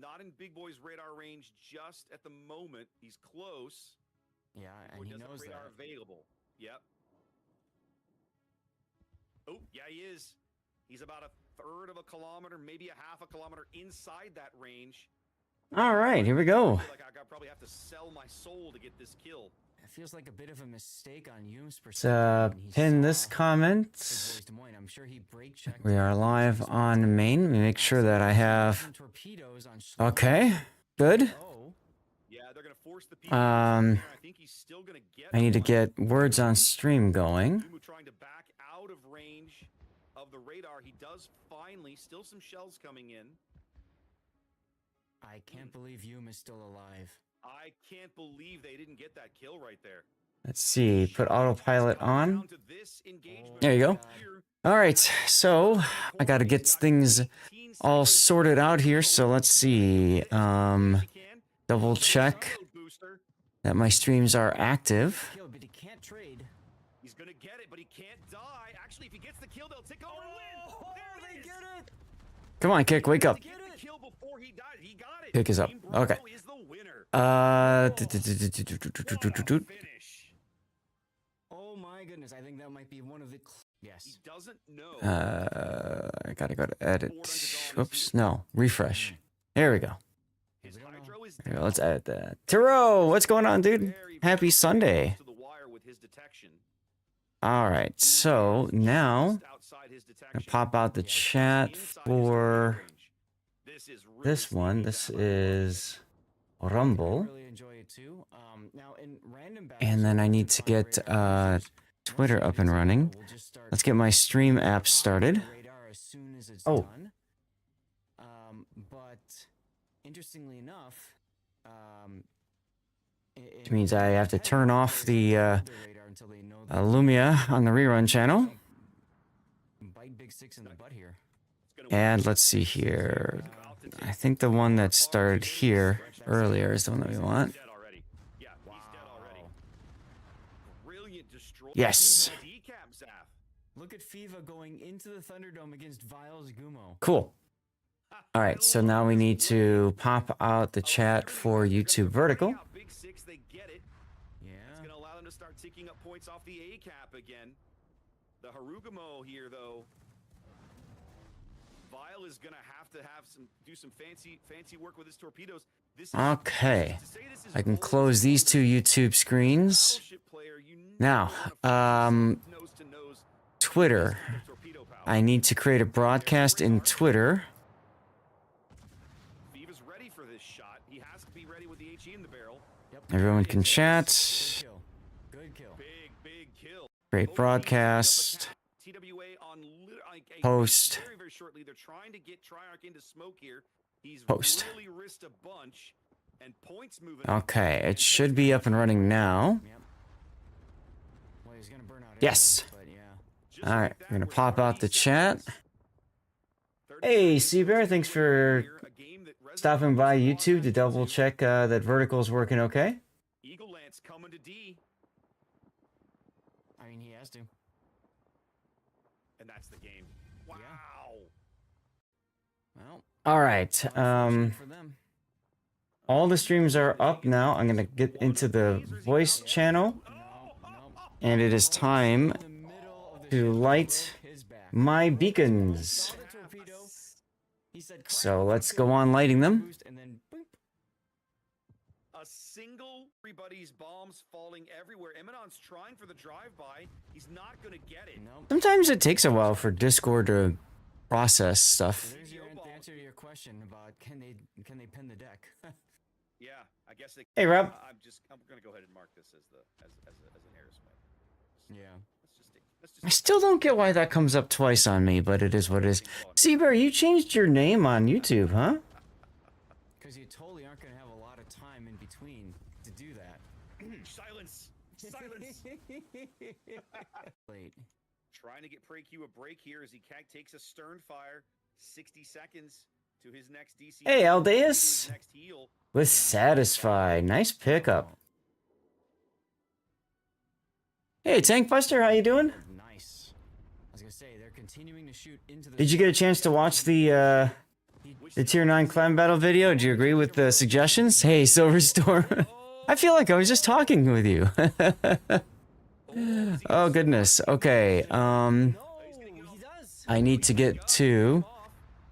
Not in Big Boy's radar range just at the moment. He's close. Yeah, and he knows radar that. Available. Yep. Oh, yeah, he is. He's about a third of a kilometer, maybe a half a kilometer inside that range. All right, here we go. I feel like I probably have to sell my soul to get this kill. It feels like a bit of a mistake on Hume's Let's perspective. pin this comment. I'm sure he brake checked. We are live on main. Let me make sure that I have. Okay, good. Yeah, they're gonna force the people. I think he's still gonna get. I need to get words on stream going. Trying to back out of range of the radar. He does finally. Still some shells coming in. I can't believe Hume is still alive. I can't believe they didn't get that kill right there. Let's see, put autopilot on. There you go. All right, so I got to get things all sorted out here. So let's see. Double check that my streams are active. He's gonna get it, but he can't die. Actually, if he gets the kill, they'll take over and win. There they get it. Come on, Kick, wake up. Kick is up. Okay. Oh my goodness, I think that might be one of the. Yes. He doesn't know. I gotta go to edit. Whoops, no, refresh. There we go. There we go. Let's edit that. Tiro, what's going on, dude? Happy Sunday. All right, so now I'm gonna pop out the chat for this one. This is Rumble. And then I need to get Twitter up and running. Let's get my stream app started. Oh. But interestingly enough, which means I have to turn off the Lumia on the rerun channel. And let's see here. I think the one that started here earlier is the one that we want. Yes. Look at FIFA going into the Thunderdome against Viles Gumo. Cool. All right, so now we need to pop out the chat for YouTube Vertical. Yeah. It's going to allow them to start ticking up points off the A cap again. The Harugumo here, though. Vile is going to have do some fancy work with his torpedoes. Okay. I can close these two YouTube screens. Now, Twitter. I need to create a broadcast in Twitter. Everyone can chat. Great broadcast. Post. Post. Okay, it should be up and running now. Yes. Alright, we're gonna pop out the chat. Hey, Seabear, thanks for stopping by YouTube to double check that Vertical's working okay. Eagle Lance coming to D. I mean, he has to. And that's the game. Wow. Well. All right. All the streams are up now. I'm gonna get into the voice channel, and it is time to light my beacons. So let's go on lighting them. A single, everybody's bombs falling everywhere. Eminon's trying for the drive-by. He's not gonna get it. Sometimes it takes a while for Discord to process stuff. There's your answer to your question about can they pin the deck? Yeah, I guess they. Hey, Rob. I'm gonna go ahead and mark this as an air smite. Yeah. I still don't get why that comes up twice on me, but it is what it is. Seabear, you changed your name on YouTube, huh? Because you totally aren't going to have a lot of time in between to do that. Silence! Silence! Late. Trying to get PreyQ a break here as he takes a stern fire. 60 seconds to his next DC. Hey, Aldeus! With Satisfy. Nice pickup. Hey, Tank Buster, how you doing? Nice. I was gonna say they're continuing to shoot into the. Did you get a chance to watch the the tier 9 clan battle video. Do you agree with the suggestions? Hey, Silverstorm. I feel like I was just talking with you. Oh, goodness. Okay, I need to get to...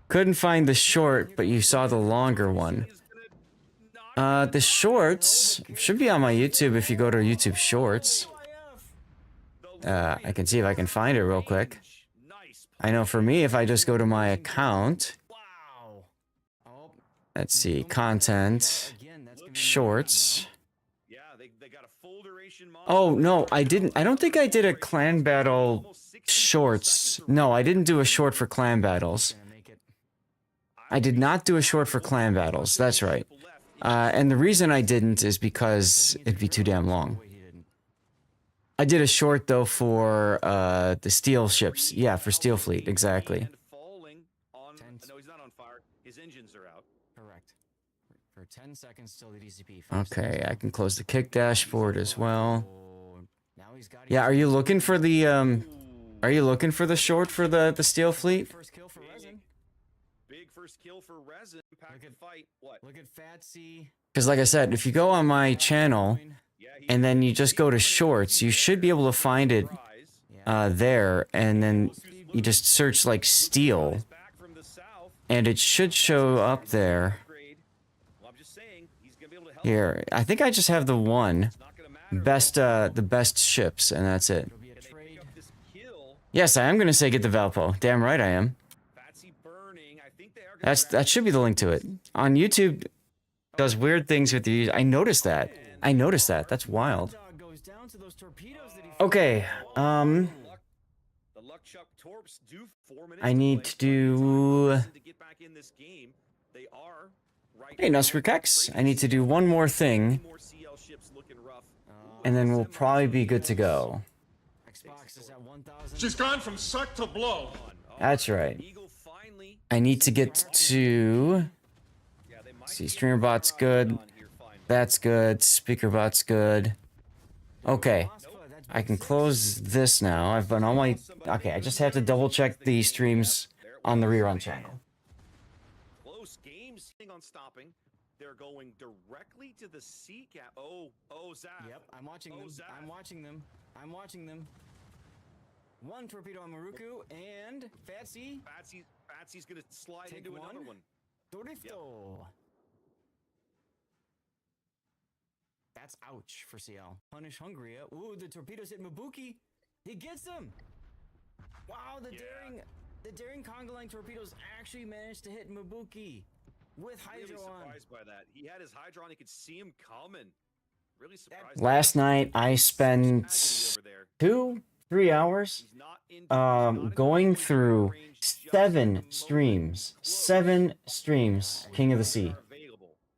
Couldn't find the short, but you saw the longer one. The shorts should be on my YouTube if you go to YouTube Shorts. I can see if I can find it real quick. I know for me, if I just go to my account... Let's see, content, shorts. Oh, no, I didn't. I don't think I did a clan battle shorts. No, I didn't do a short for clan battles. I did not do a short for clan battles. That's right. And the reason I didn't is because it'd be too damn long. I did a short, though, for the steel ships. Yeah, for Steel Fleet, exactly. No, he's not on fire. His engines are out. Correct. For 10 seconds till the DCP. Okay, I can close the kick dashboard as well. Yeah, are you looking for the are you looking for the short for the Steel Fleet? First kill for Resin. Big first kill for Resin. Pack the fight. What? Look at Fatsy. Because like I said, if you go on my channel and then you just go to shorts, you should be able to find it there, and then you just search like steel and it should show up there. Here, I think I just have the one the best ships, and that's it. Yes, I am gonna say get the Valpo. Damn right I am. That should be the link to it. On YouTube, does weird things with you. I noticed that. That's wild. Okay, I need to do... Hey, Nusperkex, I need to do one more thing, and then we'll probably be good to go. She's gone from suck to blow. That's right. I need to get to... Let's see, StreamerBot's good. That's good. SpeakerBot's good. Okay. I can close this now. I've been on my... Okay, I just have to double check the streams on the rerun channel. Close games on stopping. They're going directly to the sea cap. Oh, Zach. Yep, I'm watching them. I'm watching them. One torpedo on Maruku, and Fatsy. Fatsy's gonna slide into another one. Dorifto. Yep. That's ouch for CL. Punish Hungary. Ooh, the torpedoes hit Mabuki. He gets him. Wow, the daring conga line torpedoes actually managed to hit Mabuki with Hydro really on. Surprised by that. He had his Hydro on. He could see him coming. Really surprised. Last night I spent 2-3 hours going through 7 streams King of the Sea,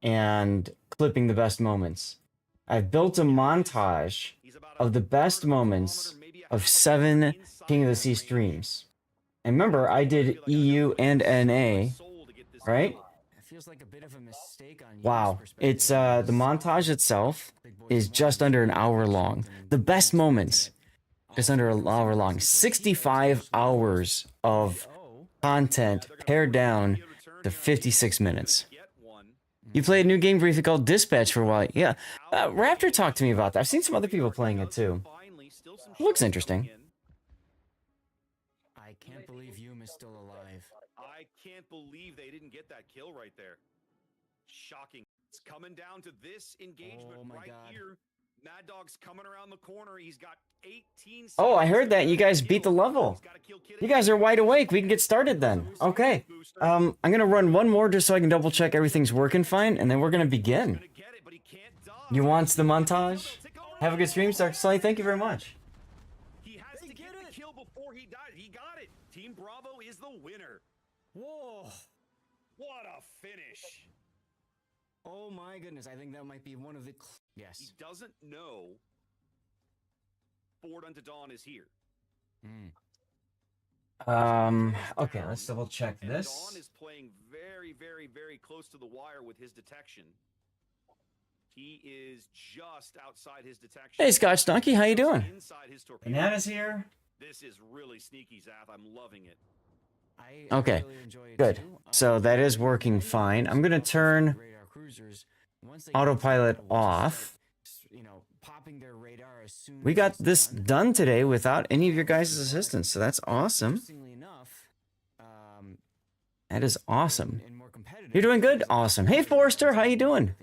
and clipping the best moments. I've built a montage of the best moments of 7 King of the Sea streams. And remember, I did EU and NA, right? Feels like a bit of a mistake on Wow, it's the montage itself is just under an hour long. The best moments, just under an hour long. 65 hours of content pared down to 56 minutes. You played a new game briefly called Dispatch for a while. Yeah, Raptor talked to me about that. I've seen some other people playing it too. It looks interesting. I can't believe Yum is still alive. I can't believe they didn't get that kill right there. Shocking. It's coming down to this engagement right here. Mad Dog's coming around the corner. He's got 18 seconds. Oh, I heard that. You guys beat the level. You guys are wide awake. We can get started then. Okay. I'm going to run one more just so I can double check everything's working fine, and then we're going to begin. You want the montage? Have a good stream, Star Sully. Thank you very much. He has to get the kill before he died. He got it. Team Bravo is the winner. Whoa. What a finish. Oh my goodness, I think that might be one of the... Yes. He doesn't know Forward Unto Dawn is here. Okay, let's double check and this. Dawn is playing very, very, very close to the wire with his detection. He is just outside his detection. Hey, Scotch Donkey, how you doing? Inside his torpedo. Banana's here. This is really sneaky, Zath. I'm loving it. Okay, good. So that is working fine. I'm gonna turn autopilot off. We got this done today without any of your guys' assistance, so that's awesome. That is awesome. You're doing good? Awesome. Hey, Forrester, how you doing?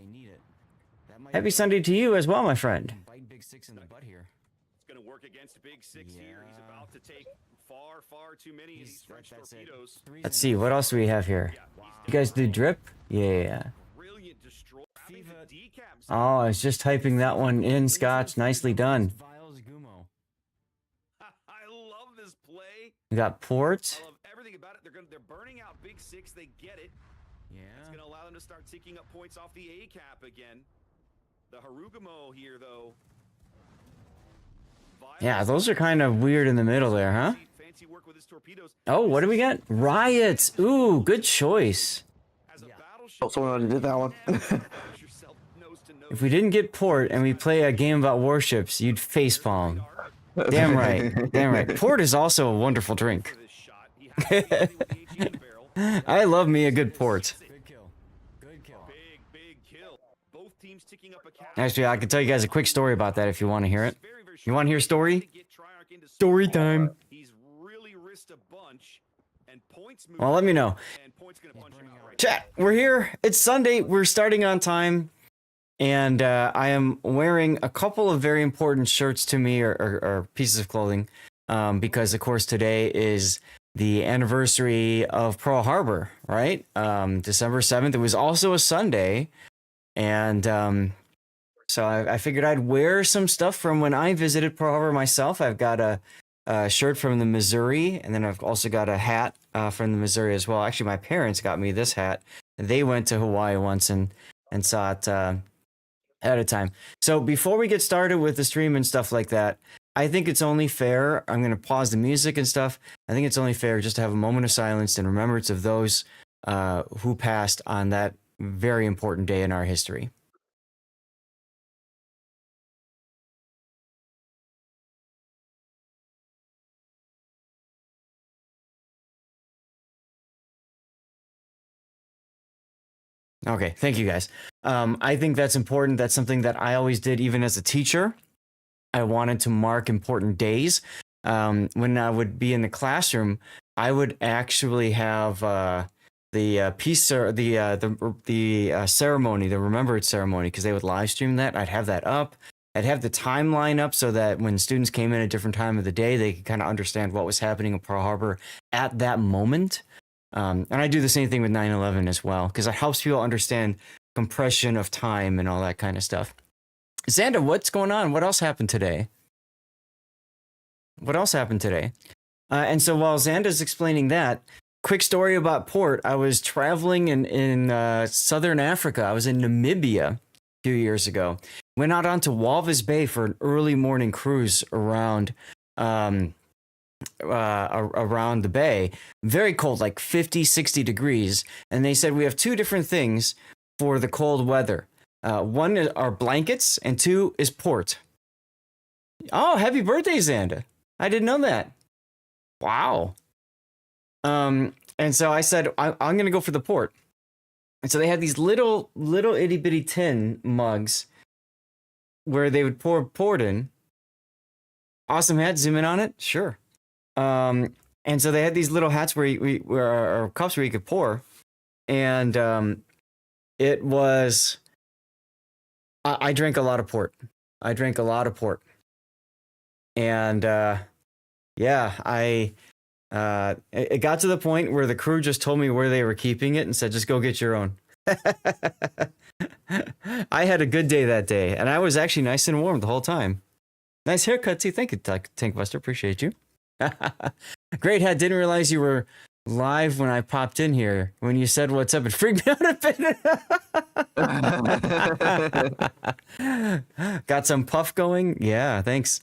Happy Sunday to you as well, my friend. It's going to work against Big Six here. He's about to take far too many of these French torpedoes. Let's see, what else do we have here? You guys do drip? Yeah. Brilliant destroy. Oh, I was just typing that one in, Scotch. Nicely done. I love this play. We got port. I love everything about it. They're burning out Big Six. They get it. Yeah. It's going to allow them to start ticking up points off the A cap again. The Harugamo here, though. Yeah, those are kind of weird in the middle there, huh? Fancy work with his torpedoes. Oh, what do we got? Riots. Ooh, good choice. Oh, someone already did that one. If we didn't get port and we play a game about warships, you'd facepalm. Damn right. Damn right. Port is also a wonderful drink. I love me a good port. Good kill. Good kill. Big kill. Both teams ticking up a cap. Actually, I can tell you guys a quick story about that if you want to hear it. You want to hear a story? Story time. He's really risked a bunch, and points move. Well, let me know. And points gonna punch him out right Chat, we're here. It's Sunday. We're starting on time. And I am wearing a couple of very important shirts to me, or pieces of clothing, because, of course, today is the anniversary of Pearl Harbor, right? December 7th. It was also a Sunday. And so I figured I'd wear some stuff from when I visited Pearl Harbor myself. I've got a shirt from the Missouri, and then I've also got a hat from the Missouri as well. Actually, my parents got me this hat. They went to Hawaii once and saw it at a time. So before we get started with the stream and stuff like that, I think it's only fair. I'm going to pause the music and stuff. I think it's only fair just to have a moment of silence in remembrance of those who passed on that very important day in our history. Okay, thank you guys. I think that's important. That's something that I always did, even as a teacher. I wanted to mark important days. When I would be in the classroom, I would actually have the ceremony, the remembrance ceremony, because they would live stream that. I'd have that up. I'd have the timeline up so that when students came in at a different time of the day, they could kind of understand what was happening in Pearl Harbor at that moment. And I do the same thing with 9/11 as well, because it helps people understand compression of time and all that kind of stuff. Xanda, what's going on? What else happened today? What else happened today? And so while Xanda's explaining that, quick story about port. I was traveling in southern Africa. I was in Namibia a few years ago. Went out onto Walvis Bay for an early morning cruise around the bay. Very cold, like 50, 60 degrees. And they said we have two different things for the cold weather. One are blankets, and two is port. Oh, happy birthday, Xanda. I didn't know that. Wow. And so I said, I'm going to go for the port. And so they had these little itty bitty tin mugs where they would pour port in. Awesome hat. Zoom in on it. Sure. And so they had these little hats or cups where you could pour. And it was, I drank a lot of port. And yeah, it got to the point where the crew just told me where they were keeping it and said, just go get your own. I had a good day that day, and I was actually nice and warm the whole time. Nice haircut too. Thank you, Tankbuster. Appreciate you. Great hat. Didn't realize you were live when I popped in here. When you said what's up, it freaked me out a bit. Got some puff going. Yeah, thanks.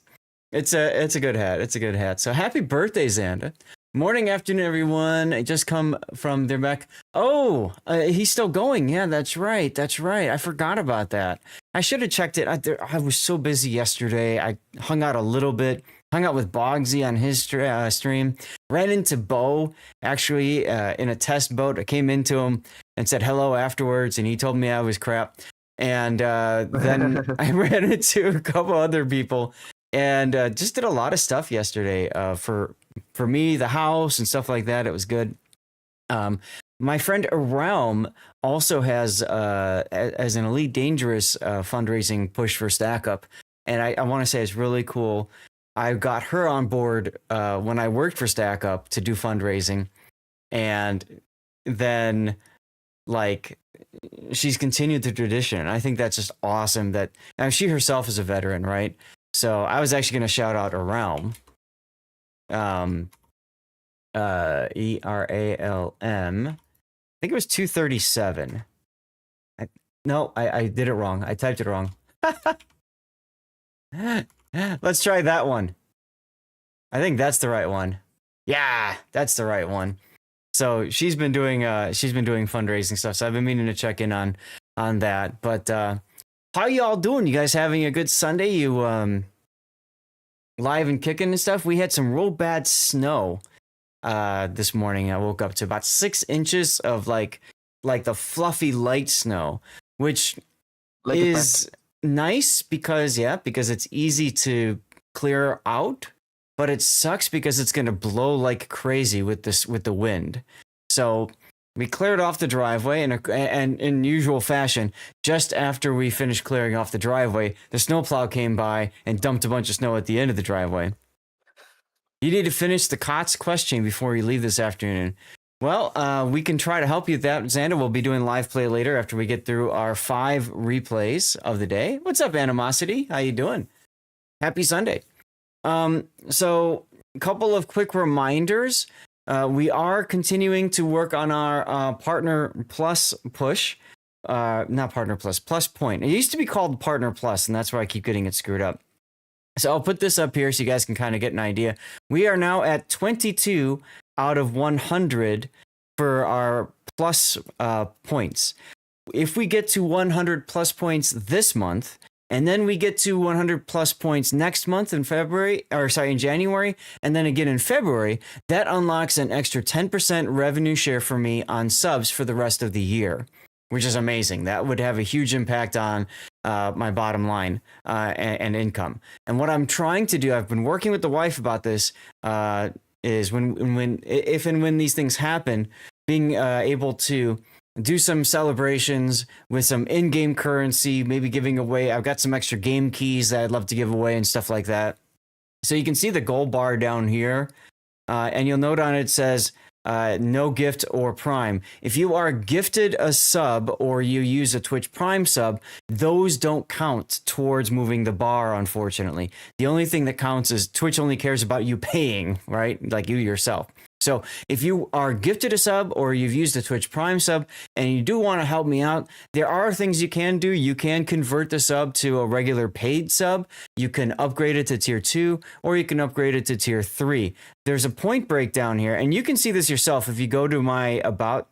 It's a good hat. It's a good hat. So happy birthday, Xanda. Morning, afternoon, everyone. I just come from their back. Oh, he's still going. Yeah, that's right. I forgot about that. I should have checked it. I was so busy yesterday. I hung out a little bit. hung out with Bogsy on his stream, ran into Bo actually in a test boat. I came into him and said hello afterwards, and he told me I was crap. And then I ran into a couple other people and just did a lot of stuff yesterday for me, the house and stuff like that. It was good. My friend Realm also has as an Elite Dangerous fundraising push for Stack Up. And I want to say it's really cool. I got her on board when I worked for Stack Up to do fundraising. And then like she's continued the tradition. I think that's just awesome that she herself is a veteran, right? So I was actually going to shout out Realm. ERALM. I think it was 237. I did it wrong. I typed it wrong. Let's try that one. I think that's the right one. Yeah, that's the right one. So she's been doing fundraising stuff. So I've been meaning to check in on that. But how y'all doing? You guys having a good Sunday? You live and kicking and stuff? We had some real bad snow this morning. I woke up to about 6 inches of like the fluffy light snow, which is nice because it's easy to clear out, but it sucks because it's going to blow like crazy with the wind. So we cleared off the driveway, and in usual fashion, just after we finished clearing off the driveway, the snowplow came by and dumped a bunch of snow at the end of the driveway. You need to finish the COTS question before you leave this afternoon. Well, we can try to help you with that. Xander will be doing live play later after we get through our 5 replays of the day. What's up, Animosity? How you doing? Happy Sunday. So a couple of quick reminders. We are continuing to work on our Partner Plus push. Not Partner Plus, Plus Point. It used to be called Partner Plus, and that's why I keep getting it screwed up. So I'll put this up here so you guys can kind of get an idea. We are now at 22 out of 100 for our plus points. If we get to 100 plus points this month, and then we get to 100 plus points next month in January, and then again in February, that unlocks an extra 10% revenue share for me on subs for the rest of the year, which is amazing. That would have a huge impact on my bottom line and income. And what I'm trying to do, I've been working with the wife about this, is if and when these things happen, being able to do some celebrations with some in-game currency, maybe giving away. I've got some extra game keys that I'd love to give away and stuff like that. So you can see the gold bar down here, and you'll note on it says no gift or Prime. If you are gifted a sub or you use a Twitch Prime sub, those don't count towards moving the bar, unfortunately. The only thing that counts is Twitch only cares about you paying, right? Like you yourself. So if you are gifted a sub or you've used a Twitch Prime sub and you do want to help me out, there are things you can do. You can convert the sub to a regular paid sub. You can upgrade it to tier 2 or you can upgrade it to tier 3. There's a point breakdown here, and you can see this yourself if you go to my About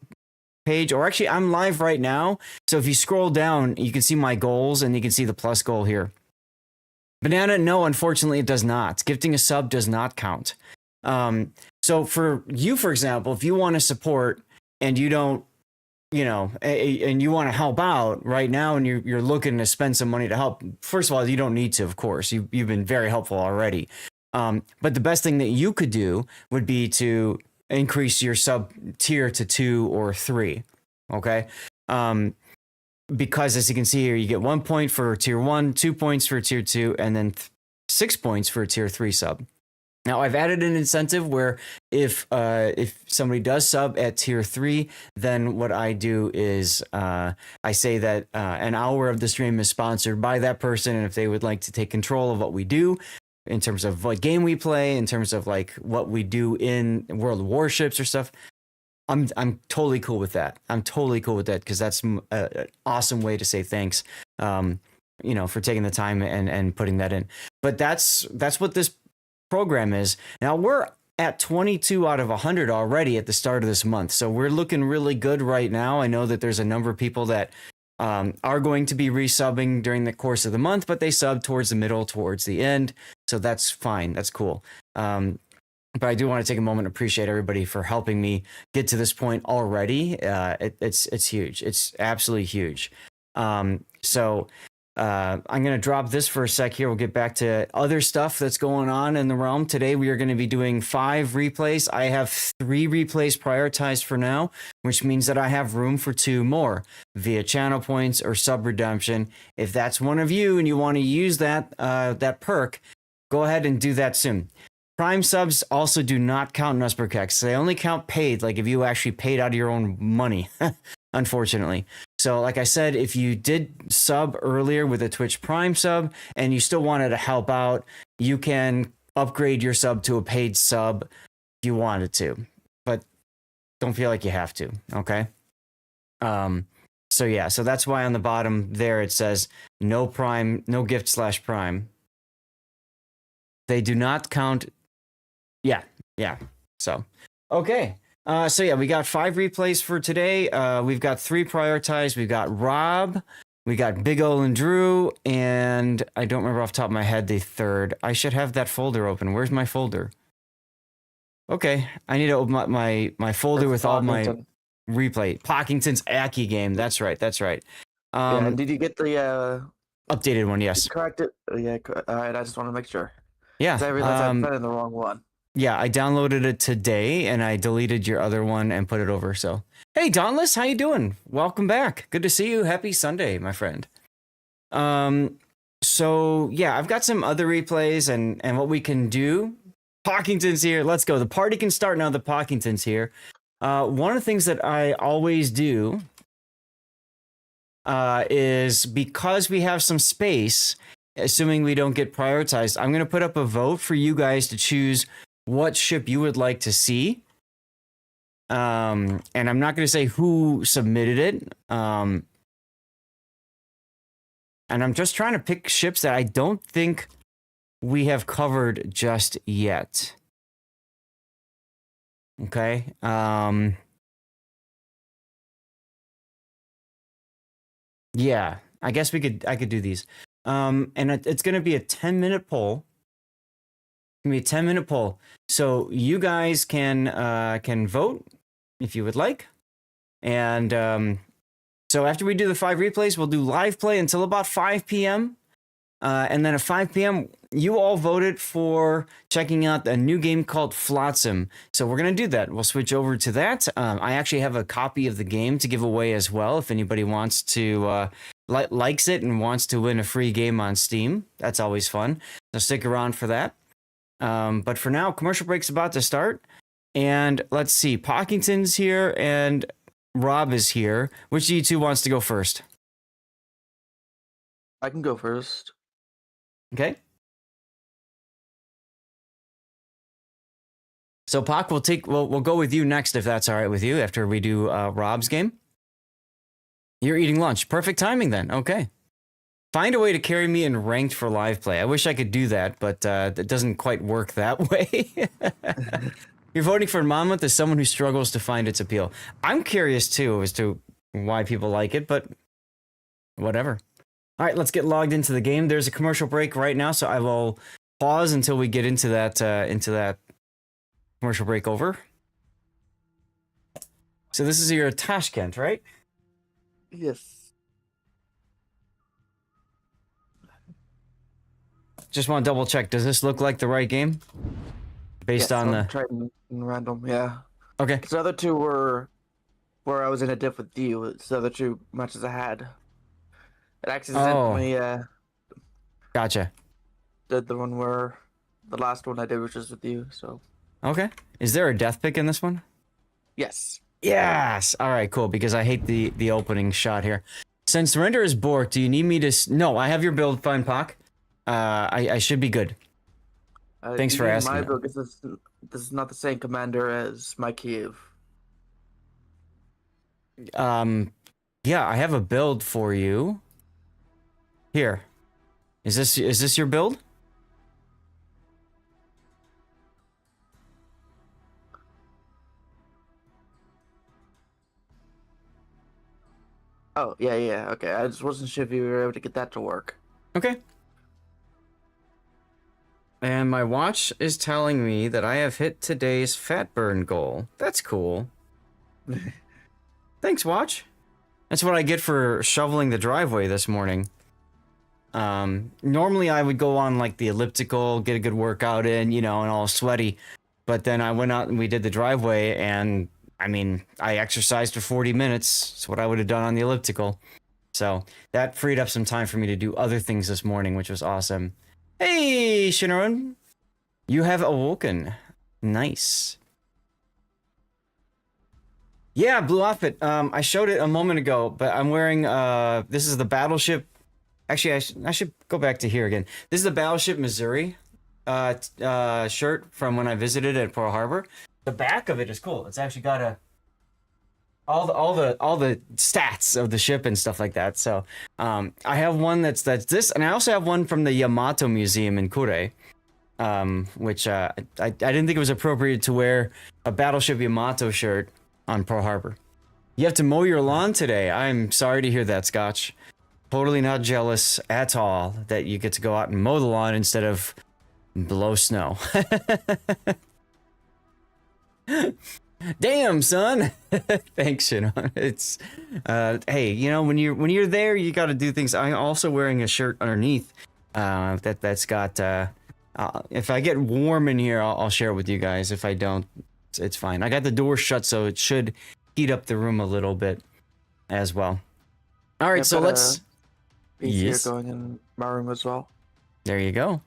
page, or actually I'm live right now. So if you scroll down, you can see my goals and you can see the plus goal here. Banana, no, unfortunately it does not. Gifting a sub does not count. So for you, for example, if you want to support and you don't, and you want to help out right now and you're looking to spend some money to help, first of all, you don't need to, of course. You've been very helpful already. But the best thing that you could do would be to increase your sub tier to 2 or 3. Okay. Because as you can see here, you get 1 point for tier 1, 2 points for tier 2, and then 6 points for a tier 3 sub. Now, I've added an incentive where if somebody does sub at tier 3, then what I do is I say that an hour of the stream is sponsored by that person, and if they would like to take control of what we do in terms of what game we play, in terms of like what we do in World of Warships or stuff, I'm totally cool with that. I'm totally cool with that because that's an awesome way to say thanks, for taking the time and putting that in. But that's what this program is. Now we're at 22 out of 100 already at the start of this month. So we're looking really good right now. I know that there's a number of people that are going to be resubbing during the course of the month, but they sub towards the middle, towards the end. So that's fine. That's cool. But I do want to take a moment to appreciate everybody for helping me get to this point already. It's huge. It's absolutely huge. I'm going to drop this for a sec here. We'll get back to other stuff that's going on in the realm. Today, we are going to be doing 5 replays. I have 3 replays prioritized for now, which means that I have room for 2 more via channel points or sub redemption. If that's one of you and you want to use that perk, go ahead and do that soon. Prime subs also do not count in Nusberkex. They only count paid, like if you actually paid out of your own money, unfortunately. So like I said, if you did sub earlier with a Twitch Prime sub and you still wanted to help out, you can upgrade your sub to a paid sub if you wanted to, but don't feel like you have to, okay? So yeah, so that's why on the bottom there it says no Prime, no gift/Prime. They do not count. Yeah. So, okay. So yeah, we got 5 replays for today. We've got 3 prioritized. We've got Rob, we got Big Ol and Drew, and I don't remember off the top of my head the third. I should have that folder open. Where's my folder? Okay, I need to open up my folder with all my replay. Pockington's Aki game. That's right. Yeah, did you get the updated one? Yes. Correct it. Yeah. All right. I just want to make sure. Yeah. I realized I put in the wrong one. Yeah, I downloaded it today and I deleted your other one and put it over. So, hey, Dauntless, how you doing? Welcome back. Good to see you. Happy Sunday, my friend. So yeah, I've got some other replays and what we can do. Pockington's here. Let's go. The party can start now. The Pockington's here. One of the things that I always do is because we have some space, assuming we don't get prioritized, I'm going to put up a vote for you guys to choose what ship you would like to see. And I'm not going to say who submitted it. And I'm just trying to pick ships that I don't think we have covered just yet. Okay. Yeah, I guess I could do these. And it's going to be a 10-minute poll. It's going to be a 10-minute poll. So you guys can vote if you would like. And so after we do the 5 replays, we'll do live play until about 5 p.m. And then at 5 p.m., you all voted for checking out a new game called Flotsam. So we're going to do that. We'll switch over to that. I actually have a copy of the game to give away as well if anybody wants to likes it and wants to win a free game on Steam. That's always fun. So stick around for that. But for now, commercial break's about to start. And let's see, Pockington's here and Rob is here. Which of you two wants to go first? I can go first. Okay. So Pock, we'll go with you next if that's all right with you after we do Rob's game. You're eating lunch. Perfect timing then. Okay. Find a way to carry me in ranked for live play. I wish I could do that, but it doesn't quite work that way. You're voting for Monmouth as someone who struggles to find its appeal. I'm curious too as to why people like it, but whatever. All right, let's get logged into the game. There's a commercial break right now, so I will pause until we get into that commercial break over. So this is your Tashkent, right? Yes. Just want to double check. Does this look like the right game? Based on the trying random, yeah. Okay. Because the other 2 were where I was in a diff with you. It's the other 2 matches I had. It accidentally Gotcha. did the one where the last one I did was just with you, so. Okay. Is there a death pick in this one? Yes. Yes. All right, cool. Because I hate the opening shot here. Since render is borked, do you need me to... No, I have your build, fine, Pock. I should be good. Thanks for asking. My build, this is not the same commander as my Kiev. Yeah, I have a build for you. Here. Is this your build? Oh, yeah. Okay, I just wasn't sure if you were able to get that to work. Okay. And my watch is telling me that I have hit today's fat burn goal. That's cool. Thanks, watch. That's what I get for shoveling the driveway this morning. Normally I would go on like the elliptical, get a good workout in, you know, and all sweaty. But then I went out and we did the driveway, and I mean, I exercised for 40 minutes. It's what I would have done on the elliptical. So that freed up some time for me to do other things this morning, which was awesome. Hey, Shinron, you have awoken. Nice. Yeah, blue outfit. I showed it a moment ago, but I'm wearing, this is the Battleship. Actually, I should go back to here again. This is the Battleship Missouri shirt from when I visited at Pearl Harbor. The back of it is cool. It's actually got all the stats of the ship and stuff like that. So I have one that's this, and I also have one from the Yamato Museum in Kure, which I didn't think it was appropriate to wear a Battleship Yamato shirt on Pearl Harbor. You have to mow your lawn today. I'm sorry to hear that, Scotch. Totally not jealous at all that you get to go out and mow the lawn instead of blow snow. Damn, son. Thanks, Shinon. It's hey, you know, when you're there, you got to do things. I'm also wearing a shirt underneath that's got if I get warm in here, I'll share it with you guys. If I don't, it's fine. I got the door shut, so it should heat up the room a little bit as well. All right, so let's Yes. Going in my room as well. There you go.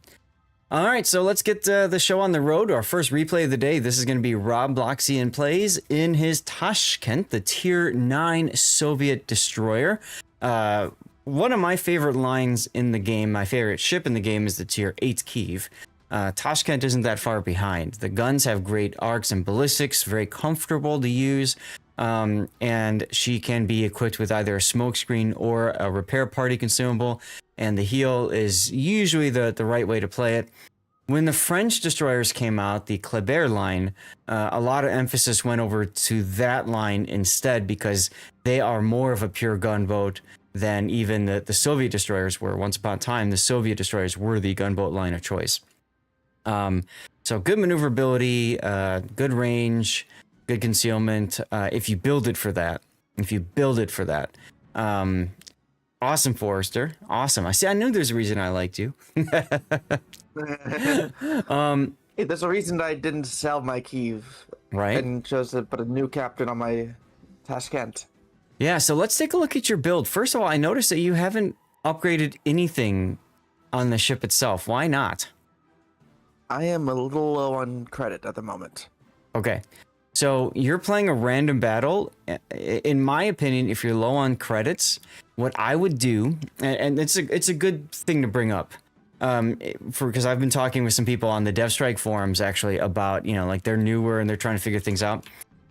All right, so let's get the show on the road. Our first replay of the day. This is going to be Rob Bloxian plays in his Tashkent, the Tier 9 Soviet destroyer. One of my favorite lines in the game, my favorite ship in the game, is the Tier 8 Kiev. Tashkent isn't that far behind. The guns have great arcs and ballistics, very comfortable to use. And she can be equipped with either a smokescreen or a repair party consumable, and the heal is usually the right way to play it. When the French destroyers came out, the Kleber line, a lot of emphasis went over to that line instead because they are more of a pure gunboat than even the Soviet destroyers were. Once upon a time, the Soviet destroyers were the gunboat line of choice. So good maneuverability, good range, good concealment, if you build it for that. Awesome, Forrester. Awesome. I knew there's a reason I liked you. Hey, there's a reason I didn't sell my Kiev. Right. And chose to put a new captain on my Tashkent. Yeah, so let's take a look at your build. First of all, I noticed that you haven't upgraded anything on the ship itself. Why not? I am a little low on credit at the moment. Okay. So you're playing a random battle. In my opinion, if you're low on credits, what I would do, and it's a good thing to bring up, because I've been talking with some people on the DevStrike forums actually about, you know, like they're newer and they're trying to figure things out.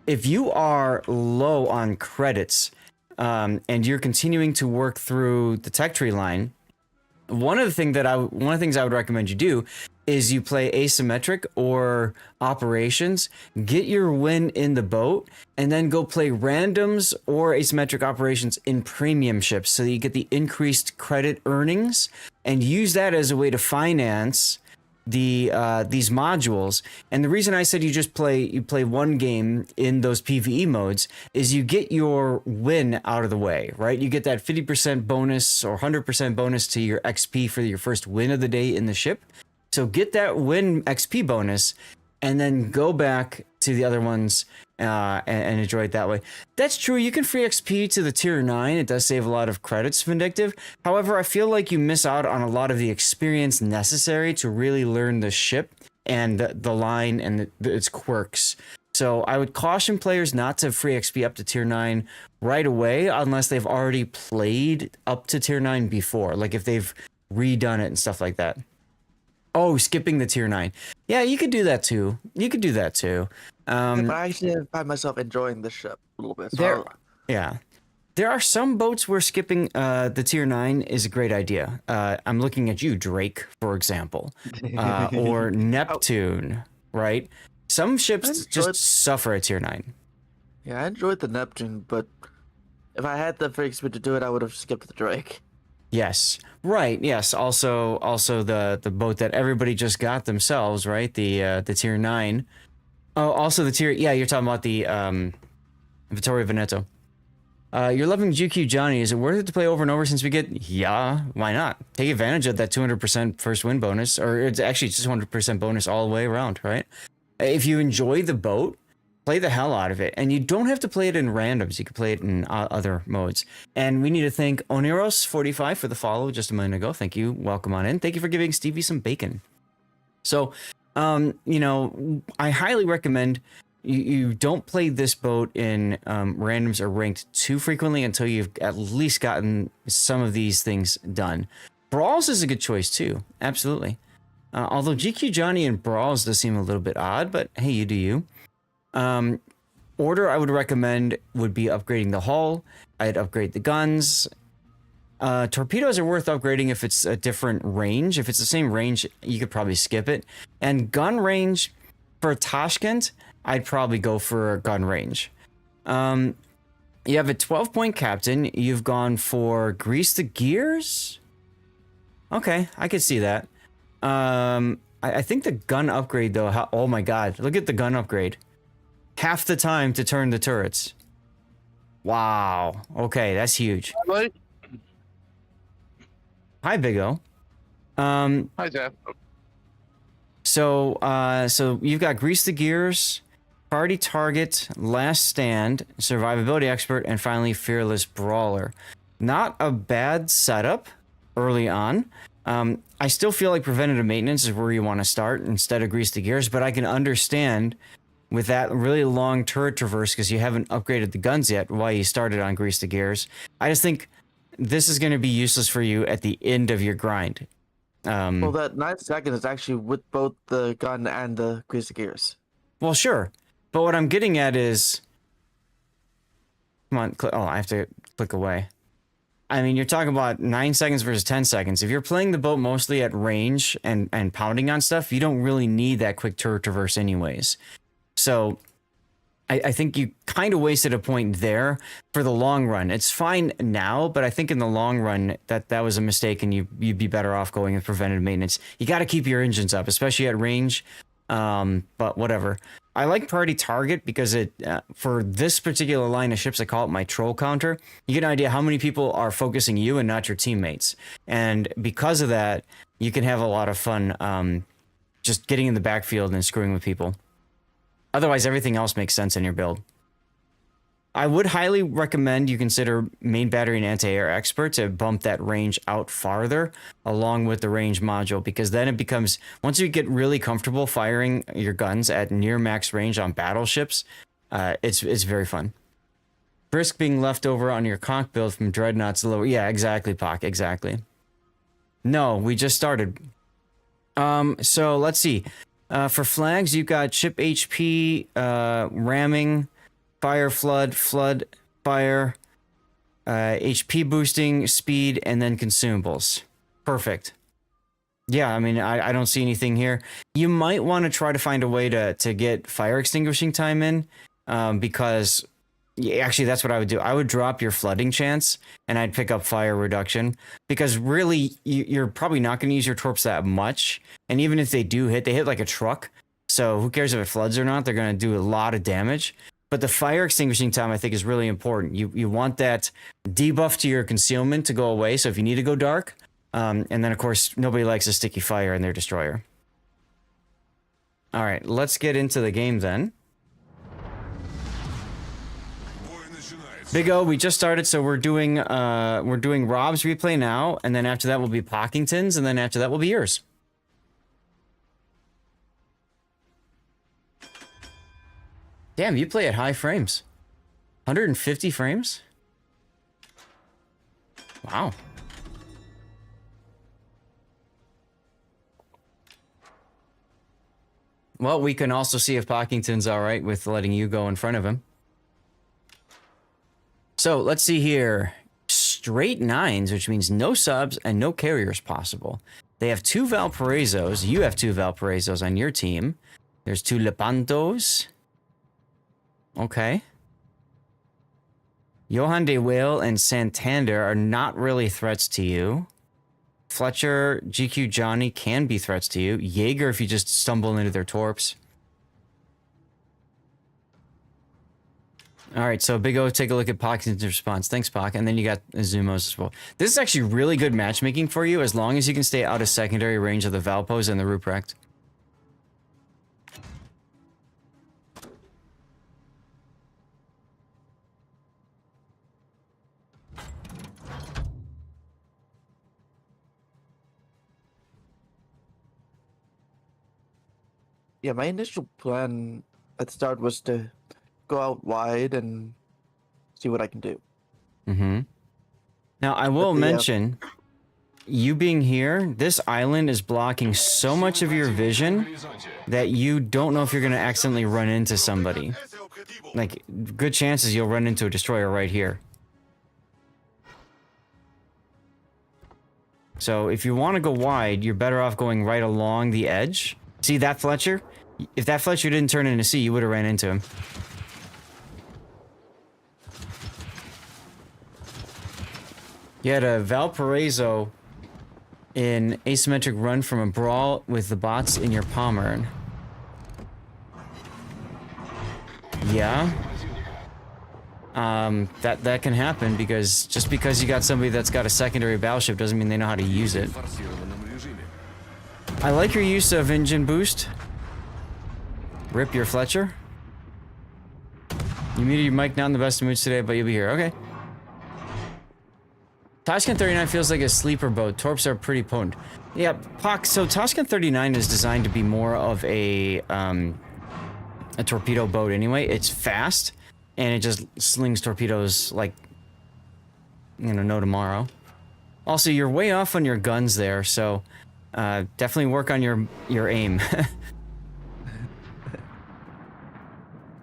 If you are low on credits, and you're continuing to work through the tech tree line, one of the things I would recommend you do is you play asymmetric or operations, get your win in the boat, and then go play randoms or asymmetric operations in premium ships so that you get the increased credit earnings and use that as a way to finance these modules. And the reason I said you play one game in those PvE modes is you get your win out of the way, right? You get that 50% bonus or 100% bonus to your XP for your first win of the day in the ship. So get that win XP bonus and then go back to the other ones and enjoy it that way. That's true. You can free XP to the tier 9. It does save a lot of credits, Vindictive. However, I feel like you miss out on a lot of the experience necessary to really learn the ship and the line and its quirks. So I would caution players not to free XP up to tier 9 right away unless they've already played up to tier 9 before, like if they've redone it and stuff like that. Oh, skipping the tier 9. Yeah, you could do that too. But I actually find myself enjoying the ship a little bit. So there are some boats where skipping the tier 9 is a great idea. I'm looking at you, Drake, for example, or Neptune, right? Some ships just suffer at tier 9. Yeah, I enjoyed the Neptune, but If I had the free XP to do it, I would have skipped the Drake. Yes. Right. Yes. Also the boat that everybody just got themselves, right? The tier 9. Oh, also the tier. Yeah, you're talking about the Vittorio Veneto. You're loving GQ Johnny. Is it worth it to play over and over since we get? Yeah, why not? Take advantage of that 200% first win bonus, or it's actually just 100% bonus all the way around, right? If you enjoy the boat, play the hell out of it. And you don't have to play it in randoms. You can play it in other modes. And we need to thank Oniros45 for the follow just a minute ago. Thank you. Welcome on in. Thank you for giving Stevie some bacon. So, you know, I highly recommend you don't play this boat in randoms or ranked too frequently until you've at least gotten some of these things done. Brawls is a good choice too. Absolutely. Although GQ Johnny and Brawls does seem a little bit odd, but hey, you do you. Order I would recommend would be upgrading the hull. I'd upgrade the guns. Torpedoes are worth upgrading if it's a different range. If it's the same range, you could probably skip it. And gun range for Tashkent, I'd probably go for gun range. You have a 12-point captain. You've gone for grease the gears. Okay, I could see that. I think the gun upgrade though. Oh my God! Look at the gun upgrade. Half the time to turn the turrets. Wow. Okay, that's huge. What? Hi, Big O. Hi, Jeff. So you've got grease the gears, party target, last stand, survivability expert, and finally fearless brawler. Not a bad setup early on. I still feel like preventative maintenance is where you want to start instead of grease the gears, but I can understand with that really long turret traverse because you haven't upgraded the guns yet why you started on grease the gears. I just think this is going to be useless for you at the end of your grind. Well, that 9 seconds is actually with both the gun and the grease the gears. Well, sure. But what I'm getting at is... Come on. Oh, I have to click away. I mean, you're talking about 9 seconds versus 10 seconds. If you're playing the boat mostly at range and pounding on stuff, you don't really need that quick turret traverse anyways. So I think you kind of wasted a point there for the long run. It's fine now, but I think in the long run that was a mistake and you'd be better off going with preventive maintenance. You got to keep your engines up, especially at range. But whatever. I like priority target because it for this particular line of ships, I call it my troll counter. You get an idea how many people are focusing you and not your teammates. And because of that, you can have a lot of fun just getting in the backfield and screwing with people. Otherwise, everything else makes sense in your build. I would highly recommend you consider main battery and anti-air expert to bump that range out farther along with the range module, because then it becomes, once you get really comfortable firing your guns at near max range on battleships, it's very fun. Brisk being left over on your conch build from Dreadnought's lower. Yeah, exactly, Pock, exactly. No, we just started. So let's see. For flags, you've got ship HP, ramming, fire, flood, fire, HP boosting, speed, and then consumables. Perfect. Yeah, I mean, I don't see anything here. You might want to try to find a way to get fire extinguishing time in, because actually that's what I would do. I would drop your flooding chance and I'd pick up fire reduction, because really you're probably not going to use your torps that much. And even if they do hit, they hit like a truck. So who cares if it floods or not? They're going to do a lot of damage. But the fire extinguishing time, I think, is really important. You want that debuff to your concealment to go away. So if you need to go dark, and then of course, nobody likes a sticky fire in their destroyer. All right, let's get into the game then. Big O, we just started, so we're doing Rob's replay now, and then after that will be Pockington's, and then after that will be yours. Damn, you play at high frames. 150 frames? Wow. Well, we can also see if Pockington's all right with letting you go in front of him. So let's see here. Straight 9s, which means no subs and no carriers possible. They have 2 Valparaisos. You have 2 Valparaisos on your team. There's 2 Lepantos. Okay. Johann de Wael and Santander are not really threats to you. Fletcher, GQ Johnny can be threats to you. Jaeger if you just stumble into their torps. Alright, so Big O, take a look at Pock's response. Thanks, Pock. And then you got Azumos as well. This is actually really good matchmaking for you as long as you can stay out of secondary range of the Valpos and the Ruprecht. Yeah, my initial plan at the start was to go out wide and see what I can do. Mm-hmm. Now, I will mention, you being here, this island is blocking so much of your vision that you don't know if you're going to accidentally run into somebody. Like, good chances you'll run into a destroyer right here. So, if you want to go wide, you're better off going right along the edge. See that Fletcher? If that Fletcher didn't turn into sea, you would have ran into him. You had a Valparaiso in asymmetric run from a brawl with the bots in your Pommern. Yeah. That can happen because just because you got somebody that's got a secondary battleship doesn't mean they know how to use it. I like your use of engine boost. Rip your Fletcher. You muted your mic, not in the best of moods today, but you'll be here. Okay. Tashkent 39 feels like a sleeper boat. Torps are pretty potent. Yeah, Pock, so Tashkent 39 is designed to be more of a torpedo boat anyway. It's fast, and it just slings torpedoes like, you know, no tomorrow. Also, you're way off on your guns there, so definitely work on your aim.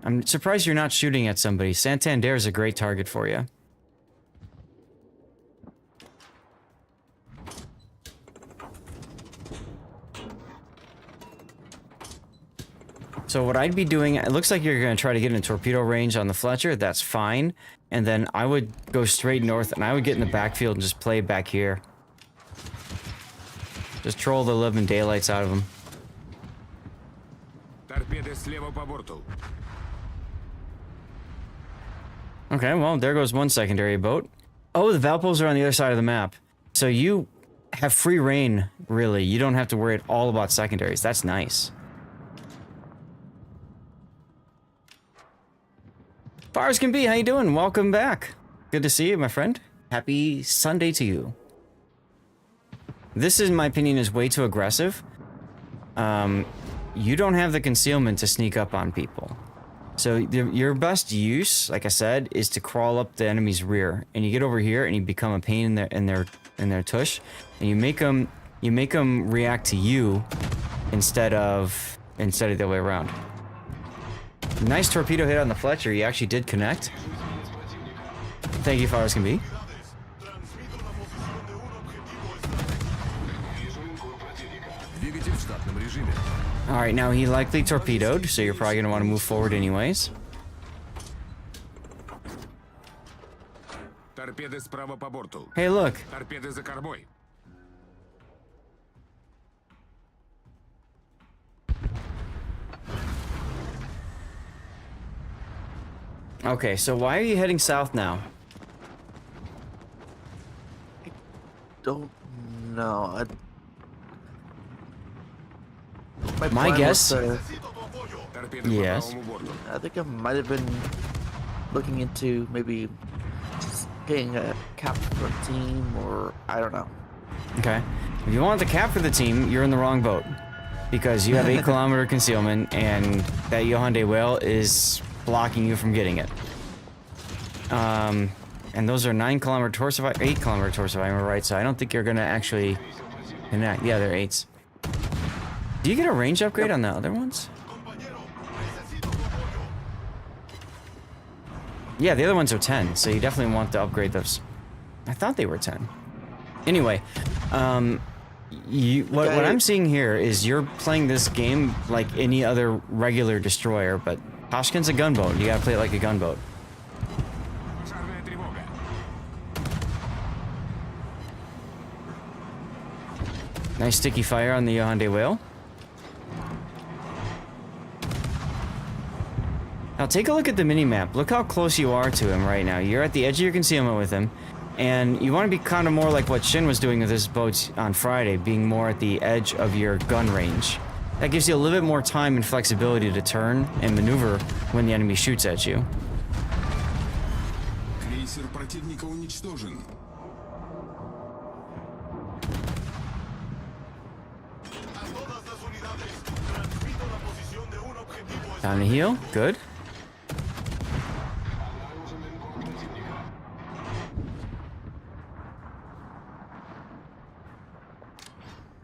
I'm surprised you're not shooting at somebody. Santander is a great target for you. So what I'd be doing, it looks like you're going to try to get in torpedo range on the Fletcher. That's fine. And then I would go straight north, and I would get in the backfield and just play back here. Just troll the living daylights out of them. Okay, well, there goes one secondary boat. Oh, the Valpos are on the other side of the map. So you have free reign, really. You don't have to worry at all about secondaries. That's nice. Far as can be, how you doing? Welcome back. Good to see you, my friend. Happy Sunday to you. This, in my opinion, is way too aggressive. You don't have the concealment to sneak up on people. So your best use, like I said, is to crawl up the enemy's rear, and you get over here and you become a pain in their tush, and you make them react to you instead of the other way around. Nice torpedo hit on the Fletcher. You actually did connect. Thank you, far as can be. Alright, now he likely torpedoed, so you're probably going to want to move forward anyways. Hey, look. Okay, so why are you heading south now? I don't know. My guess? Yes. I think I might have been looking into maybe just getting a cap for a team, or I don't know. Okay. If you want the cap for the team, you're in the wrong boat. Because you have 8-kilometer concealment, and that Johann de Wael is blocking you from getting it. And those are 9-kilometer torso, 8-kilometer torso, I'm right, so I don't think you're gonna actually connect. Yeah, they're 8s. Do you get a range upgrade on the other ones? Yeah, the other ones are 10, so you definitely want to upgrade those. I thought they were 10. Anyway, what I'm seeing here is you're playing this game like any other regular destroyer, but Tashkent's a gunboat. You gotta play it like a gunboat. Nice sticky fire on the Hyundai Whale. Now take a look at the mini-map. Look how close you are to him right now. You're at the edge of your concealment with him. And you want to be kind of more like what Shin was doing with his boats on Friday, being more at the edge of your gun range. That gives you a little bit more time and flexibility to turn and maneuver when the enemy shoots at you. Крейсер противника уничтожен. Down to heal. Good.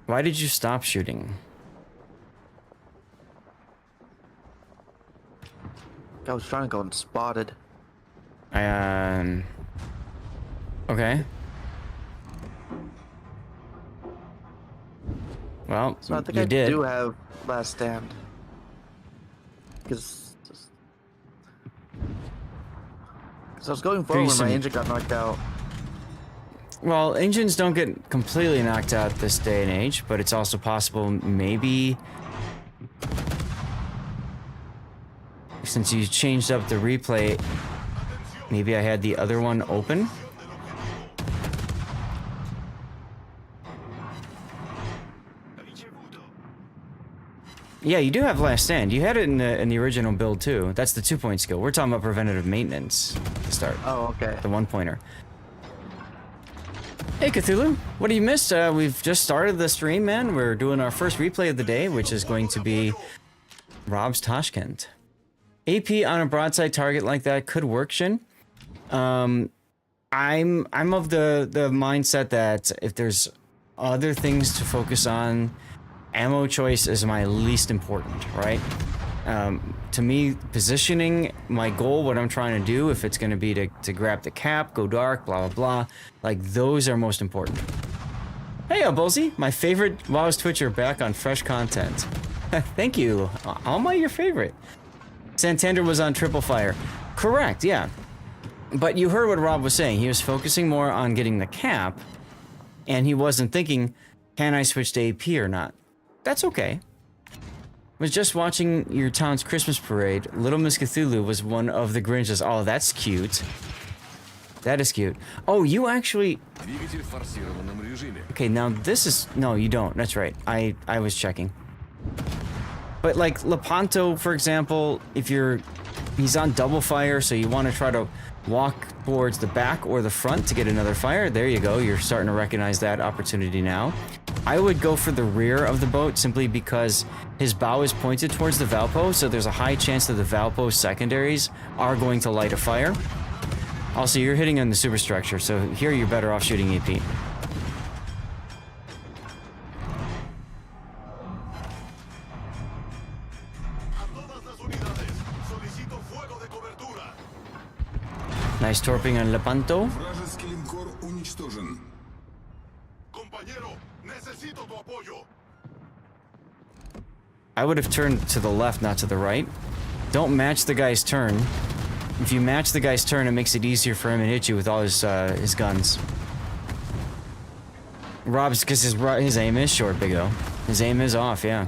Why did you stop shooting? I was trying to go unspotted. Okay. Well, So I think you I did. do have last stand. Because I was going forward when my engine got knocked out. Well, engines don't get completely knocked out this day and age, but it's also possible maybe since you changed up the replay, maybe I had the other one open. Yeah, you do have last stand. You had it in the original build too. That's the 2-point skill. We're talking about preventative maintenance to start. Oh, okay. The 1-pointer. Hey Cthulhu, what do you miss? We've just started the stream, man. We're doing our first replay of the day, which is going to be Rob's Tashkent. AP on a broadside target like that could work, Shin. I'm of the mindset that if there's other things to focus on, ammo choice is my least important, right? To me, positioning, my goal, what I'm trying to do, if it's going to be to grab the cap, go dark, blah, blah, blah, like those are most important. Hey, Bullsy, my favorite WoW's Twitcher back on fresh content. Thank you. How am I your favorite? Santander was on triple fire. Correct, yeah. But you heard what Rob was saying. He was focusing more on getting the cap, and he wasn't thinking, can I switch to AP or not? That's okay. Was just watching your town's Christmas parade. Little Miss Cthulhu was one of the Grinches. Oh, that's cute. That is cute. Oh, you actually... Okay, now this is... No, you don't. That's right. I was checking. But like Lepanto, for example, if you're... He's on double fire, so you want to try to walk towards the back or the front to get another fire. There you go. You're starting to recognize that opportunity now. I would go for the rear of the boat simply because his bow is pointed towards the Valpo, so there's a high chance that the Valpo secondaries are going to light a fire. Also, you're hitting on the superstructure, so here you're better off shooting AP. Nice torping on Lepanto. Вражеский линкор уничтожен. I would have turned to the left, not to the right. Don't match the guy's turn. If you match the guy's turn, it makes it easier for him to hit you with all his guns. Rob's, because his aim is short, Big O. His aim is off, yeah.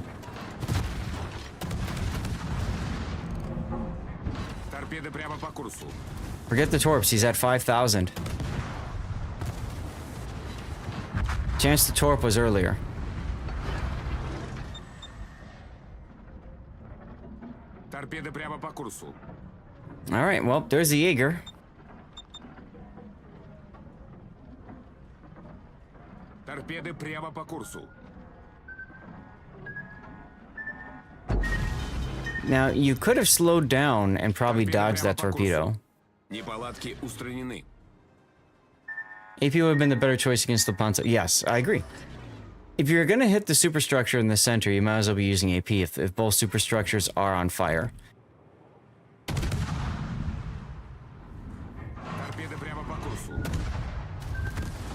Торпеды прямо по курсу. Forget the torps, he's at 5,000. Chance the torp was earlier. Торпеды прямо по курсу. Alright, well, there's the Jaeger. Торпеды прямо по курсу. Now, you could have slowed down and probably dodged that torpedo. Неполадки устранены. AP would have been the better choice against Lepanto. Yes, I agree. If you're going to hit the superstructure in the center, you might as well be using AP if both superstructures are on fire. Торпеды прямо по курсу.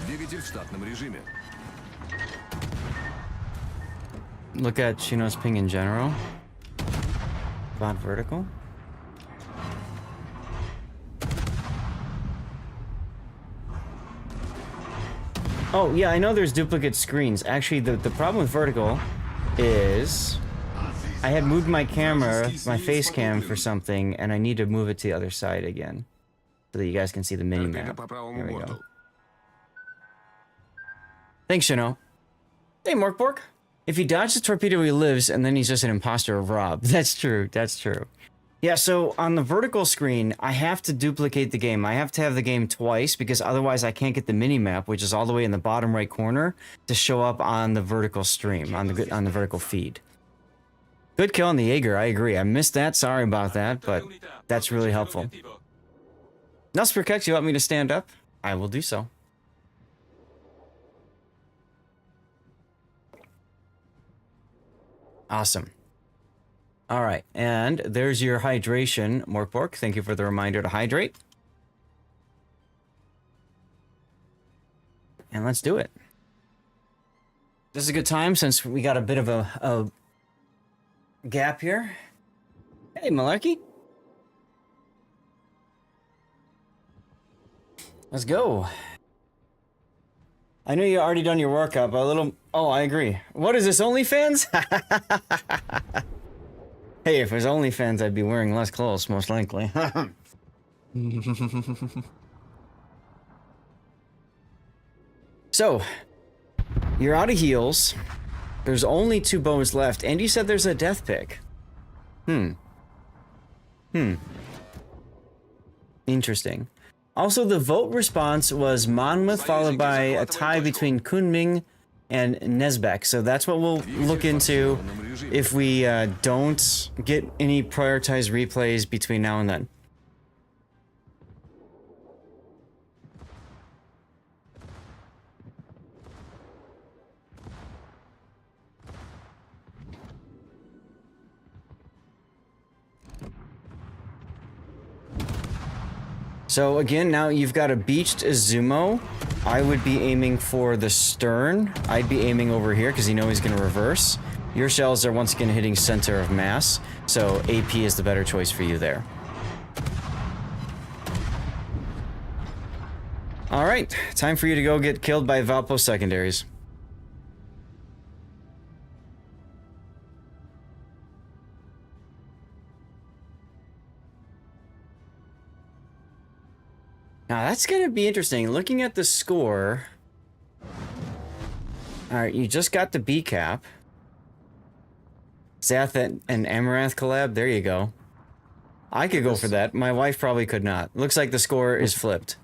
Двигатель в штатном режиме. Look at Chino's ping in general. Bot vertical. Oh, yeah, I know there's duplicate screens. Actually, the problem with vertical is I had moved my camera, my face cam for something, and I need to move it to the other side again so that you guys can see the mini map. There we go. Thanks, Shino. Hey, Morkbork. If he dodges the torpedo, he lives, and then he's just an imposter of Rob. That's true. That's true. Yeah, so on the vertical screen, I have to duplicate the game. I have to have the game twice because otherwise I can't get the mini-map, which is all the way in the bottom right corner, to show up on the vertical stream, on the vertical feed. Good kill on the Jaeger, I agree. I missed that, sorry about that, but that's really helpful. Nusperkex, you want me to stand up? I will do so. Awesome. All right, and there's your hydration, Morkbork. Thank you for the reminder to hydrate. And let's do it. This is a good time since we got a bit of a gap here. Hey, Malarkey. Let's go. I know you already done your workout, but a little... Oh, I agree. What is this, OnlyFans? Hey, if it was OnlyFans, I'd be wearing less clothes, most likely. So, you're out of heals. There's only 2 bones left, and you said there's a death pick. Interesting. Also, the vote response was Monmouth, followed by a tie between Kunming and Nezbek. So that's what we'll look into if we don't get any prioritized replays between now and then. So again, now you've got a beached Izumo. I would be aiming for the stern. I'd be aiming over here because you know he's going to reverse. Your shells are once again hitting center of mass, so AP is the better choice for you there. All right, time for you to go get killed by Valpo secondaries. Now that's going to be interesting. Looking at the score. All right, you just got the B cap. Zath and Amaranth collab. There you go. I could go for that. My wife probably could not. Looks like the score is flipped.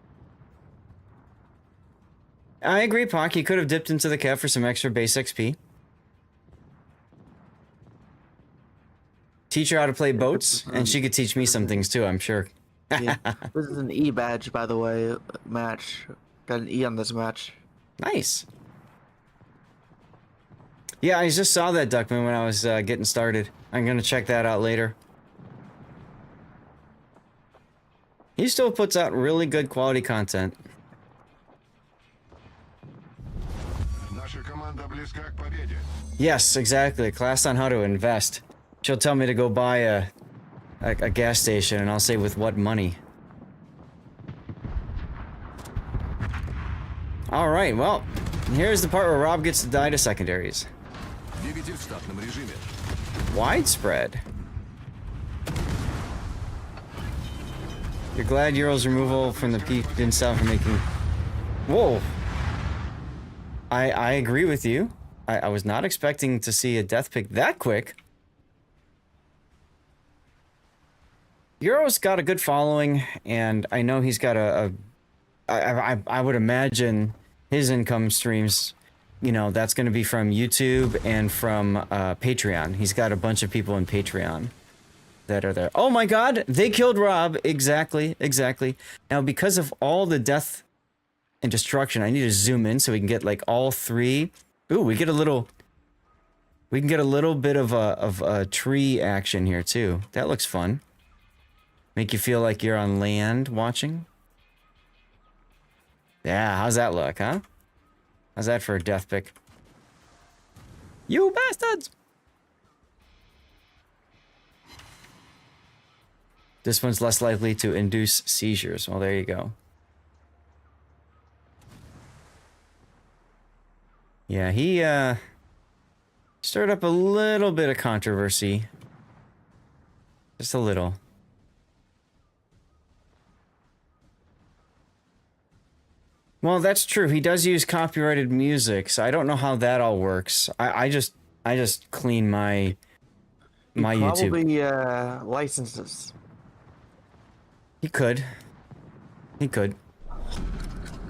I agree, Pac. You could have dipped into the cap for some extra base XP. Teach her how to play boats, and she could teach me some things too, I'm sure. Yeah. This is an E badge, by the way, match. Got an E on this match. Nice. Yeah, I just saw that, Duckman, when I was getting started. I'm gonna check that out later. He still puts out really good quality content. Yes, exactly. Class on how to invest. She'll tell me to go buy a gas station, and I'll say with what money. All right, well, here's the part where Rob gets to die to secondaries. Widespread. You're glad Euro's removal from the peak didn't stop from making... Whoa. I agree with you. I was not expecting to see a death pick that quick. Euro's got a good following, and I know he's got I would imagine his income streams, you know, that's going to be from YouTube and from Patreon. He's got a bunch of people in Patreon that are there. Oh my god, they killed Rob. Exactly. Now, because of all the death and destruction, I need to zoom in so we can get like all 3. Ooh, we can get a little bit of a tree action here too. That looks fun. Make you feel like you're on land watching. Yeah, how's that look, huh? How's that for a death pick? You bastards! This one's less likely to induce seizures. Well, there you go. Yeah, he stirred up a little bit of controversy. Just a little. Well, that's true. He does use copyrighted music, so I don't know how that all works. I just clean my YouTube. Probably licenses. He could. He could.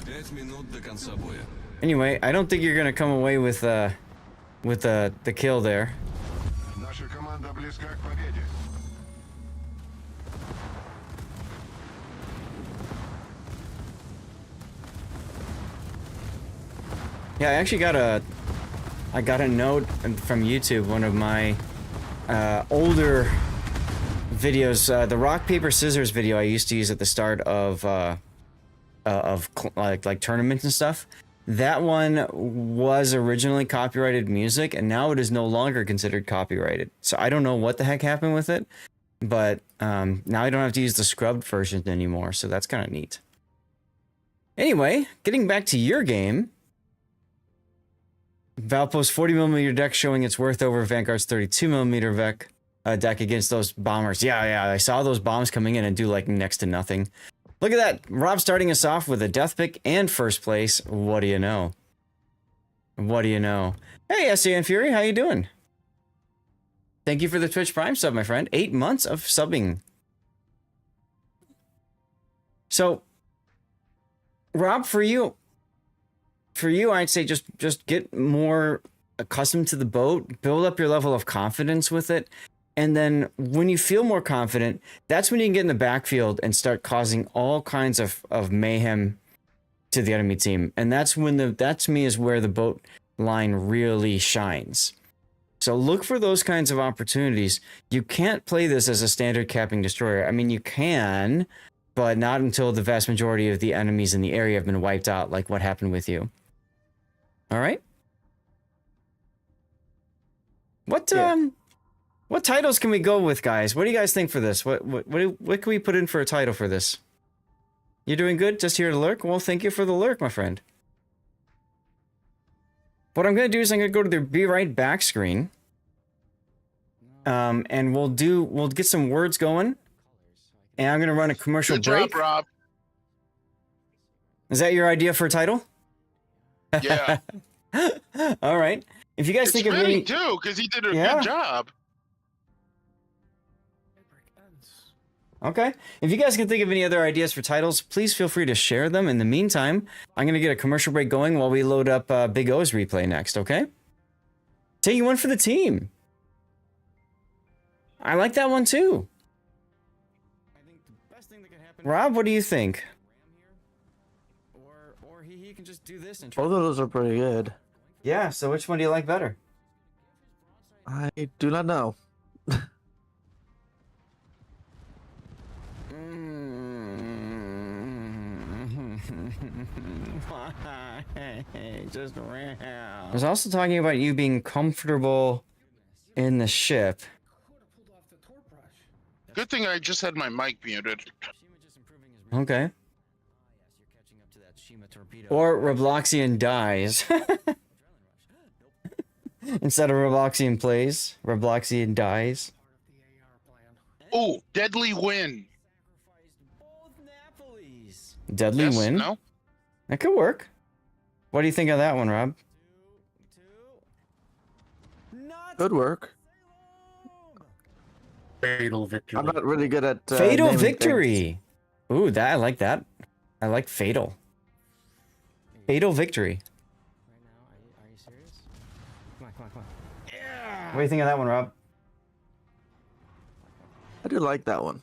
5 минут до конца боя. Anyway, I don't think you're gonna come away with the kill there. Наша команда близка к победе. Yeah, I actually got a note from YouTube, one of my older videos, the rock paper scissors video I used to use at the start of like tournaments and stuff. That one was originally copyrighted music, and now it is no longer considered copyrighted. So I don't know what the heck happened with it, but now I don't have to use the scrubbed version anymore. So that's kind of neat. Anyway, getting back to your game. Valpo's 40mm deck showing its worth over Vanguard's 32mm deck against those bombers. Yeah, I saw those bombs coming in and do like next to nothing. Look at that. Rob starting us off with a death pick and first place. What do you know? What do you know? Hey, SAN Fury, how you doing? Thank you for the Twitch Prime sub, my friend. 8 months of subbing. So, Rob, for you, I'd say just get more accustomed to the boat, build up your level of confidence with it, and then when you feel more confident, that's when you can get in the backfield and start causing all kinds of mayhem to the enemy team. And that's when that to me is where the boat line really shines. So look for those kinds of opportunities. You can't play this as a standard capping destroyer. I mean, you can, but not until the vast majority of the enemies in the area have been wiped out, like what happened with you. All right. What titles can we go with, guys? What do you guys think for this? What can we put in for a title for this? You're doing good? Just here to lurk? Well, thank you for the lurk, my friend. What I'm going to do is I'm going to go to the Be Right Back screen. And we'll get some words going. And I'm going to run a commercial break. Good job, Rob. Is that your idea for a title? Yeah. All right. If you guys It's think of really any... too, because he did a Yeah. good job. Okay. If you guys can think of any other ideas for titles, please feel free to share them. In the meantime, I'm going to get a commercial break going while we load up Big O's replay next, okay? Taking one for the team. I like that one too. Rob, what do you think? Or he can just do this and try. Both of those are pretty good. Yeah, so which one do you like better? I do not know. Just I was also talking about you being comfortable in the ship. Good thing I just had my mic muted. Okay. Or Robloxian dies. Instead of Robloxian plays, Robloxian dies. Oh, Deadly Win. Deadly Yes, Win? no? That could work. What do you think of that one, Rob? Good work. Fatal victory. I'm not really good at Fatal naming Victory. Ooh, that I like that. I like Fatal. Fatal Victory. Are you serious? Come on. What do you think of that one, Rob? things. I do like that one.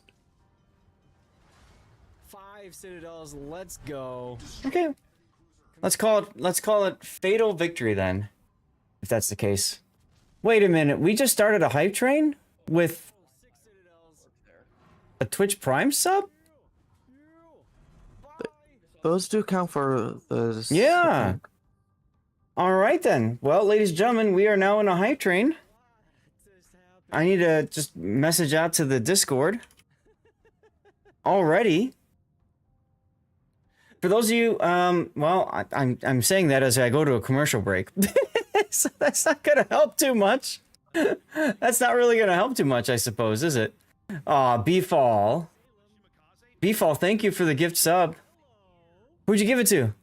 5 citadels. Let's go. Okay. Let's call it Fatal Victory then. If that's the case. Wait a minute. We just started a hype train with a Twitch Prime sub? Those do count for the... Yeah. All right then. Well, ladies and gentlemen, we are now in a hype train. I need to just message out to the Discord. Already. For those of you, well, I'm saying that as I go to a commercial break. So that's not gonna help too much. That's not really gonna help too much, I suppose, is it? Aw, Beefall. Beefall, thank you for the gift sub. Who'd you give it to?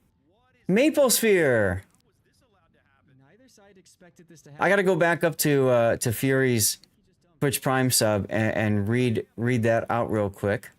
Maple Sphere. I gotta go back up to Fury's Twitch Prime sub and read that out real quick.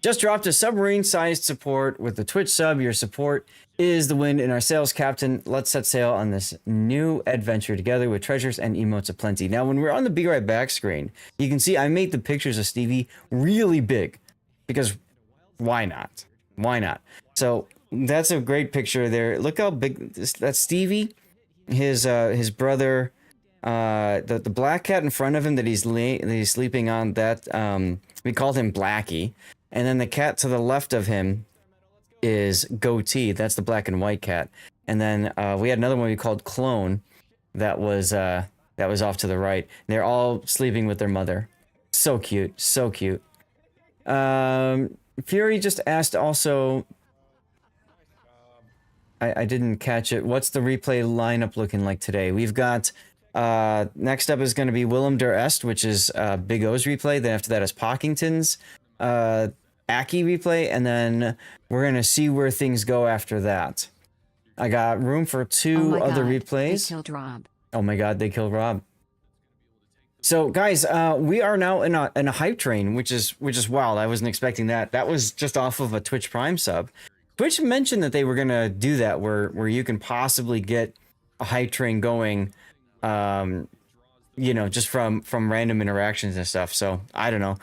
Just dropped a submarine-sized support with the Twitch sub. Your support is the wind in our sails, Captain. Let's set sail on this new adventure together with treasures and emotes aplenty. Now, when we're on the Be Right Back screen, you can see I made the pictures of Stevie really big because why not? Why not? So that's a great picture there. Look how big that's Stevie, his brother, the black cat in front of him that he's sleeping on. That we called him Blackie. And then the cat to the left of him is Goatee. That's the black and white cat. And then we had another one we called Clone. That was off to the right. They're all sleeping with their mother. So cute, so cute. Fury just asked also. I didn't catch it. What's the replay lineup looking like today? We've got next up is going to be Willem der Est, which is Big O's replay. Then after that is Pockington's Aki replay, and then we're gonna see where things go after that. I got room for two other replays. They killed Rob. Oh my god, they killed Rob. So guys, we are now in a hype train, which is wild. I wasn't expecting that. That was just off of a Twitch Prime sub. Twitch mentioned that they were gonna do that, where you can possibly get a hype train going, you know, just from random interactions and stuff. So I don't know.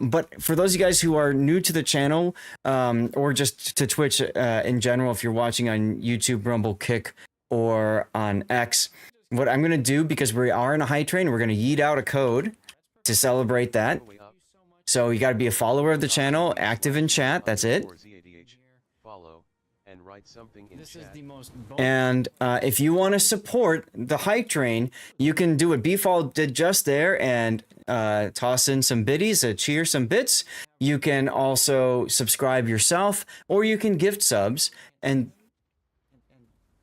But for those of you guys who are new to the channel, or just to Twitch in general, if you're watching on YouTube, Rumble, Kick, or on X, what I'm going to do, because we are in a high train, we're going to yeet out a code to celebrate that. So you got to be a follower of the channel, active in chat, that's it. And if you want to support the hype train, you can do what Beefall did just there and toss in some biddies, cheer some bits. You can also subscribe yourself, or you can gift subs, and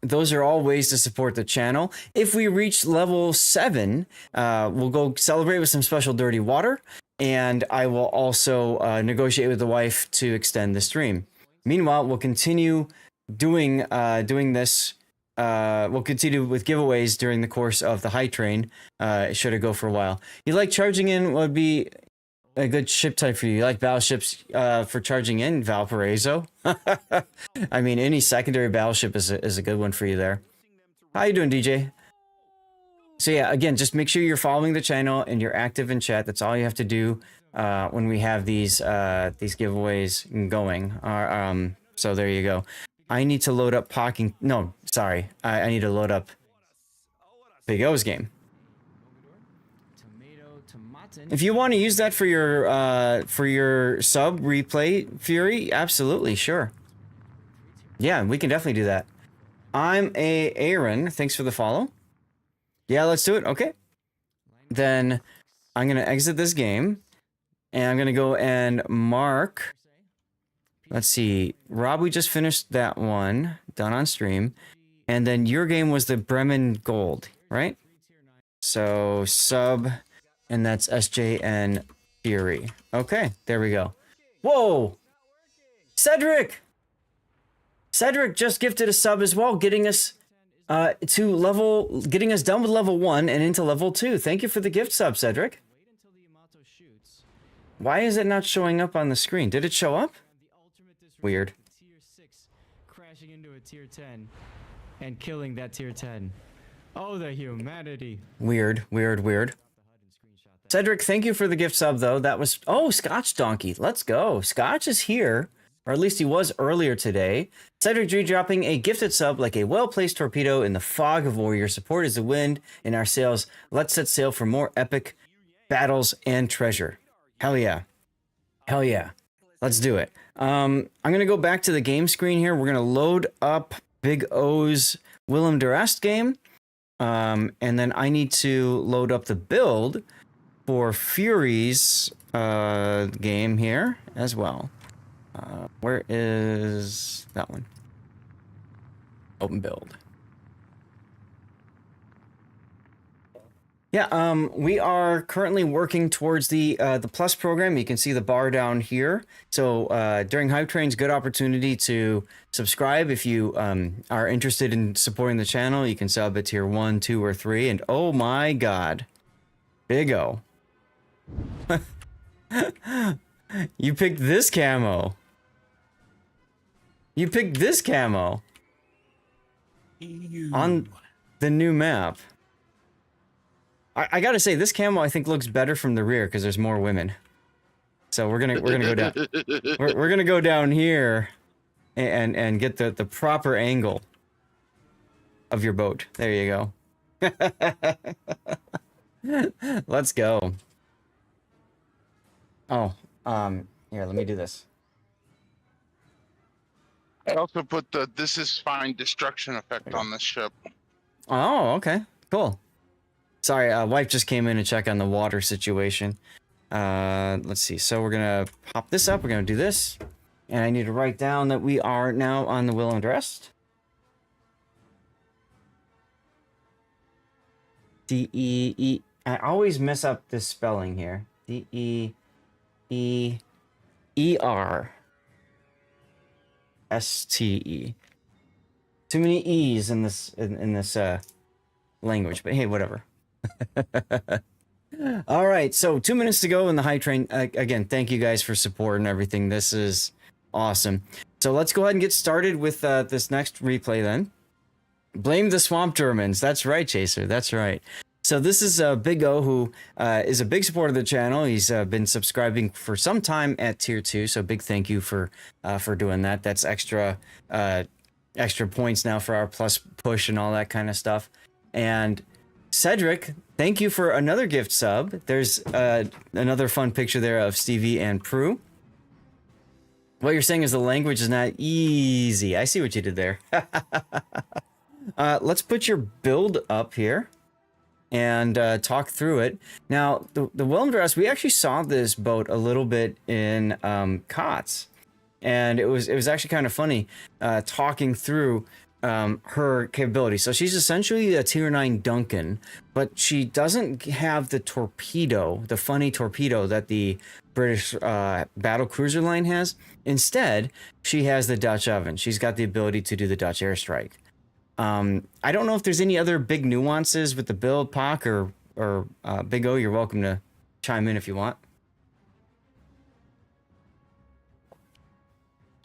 those are all ways to support the channel. If we reach level 7, we'll go celebrate with some special dirty water, and I will also negotiate with the wife to extend the stream. Meanwhile, we'll continue doing this. We'll continue with giveaways during the course of the high train. Should it go for a while. You like charging in would be a good ship type for you. You like battleships for charging in, Valparaiso? I mean, any secondary battleship is a good one for you there. How you doing, DJ? So yeah, again, just make sure you're following the channel and you're active in chat. That's all you have to do when we have these giveaways going. So there you go. I need to load up No, sorry. I need to load up Big O's game. If you want to use that for your sub replay, Fury, absolutely, sure. Yeah, we can definitely do that. I'm Aaron. Thanks for the follow. Yeah, let's do it. Okay. Then I'm gonna exit this game, and I'm gonna go and mark. Let's see, Rob, we just finished that one, done on stream. And then your game was the Bremen Gold, right? So, sub, and that's SJN Fury. Okay, there we go. Whoa! Cedric! Cedric just gifted a sub as well, getting us getting us done with level 1 and into level 2. Thank you for the gift sub, Cedric. Why is it not showing up on the screen? Did it show up? Weird. Tier 6 crashing into a tier 10 and killing that tier 10. Oh, the humanity. Weird. Cedric, thank you for the gift sub though. That was Scotch Donkey. Let's go. Scotch is here, or at least he was earlier today. Cedric G dropping a gifted sub like a well-placed torpedo in the fog of war. Your support is the wind in our sails. Let's set sail for more epic battles and treasure. Hell yeah. Hell yeah. Let's do it. I'm going to go back to the game screen here. We're going to load up Big O's Willem der Est game. And then I need to load up the build for Fury's game here as well. Where is that one? Open build. Yeah, we are currently working towards the Plus program. You can see the bar down here. So during Hype Train's good opportunity to subscribe. If you are interested in supporting the channel, you can sub at tier 1, 2, or 3. And oh my god, Big O. You picked this camo. You picked this camo. On the new map. I gotta say, this camo I think looks better from the rear because there's more women. So we're gonna go down. We're gonna go down here and get the proper angle of your boat. There you go. Let's go. Oh, here, let me do this. I also put the "This is fine" destruction effect on this ship. Oh, okay, cool. Sorry, wife just came in to check on the water situation. Let's see. So we're gonna pop this up. We're gonna do this, and I need to write down that we are now on the Will and Rest. D-E-E. I always mess up this spelling here. D-E-E-E-R-S-T-E. Too many E's in this language, but hey, whatever. All right, so 2 minutes to go in the Hype Train. Again, thank you guys for support and everything. This is awesome. So let's go ahead and get started with this next replay then. Blame the Swamp Germans. That's right, Chaser. That's right. So this is Big O, who is a big supporter of the channel. He's been subscribing for some time at tier 2. So big thank you for doing that. That's extra points now for our plus push and all that kind of stuff. And Cedric, thank you for another gift sub. There's another fun picture there of Stevie and Prue. What you're saying is the language is not easy. I see what you did there. Let's put your build up here and talk through it. Now, the Will and Rest, we actually saw this boat a little bit in COTS. And it was actually kind of funny talking through her capability. So she's essentially a tier 9 Duncan, but she doesn't have the torpedo, the funny torpedo that the British battle cruiser line has. Instead, she has the Dutch oven. She's got the ability to do the Dutch airstrike. I don't know if there's any other big nuances with the build, Pac or Big O. You're welcome to chime in if you want.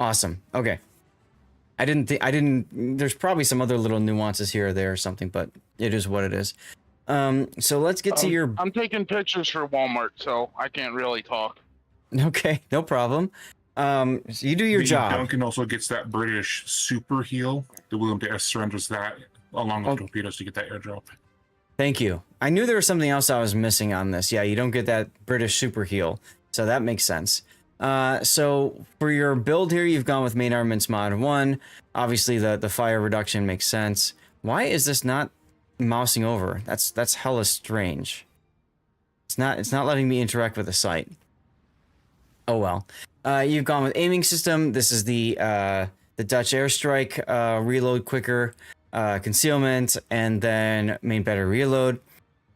Awesome. Okay. There's probably some other little nuances here or there or something, but it is what it is. So let's get to your... I'm taking pictures for Walmart, so I can't really talk. Okay, no problem. So you do your job. Duncan also gets that British super heal. The William to S surrenders that along with torpedoes to get that airdrop. Thank you. I knew there was something else I was missing on this. Yeah, you don't get that British super heal, so that makes sense. So for your build here, you've gone with main armaments mod 1. Obviously, the fire reduction makes sense. Why is this not mousing over? That's hella strange. It's not letting me interact with the site. Oh well. You've gone with aiming system. This is the Dutch airstrike, reload quicker, concealment, and then main better reload.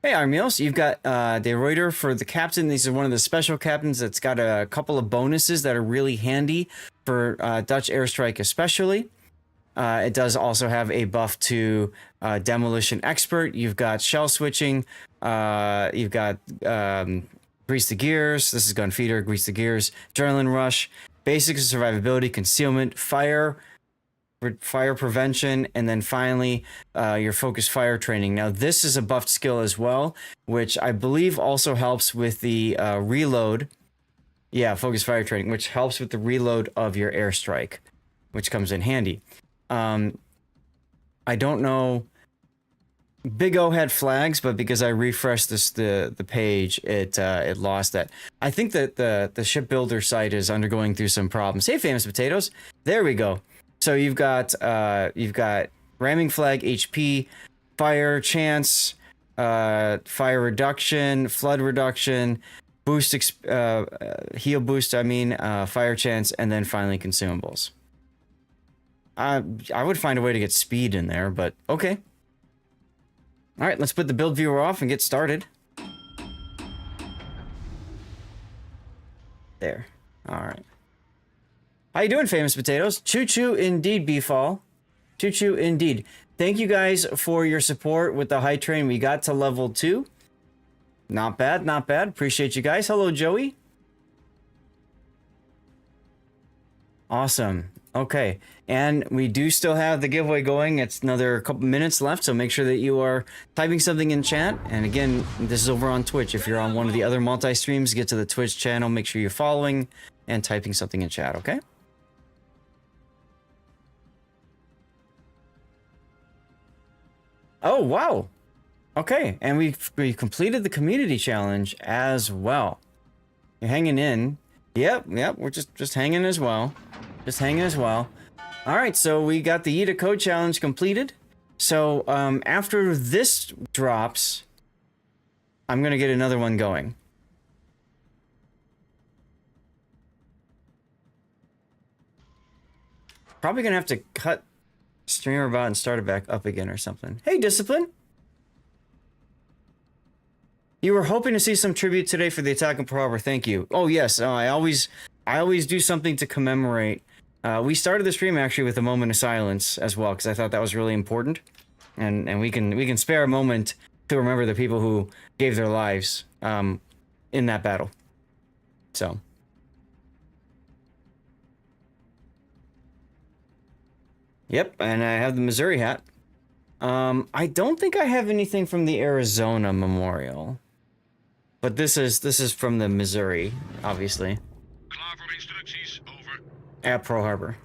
Hey, Armios, you've got the Reuter for the captain. These are one of the special captains that's got a couple of bonuses that are really handy for Dutch airstrike especially. It does also have a buff to demolition expert. You've got shell switching. You've got grease the gears. This is gun feeder, grease the gears, adrenaline rush, basics of survivability, concealment, fire prevention, and then finally your focused fire training. Now this is a buffed skill as well, which I believe also helps with the reload. Yeah, focused fire training, which helps with the reload of your airstrike, which comes in handy. I don't know. Big O had flags, but because I refreshed the page, it lost that. I think that the shipbuilder site is undergoing through some problems. Hey, famous potatoes. There we go. So you've got ramming flag, HP, fire chance, fire reduction, flood reduction, heal boost, fire chance, and then finally consumables. I would find a way to get speed in there, but okay. All right, let's put the build viewer off and get started. There. All right. How you doing, Famous Potatoes? Choo-choo indeed, Beefall. Choo-choo indeed. Thank you guys for your support with the high train. We got to level 2. Not bad, not bad. Appreciate you guys. Hello, Joey. Awesome. Okay, and we do still have the giveaway going. It's another couple minutes left, so make sure that you are typing something in chat. And again, this is over on Twitch. If you're on one of the other multi-streams, get to the Twitch channel. Make sure you're following and typing something in chat, okay? Oh, wow. Okay, and we completed the community challenge as well. You're hanging in. Yep, we're just hanging as well. Just hanging as well. All right, so we got the Yida Code Challenge completed. So after this drops, I'm going to get another one going. Probably going to have to cut streamer bot and start it back up again or something. Hey, Discipline! You were hoping to see some tribute today for the attack on Pearl Harbor. Thank you. Oh, yes. I always do something to commemorate. We started the stream actually with a moment of silence as well, because I thought that was really important, and we can spare a moment to remember the people who gave their lives in that battle. So. Yep, and I have the Missouri hat. I don't think I have anything from the Arizona Memorial, but this is from the Missouri, obviously. At Pearl Harbor.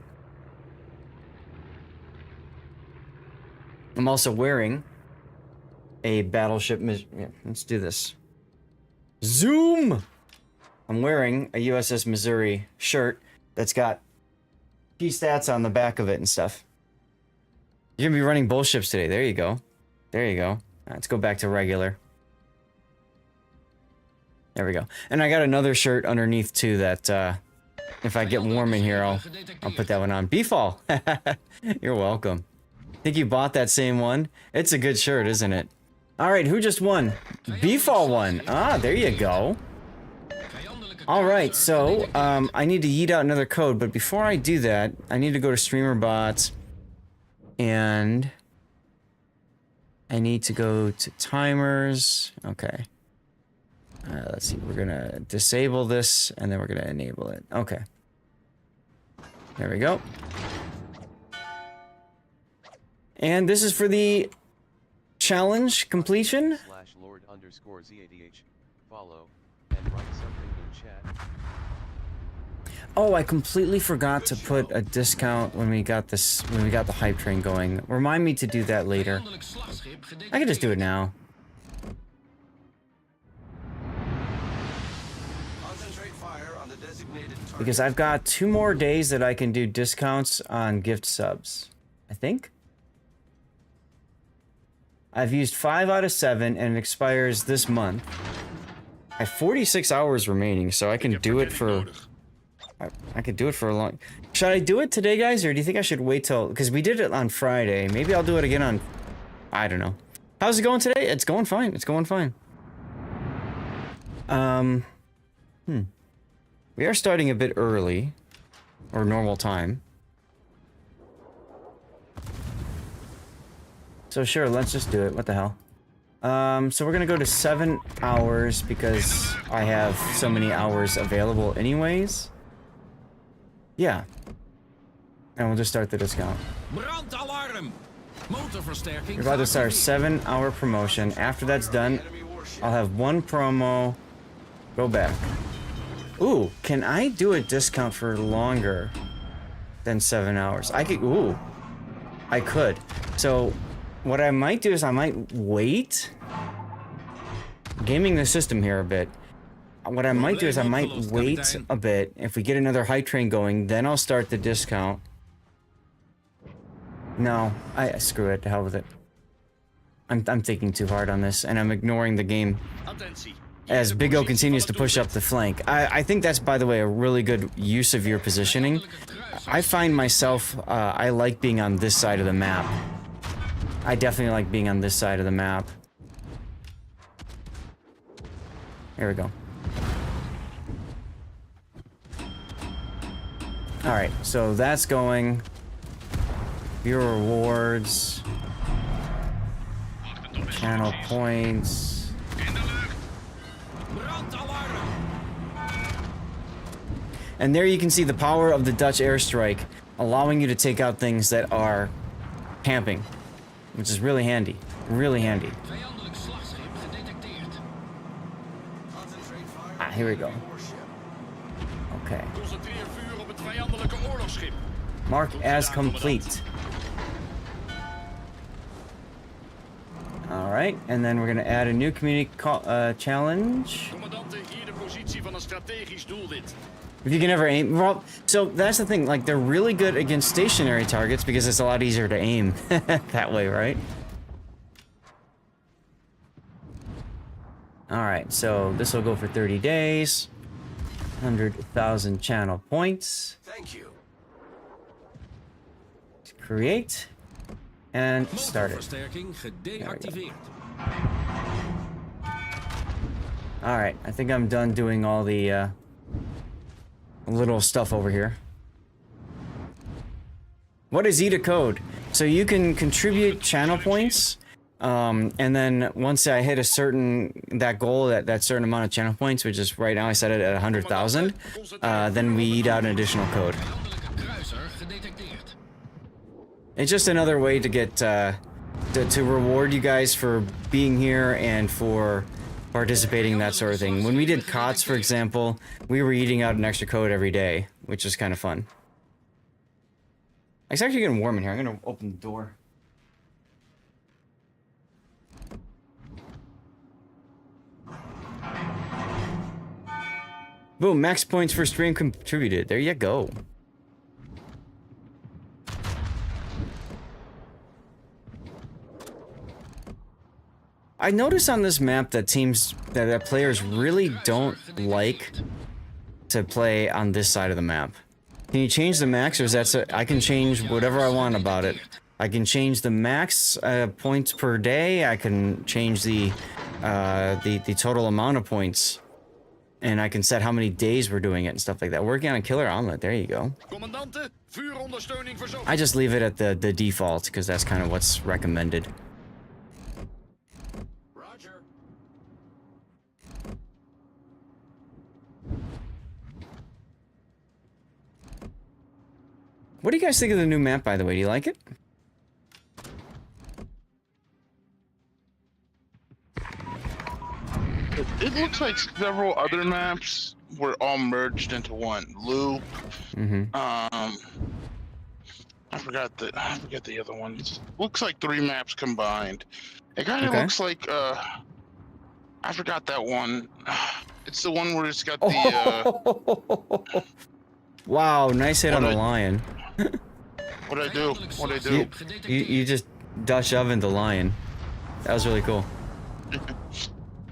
I'm also wearing a battleship. Yeah, let's do this. Zoom! I'm wearing a USS Missouri shirt that's got key stats on the back of it and stuff. You're gonna be running both ships today. There you go. There you go. All right, let's go back to regular. There we go. And I got another shirt underneath too that if I get warm in here, I'll put that one on. Beefall! You're welcome. I think you bought that same one. It's a good shirt, isn't it? Alright, who just won? Beefall won. Ah, there you go. Alright, so, I need to yeet out another code, but before I do that, I need to go to streamer bots, and I need to go to timers. Okay. Let's see, we're gonna disable this, and then we're gonna enable it. Okay. There we go. And this is for the challenge completion. /Lord_ZADH. Follow and write something in chat. Oh, I completely forgot to put a discount when we got the hype train going. Remind me to do that later. I can just do it now. Because I've got 2 more days that I can do discounts on gift subs. I think? I've used 5 out of 7 and it expires this month. I have 46 hours remaining, so I can do it for... I could do it for a long... Should I do it today, guys, or do you think I should wait till... Because we did it on Friday. Maybe I'll do it again on... I don't know. How's it going today? It's going fine. It's going fine. We are starting a bit early. Or normal time. So sure, let's just do it. What the hell? So we're gonna go to 7 hours because I have so many hours available anyways. Yeah. And we'll just start the discount. We're about to start a 7-hour promotion. After that's done, I'll have 1 promo. Go back. Ooh, can I do a discount for longer than 7 hours? I could, ooh. I could. So, what I might do is I might wait. Gaming the system here a bit. What I might do is I might wait a bit. If we get another hype train going, then I'll start the discount. No, screw it, to hell with it. I'm thinking too hard on this, and I'm ignoring the game. as Big O continues to push up the flank. I think that's, by the way, a really good use of your positioning. I find myself, I like being on this side of the map. I definitely like being on this side of the map. Here we go. Alright, so that's going. Viewer rewards. Channel points. And there you can see the power of the Dutch airstrike, allowing you to take out things that are camping, which is really handy. Really handy. Ah, here we go. Okay. Mark as complete. Alright, and then we're going to add a new community challenge. If you can ever aim, well, so that's the thing, like, they're really good against stationary targets because it's a lot easier to aim that way, right? Alright, so this will go for 30 days. 100,000 channel points. Thank you. Create. And start it. Alright, I think I'm done doing all the little stuff over here. What is ETA code? So you can contribute channel points, and then once I hit a certain, that goal, that certain amount of channel points, which is right now I set it at 100,000, then we eat out an additional code. It's just another way to get, to reward you guys for being here and for participating, that sort of thing. When we did COTS, for example, we were eating out an extra code every day, which is kind of fun. It's actually getting warm in here. I'm gonna open the door. Boom, max points for stream contributed. There you go. I notice on this map that that players really don't like to play on this side of the map. Can you change the max, or is that so I can change whatever I want about it? I can change the max points per day. I can change the total amount of points, and I can set how many days we're doing it and stuff like that. Working on a killer omelet. There you go. I just leave it at the default because that's kind of what's recommended. What do you guys think of the new map, by the way? Do you like it? It looks like several other maps were all merged into one. Loop. Mm-hmm. I forgot the other ones. Looks like 3 maps combined. It kind of looks like I forgot that one. It's the one where it's got the Wow, nice hit on the lion. What'd I do? What'd I do? You just Dutch ovened the lion. That was really cool.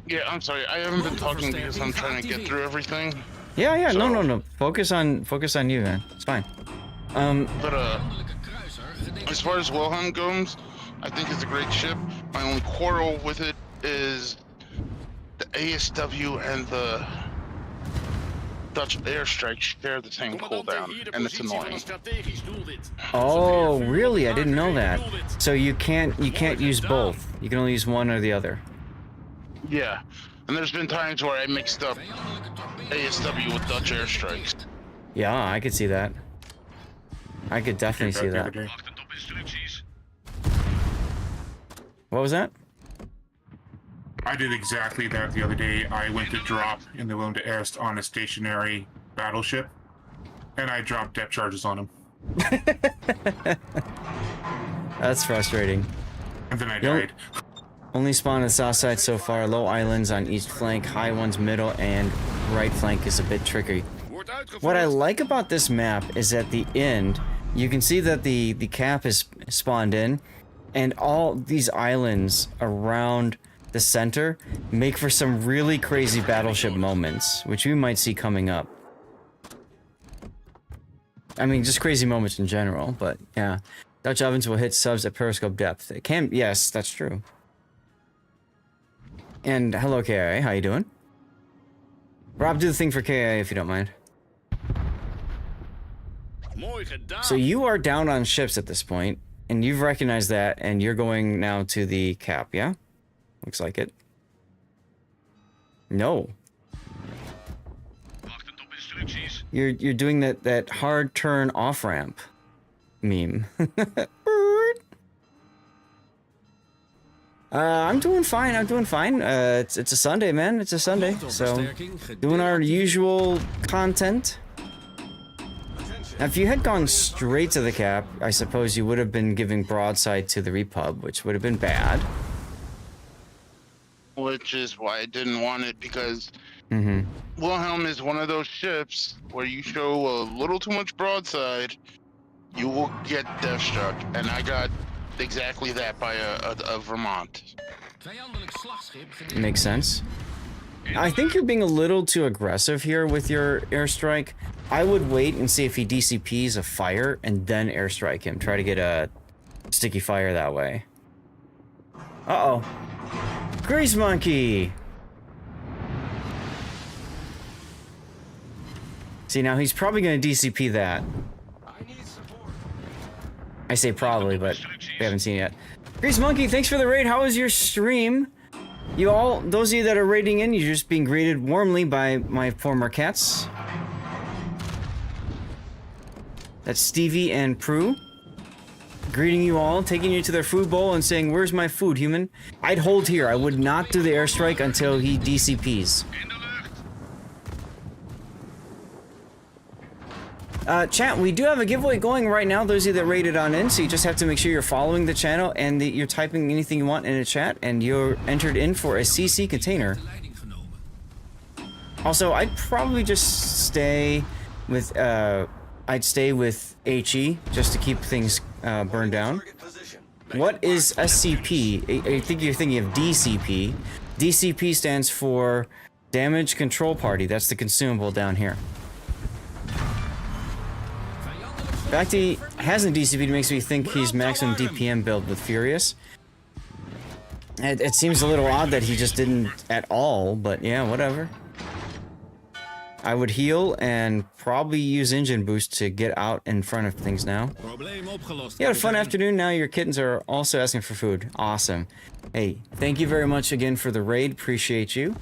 Yeah, I'm sorry. I haven't been talking because I'm trying to get through everything. Yeah, so... no. Focus on you, man. It's fine. But as far as Wilhelm goes, I think it's a great ship. My only quarrel with it is the ASW and the Dutch airstrike share the same cooldown, and it's annoying. Oh, really? I didn't know that. So you can't use both. You can only use one or the other. Yeah, and there's been times where I mixed up ASW with Dutch airstrikes. Yeah, I could see that. I could definitely see that. What was that? I did exactly that the other day. I went to drop in the World of Warships on a stationary battleship, and I dropped depth charges on him. That's frustrating. And then I died. Only spawn on the south side so far. Low islands on east flank, high ones middle, and right flank is a bit tricky. What I like about this map is at the end, you can see that the cap is spawned in, and all these islands around the center make for some really crazy battleship moments, which we might see coming up. I mean, just crazy moments in general, but yeah. Dutch ovens will hit subs at periscope depth. It can, yes, that's true. And hello, KIA, how you doing? Rob, do the thing for KIA if you don't mind. So you are down on ships at this point, and you've recognized that, and you're going now to the cap, yeah? Looks like it. No. You're doing that hard turn off ramp meme. I'm doing fine. I'm doing fine. It's a Sunday, man. It's a Sunday, so doing our usual content. Now, if you had gone straight to the cap, I suppose you would have been giving broadside to the Repub, which would have been bad. Which is why I didn't want it, because Wilhelm is one of those ships where you show a little too much broadside, you will get death struck, and I got exactly that by a Vermont. Makes sense. I think you're being a little too aggressive here with your airstrike. I would wait and see if he DCPs a fire and then airstrike him. Try to get a sticky fire that way. Uh-oh. Grease Monkey! See, now he's probably going to DCP that. I say probably, but we haven't seen it yet. Grease Monkey, thanks for the raid. How was your stream? You all, those of you that are raiding in, you're just being greeted warmly by my former cats. That's Stevie and Prue. Greeting you all, taking you to their food bowl and saying, "Where's my food, human?" I'd hold here. I would not do the airstrike until he DCPs. Chat, we do have a giveaway going right now, those of you that rated on in, so you just have to make sure you're following the channel and that you're typing anything you want in a chat, and you're entered in for a CC container. Also, I'd probably just stay with, I'd stay with HE, just to keep things burned down. What is SCP? I think you're thinking of DCP. DCP stands for Damage Control Party. That's the consumable down here. The fact he hasn't DCP'd makes me think he's maximum DPM build with Furious. It seems a little odd that he just didn't at all, but yeah, whatever. I would heal and probably use engine boost to get out in front of things now. You had a fun afternoon. Now your kittens are also asking for food. Awesome. Hey, thank you very much again for the raid. Appreciate you.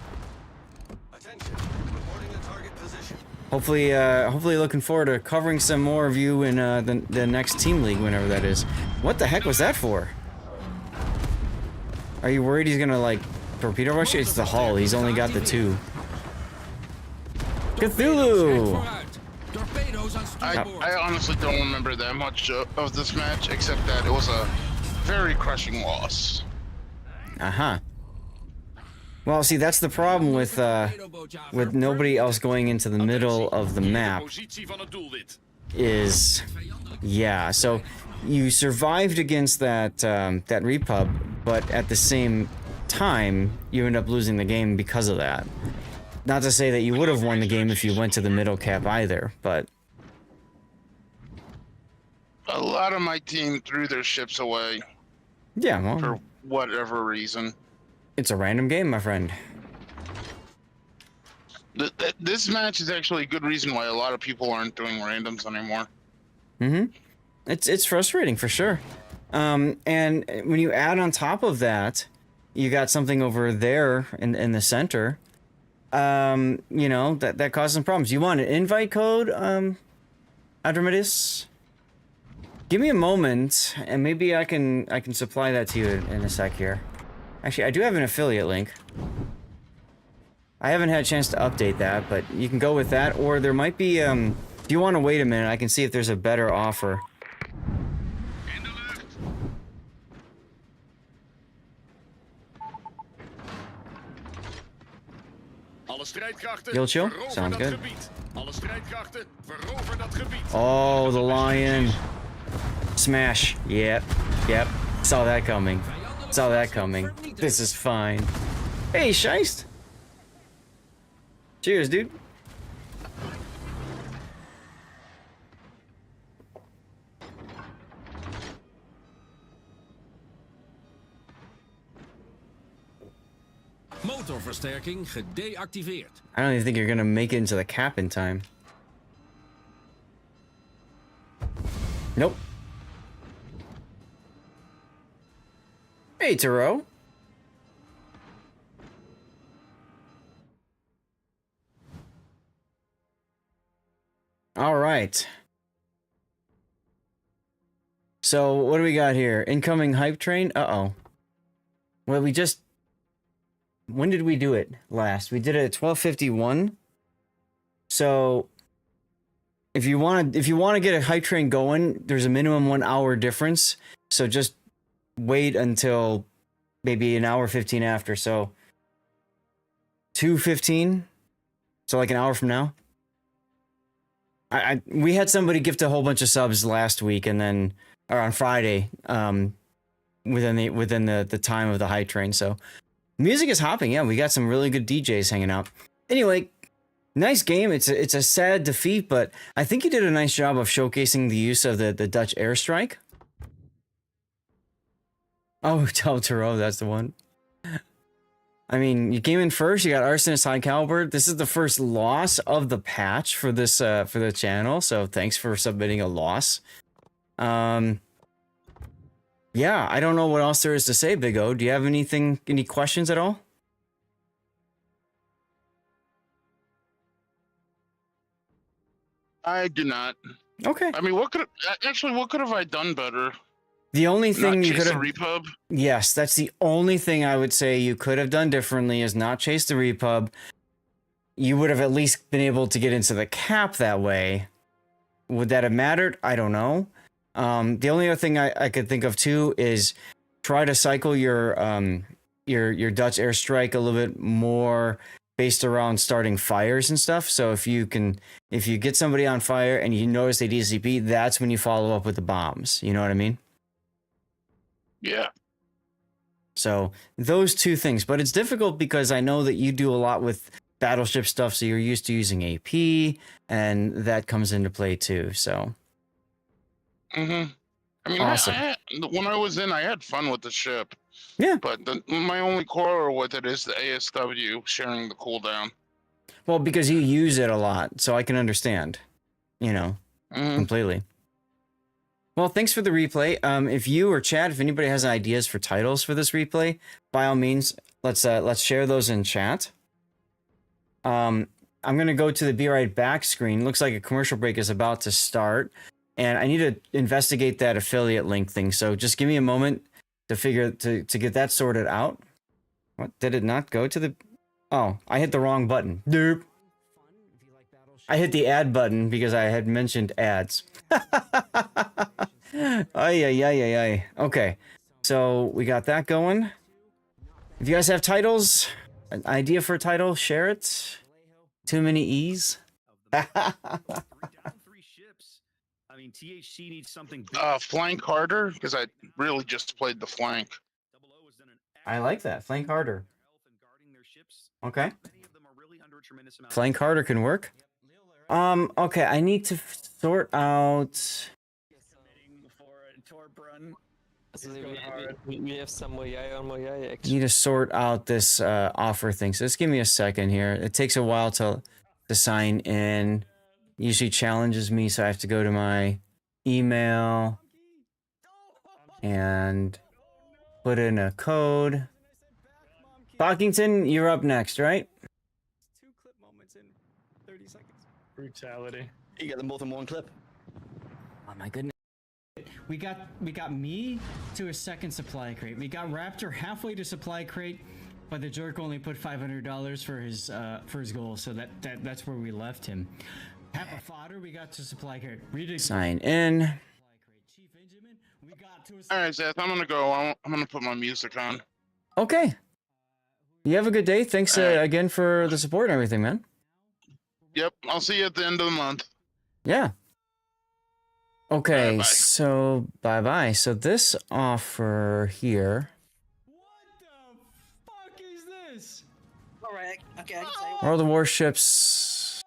Hopefully, hopefully looking forward to covering some more of you in the next team league, whenever that is. What the heck was that for? Are you worried he's gonna like torpedo rush you? It's the hull. He's only got the 2. Cthulhu! I honestly don't remember that much of this match, except that it was a very crushing loss. Uh-huh. Well, see, that's the problem with nobody else going into the middle of the map is, yeah, so you survived against that, that Repub, but at the same time, you end up losing the game because of that. Not to say that you would have won the game if you went to the middle cap either, but... A lot of my team threw their ships away. Yeah, well... For whatever reason. It's a random game, my friend. This match is actually a good reason why a lot of people aren't doing randoms anymore. Mm-hmm. It's frustrating, for sure. And when you add on top of that, you got something over there in the center... you know, that caused some problems. You want an invite code, Adramidis? Give me a moment, and maybe I can supply that to you in a sec here. Actually, I do have an affiliate link. I haven't had a chance to update that, but you can go with that, or there might be, if you want to wait a minute, I can see if there's a better offer. Heel chill? Sounds good. Oh, the lion. Smash. Yep. Yep. Saw that coming. Saw that coming. This is fine. Hey, Scheist. Cheers, dude. Motorversterking gedeactiveerd. I don't even think you're gonna make it into the cap in time. Nope. Hey, Taro. All right. So, what do we got here? Incoming hype train? Uh-oh. Well, we just... When did we do it last? We did it at 12:51. So, if you want to get a hype train going, there's a minimum 1 hour difference. So just wait until maybe an hour 15 after. So 2:15. So like an hour from now. We had somebody gift a whole bunch of subs last week, and then or on Friday, within the time of the hype train. So music is hopping. Yeah, we got some really good DJs hanging out. Anyway, nice game. It's a sad defeat, but I think you did a nice job of showcasing the use of the Dutch airstrike. Oh, Del Toro, that's the one. I mean, you came in first. You got Arsonist High Caliber. This is the first loss of the patch for this for the channel. So thanks for submitting a loss. Yeah, I don't know what else there is to say, Big O. Do you have any questions at all? I do not. Okay. I mean, what could have I done better? The only thing you could have repub. Yes, that's the only thing I would say you could have done differently is not chase the repub. You would have at least been able to get into the cap that way. Would that have mattered? I don't know. The only other thing I could think of too is try to cycle your Dutch airstrike a little bit more based around starting fires and stuff. So if you get somebody on fire and you notice they DCP, that's when you follow up with the bombs. You know what I mean? Yeah. So those two things, but it's difficult because I know that you do a lot with battleship stuff, so you're used to using AP, and that comes into play too. So. Mm-hmm. I mean, awesome. When I was in, I had fun with the ship. Yeah. But my only quarrel with it is the ASW sharing the cooldown. Well, because you use it a lot, so I can understand. You know, completely. Well, thanks for the replay. If you or Chad, if anybody has ideas for titles for this replay, by all means, let's share those in chat. I'm gonna go to the Be Right Back screen. Looks like a commercial break is about to start, and I need to investigate that affiliate link thing. So just give me a moment to get that sorted out. What, did it not go to the? Oh, I hit the wrong button. Derp. I hit the add button because I had mentioned ads. Ay. Okay, so we got that going. If you guys have titles, an idea for a title, share it. Too many E's. Three ships. I mean, THC needs something big. Flank harder, because I really just played the flank. I like that. Flank harder. Okay. Flank harder can work. Okay, I need to sort out. We have some Mojai action. Need to sort out this offer thing. So just give me a second here. It takes a while to sign in. Usually challenges me, so I have to go to my email and put in a code. Bockington, you're up next, right? 2 clip moments in 30 seconds. Brutality. You got them both in one clip. Oh my goodness. We got me to a second supply crate. We got Raptor halfway to supply crate, but the jerk only put $500 for his goal, so that's where we left him. Papa Fodder, we got to supply crate. Sign in. All right, Seth, I'm gonna go. I'm gonna put my music on. Okay. You have a good day. Thanks again for the support and everything, man. Yep, I'll see you at the end of the month. Yeah. Okay, Bye-bye. so bye-bye. So this offer here. What the Okay, I can say World of Warships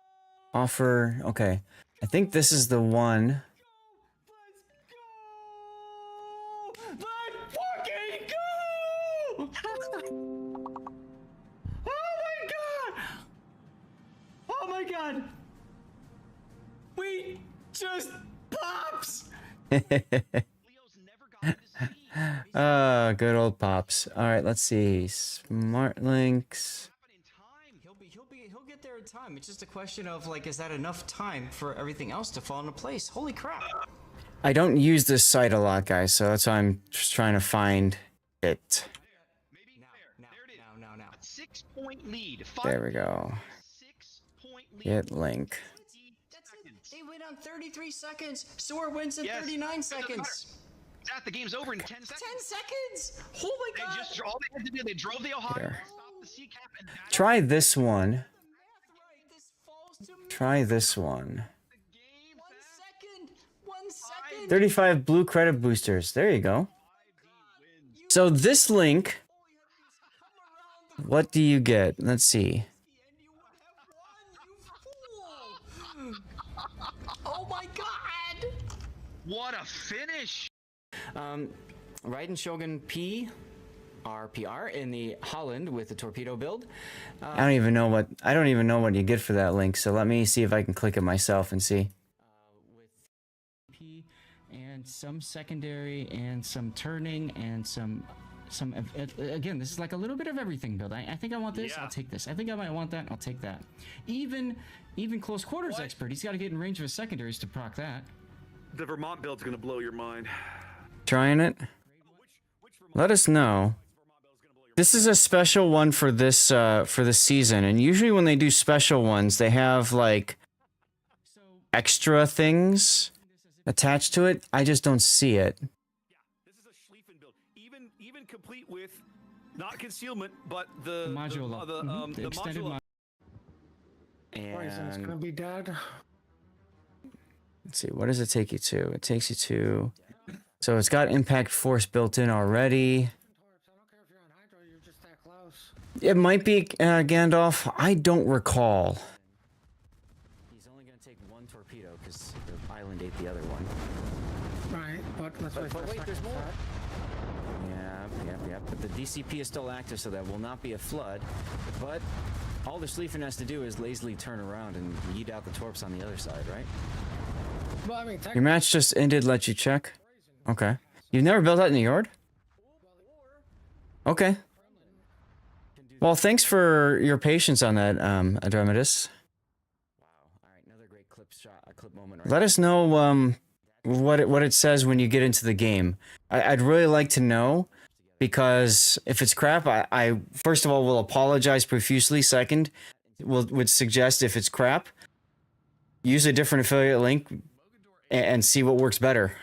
offer. Okay, I think this is the one. Let's fucking go! Oh my god! We just pops! Good old pops. All right, let's see. Smart links. He'll get there in time. It's just a question of like, is that enough time for everything else to fall into place? Holy crap! I don't use this site a lot, guys, so that's why I'm just trying to find it. Now. 6-point lead. There we go. 6-point lead. Get link. That's it. They win on 33 seconds. Soar wins in 39 seconds. The game's over in 10 seconds. 10 seconds! Oh my god! All they had to do, they drove the Ohio, Here. stopped the sea cap, and Try this one. This falls to me. Try this one. 1 second. 35 blue credit boosters. There you go. So this link, what do you get? Let's see. Oh my god! what a finish! Raiden Shogun P, RPR in the Holland with the torpedo build. I don't even know what you get for that link. So let me see if I can click it myself and see. With P and some secondary and some turning and some again, this is like a little bit of everything build. I think I want this, I'll take this. I think I might want that, I'll take that. Even close quarters expert, he's got to get in range of his secondaries to proc that. The Vermont build's gonna blow your mind. Trying it? Let us know. This is a special one for this season, and usually when they do special ones, they have like extra things attached to it. I just don't see it. Yeah, this is a Schlieffen build. Even complete with not concealment, but the module, the extended module. And gonna be dead. let's see, what does it take you to? It takes you to. So it's got impact force built in already. It might be Gandalf. I don't recall. He's only going to take one torpedo because the island ate the other one. Right, but let's wait for a wait, second. there's more. Yeah. But the DCP is still active, so that will not be a flood. But all the Schlieffen has to do is lazily turn around and yeet out the torps on the other side, right? Well, I mean, Your match just ended. Let you check. Okay. You've never built that in the yard? Okay. Well, thanks for your patience on that, Adremetus. Wow. All right, another great clip moment. Right Let us know what it says when you get into the game. I'd really like to know, because if it's crap, I first of all will apologize profusely. Second, would suggest if it's crap, use a different affiliate link and see what works better.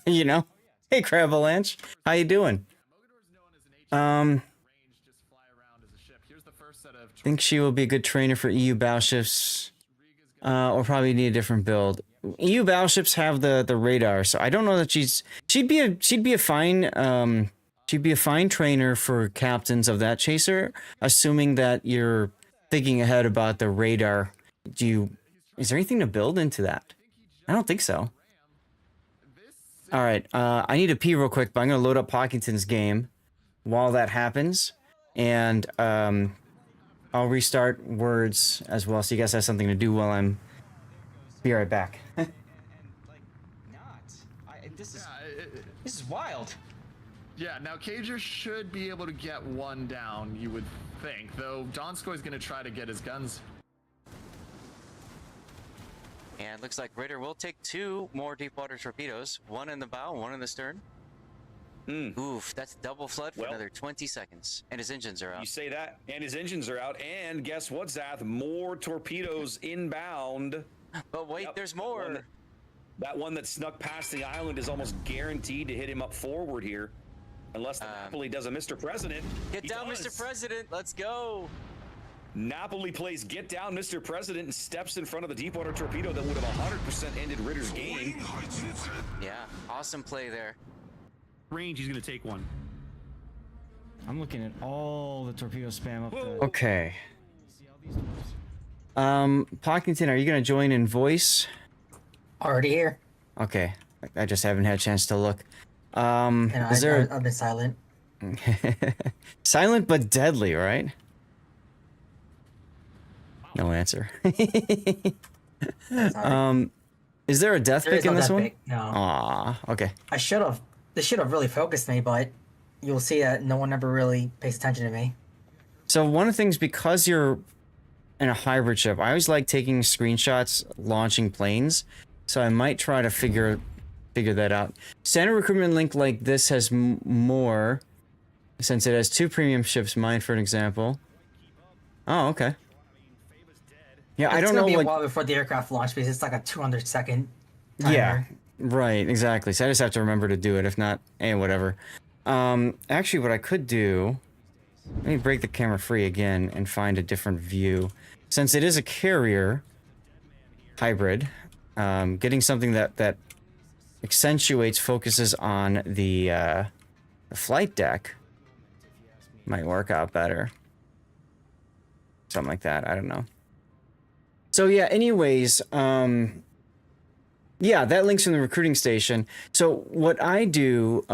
You know? Hey, Cravalanche, how you doing? Think she will be a good trainer for EU battleships, or probably need a different build. EU battleships have the radar, so I don't know that she'd be a fine trainer for captains of that chaser, assuming that you're thinking ahead about the radar. Is there anything to build into that? I don't think so. All right, I need to pee real quick, but I'm gonna load up Pockington's game while that happens, and I'll restart words as well, so you guys have something to do while I'm. Be right back. This is wild. Yeah, now Cager should be able to get one down, you would think, though Donskoy's gonna try to get his guns. And looks like Raider will take 2 more deep water torpedoes, one in the bow, one in the stern. Oof, that's double flood for another 20 seconds. And his engines are out. You say that, and his engines are out, and guess what, Zath? More torpedoes inbound. But wait, there's more. That one that snuck past the island is almost guaranteed to hit him up forward here. Unless Napoli does a Mr. President. Get down, Mr. President. Let's go. Napoli plays Get Down, Mr. President, and steps in front of the Deepwater torpedo that would have 100% ended Ritter's game. Yeah, awesome play there. Range, he's going to take one. I'm looking at all the torpedo spam up the... Okay. Pockington, are you gonna join in voice? Already here. Okay, I just haven't had a chance to look. I've been silent. Silent but deadly, right? No answer. Is there a death pick in this one? No. Aw, okay. I should have. This should have really focused me, but you'll see that no one ever really pays attention to me. So one of the things, because you're in a hybrid ship, I always like taking screenshots launching planes. So I might try to figure that out. Standard recruitment link like this has more, since it has 2 premium ships, mine for an example. Oh, okay. Yeah, I don't know. It's gonna be a while before the aircraft launch because it's like a 200-second timer. Yeah, right, exactly. So I just have to remember to do it. If not, whatever. Actually, what I could do, let me break the camera free again and find a different view. Since it is a carrier hybrid, getting something that accentuates, focuses on the flight deck might work out better. Something like that. I don't know. So yeah, anyways, yeah, that link's from the recruiting station. So what I do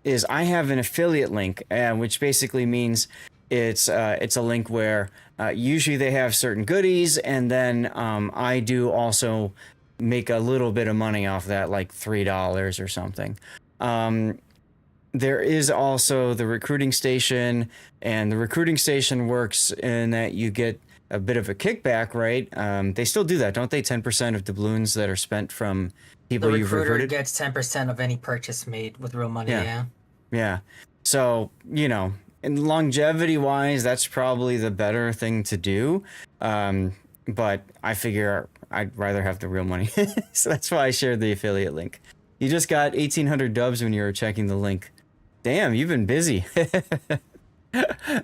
is I have an affiliate link, which basically means it's a link where usually they have certain goodies, and then I do also make a little bit of money off that, like $3 or something. There is also the recruiting station, and the recruiting station works in that you get a bit of a kickback, right? They still do that, don't they? 10% of doubloons that are spent from people you've recruited. The recruiter gets 10% of any purchase made with real money, yeah. Yeah. So, you know, and longevity-wise, that's probably the better thing to do. But I figure I'd rather have the real money. So that's why I shared the affiliate link. You just got 1,800 dubs when you were checking the link. Damn, you've been busy.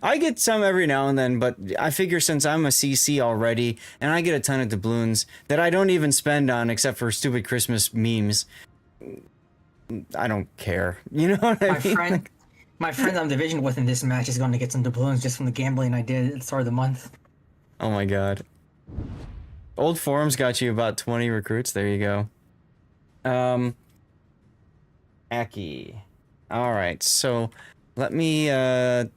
I get some every now and then, but I figure since I'm a CC already, and I get a ton of doubloons that I don't even spend on except for stupid Christmas memes, I don't care. You know what I mean? My friend I'm division with in this match is going to get some doubloons just from the gambling I did at the start of the month. Oh my god. Old forums got you about 20 recruits. There you go. Aki. Alright, so let me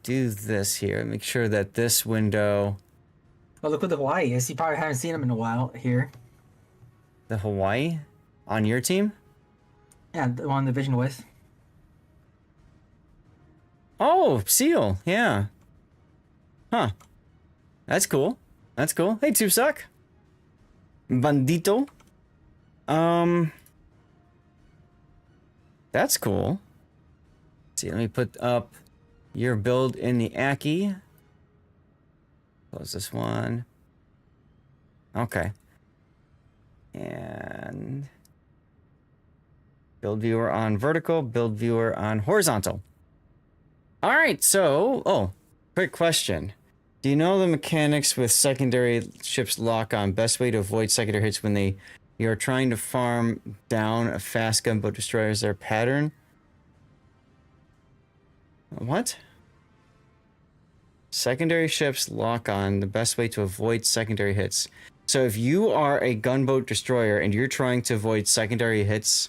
do this here. Make sure that this window... Oh, look what the Hawaii is. You probably haven't seen him in a while here. The Hawaii? On your team? Yeah, the one I'm division with. Oh, Seal. Yeah. Huh. That's cool. That's cool. Hey, Tubsuck. Bandito. That's cool. Let's see, let me put up your build in the Aki. Close this one. Okay. And build viewer on vertical, build viewer on horizontal. All right, so, quick question. Do you know the mechanics with secondary ships lock on? Best way to avoid secondary hits when you're trying to farm down a fast gunboat destroyer? Is there a pattern? What? Secondary ships lock on. The best way to avoid secondary hits. So if you are a gunboat destroyer and you're trying to avoid secondary hits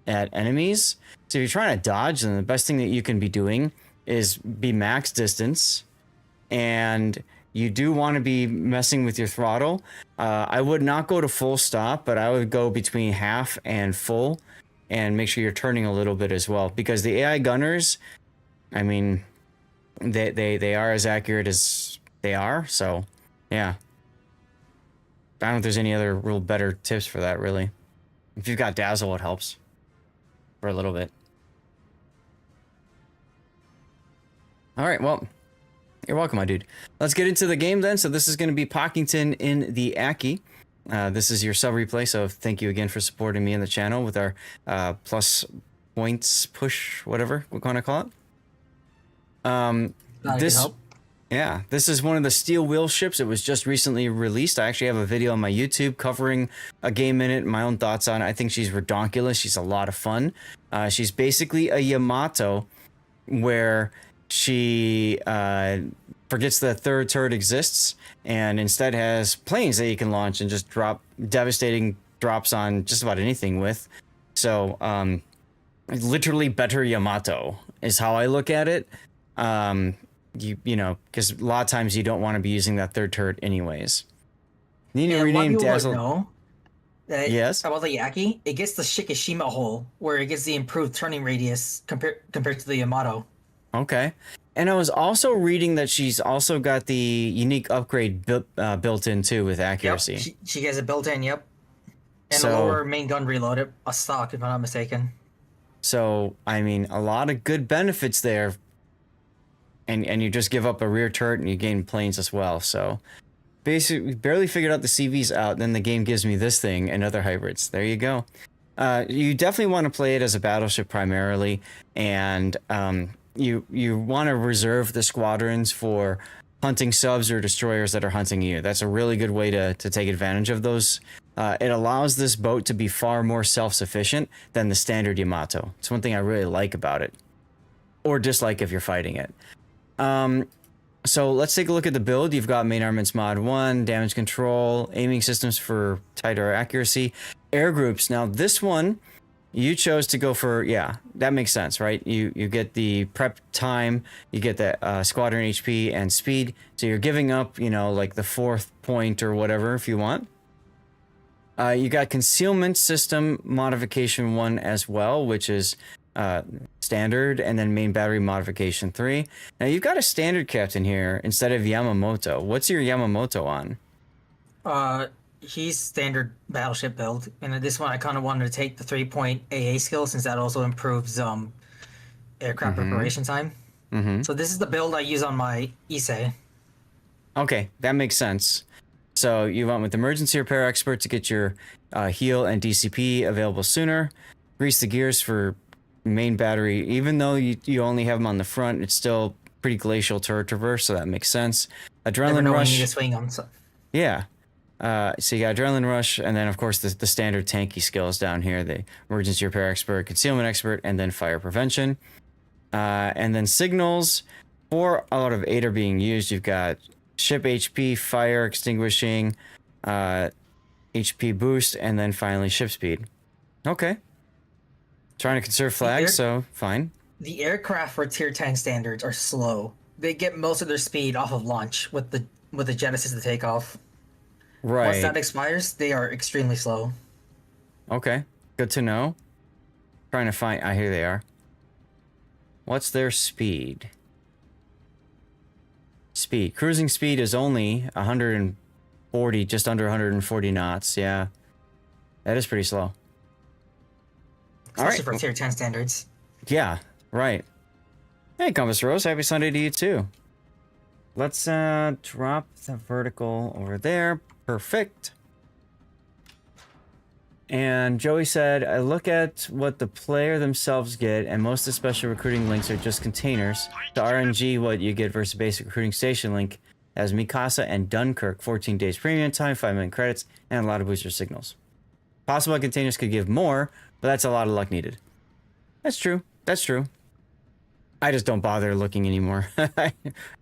at enemies, so if you're trying to dodge, then the best thing that you can be doing is be max distance. And you do want to be messing with your throttle. I would not go to full stop, but I would go between half and full and make sure you're turning a little bit as well. Because the AI gunners, I mean, they are as accurate as they are. So, yeah. I don't know if there's any other real better tips for that, really. If you've got Dazzle, it helps. For a little bit. Alright, well... You're welcome, my dude. Let's get into the game then. So this is going to be Pockington in the Aki. This is your sub replay, so thank you again for supporting me in the channel with our plus points push, whatever we're going to call it. This is one of the steel wheel ships. It was just recently released. I actually have a video on my YouTube covering a game in it, my own thoughts on it. I think she's redonkulous. She's a lot of fun. She's basically a Yamato where she forgets the third turret exists and instead has planes that you can launch and just drop devastating drops on just about anything with. So, literally better Yamato is how I look at it. You know, because a lot of times you don't want to be using that third turret anyways. You need to rename Dazzle. Yes. About the Yaki, it gets the Shikishima hole where it gets the improved turning radius compared to the Yamato. Okay. And I was also reading that she's also got the unique upgrade built in too with accuracy. Yep, she has it built in, yep. And a lower main gun reload, a stock, if I'm not mistaken. So, I mean, a lot of good benefits there. And you just give up a rear turret and you gain planes as well. So, basically, we barely figured out the CVs out. Then the game gives me this thing and other hybrids. There you go. You definitely want to play it as a battleship primarily. And you want to reserve the squadrons for hunting subs or destroyers that are hunting you. That's a really good way to take advantage of those. It allows this boat to be far more self-sufficient than the standard Yamato. It's one thing I really like about it. Or dislike if you're fighting it. So let's take a look at the build. You've got main armaments mod 1, damage control, aiming systems for tighter accuracy, air groups. Now this one, you chose to go for, yeah, that makes sense, right? You get the prep time, you get the squadron HP and speed. So you're giving up, you know, like the 4th point or whatever if you want. You got concealment system modification 1 as well, which is standard, and then main battery modification 3. Now you've got a standard captain here instead of Yamamoto. What's your Yamamoto on? He's standard battleship build, and this one I kind of wanted to take the 3-point AA skill since that also improves aircraft preparation time. So this is the build I use on my Issei. Okay, that makes sense. So you went with emergency repair expert to get your heal and DCP available sooner. Grease the gears for main battery. Even though you only have them on the front, it's still pretty glacial turret traverse, so that makes sense. Adrenaline rush. You need to swing them, so. Yeah. So you got adrenaline rush, and then of course the standard tanky skills down here: the emergency repair expert, concealment expert, and then fire prevention. And then signals. 4 out of 8 are being used. You've got ship HP, fire extinguishing, HP boost, and then finally ship speed. Okay. Trying to conserve flags, so fine. The aircraft for tier 10 standards are slow. They get most of their speed off of launch with the jet assist to take off. Right. Once that expires, they are extremely slow. Okay, good to know. Trying to find. Here they are. What's their speed? Cruising speed is only 140, just under 140 knots. Yeah, that is pretty slow. Especially for tier 10 standards. Yeah, right. Hey, Compass Rose, happy Sunday to you too. Let's drop the vertical over there. Perfect. And Joey said, I look at what the player themselves get, and most of the special recruiting links are just containers. The RNG, what you get versus basic recruiting station link, as Mikasa and Dunkirk, 14 days premium time, 5 million credits, and a lot of booster signals. Possible containers could give more, but that's a lot of luck needed. That's true. That's true. I just don't bother looking anymore.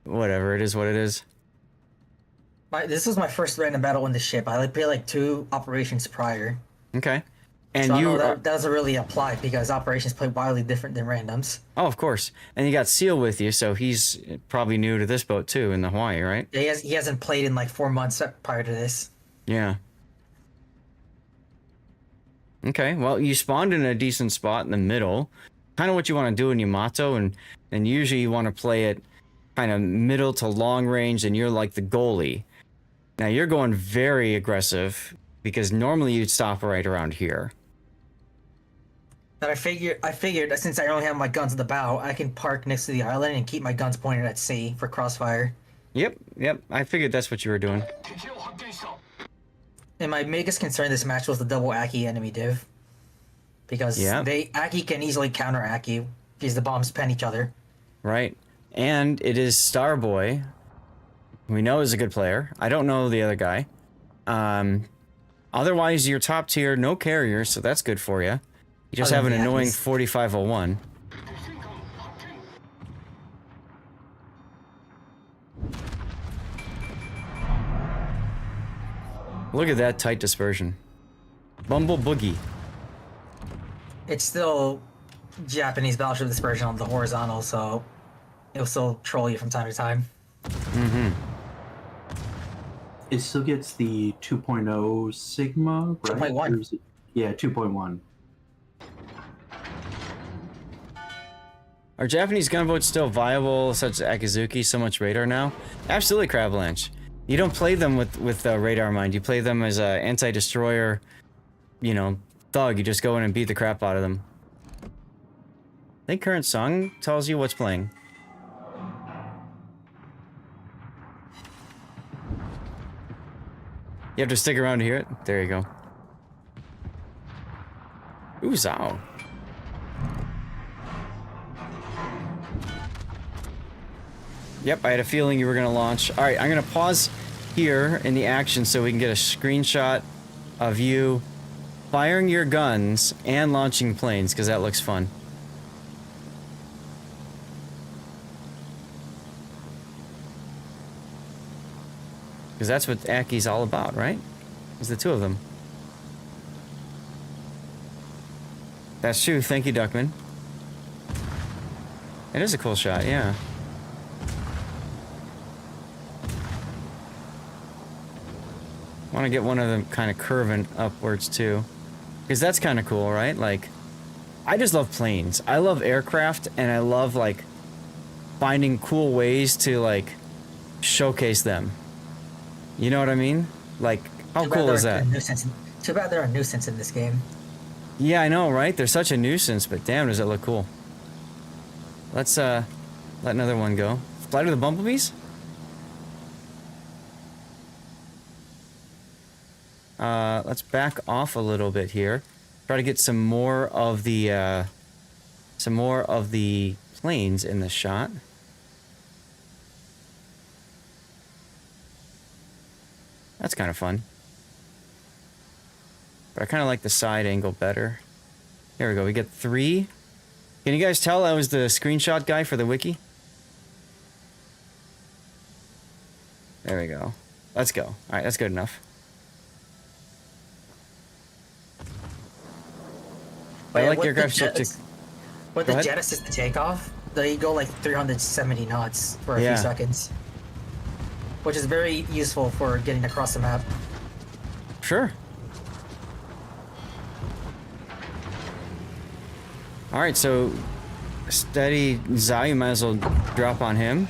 Whatever, it is what it is. This was my first random battle in the ship. I played like 2 operations prior. Okay. And so that doesn't really apply because operations play wildly different than randoms. Oh, of course. And you got Seal with you, so he's probably new to this boat too in the Hawaii, right? Yeah, he hasn't played in like 4 months prior to this. Yeah. Okay, well, you spawned in a decent spot in the middle. Kind of what you want to do in Yamato, and usually you want to play it kind of middle to long range, and you're like the goalie. Now you're going very aggressive because normally you'd stop right around here. And I figured since I only have my guns at the bow, I can park next to the island and keep my guns pointed at sea for crossfire. Yep. I figured that's what you were doing. And my biggest concern this match was the double Aki enemy div. Because Aki can easily counter Aki because the bombs pen each other. Right. And it is Starboy. We know is a good player. I don't know the other guy. Otherwise, you're top tier, no carriers, so that's good for you. You just have an annoying 4501. Look at that tight dispersion. Bumble Boogie. It's still Japanese battleship dispersion on the horizontal, so it'll still troll you from time to time. Mm-hmm. It still gets the 2.0 Sigma, right? 2.1. Yeah, 2.1. Are Japanese gunboats still viable, such as Akizuki, so much radar now? Absolutely, Cravalanche. You don't play them with radar in mind. You play them as an anti-destroyer, you know, thug. You just go in and beat the crap out of them. I think current song tells you what's playing. You have to stick around to hear it. There you go. Ooh, Zao. Yep, I had a feeling you were going to launch. All right, I'm going to pause here in the action so we can get a screenshot of you firing your guns and launching planes, because that looks fun. Because that's what Aki's all about, right? It's the two of them. That's true. Thank you, Duckman. It is a cool shot, yeah. I want to get one of them kind of curving upwards, too. Because that's kind of cool, right? Like, I just love planes. I love aircraft, and I love, like, finding cool ways to, like, showcase them. You know what I mean? Like, how cool is that? Too bad they're a nuisance in this game. Yeah, I know, right? They're such a nuisance, but damn, does it look cool. Let's, let another one go. Fly to the bumblebees? Let's back off a little bit here. Try to get some more of the planes in the shot. That's kind of fun. But I kind of like the side angle better. There we go. We get 3. Can you guys tell I was the screenshot guy for the wiki? There we go. Let's go. All right, that's good enough. I like your graphics. With the jet assist to takeoff, they go like 370 knots for a few seconds. Which is very useful for getting across the map. Sure. Alright, so steady Zai, you might as well drop on him.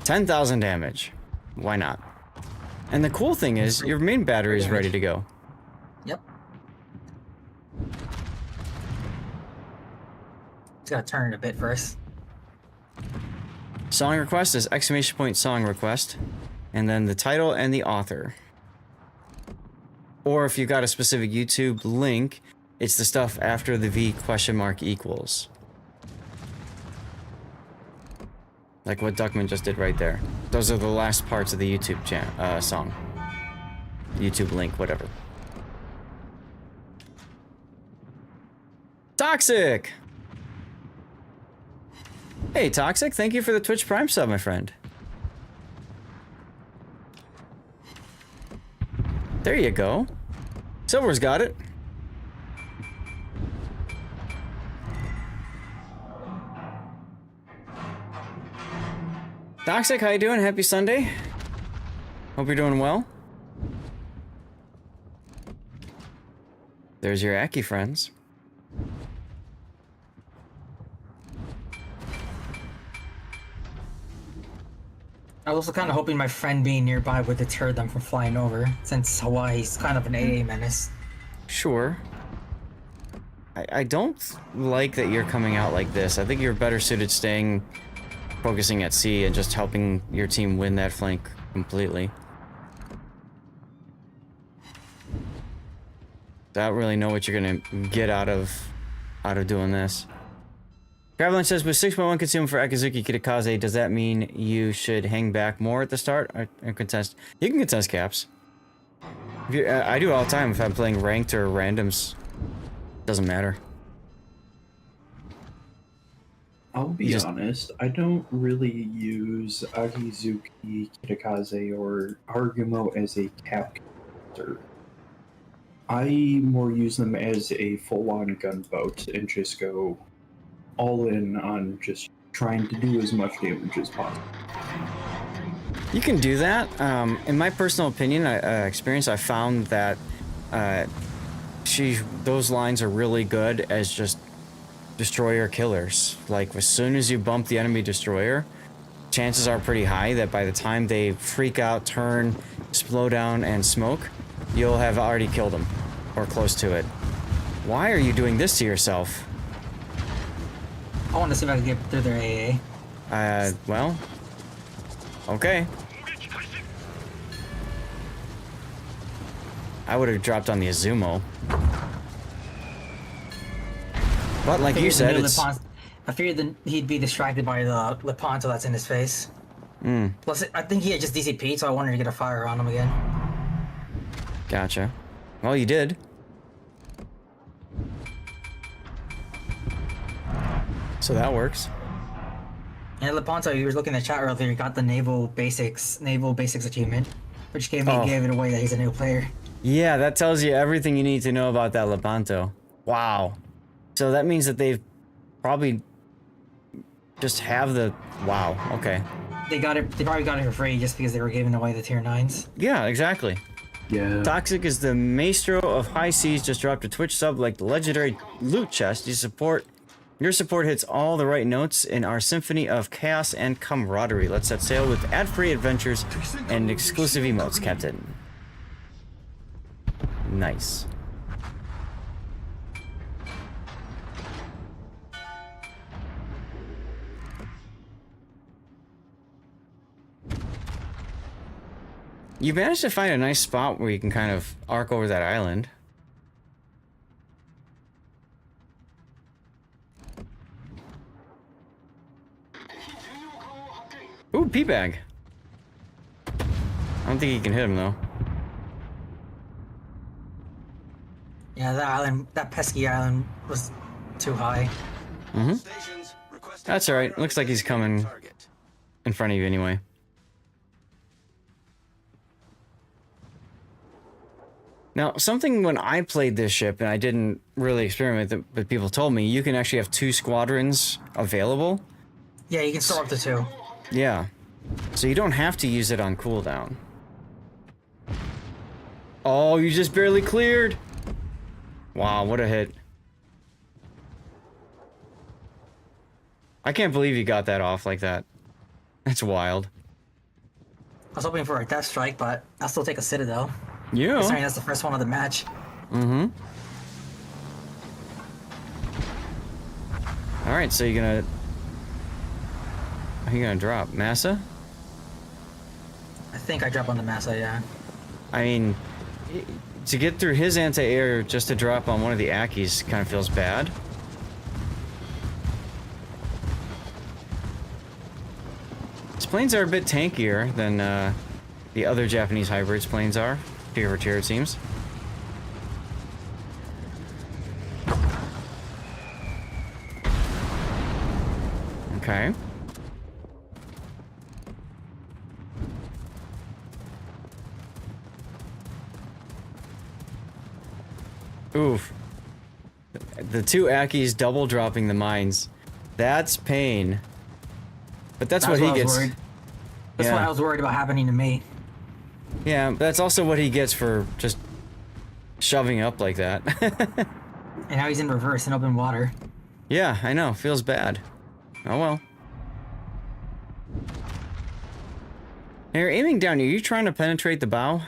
10,000 damage. Why not? And the cool thing is, your main battery is ready to go. Yep. Just gotta turn it a bit first. Song request is exclamation point song request, and then the title and the author. Or if you got a specific YouTube link, it's the stuff after the V question mark equals. Like what Duckman just did right there. Those are the last parts of the YouTube song. YouTube link, whatever. Toxic! Hey, Toxic, thank you for the Twitch Prime sub, my friend. There you go. Silver's got it. Toxic, how you doing? Happy Sunday. Hope you're doing well. There's your Aki friends. I was also kind of hoping my friend being nearby would deter them from flying over, since Hawaii's kind of an AA menace. Sure. I don't like that you're coming out like this. I think you're better suited staying, focusing at sea, and just helping your team win that flank completely. I don't really know what you're gonna get out of doing this. Traveling says, with 6.1 consumed for Akizuki Kitakaze, does that mean you should hang back more at the start or contest? You can contest caps. I do it all the time if I'm playing ranked or randoms. Doesn't matter. I'll be honest, I don't really use Agizuki, Kitakaze, or Argumo as a cap character. I more use them as a full-on gunboat and just go all in on just trying to do as much damage as possible. You can do that. In my personal opinion, experience, I found that those lines are really good as just destroyer killers. Like, as soon as you bump the enemy destroyer, chances are pretty high that by the time they freak out, turn, slow down, and smoke, you'll have already killed them, or close to it. Why are you doing this to yourself? I want to see if I can get through their AA. Well, okay. I would have dropped on the Azumo. But like you said, it's... I figured he'd be distracted by the Lepanto that's in his face. Plus, I think he had just DCP'd, so I wanted to get a fire on him again. Gotcha. Well, you did. So that works. And Lepanto, you were looking at the chat earlier, he got the Naval Basics achievement, which gave it away that he's a new player. Yeah, that tells you everything you need to know about that Lepanto. Wow. So that means that they've probably just have the... Wow, okay. They probably got it for free just because they were giving away the tier 9s. Yeah, exactly. Yeah. Toxic is the maestro of high seas, just dropped a Twitch sub like the legendary loot chest. Your support hits all the right notes in our symphony of chaos and camaraderie. Let's set sail with ad-free adventures and exclusive emotes, Captain. Nice. You managed to find a nice spot where you can kind of arc over that island. Ooh, P-bag. I don't think you can hit him though. Yeah, that pesky island was too high. That's alright. Looks like he's coming in front of you anyway. Now, something when I played this ship, and I didn't really experiment with it, but people told me, you can actually have 2 squadrons available. Yeah, you can store up to 2. Yeah. So you don't have to use it on cooldown. Oh, you just barely cleared! Wow, what a hit. I can't believe you got that off like that. That's wild. I was hoping for a death strike, but I'll still take a Citadel. Yeah. Considering that's the first one of the match. Alright, so you're gonna... Are you gonna drop? Massa? I think I drop on the Massa, yeah. I mean, to get through his anti-air just to drop on one of the Akis kind of feels bad. His planes are a bit tankier than the other Japanese hybrids planes are. Tier for tier, it seems. Okay. Oof. The 2 Akis double dropping the mines. That's pain. But that's what he gets. That's what I was worried about happening to me. Yeah, that's also what he gets for just shoving up like that. And now he's in reverse in open water. Yeah, I know. Feels bad. Oh well. Hey, you're aiming down. Are you trying to penetrate the bow?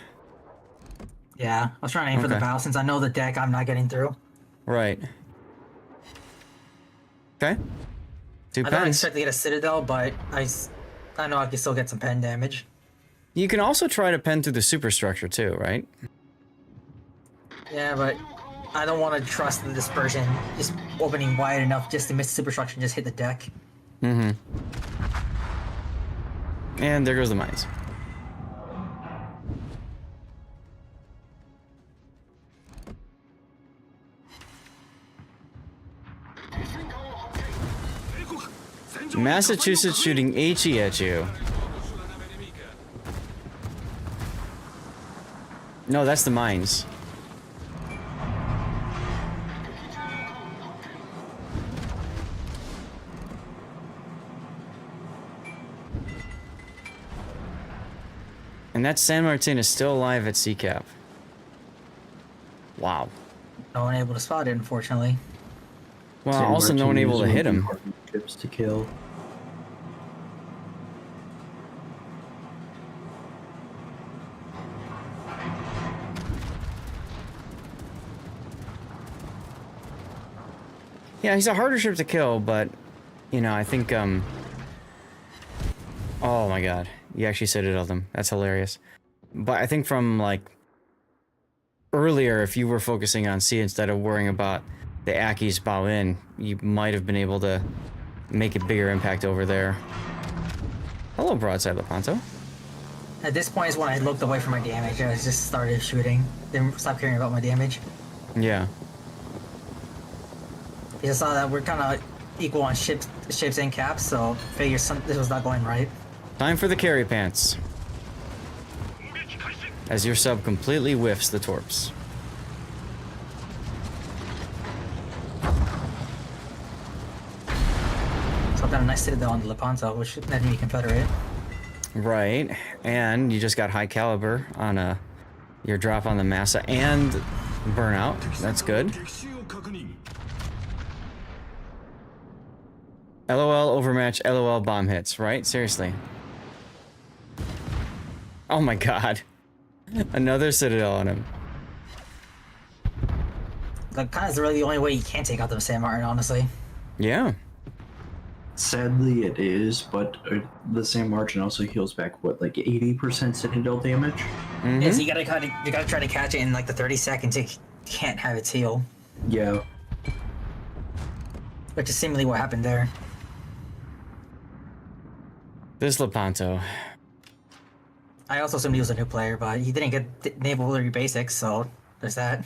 Yeah, I was trying to aim for the bow since I know the deck I'm not getting through. Right. Okay. 2 I don't expect to get a Citadel, but I know I can still get some pen damage. You can also try to pen through the superstructure too, right? Yeah, but I don't want to trust the dispersion just opening wide enough just to miss the superstructure and just hit the deck. And there goes the mines. Massachusetts shooting HE at you. No, that's the mines. And that San Martin is still alive at CCAP. Wow. No one able to spot it, unfortunately. Well, also no one able to hit him. Ships to kill. Yeah, he's a harder ship to kill, but, you know, I think, oh my god. You actually citadeled them. That's hilarious. But I think from, like, earlier, if you were focusing on C instead of worrying about the Aki's bow in, you might have been able to make a bigger impact over there. Hello, broadside Lepanto. At this point is when I looked away from my damage. I just started shooting. Didn't stop caring about my damage. Yeah. I saw that we're kind of equal on ships and caps, so figure this was not going right. Time for the carry pants. As your sub completely whiffs the torps. So I've got a nice citadel on the Lepanto, which netted me Confederate. Right, and you just got high caliber on your drop on the Massa and burnout. That's good. LOL overmatch, LOL bomb hits, right? Seriously. Oh my god. Another citadel on him. That kind of is really the only way you can take out the San Martin, honestly. Yeah. Sadly, it is, but the San Martin also heals back, what, like 80% citadel damage? Mm-hmm. Yeah, so you gotta try to catch it in like the 30 seconds. You can't have it heal. Yeah. Which is seemingly what happened there. This Lepanto. I also assumed he was a new player, but he didn't get naval basics, so there's that.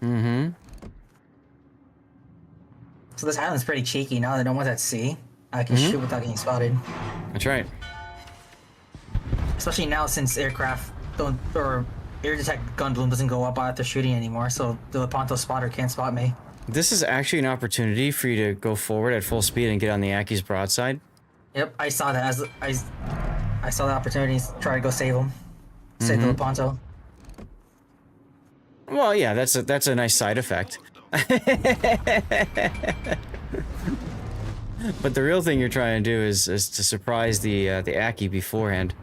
Mm-hmm. So this island's pretty cheeky now that no one's at sea. I can shoot without getting spotted. That's right. Especially now since aircraft don't, or air detect gun bloom doesn't go up after shooting anymore, so the Lepanto spotter can't spot me. This is actually an opportunity for you to go forward at full speed and get on the Aki's broadside. Yep, I saw that as I saw the opportunity to try to go save him. Save the Lepanto. Well, yeah, that's a nice side effect. But the real thing you're trying to do is to surprise the Aki beforehand.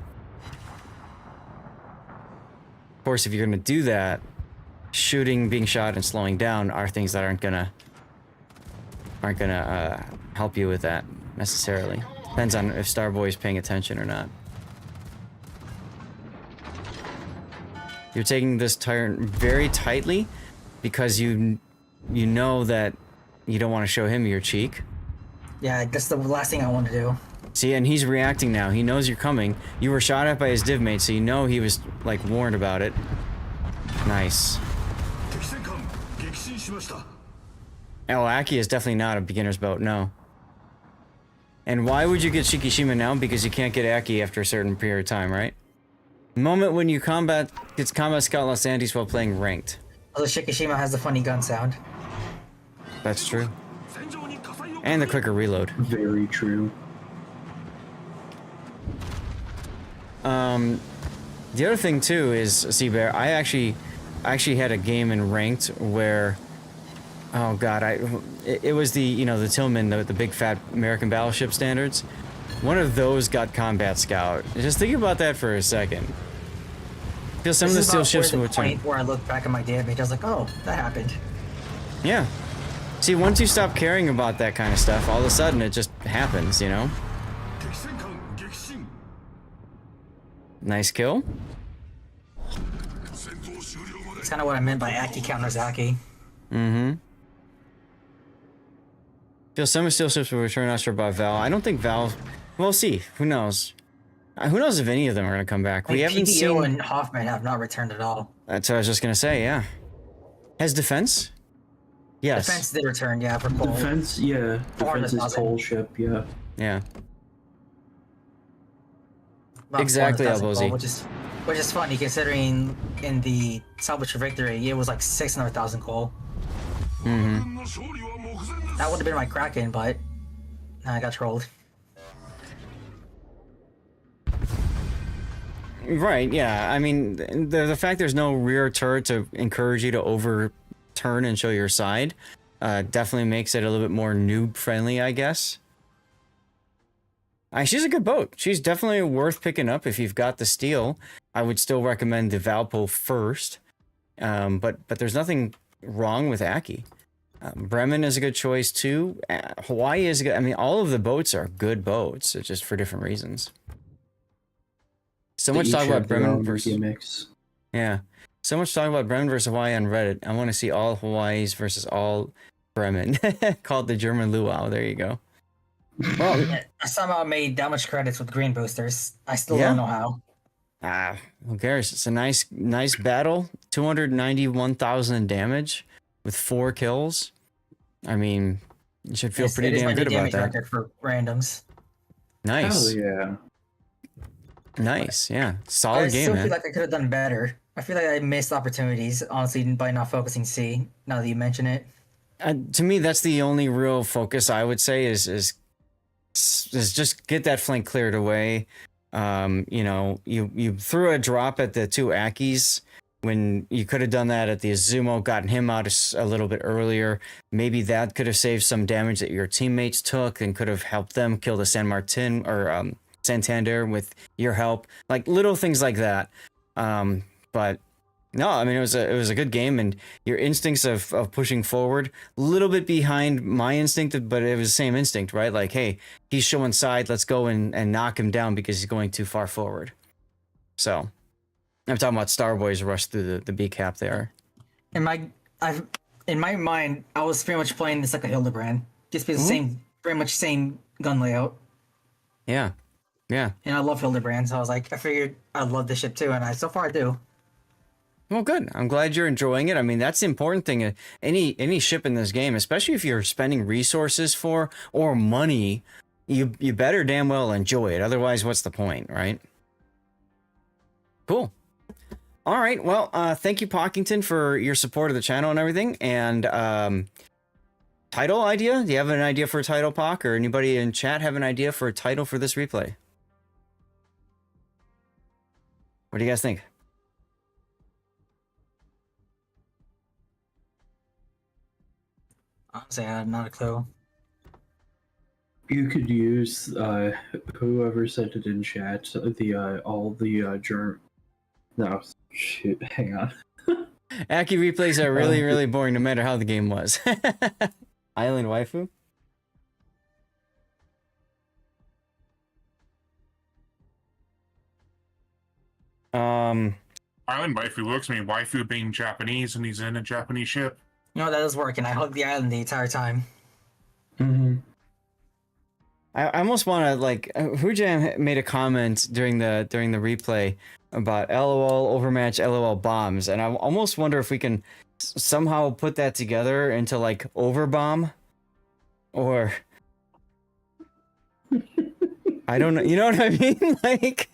Of course, if you're gonna do that, shooting, being shot, and slowing down are things that aren't gonna help you with that necessarily. Depends on if Starboy is paying attention or not. You're taking this turn very tightly because you know that you don't want to show him your cheek. Yeah, that's the last thing I want to do. See, and he's reacting now. He knows you're coming. You were shot at by his div mate, so you know he was, like, warned about it. Nice. El Aki is definitely not a beginner's boat, no. And why would you get Shikishima now? Because you can't get Aki after a certain period of time, right? Moment when you gets combat scout Los Andes while playing ranked. Although Shikishima has the funny gun sound. That's true. And the quicker reload. Very true. The other thing too is, Seabear, I actually had a game in ranked where, oh god, it was the the Tillman, the big fat American battleship standards. One of those got combat scout. Just think about that for a second. Because some of the steel ships would turn. Point where I looked back at my damage, I was like, oh, that happened. Yeah. See, once you stop caring about that kind of stuff, all of a sudden it just happens, you know? Nice kill. It's kind of what I meant by Aki counters Aki. Mm-hmm. Feel some steel ships will return. Not sure about Val. I don't think Val. We'll see. Who knows? Who knows if any of them are gonna come back? We haven't seen. PTO and Hoffman have not returned at all. That's what I was just gonna say. Yeah. Has defense? Yes. Defense did return, yeah, for Cole. Defense, yeah. Defense is 400,000. Cole ship, yeah. Yeah. About Exactly, 400,000 Albozy. gold, which is funny considering in the Salvage for Victory it was like 600,000 coal. Mm-hmm. That would have been my Kraken, but I got trolled. Right, yeah. I mean, the fact there's no rear turret to encourage you to overturn and show your side definitely makes it a little bit more noob-friendly, I guess. She's a good boat. She's definitely worth picking up if you've got the steel. I would still recommend the Valpo first, but there's nothing wrong with Aki. Bremen is a good choice too. Hawaii is good. I mean, all of the boats are good boats, it's just for different reasons. So much talk about Bremen versus yeah. So much talk about Bremen versus Hawaii on Reddit. I want to see all Hawaii's versus all Bremen. Called the German luau. There you go. Well, I somehow made that much credits with green boosters. I still don't know how. Who cares? It's a nice battle. 291,000 damage with 4 kills. I mean, you should feel pretty damn good about that. Record for randoms. Nice. Hell yeah. Nice, yeah. Solid game, I still man. feel like I could have done better. I feel like I missed opportunities, honestly, by not focusing C, now that you mention it. To me, that's the only real focus I would say is just get that flank cleared away. You know, you threw a drop at the 2 Akis when you could have done that at the Azumo, gotten him out a little bit earlier. Maybe that could have saved some damage that your teammates took and could have helped them kill the San Martin or Santander with your help, like little things like that. But no, I mean, it was a good game, and your instincts of pushing forward, a little bit behind my instinct, but it was the same instinct, right? Like, hey, he's showing side, let's go and knock him down because he's going too far forward. So I'm talking about Starboy's rush through the B cap there. In my mind, I was pretty much playing this like a Hildebrand, just be the same, pretty much same gun layout. Yeah, yeah. And I love Hildebrand, so I was like, I figured I'd love this ship too, and so far I do. Well, good. I'm glad you're enjoying it. I mean, that's the important thing. Any ship in this game, especially if you're spending resources for or money, you better damn well enjoy it. Otherwise, what's the point, right? Cool. All right. Well, thank you, Pockington, for your support of the channel and everything. And title idea? Do you have an idea for a title, Pock? Or anybody in chat have an idea for a title for this replay? What do you guys think? Honestly, I have not a clue. You could use whoever said it in chat. No, shoot, hang on. Aki replays are really, really boring no matter how the game was. Island waifu? Island waifu looks at me. Waifu being Japanese, and he's in a Japanese ship. No, that was working. I hugged the island the entire time. Mm-hmm. I almost want to, like, Hujam made a comment during the replay about LOL overmatch LOL bombs, and I almost wonder if we can somehow put that together into like overbomb, or I don't know. You know what I mean? Like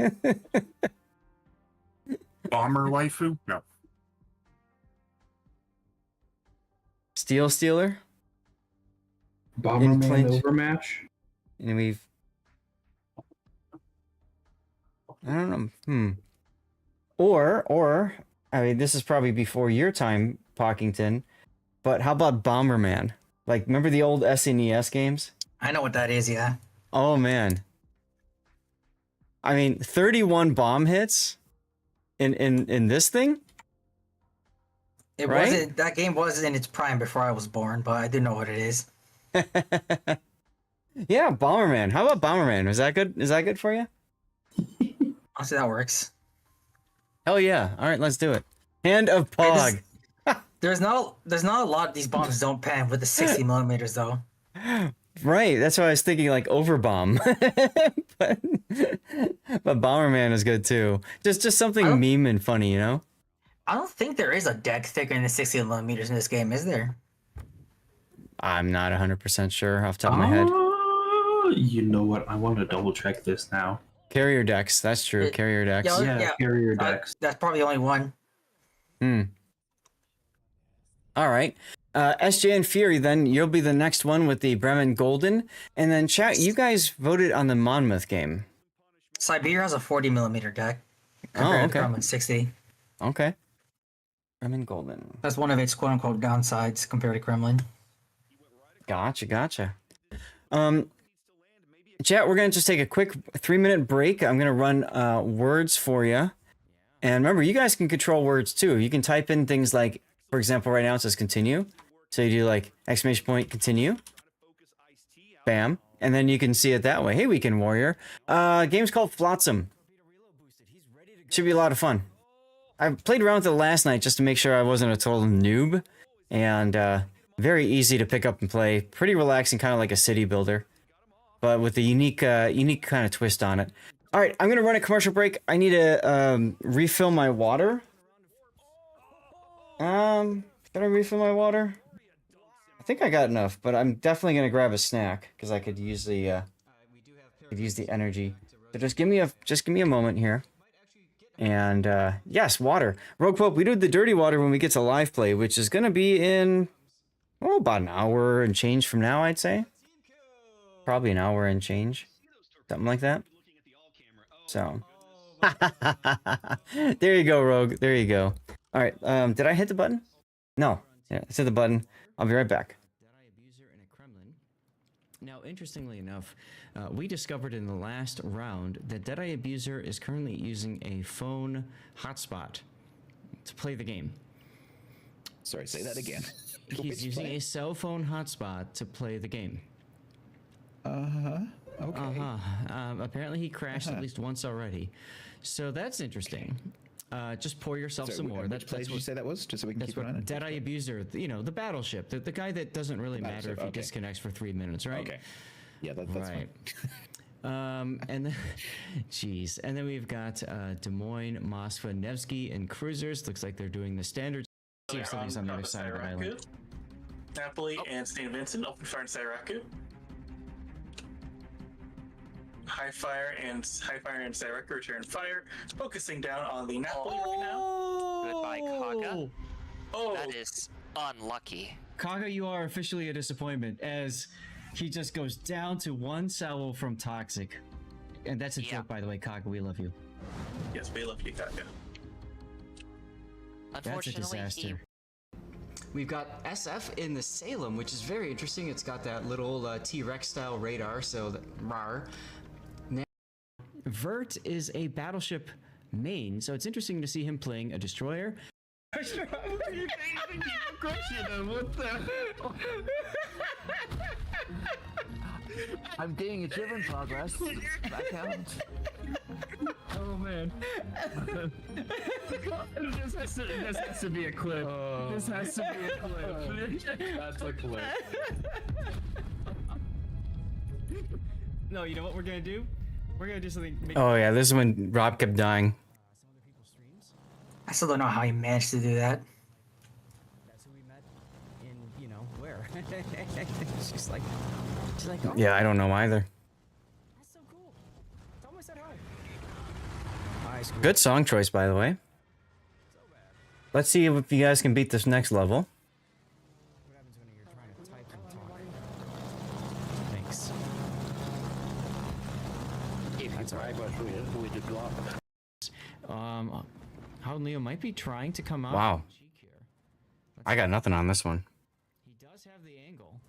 bomber waifu? No. Steel Stealer? Bomberman overmatch? And we've... I don't know. Or, I mean, this is probably before your time, Pockington, but how about Bomberman? Like, remember the old SNES games? I know what that is, yeah. Oh, man. I mean, 31 bomb hits in this thing? It wasn't, that game wasn't in its prime before I was born, but I do know what it is. Yeah, Bomberman. How about Bomberman? Is that good? Is that good for you? Honestly, that works. Hell yeah. All right, let's do it. Hand of Pog. There's not a lot of these bombs don't pan with the 60 millimeters though. Right, that's why I was thinking like Overbomb. but Bomberman is good too. Just something meme and funny, you know? I don't think there is a deck thicker than 60 millimeters in this game, is there? I'm not 100% sure off the top of my head. You know what? I want to double check this now. Carrier decks, that's true. Carrier decks. Yeah, carrier decks. That's probably only one. All right. SJ and Fury, then you'll be the next one with the Bremen Golden. And then chat, you guys voted on the Monmouth game. Siberia has a 40mm deck. Oh, okay. Kremlin 60. Okay. Bremen Golden. That's one of its quote-unquote downsides compared to Kremlin. Gotcha. Chat, we're going to just take a quick 3-minute break. I'm going to run words for you. And remember, you guys can control words too. You can type in things like, for example, right now it says continue. So you do like exclamation point, continue. Bam. And then you can see it that way. Hey, Weekend Warrior. Game's called Flotsam. Should be a lot of fun. I played around with it last night just to make sure I wasn't a total noob. And very easy to pick up and play. Pretty relaxing, kind of like a city builder. But with a unique kind of twist on it. All right, I'm going to run a commercial break. I need to refill my water. Can I refill my water? I think I got enough, but I'm definitely going to grab a snack because I could use the energy. So just give me a moment here. And yes, water. Rogue Pope, we do the dirty water when we get to live play, which is going to be in about an hour and change from now, I'd say. Probably an hour and change. Something like that. So. There you go, Rogue. There you go. All right. Did I hit the button? No. Yeah, I hit the button. I'll be right back. Now, interestingly enough, we discovered in the last round that Deadeye Abuser is currently using a phone hotspot to play the game. Sorry, say that again. He's using a cell phone hotspot to play the game. Okay. Apparently he crashed at least once already. So that's interesting. Just pour yourself some more. Which play did you say that was? Just so we can keep an eye on it. Deadeye Abuser, the battleship, the guy that doesn't really matter if he disconnects for 3 minutes, right? Okay. Yeah, that's right. Fine. And then, jeez, and then we've got Des Moines, Moskva, Nevsky, and cruisers. Looks like they're doing the standard. See if something's on the other side of the island. Napoli and St. Vincent, open fire and Sairaku. High fire and Sairaku return fire, focusing down on the Napoli right now. Goodbye, Kaga. That is unlucky. Kaga, you are officially a disappointment as he just goes down to one salvo from Toxic. And that's a joke, by the way, Kaga. We love you. Yes, we love you, Kaga. That's a disaster. We've got SF in the Salem, which is very interesting. It's got that little T-Rex style radar, so that rar. Now, Vert is a battleship main, so it's interesting to see him playing a destroyer. I'm getting a driven progress. That counts. Oh man. This has to be a clip. This has to be a clip. That's a clip. No, you know what we're gonna do? We're gonna do something. Oh yeah, this is when Rob kept dying. I still don't know how he managed to do that. That's who we met in, where? she's like, oh. Yeah, I don't know either. That's so cool. Tell me I said hi. Good song choice, by the way. Let's see if you guys can beat this next level. What happens when you're trying to type and talk? Thanks. That's alright. How Leo might be trying to come out. Wow. I got nothing on this one. He does have the angle.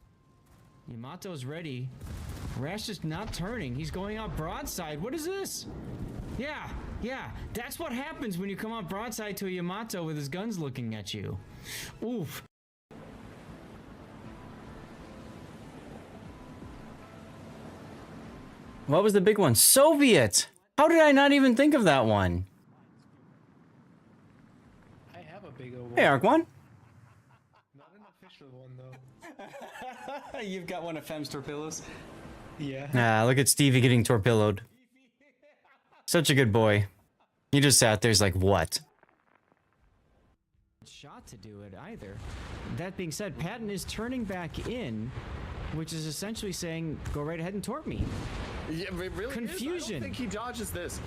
Yamato's ready. Rash is not turning. He's going out broadside. What is this? Yeah. That's what happens when you come out broadside to a Yamato with his guns looking at you. Oof. What was the big one? Soviet! How did I not even think of that one? I have a big old one. Hey, Arc One. Not an official one though. You've got one of Fem's torpedoes? Yeah. Ah, look at Stevie getting torpedoed. Such a good boy. He just sat there, he's like, what? shot to do it either. That being said, Patton is turning back in, which is essentially saying, go right ahead and torp me. Yeah, it really confusion. Is. I don't think he dodges this.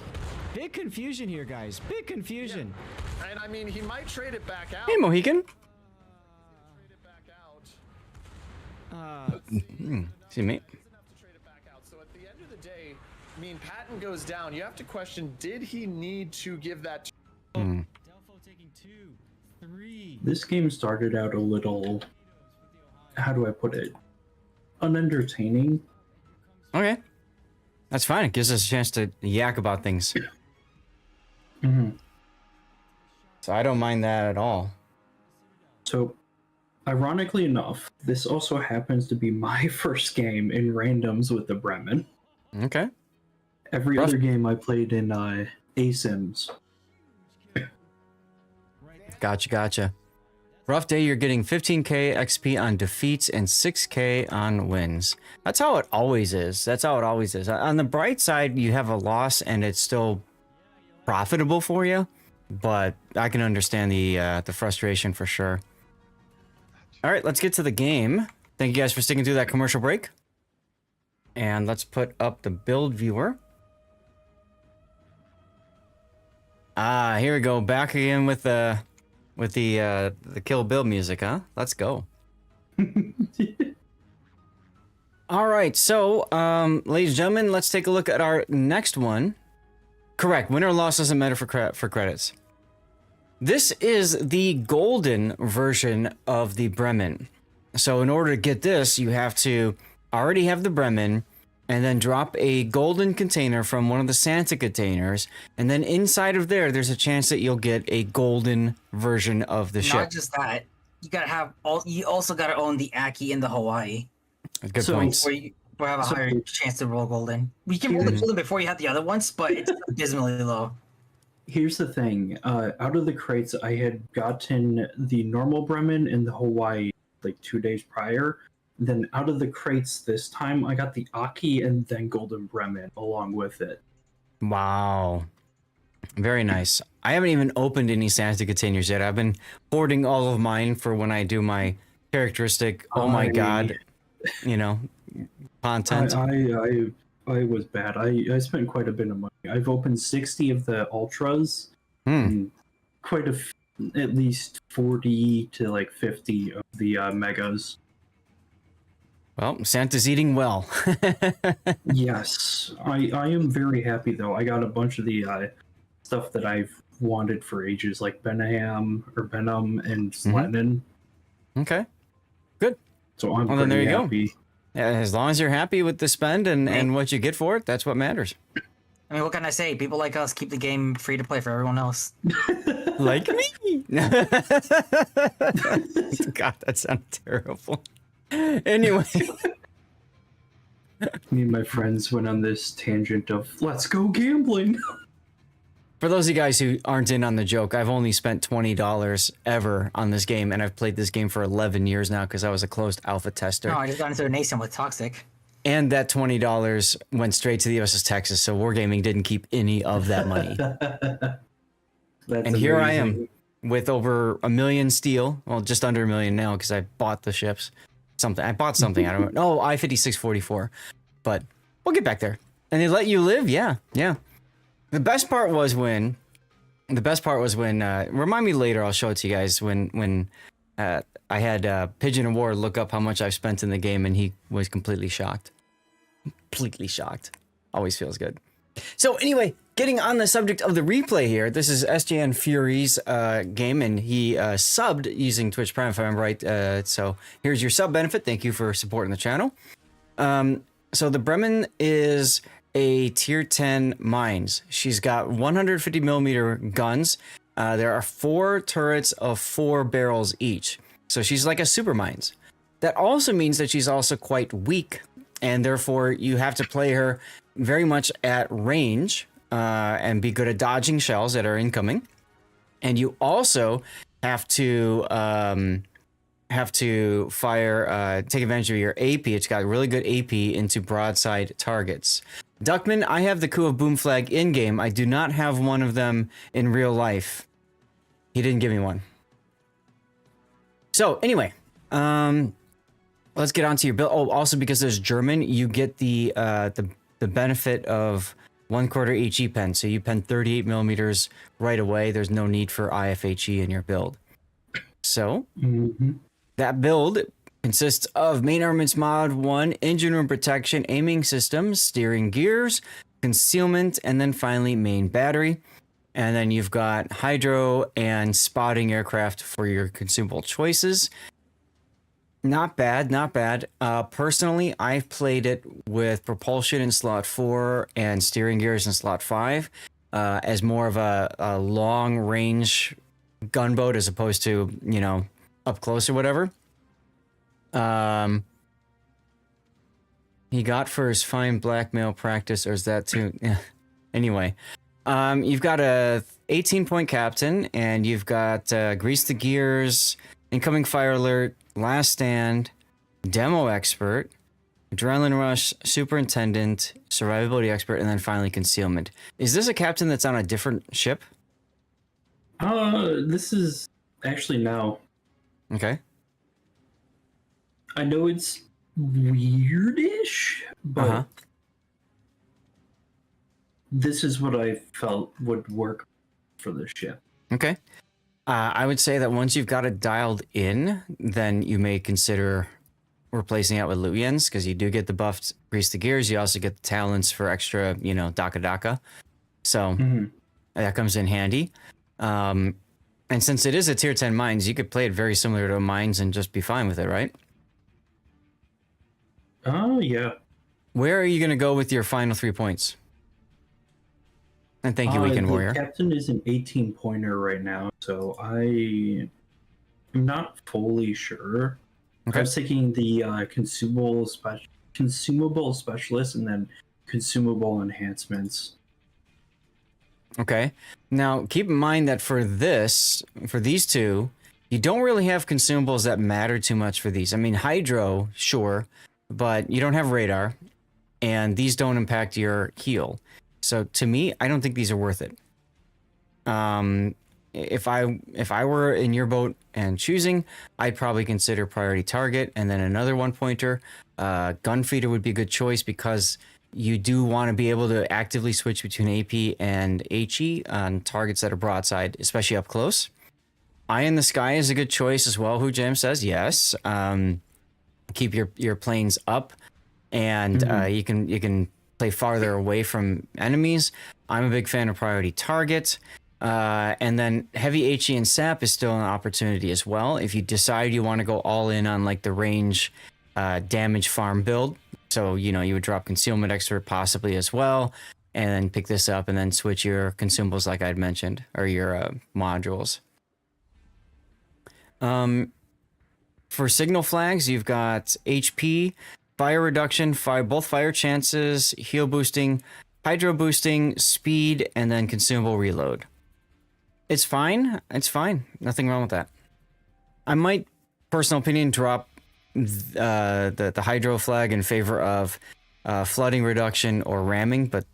Big confusion here, guys. Big confusion. Yeah. And I mean, he might trade it back out. Hey, Mohican. See me. So at the end of the day, I mean, Patton goes down. You have to question, did he need to give that? Delpho taking 2, 3. This game started out a little, how do I put it, unentertaining. Okay. That's fine. It gives us a chance to yak about things. So I don't mind that at all. So, ironically enough, this also happens to be my first game in randoms with the Bremen. Okay. Every other game I played in ASIMs. Gotcha. Rough day, you're getting 15k XP on defeats and 6k on wins. That's how it always is. On the bright side, you have a loss and it's still profitable for you, but I can understand the frustration for sure. All right, let's get to the game. Thank you guys for sticking through that commercial break. And let's put up the build viewer. Here we go. Back again with the Kill Bill music, huh? Let's go. All right, so ladies and gentlemen, let's take a look at our next one. Correct. Win or loss doesn't matter for credits. This is the golden version of the Bremen. So in order to get this, you have to already have the Bremen and then drop a golden container from one of the Santa containers. And then inside of there, there's a chance that you'll get a golden version of the ship. Not just that. You gotta have you also gotta own the Aki and the Hawaii. Good points. Where you have a higher chance to roll golden. You can roll the golden before you have the other ones, but it's abysmally low. Here's the thing. Out of the crates, I had gotten the normal Bremen and the Hawaii like 2 days prior. Then out of the crates this time, I got the Aki and then golden Bremen along with it. Wow. Very nice. I haven't even opened any Santa containers yet. I've been hoarding all of mine for when I do my characteristic, oh my god, content. I was bad. I spent quite a bit of money. I've opened 60 of the Ultras, and at least 40 to like 50 of the Megas. Well, Santa's eating well. Yes, I am very happy though. I got a bunch of the stuff that I've wanted for ages, like Benham and Lennon. Okay, good. So I'm then there you happy. Go. Yeah, as long as you're happy with the spend and what you get for it, that's what matters. I mean, what can I say? People like us keep the game free to play for everyone else. Like me? God, that sounded terrible. Anyway. Me and my friends went on this tangent of, let's go gambling. For those of you guys who aren't in on the joke, I've only spent $20 ever on this game, and I've played this game for 11 years now because I was a closed alpha tester. No, I just got into a nation with Toxic. And that $20 went straight to the USS Texas, so Wargaming didn't keep any of that money. And here I am with over 1 million steel. Well, just under 1 million now because I bought the ships. I bought something. I don't know. Oh, I-5644. But we'll get back there. And they let you live? Yeah. The best part was when... remind me later, I'll show it to you guys, when I had Pigeon Award look up how much I've spent in the game, and he was completely shocked. Completely shocked. Always feels good. So anyway, getting on the subject of the replay here, this is SJN Fury's game, and he subbed using Twitch Prime, if I remember right. So here's your sub benefit. Thank you for supporting the channel. So the Bremen is a tier 10 mines. She's got 150 millimeter guns. There are 4 turrets of 4 barrels each. So she's like a super mines. That also means that she's also quite weak, and therefore you have to play her very much at range and be good at dodging shells that are incoming. And you also have to fire, take advantage of your AP. It's got really good AP into broadside targets. Duckman, I have the Coup of Boom flag in game. I do not have one of them in real life. He didn't give me one. So anyway, let's get on to your build. Oh, also because there's German, you get the benefit of 1/4 HE pen. So you pen 38 millimeters right away. There's no need for IFHE in your build. So that build consists of main armaments mod 1, engine room protection, aiming systems, steering gears, concealment, and then finally main battery. And then you've got hydro and spotting aircraft for your consumable choices. Not bad, not bad. Personally, I've played it with propulsion in slot 4 and steering gears in slot 5 as more of a long range gunboat as opposed to, you know, up close or whatever. He got for his fine blackmail practice, or is that too? Yeah. Anyway, you've got a 18-point captain, and you've got grease the gears, incoming fire alert, last stand, demo expert, adrenaline rush, superintendent, survivability expert, and then finally concealment. Is this a captain that's on a different ship? This is actually now. Okay. I know it's weirdish, but this is what I felt would work for the ship. Okay. I would say that once you've got it dialed in, then you may consider replacing it with Luyens, because you do get the buffed grease the gears. You also get the talents for extra, you know, Daka. So that comes in handy. And since it is a tier 10 mines, you could play it very similar to mines and just be fine with it, right? Oh, yeah. Where are you going to go with your final 3 points? And thank you, Weekend Warrior. The captain is an 18-pointer right now, so I'm not fully sure. Okay. I was taking the consumable specialist and then consumable enhancements. Okay. Now, keep in mind that for these two, you don't really have consumables that matter too much for these. I mean, hydro, sure, but you don't have radar, and these don't impact your heal. So to me, I don't think these are worth it. If I were in your boat and choosing, I'd probably consider priority target and then another 1-pointer. Gunfeeder would be a good choice because you do want to be able to actively switch between AP and HE on targets that are broadside, especially up close. Eye in the Sky is a good choice as well. Who Jam says yes. Keep your planes up, and you can play farther away from enemies. I'm a big fan of priority target. And then heavy HE and SAP is still an opportunity as well. If you decide you want to go all in on like the range damage farm build. So, you know, you would drop concealment expert possibly as well, and then pick this up and then switch your consumables like I'd mentioned, or your modules. For signal flags, you've got HP, fire reduction, both fire chances, heal boosting, hydro boosting, speed, and then consumable reload. It's fine. It's fine. Nothing wrong with that. I might, personal opinion, drop the hydro flag in favor of flooding reduction or ramming, but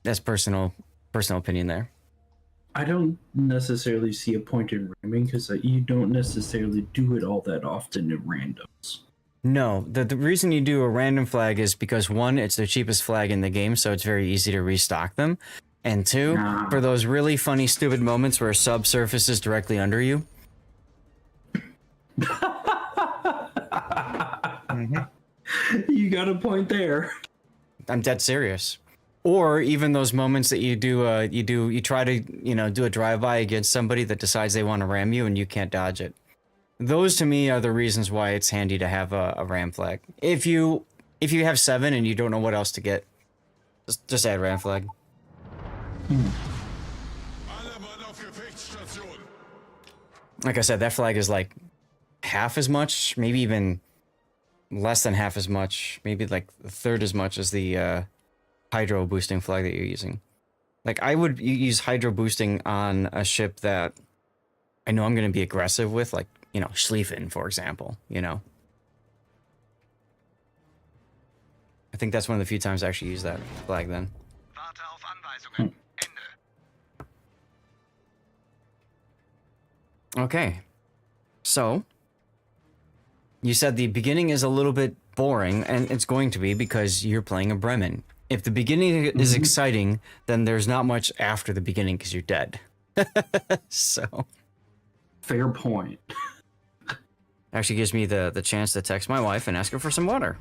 that's personal opinion there. I don't necessarily see a point in ramming because you don't necessarily do it all that often in randoms. No, the reason you do a random flag is because 1, it's the cheapest flag in the game, so it's very easy to restock them. And 2, for those really funny, stupid moments where a sub surfaces directly under you. You got a point there. I'm dead serious. Or even those moments that you try to, do a drive-by against somebody that decides they want to ram you and you can't dodge it. Those to me are the reasons why it's handy to have a ram flag. If you have 7 and you don't know what else to get, just add ram flag. Like I said, that flag is like half as much, maybe even less than half as much, maybe like a third as much as the hydro boosting flag that you're using. Like I would use hydro boosting on a ship that I know I'm going to be aggressive with, like, Schlieffen, for example, I think that's one of the few times I actually use that flag then. Okay. So, You said the beginning is a little bit boring, and it's going to be because you're playing a Bremen. If the beginning is exciting, then there's not much after the beginning because you're dead. So, fair point. Actually gives me the chance to text my wife and ask her for some water.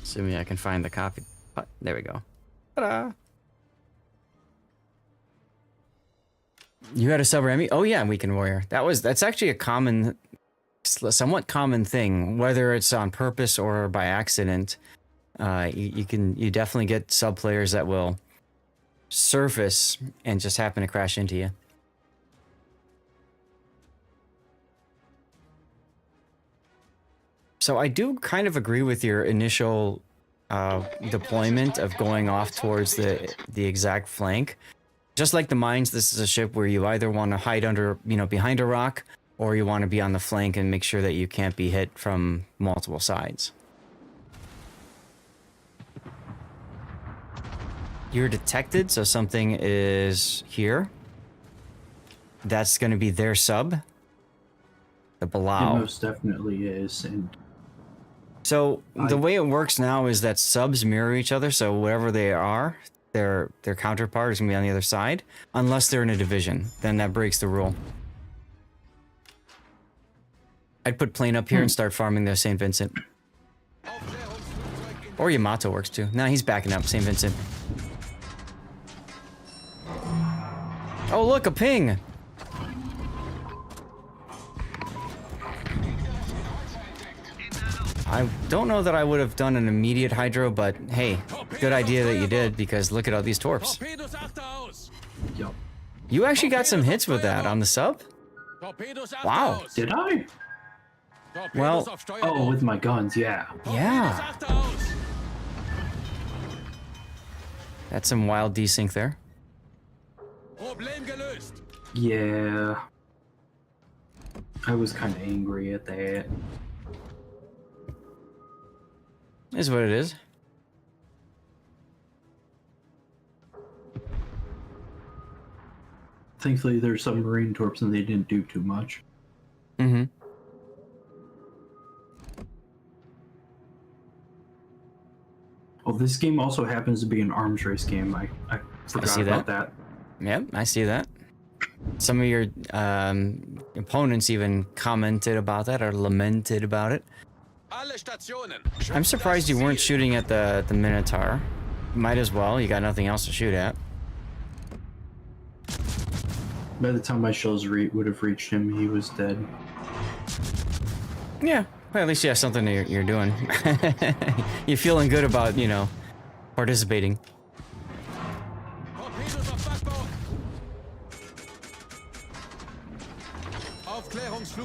Assuming I can find the copy. There we go. Ta-da! You had a sub Remy? Oh yeah, Weekend Warrior. That's actually a common, somewhat common thing, whether it's on purpose or by accident. You definitely get sub players that will surface and just happen to crash into you. So I do kind of agree with your initial deployment of going off towards the exact flank. Just like the mines, this is a ship where you either want to hide under, behind a rock, or you want to be on the flank and make sure that you can't be hit from multiple sides. You're detected, so something is here. That's going to be their sub. The Bilal. It most definitely is. And so the way it works now is that subs mirror each other, so wherever they are, their counterpart is going to be on the other side, unless they're in a division. Then that breaks the rule. I'd put plane up here and start farming the St. Vincent. Or Yamato works too. Nah, he's backing up, St. Vincent. Oh, look, a ping! I don't know that I would have done an immediate hydro, but hey, good idea that you did, because look at all these torps. Yep. You actually got some hits with that on the sub? Wow. Did I? Well, oh, with my guns, yeah. Yeah. That's some wild desync there. Yeah. I was kind of angry at that. Is what it is. Thankfully, there's some marine torps and they didn't do too much. Mm-hmm. Oh, this game also happens to be an arms race game. I forgot about that. Yep, I see that. Some of your opponents even commented about that or lamented about it. I'm surprised you weren't shooting at the Minotaur. Might as well, you got nothing else to shoot at. By the time my shells would have reached him, he was dead. Yeah, well, at least you have something that you're doing. You're feeling good about, participating.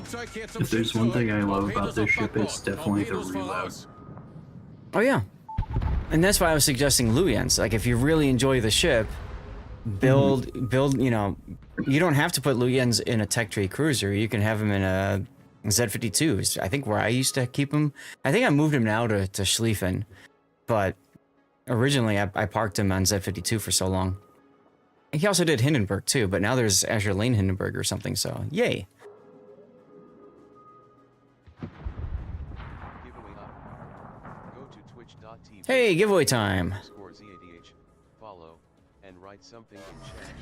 If there's one thing I love about this ship, it's definitely the reload. Oh yeah, and that's why I was suggesting Luyens. Like, if you really enjoy the ship, build. You don't have to put Luyens in a tech tree cruiser. You can have him in a Z52. I think where I used to keep him. I think I moved him now to Schlieffen, but originally I parked him on Z52 for so long. He also did Hindenburg too, but now there's Azure Lane Hindenburg or something. So yay. Hey, giveaway time. Follow and write something in chat.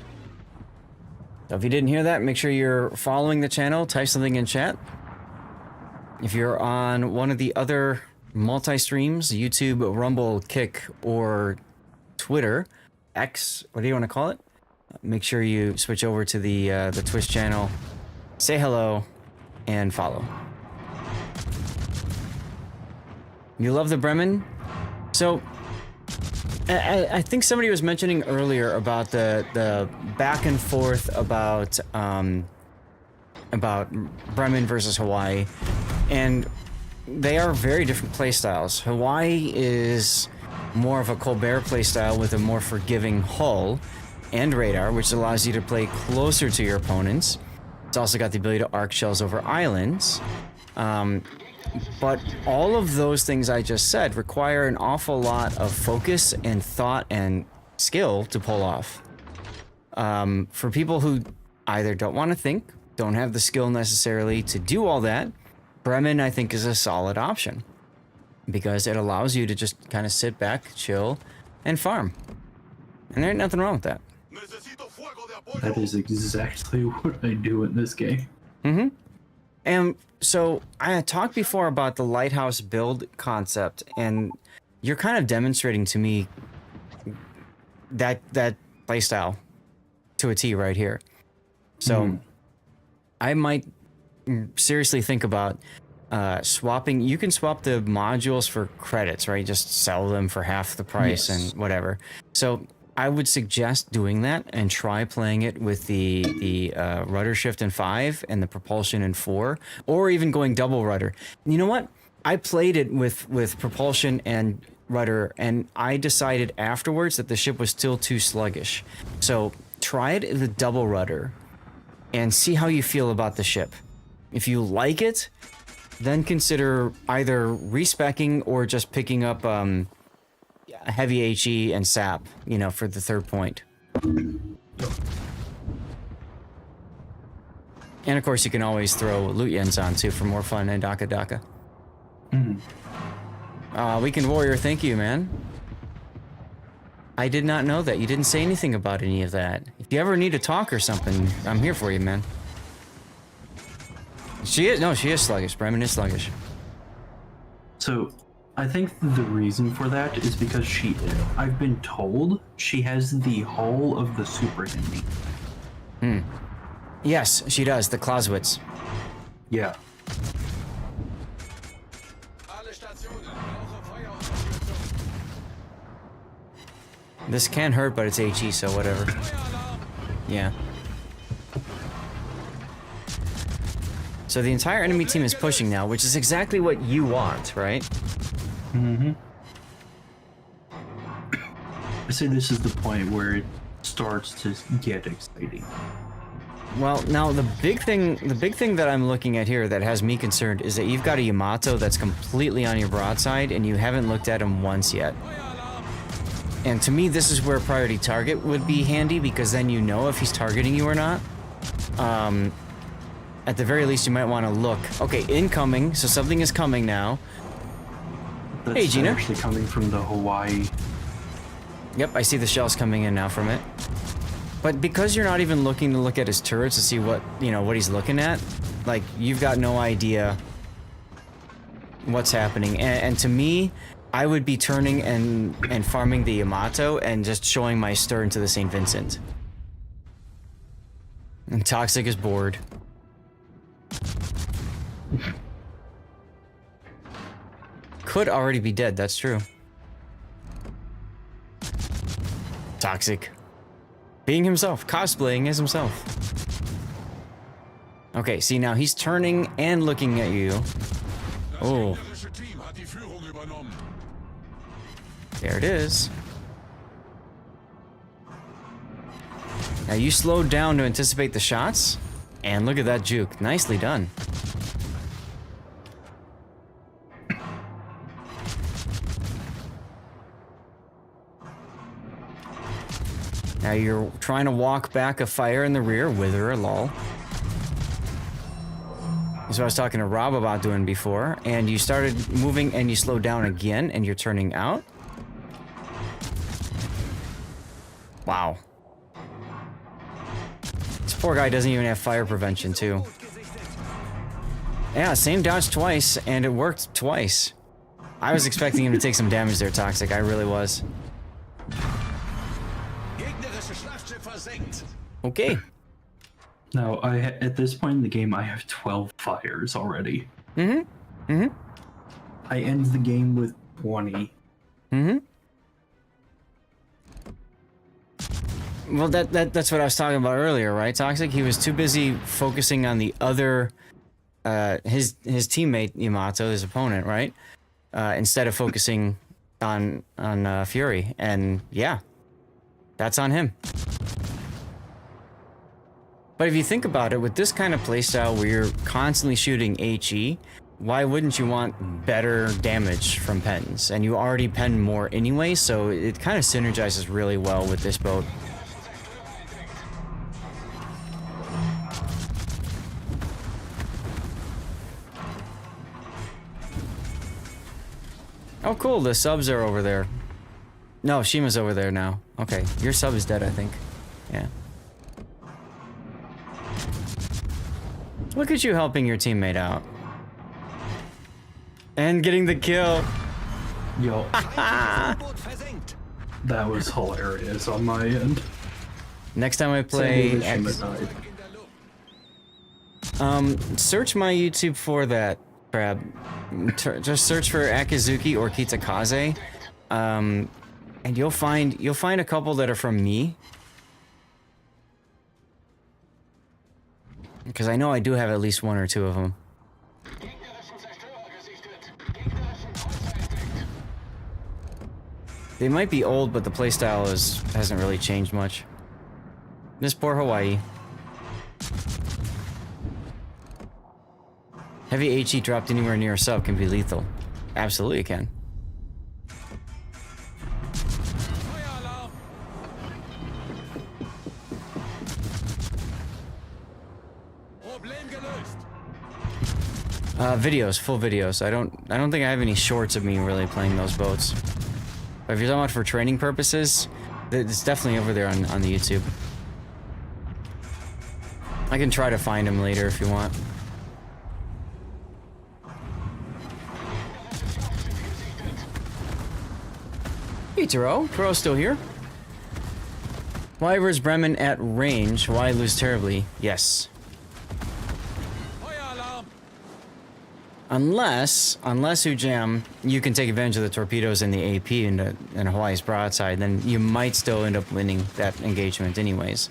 So if you didn't hear that, make sure you're following the channel, type something in chat. If you're on one of the other multi-streams, YouTube, Rumble, Kick, or Twitter, X, what do you want to call it? Make sure you switch over to the Twitch channel, say hello, and follow. You love the Bremen? So, I think somebody was mentioning earlier about the back and forth about Bremen versus Hawaii, and they are very different playstyles. Hawaii is more of a Colbert playstyle with a more forgiving hull and radar, which allows you to play closer to your opponents. It's also got the ability to arc shells over islands. But all of those things I just said require an awful lot of focus and thought and skill to pull off. For people who either don't want to think, don't have the skill necessarily to do all that, Bremen, I think, is a solid option. Because it allows you to just kind of sit back, chill, and farm. And there ain't nothing wrong with that. That is exactly what I do in this game. Mm-hmm. And so I had talked before about the lighthouse build concept, and you're kind of demonstrating to me that playstyle to a T right here. So I might seriously think about swapping. You can swap the modules for credits, right? Just sell them for half the price and whatever. So I would suggest doing that and try playing it with the rudder shift in 5 and the propulsion in 4, or even going double rudder. You know what? I played it with propulsion and rudder, and I decided afterwards that the ship was still too sluggish. So try it with double rudder and see how you feel about the ship. If you like it, then consider either respecking or just picking up heavy HE and SAP, you know, for the 3rd point. And of course, you can always throw Lutjens on too for more fun and Daka Daka. Weekend Warrior, thank you, man. I did not know that. You didn't say anything about any of that. If you ever need to talk or something, I'm here for you, man. She is sluggish. Bremen is sluggish. So, I think the reason for that is because I've been told she has the hull of the Super Hindi. Yes, she does. The Clausewitz. Yeah. This can hurt, but it's HE, so whatever. Yeah. So the entire enemy team is pushing now, which is exactly what you want, right? I say this is the point where it starts to get exciting. Well, now the big thing that I'm looking at here that has me concerned is that you've got a Yamato that's completely on your broadside and you haven't looked at him once yet. And to me, this is where priority target would be handy, because then you know if he's targeting you or not. At the very least, you might want to look. Okay, incoming, so something is coming now. That's hey, Gina. Actually coming from the Hawaii. Yep, I see the shells coming in now from it. But because you're not even looking to look at his turrets to see what he's looking at, like, you've got no idea what's happening. And to me, I would be turning and farming the Yamato and just showing my stern to the St. Vincent. And Toxic is bored. Could already be dead, that's true. Toxic. Being himself, cosplaying as himself. Okay, see, now he's turning and looking at you. Oh. There it is. Now you slowed down to anticipate the shots, and look at that juke. Nicely done. Now you're trying to walk back a fire in the rear, wither a lull. That's what I was talking to Rob about doing before. And you started moving and you slowed down again and you're turning out. Wow. This poor guy doesn't even have fire prevention too. Yeah, same dodge twice and it worked twice. I was expecting him to take some damage there, Toxic. I really was. Okay. Now, at this point in the game, I have 12 fires already. I end the game with 20. Well, that's what I was talking about earlier, right, Toxic? He was too busy focusing on the other, his teammate Yamato, his opponent, right? Instead of focusing on Fury, and yeah, that's on him. But if you think about it, with this kind of playstyle where you're constantly shooting HE, why wouldn't you want better damage from pens? And you already pen more anyway, so it kind of synergizes really well with this boat. Oh, cool. The subs are over there. No, Shima's over there now. Okay, your sub is dead, I think. Yeah. Look at you helping your teammate out. And getting the kill. Yo. That was hilarious on my end. Next time I play... search my YouTube for that, Crab. Just search for Akizuki or Kitakaze. And you'll find a couple that are from me. Because I know I do have at least one or two of them. They might be old, but the playstyle hasn't really changed much. This poor Hawaii. Heavy HE dropped anywhere near a sub can be lethal. Absolutely it can. Videos, full videos. I don't think I have any shorts of me really playing those boats. But if you're talking about for training purposes, it's definitely over there on the YouTube. I can try to find him later if you want. Hey, Turo. Turo's still here. Why was Bremen at range? Why lose terribly? Yes. Unless Ujam, you can take advantage of the torpedoes and the AP and Hawaii's broadside, then you might still end up winning that engagement anyways.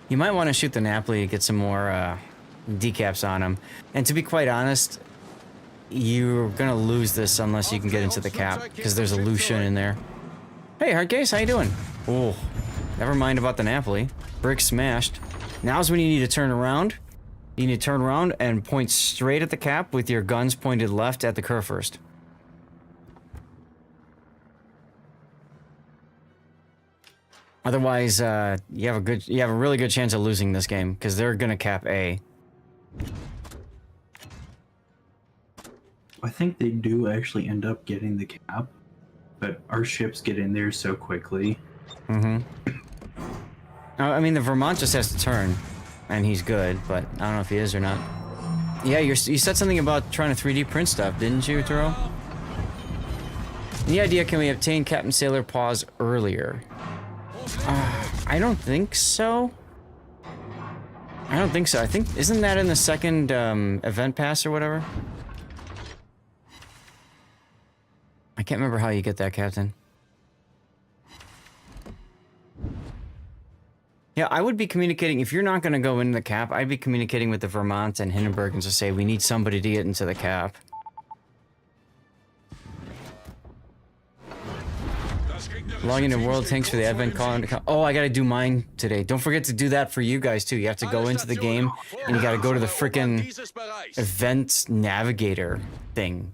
You might want to shoot the Napoli to get some more decaps on him. And to be quite honest, you're gonna lose this unless you can get into the cap, because there's a Lucian in there. Hey, Hardcase, how you doing? Oh, never mind about the Napoli. Brick smashed. Now's when you need to turn around. You need to turn around and point straight at the cap with your guns pointed left at the curve first. Otherwise, you have a really good chance of losing this game because they're gonna cap A. I think they do actually end up getting the cap, but our ships get in there so quickly. Mm-hmm. I mean, the Vermont just has to turn. And he's good, but I don't know if he is or not. Yeah, you said something about trying to 3D print stuff, didn't you, Turo? Any idea can we obtain Captain Sailor pause earlier? I don't think so. I don't think so. I think, isn't that in the second event pass or whatever? I can't remember how you get that, Captain. Yeah, I would be communicating, if you're not going to go into the cap, I'd be communicating with the Vermont and Hindenburg and just say, we need somebody to get into the cap. Log into World, thanks for the advent call. Oh, I gotta do mine today. Don't forget to do that for you guys too. You have to go into the game and you gotta go to the frickin' event navigator thing.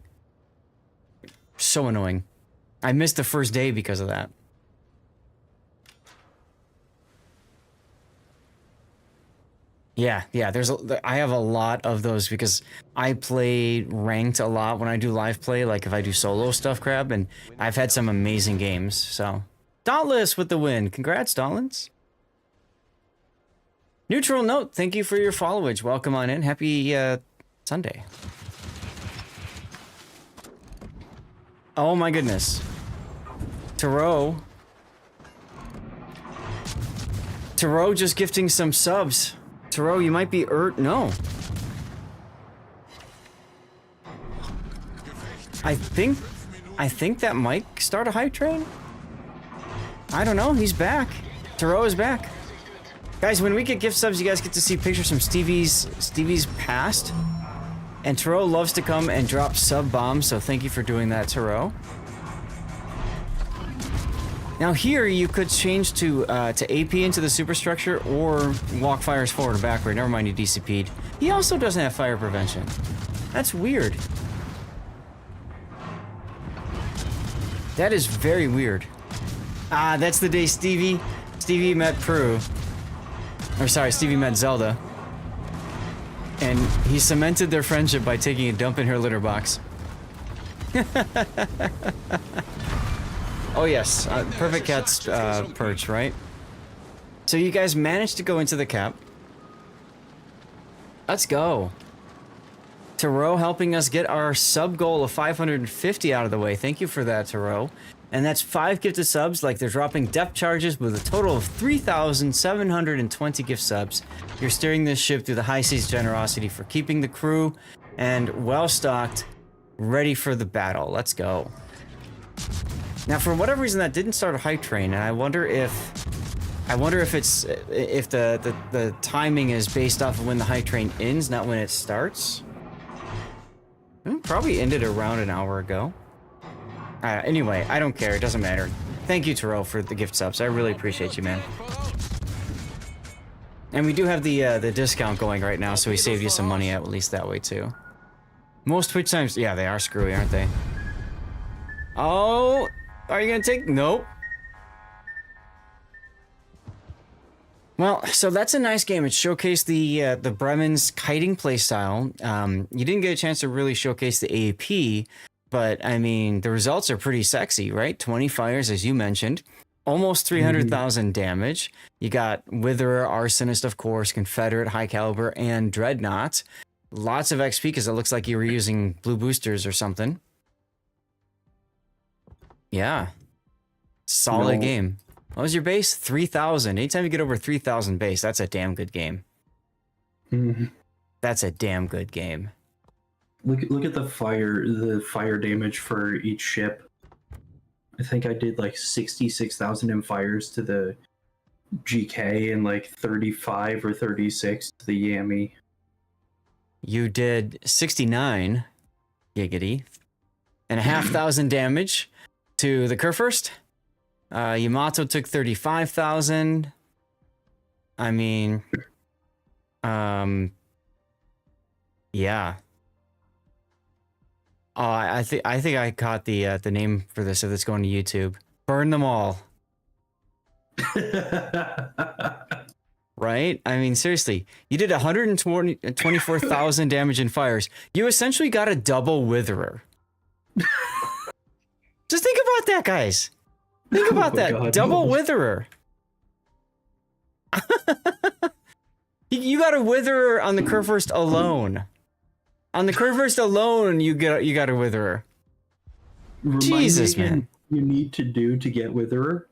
So annoying. I missed the first day because of that. Yeah, I have a lot of those because I play ranked a lot when I do live play, like if I do solo stuff, Crab, and I've had some amazing games, so. Dauntless with the win. Congrats, Dauntless. Neutral Note, thank you for your followage. Welcome on in. Happy Sunday. Oh my goodness. Taro just gifting some subs. Taro, you might be no. I think that might start a hype train. I don't know, he's back. Taro is back. Guys, when we get gift subs, you guys get to see pictures from Stevie's past. And Taro loves to come and drop sub bombs, so thank you for doing that, Taro. Now here, you could change to AP into the superstructure or walk fires forward or backward. Never mind, you DCP'd. He also doesn't have fire prevention. That's weird. That is very weird. Ah, that's the day Stevie met Prue. Or sorry, Stevie met Zelda. And he cemented their friendship by taking a dump in her litter box. Oh yes, Perfect Cat's perch, right? So you guys managed to go into the cap. Let's go. Taro helping us get our sub goal of 550 out of the way. Thank you for that, Taro. And that's 5 gifted subs, like they're dropping depth charges with a total of 3,720 gift subs. You're steering this ship through the high seas generosity for keeping the crew and well-stocked, ready for the battle. Let's go. Now, for whatever reason, that didn't start a hype train, and I wonder if the timing is based off of when the hype train ends, not when it starts. Probably ended around an hour ago. Anyway, I don't care. It doesn't matter. Thank you, Taro, for the gift subs. I really appreciate you, man. And we do have the discount going right now, so we saved you some money at least that way too. Most Twitch times, yeah, they are screwy, aren't they? Oh, are you gonna take? Nope. Well, so that's a nice game. It showcased the Bremen's kiting playstyle. You didn't get a chance to really showcase the AAP, but I mean, the results are pretty sexy, right? 20 fires, as you mentioned, almost 300,000 damage. You got Witherer, Arsonist, of course, Confederate, High Caliber, and Dreadnought. Lots of XP because it looks like you were using blue boosters or something. Yeah. Solid game. What was your base? 3,000. Anytime you get over 3,000 base, that's a damn good game. That's a damn good game. Look at the fire damage for each ship. I think I did like 66,000 in fires to the GK and like 35 or 36 to the Yami. You did 69 giggity and 5,500 damage to the Kurfürst. Yamato took 35,000. I mean, yeah. Oh, I think I caught the name for this if it's going to YouTube. Burn them all. Right? I mean, seriously, you did 124,000 damage in fires. You essentially got a double Witherer. Just think about that, guys. Think about that. God, double Witherer. You got a Witherer on the Kurfürst alone. On the Kurfürst alone, you got a Witherer. Jesus, man. You need to do to get Witherer?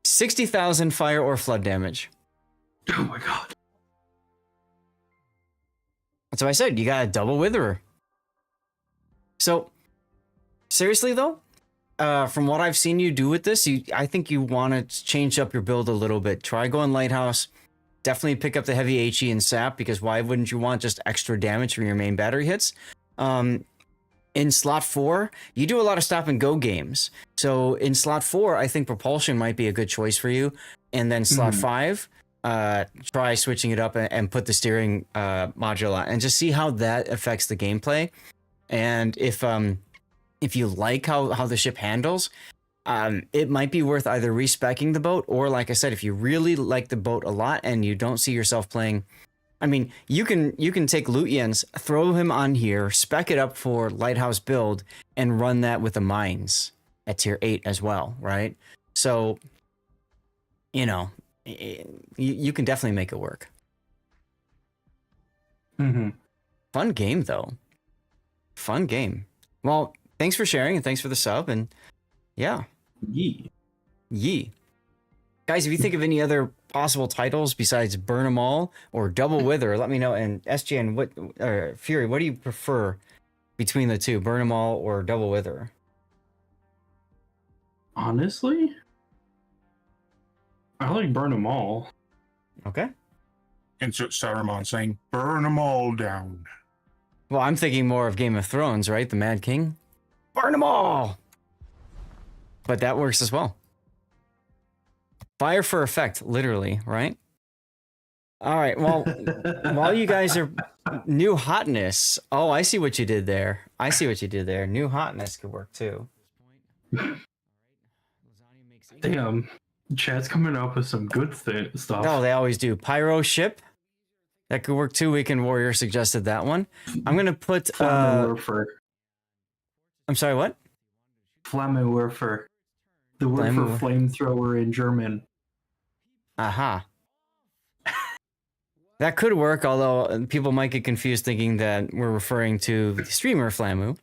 60,000 fire or flood damage. Oh my god. That's what I said. You got a double Witherer. So, seriously though, from what I've seen you do with this, I think you want to change up your build a little bit. Try going Lighthouse. Definitely pick up the heavy HE and sap, because why wouldn't you want just extra damage from your main battery hits? In slot 4, you do a lot of stop and go games. So in slot 4, I think propulsion might be a good choice for you. And then slot 5, try switching it up and put the steering module on and just see how that affects the gameplay. And if you like how the ship handles, it might be worth either respecking the boat, or like I said, if you really like the boat a lot and you don't see yourself playing, I mean, you can take Lutyens, throw him on here, spec it up for Lighthouse build, and run that with the mines at tier 8 as well, right? So, you know, you can definitely make it work. Fun game, though. Fun game. Well, thanks for sharing, and thanks for the sub, and yeah. Yee. Guys, if you think of any other possible titles besides Burn 'em All or Double Wither, let me know. And SGN, Fury, what do you prefer between the two, Burn 'em All or Double Wither? Honestly, I like Burn 'em All. Okay. Insert Saruman saying, "Burn 'em all down." Well, I'm thinking more of Game of Thrones, right? The Mad King. Burn 'em all! But that works as well. Fire for effect, literally, right? All right, well, while you guys are... New hotness. Oh, I see what you did there. New hotness could work too. Damn, chat's coming up with some good stuff. Oh, they always do. Pyro ship. That could work too. Weekend Warrior suggested that one. I'm going to put... I'm sorry, what? Flammenwerfer. The word for flamethrower in German. Aha. That could work, although people might get confused thinking that we're referring to the streamer Flamu.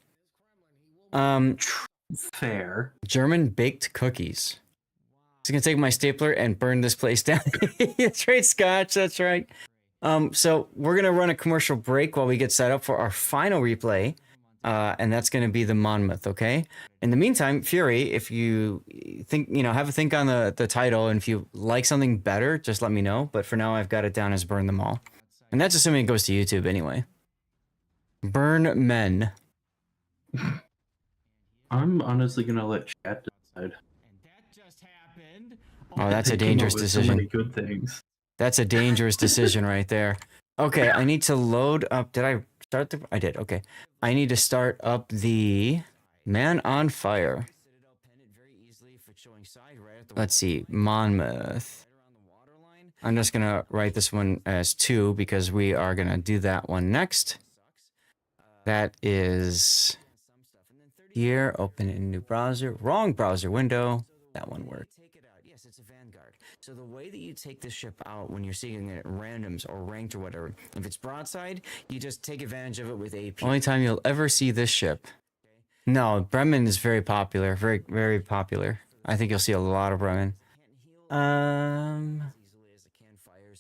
Fair. German baked cookies. Just gonna take my stapler and burn this place down. That's right, Scotch. That's right. So we're gonna run a commercial break while we get set up for our final replay, and that's gonna be the Monmouth. Okay. In the meantime, Fury, if you think have a think on the title, and if you like something better, just let me know. But for now, I've got it down as Burn Them All, and that's assuming it goes to YouTube anyway. Burn Men. I'm honestly gonna let chat decide. Oh, that's a dangerous decision. So many good things. That's a dangerous decision right there. Okay, I need to load up. Did I start the? I did. Okay, I need to start up the Man on Fire. Let's see, Monmouth. I'm just gonna write this one as 2 because we are gonna do that one next. That is here. Open in new browser. Wrong browser window. That one worked. Yes, it's a Vanguard. So the way that you take this ship out when you're seeing it at randoms or ranked or whatever, if it's broadside, you just take advantage of it with AP. Only time you'll ever see this ship. No, Bremen is very popular. Very, very popular. I think you'll see a lot of Bremen. Campfires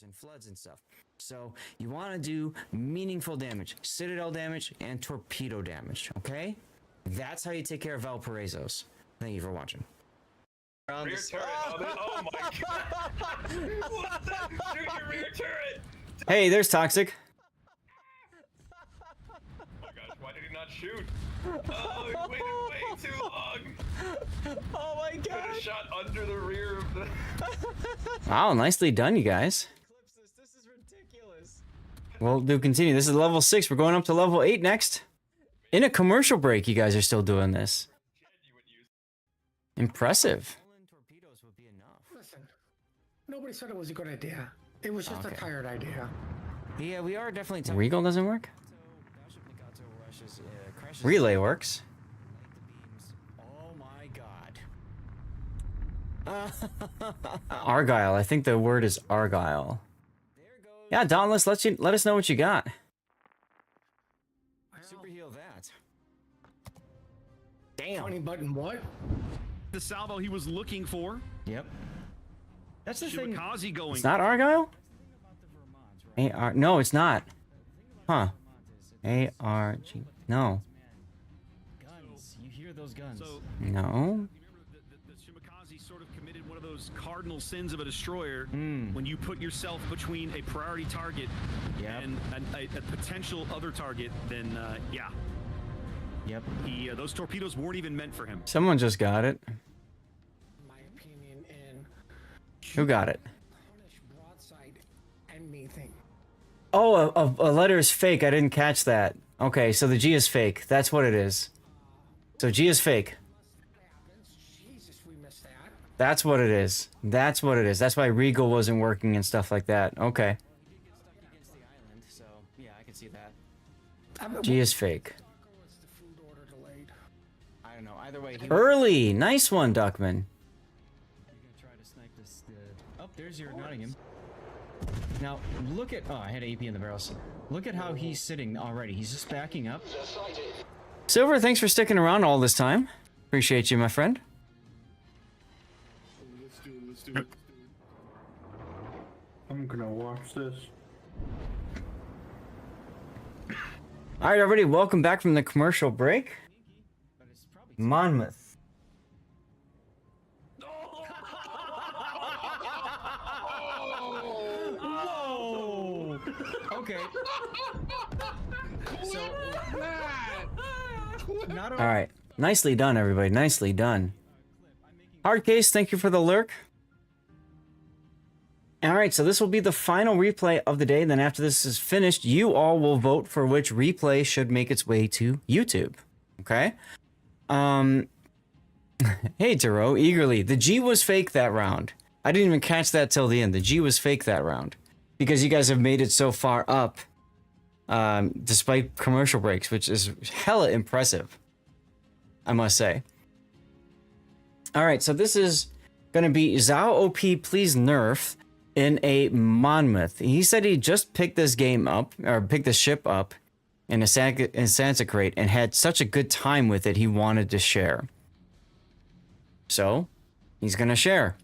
and floods and stuff. So you want to do meaningful damage, citadel damage, and torpedo damage, okay? That's how you take care of Valparaiso's. Thank you for watching. Rear turret. Oh my god! What the? Shoot your rear turret! Hey, there's Toxic. Oh my gosh, why did he not shoot? Oh, he waited way too long! Oh my god! Could have shot under the rear of the... Wow, nicely done, you guys. This is ridiculous. We'll do continue. This is level 6. We're going up to level 8 next. In a commercial break, you guys are still doing this. Impressive. Listen, nobody said it was a good idea. It was just a tired idea. Yeah, we are definitely. Regal doesn't work? Relay works. Oh my god. Argyle. I think the word is Argyle. Yeah, Dauntless, let us know what you got. Super heal that. Damn. Funny button what? The salvo he was looking for. Yep. That's the thing. Going. It's not Argyle? A-R... No, it's not. Huh. A-R-G... No. Guns. You hear those guns. So, no. The Shimakaze sort of committed one of those cardinal sins of a destroyer when you put yourself between a priority target and a potential other target, then yeah. Yep. Those torpedoes weren't even meant for him. Someone just got it. My opinion in Who got it? broadside and me thing. Oh, a letter is fake. I didn't catch that. Okay, so the G is fake. That's what it is. So G is fake. Jesus, we missed that. That's what it is. That's what it is. That's why Regal wasn't working and stuff like that. Okay. So yeah, I can see that. G is fake. I don't know. Either way. Early. Nice one, Duckman. You're gonna try to snipe this. Oh, there's your Nottingham. Now look at. Oh, I had AP in the barrels. Look at how he's sitting already. He's just backing up. Silver, thanks for sticking around all this time. Appreciate you, my friend. I'm gonna watch this. All right, everybody, welcome back from the commercial break. Monmouth. Whoa! Okay. So, All right, nicely done, everybody. Nicely done. Hardcase, thank you for the lurk. All right, so this will be the final replay of the day. Then after this is finished, you all will vote for which replay should make its way to YouTube. Okay? Hey, Taro, eagerly. The G was fake that round. I didn't even catch that till the end. The G was fake that round. Because you guys have made it so far up, despite commercial breaks, which is hella impressive. I must say. All right, so this is going to be Zao OP Please Nerf in a Monmouth. He said he just picked this game up, or picked the ship up in a Sansa crate and had such a good time with it, he wanted to share. So, he's going to share.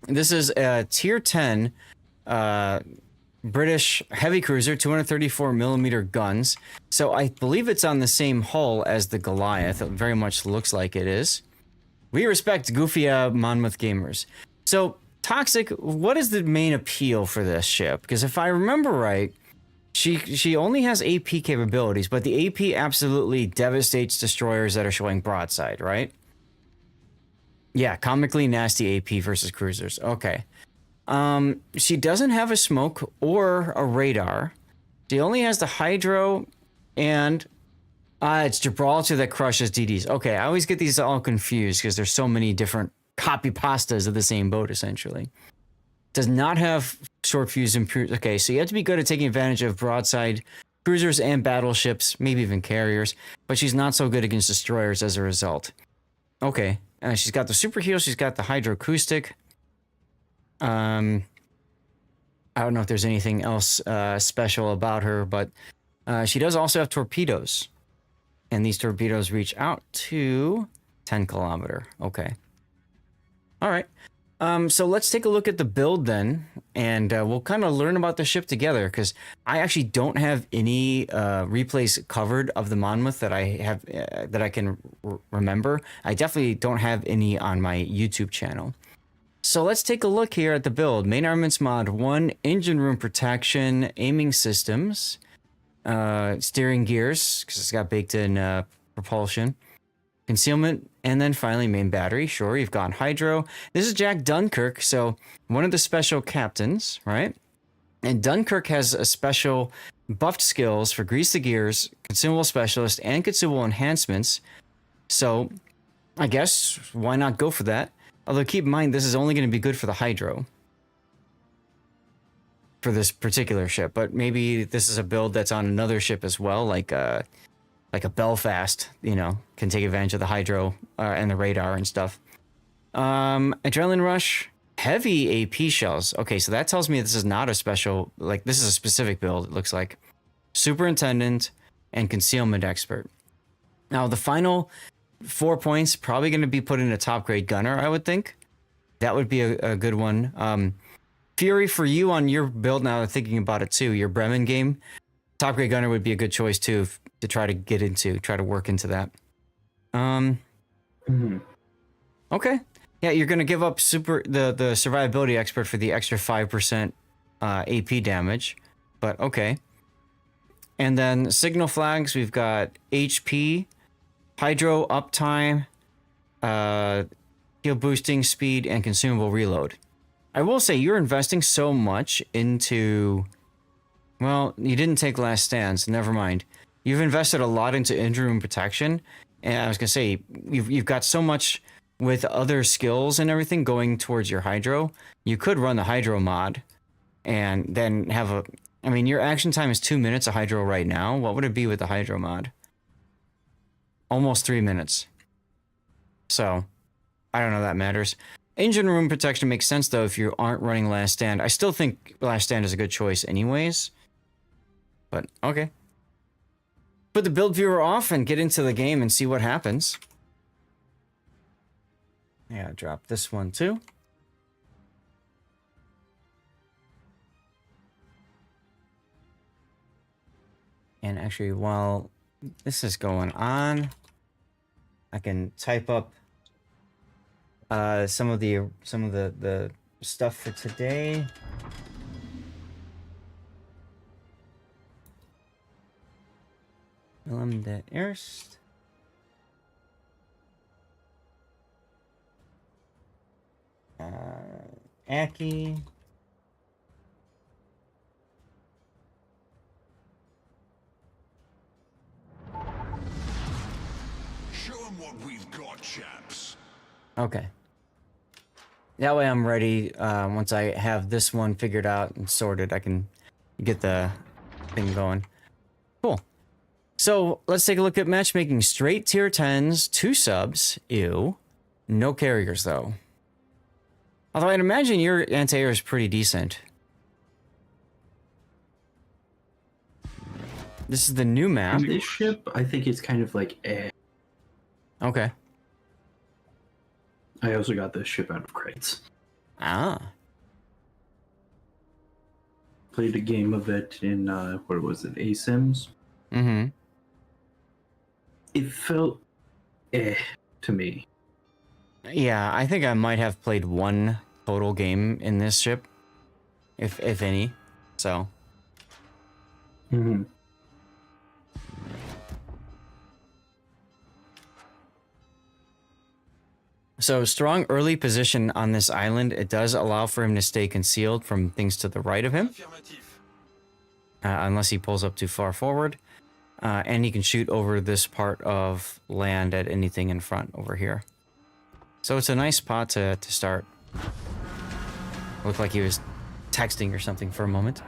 This is a tier 10 British heavy cruiser, 234mm guns. So I believe it's on the same hull as the Goliath. It very much looks like it is. We respect goofy Monmouth gamers. So, Toxic, what is the main appeal for this ship? Because if I remember right, she only has AP capabilities, but the AP absolutely devastates destroyers that are showing broadside, right? Yeah, comically nasty AP versus cruisers. Okay. She doesn't have a smoke or a radar. She only has the hydro and it's Gibraltar that crushes DDs. Okay, I always get these all confused because there's so many different copy pastas of the same boat, essentially. Does not have short fuse improved. Okay, so you have to be good at taking advantage of broadside cruisers and battleships, maybe even carriers, but she's not so good against destroyers as a result. Okay, she's got the super heal, she's got the hydroacoustic. I don't know if there's anything else special about her, but she does also have torpedoes. And these torpedoes reach out to 10 kilometer. Okay. All right. So let's take a look at the build then, and we'll kind of learn about the ship together, because I actually don't have any replays covered of the Monmouth that I have that I can remember. I definitely don't have any on my YouTube channel. So let's take a look here at the build. Main armaments mod 1, engine room protection, aiming systems, steering gears, because it's got baked in propulsion, concealment, and then finally main battery. Sure, you've got hydro. This is Jack Dunkirk, so one of the special captains, right? And Dunkirk has a special buffed skills for grease the gears, consumable specialist, and consumable enhancements. So I guess why not go for that? Although keep in mind, this is only going to be good for the hydro for this particular ship, but maybe this is a build that's on another ship as well, like a Belfast, you know, can take advantage of the hydro and the radar and stuff. Adrenaline rush, heavy AP shells. Okay, so that tells me this is not a special, like this is a specific build, it looks like. Superintendent and concealment expert. Now the final 4 points probably going to be put in a top grade gunner, I would think. That would be a good one. Fury for you on your build now, thinking about it too, your Bremen game. Top grade gunner would be a good choice too to try to get into, try to work into that. Okay. Yeah, you're going to give up the survivability expert for the extra 5% AP damage, but okay. And then signal flags, we've got HP, hydro uptime, heal boosting speed, and consumable reload. I will say you're investing so much into, well, you didn't take last stands, never mind. You've invested a lot into engine room protection, and I was gonna say you've got so much with other skills and everything going towards your hydro. You could run the hydro mod, and then have a. I mean, your action time is 2 minutes of hydro right now. What would it be with the hydro mod? Almost 3 minutes. So, I don't know if that matters. Engine room protection makes sense, though, if you aren't running last stand. I still think last stand is a good choice anyways. But, okay. Put the build viewer off and get into the game and see what happens. Yeah, drop this one, too. And actually, while this is going on, I can type up some of the stuff for today. Willem de Eerst. Aki. Show 'em what we've got, chaps. Okay. That way I'm ready. Once I have this one figured out and sorted, I can get the thing going. Cool. So let's take a look at matchmaking. Straight tier 10s, 2 subs. Ew. No carriers, though. Although I'd imagine your anti-air is pretty decent. This is the new map. This ship, I think it's kind of like eh. Okay. I also got this ship out of crates. Ah. Played a game of it in, what was it, A-Sims? Mm-hmm. It felt eh to me. Yeah, I think I might have played one total game in this ship. If any. So. Mm-hmm. So, strong early position on this island. It does allow for him to stay concealed from things to the right of him. Unless he pulls up too far forward. And he can shoot over this part of land at anything in front over here. So it's a nice spot to start. Looked like he was texting or something for a moment.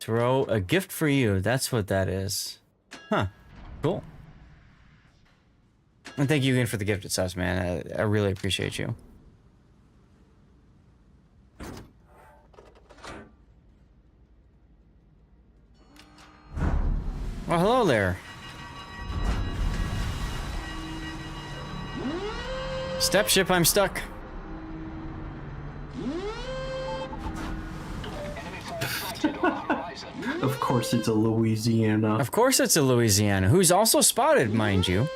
Throw a gift for you. That's what that is. Huh. Cool. And thank you again for the gifted subs, man. I really appreciate you. Well, hello there. Step ship, I'm stuck. Of course it's a Louisiana. Of course it's a Louisiana, who's also spotted, mind you.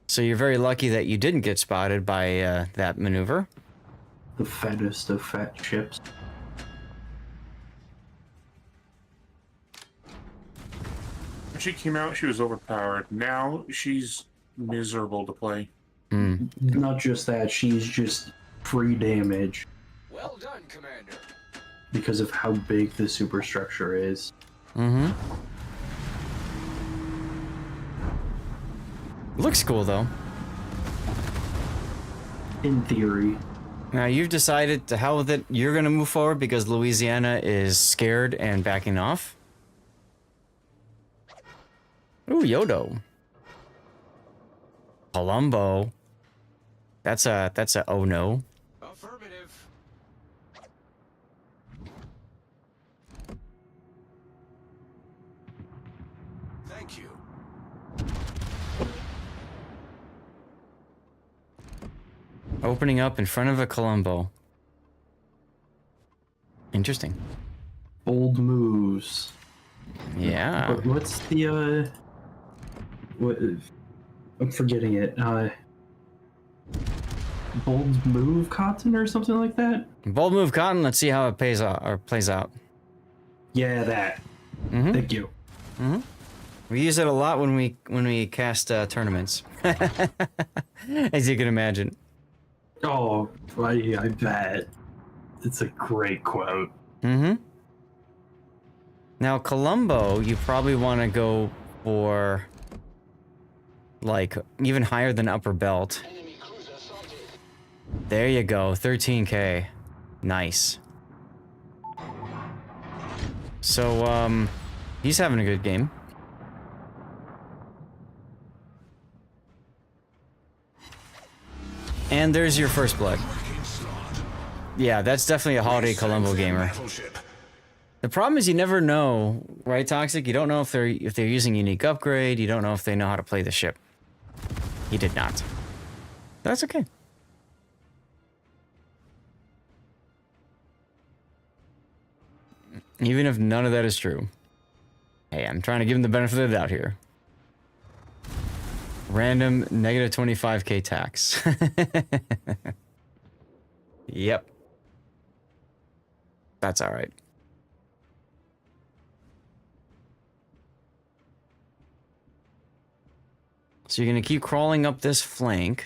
So you're very lucky that you didn't get spotted by that maneuver. The fattest of fat ships. When she came out, she was overpowered. Now she's miserable to play. Not just that, she's just free damage. Well done, Commander. Because of how big the superstructure is. Mm-hmm. Looks cool, though. In theory. Now, you've decided to hell with it. You're going to move forward because Louisiana is scared and backing off. Ooh, Yodo. Columbo. That's a oh no. Affirmative. Thank you. Opening up in front of a Columbo. Interesting. Bold moves. Yeah. But what's the, what, I'm forgetting it. Bold move cotton or something like that? Bold move cotton. Let's see how it plays out. Yeah, that. Mm-hmm. Thank you. Mm-hmm. We use it a lot when we cast tournaments, as you can imagine. Oh, I bet. It's a great quote. Mm-hmm. Now, Columbo, you probably want to go for, like, even higher than upper belt. There you go, 13k. Nice. So, he's having a good game. And there's your first blood. Yeah, that's definitely a holiday Columbo gamer. The problem is you never know, right, Toxic? You don't know if they're using unique upgrade. You don't know if they know how to play the ship. He did not. That's okay. Even if none of that is true. Hey, I'm trying to give him the benefit of the doubt here. Random negative 25k tax. Yep. That's all right. So you're going to keep crawling up this flank.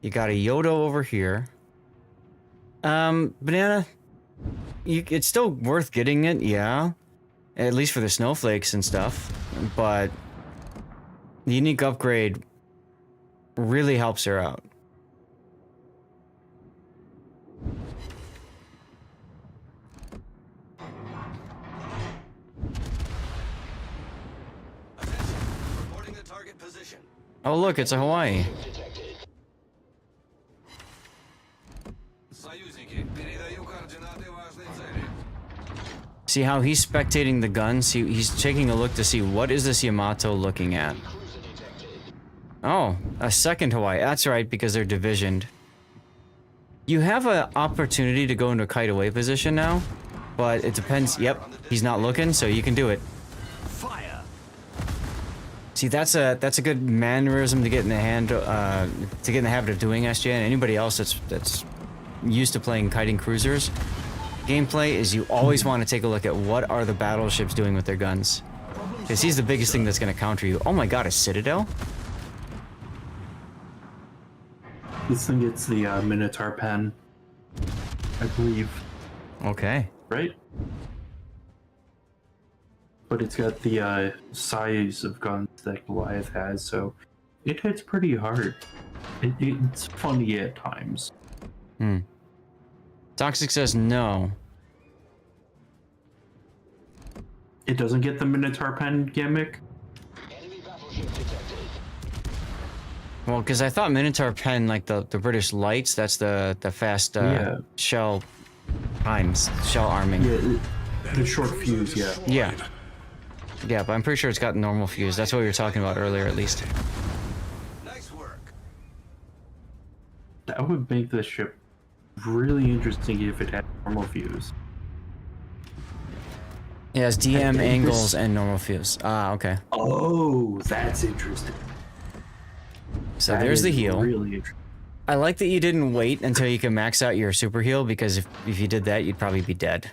You got a Yodo over here. Banana, it's still worth getting it, yeah. At least for the snowflakes and stuff. But the unique upgrade really helps her out. Oh, look, it's a Hawaii. See how he's spectating the guns? He's taking a look to see what is this Yamato looking at. Oh, a second Hawaii. That's right, because they're divisioned. You have an opportunity to go into a kite away position now, but it depends. Yep, he's not looking, so you can do it. Fire. See, that's a good mannerism to get in the hand, to get in the habit of doing, SJ. And anybody else that's used to playing kiting cruisers, gameplay is you always want to take a look at what are the battleships doing with their guns, because he's the biggest thing that's going to counter you. Oh my God, a Citadel? This thing gets the Minotaur pen, I believe. Okay. Right? But it's got the size of guns that Goliath has, so it hits pretty hard. It's funny at times. Toxic says no. It doesn't get the Minotaur pen gimmick? Well, because I thought Minotaur pen, like the British lights, that's the fast shell times, shell arming. Yeah, the short fuse, yeah. Yeah. Yeah, but I'm pretty sure it's got normal fuse. That's what we were talking about earlier, at least. Nice work. That would make this ship really interesting if it had normal fuse. It has DM angles and normal fuse. Ah, okay. Oh, that's interesting. So That there's the is heal. Really interesting. I like that you didn't wait until you can max out your super heal, because if you did that, you'd probably be dead.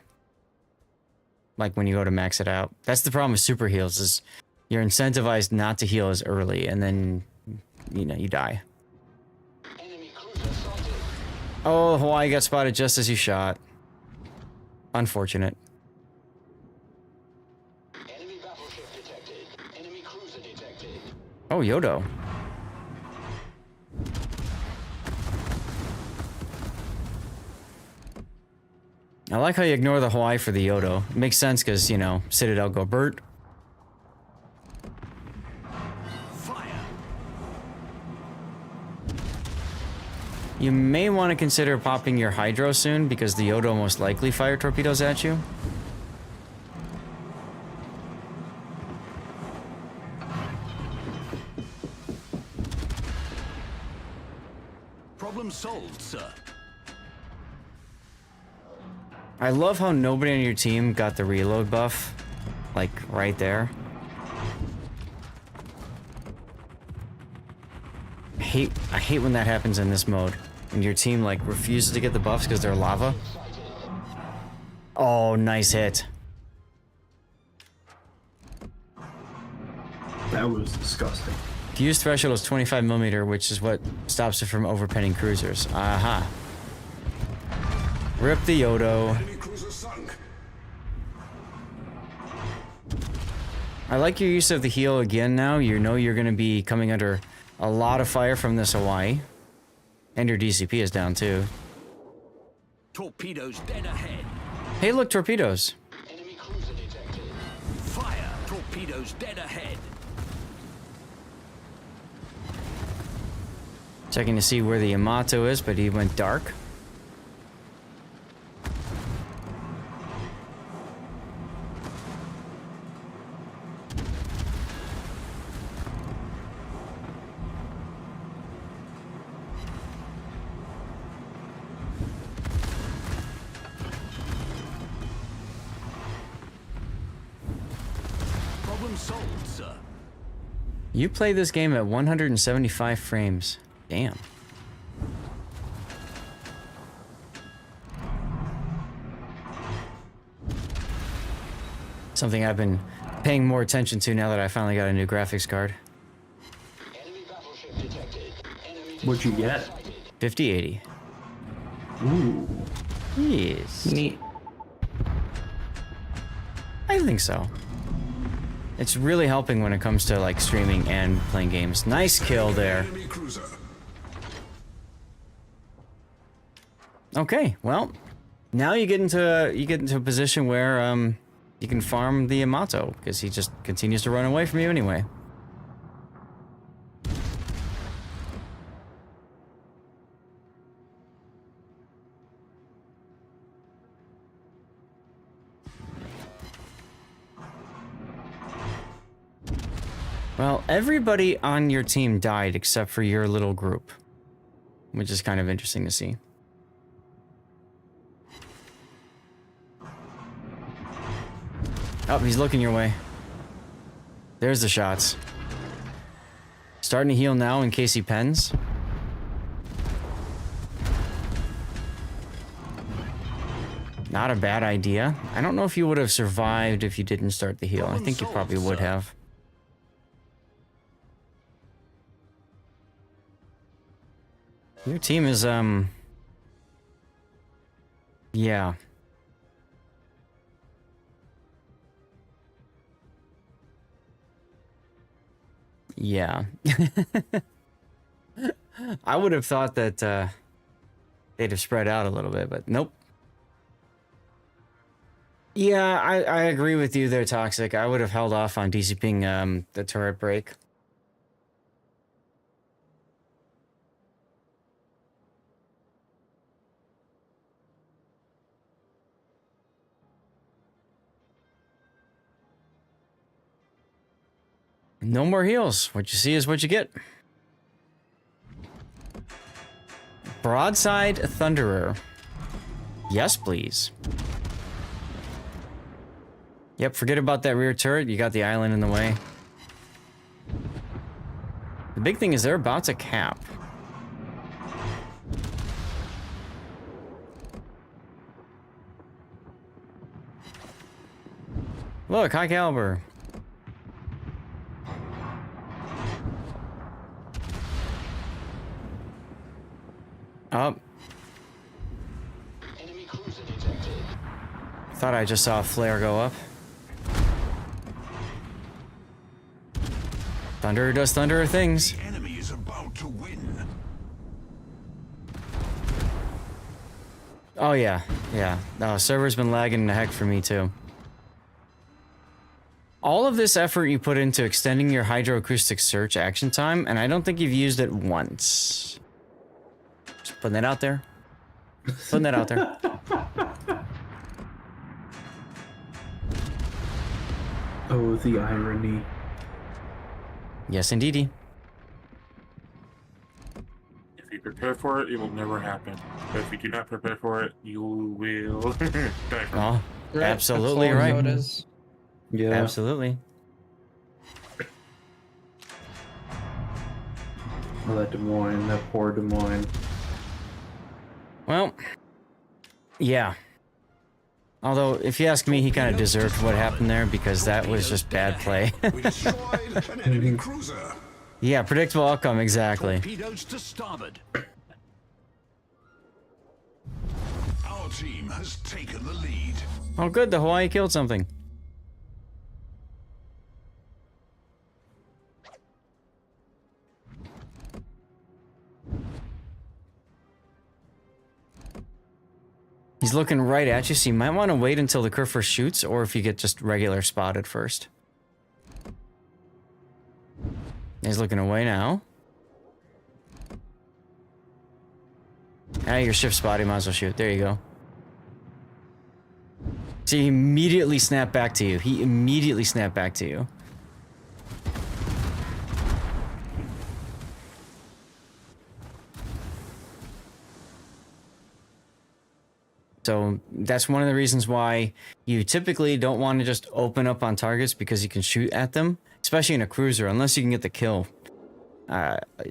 Like when you go to max it out. That's the problem with super heals, is you're incentivized not to heal as early, and then, you know, you die. Oh, Hawaii got spotted just as you shot. Unfortunate. Oh, Yodo. I like how you ignore the Hawaii for the Yodo. It makes sense because, you know, Citadel go Bert. Fire. You may want to consider popping your Hydro soon, because the Yodo most likely fire torpedoes at you. Problem solved, sir. I love how nobody on your team got the reload buff, like, right there. I hate when that happens in this mode. When your team, like, refuses to get the buffs because they're lava. Oh, nice hit. That was disgusting. Fuse threshold is 25mm, which is what stops it from overpenning cruisers. Aha. Rip the Yodo. I like your use of the heal again now. You know you're going to be coming under a lot of fire from this Hawaii. And your DCP is down too. Torpedoes dead ahead. Hey, look, torpedoes. Enemy cruiser detected. Fire. Torpedoes dead ahead. Checking to see where the Yamato is, but he went dark. Problem solved, sir. You play this game at 175 frames. Damn. Something I've been paying more attention to now that I finally got a new graphics card. What'd you get? 5080. Ooh. Yes. Neat. I think so. It's really helping when it comes to like streaming and playing games. Nice kill there. Okay, well, now you get into a position where you can farm the Yamato, because he just continues to run away from you anyway. Well, everybody on your team died except for your little group, which is kind of interesting to see. Oh, he's looking your way. There's the shots. Starting to heal now in case he pens. Not a bad idea. I don't know if you would have survived if you didn't start the heal. I think you probably would have. Your team is, yeah. Yeah. I would have thought that, they'd have spread out a little bit, but nope. Yeah, I agree with you there, Toxic. I would have held off on DCPing, the turret break. No more heals. What you see is what you get. Broadside Thunderer. Yes, please. Yep, forget about that rear turret. You got the island in the way. The big thing is they're about to cap. Look, high caliber. Up. Thought I just saw a flare go up. Thunder does Thunderer things. The enemy is about to win. Oh yeah, yeah. No, server's been lagging the heck for me too. All of this effort you put into extending your hydroacoustic search action time, and I don't think you've used it once. Just putting that out there. Putting that out there. Oh, the irony. Yes, indeedy. If you prepare for it, it will never happen. But if you do not prepare for it, you will die from Oh, it. absolutely That's right. how it is. Yeah. Absolutely. Oh, that Des Moines, that poor Des Moines. Well, yeah. Although, if you ask me, he kind of deserved what happened there because that was just bad play. We destroyed an enemy cruiser. Yeah, predictable outcome, exactly. Torpedoes to starboard. Our team has taken the lead. Oh, good, the Hawaii killed something. He's looking right at you, so you might want to wait until the curve first shoots, or if you get just regular spotted first. He's looking away now. Ah, your shift spot, you might as well shoot. There you go. See, he immediately snapped back to you. He immediately snapped back to you. So that's one of the reasons why you typically don't want to just open up on targets because you can shoot at them, especially in a cruiser, unless you can get the kill.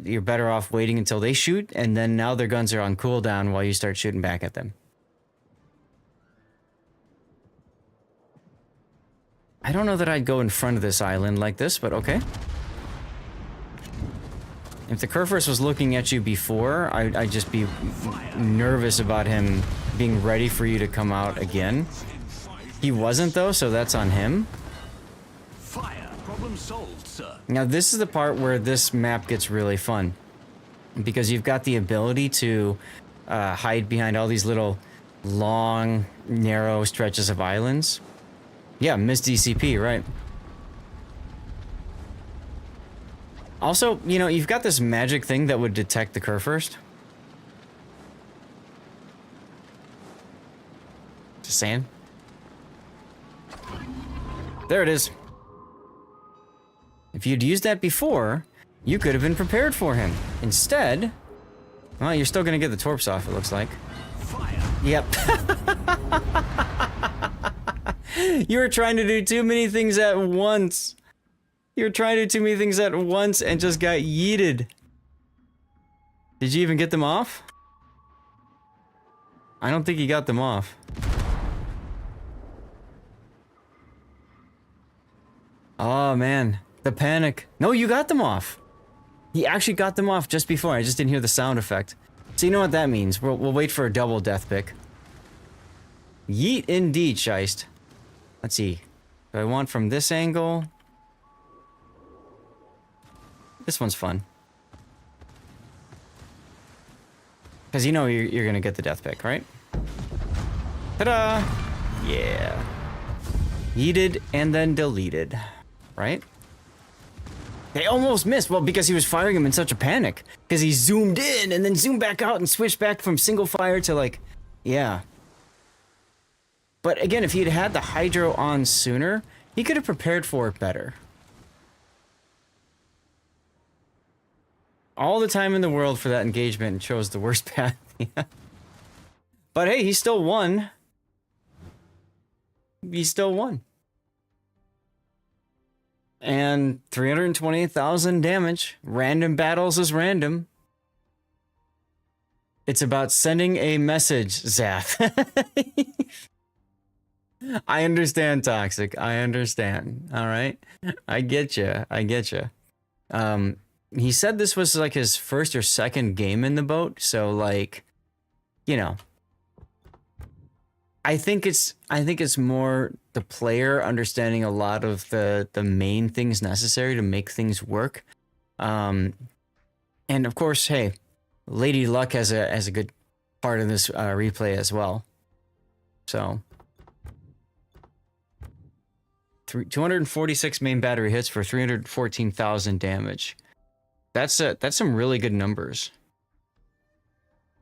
You're better off waiting until they shoot, and then now their guns are on cooldown while you start shooting back at them. I don't know that I'd go in front of this island like this, but okay. If the Kerfurst was looking at you before, I'd just be nervous about him being ready for you to come out again. He wasn't though, so that's on him. Fire. Problem solved, sir. Now this is the part where this map gets really fun. Because you've got the ability to hide behind all these little long, narrow stretches of islands. Yeah, missed DCP, right. Also, you know, you've got this magic thing that would detect the Kerfurst. Just saying. There it is. If you'd used that before, you could have been prepared for him. Instead, well, you're still gonna get the torps off, it looks like. Yep. You were trying to do too many things at once. You were trying to do too many things at once and just got yeeted. Did you even get them off? I don't think you got them off. Oh man, the panic. No, you got them off. He actually got them off just before. I just didn't hear the sound effect. So you know what that means. We'll wait for a double death pick. Yeet indeed, Scheist. Let's see. Do I want from this angle? This one's fun. Because you know you're going to get the death pick, right? Ta-da! Yeah. Yeeted and then deleted. Right? They almost missed. Well, because he was firing him in such a panic. Because he zoomed in and then zoomed back out and switched back from single fire to like... Yeah. But again, if he had had the hydro on sooner, he could have prepared for it better. All the time in the world for that engagement and chose the worst path. Yeah. But hey, he still won. He still won. And 328,000 damage. Random battles is random. It's about sending a message, Zath. I understand, Toxic. I understand. All right. I get you. I get you. He said this was like his first or second game in the boat. So like, you know, I think it's more the player understanding a lot of the main things necessary to make things work. And of course, hey, Lady Luck has a good part of this replay as well. So 246 main battery hits for 314,000 damage. That's some really good numbers.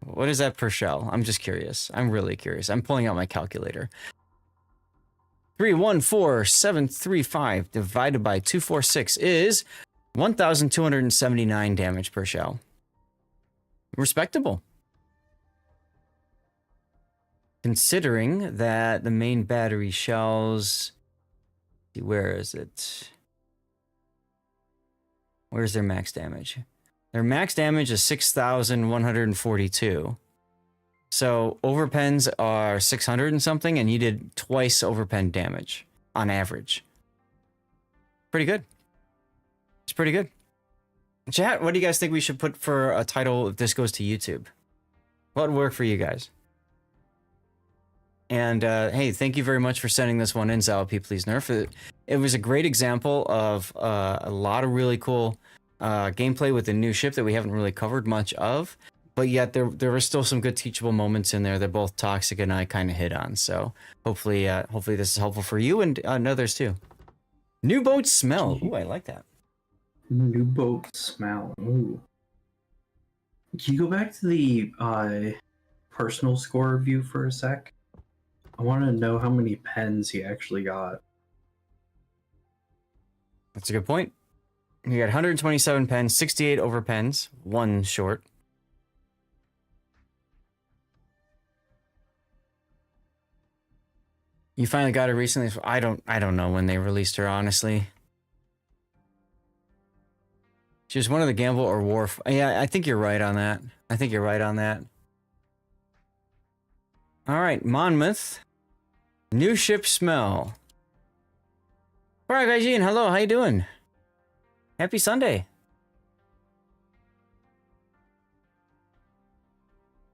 What is that per shell? I'm just curious. I'm really curious. I'm pulling out my calculator. 314,735 divided by 246 is 1,279 damage per shell. Respectable. Considering that the main battery shells... Where is it? Where's their max damage? Their max damage is 6,142. So overpens are 600 and something, and you did twice overpen damage on average. Pretty good. It's pretty good. Chat, what do you guys think we should put for a title if this goes to YouTube? What would work for you guys? And hey, thank you very much for sending this one in, Zalp, please nerf. It was a great example of a lot of really cool gameplay with the new ship that we haven't really covered much of, but yet there were still some good teachable moments in there that both Toxic and I kind of hit on. So hopefully this is helpful for you and others too. New boat smell. Ooh, I like that. New boat smell. Ooh. Can you go back to the personal score review for a sec? I want to know how many pens he actually got. That's a good point. You got 127 pens, 68 over pens, 1 short. You finally got her recently. I don't know when they released her, honestly. She was one of the Gamble or Wharf. Yeah, I think you're right on that. I think you're right on that. All right, Monmouth. New ship smell. All right, guys, Ian, hello, how you doing? Happy Sunday.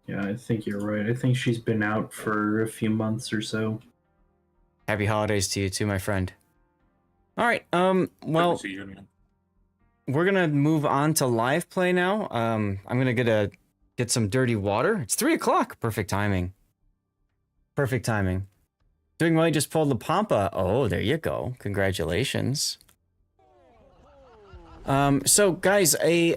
Yeah, I think you're right. I think she's been out for a few months or so. Happy holidays to you too, my friend. All right, well, we're gonna move on to live play now. I'm gonna get some dirty water. It's 3 o'clock. Perfect timing. Perfect timing. Doing well, you just pulled the Pampa. Oh, there you go. Congratulations. So guys, a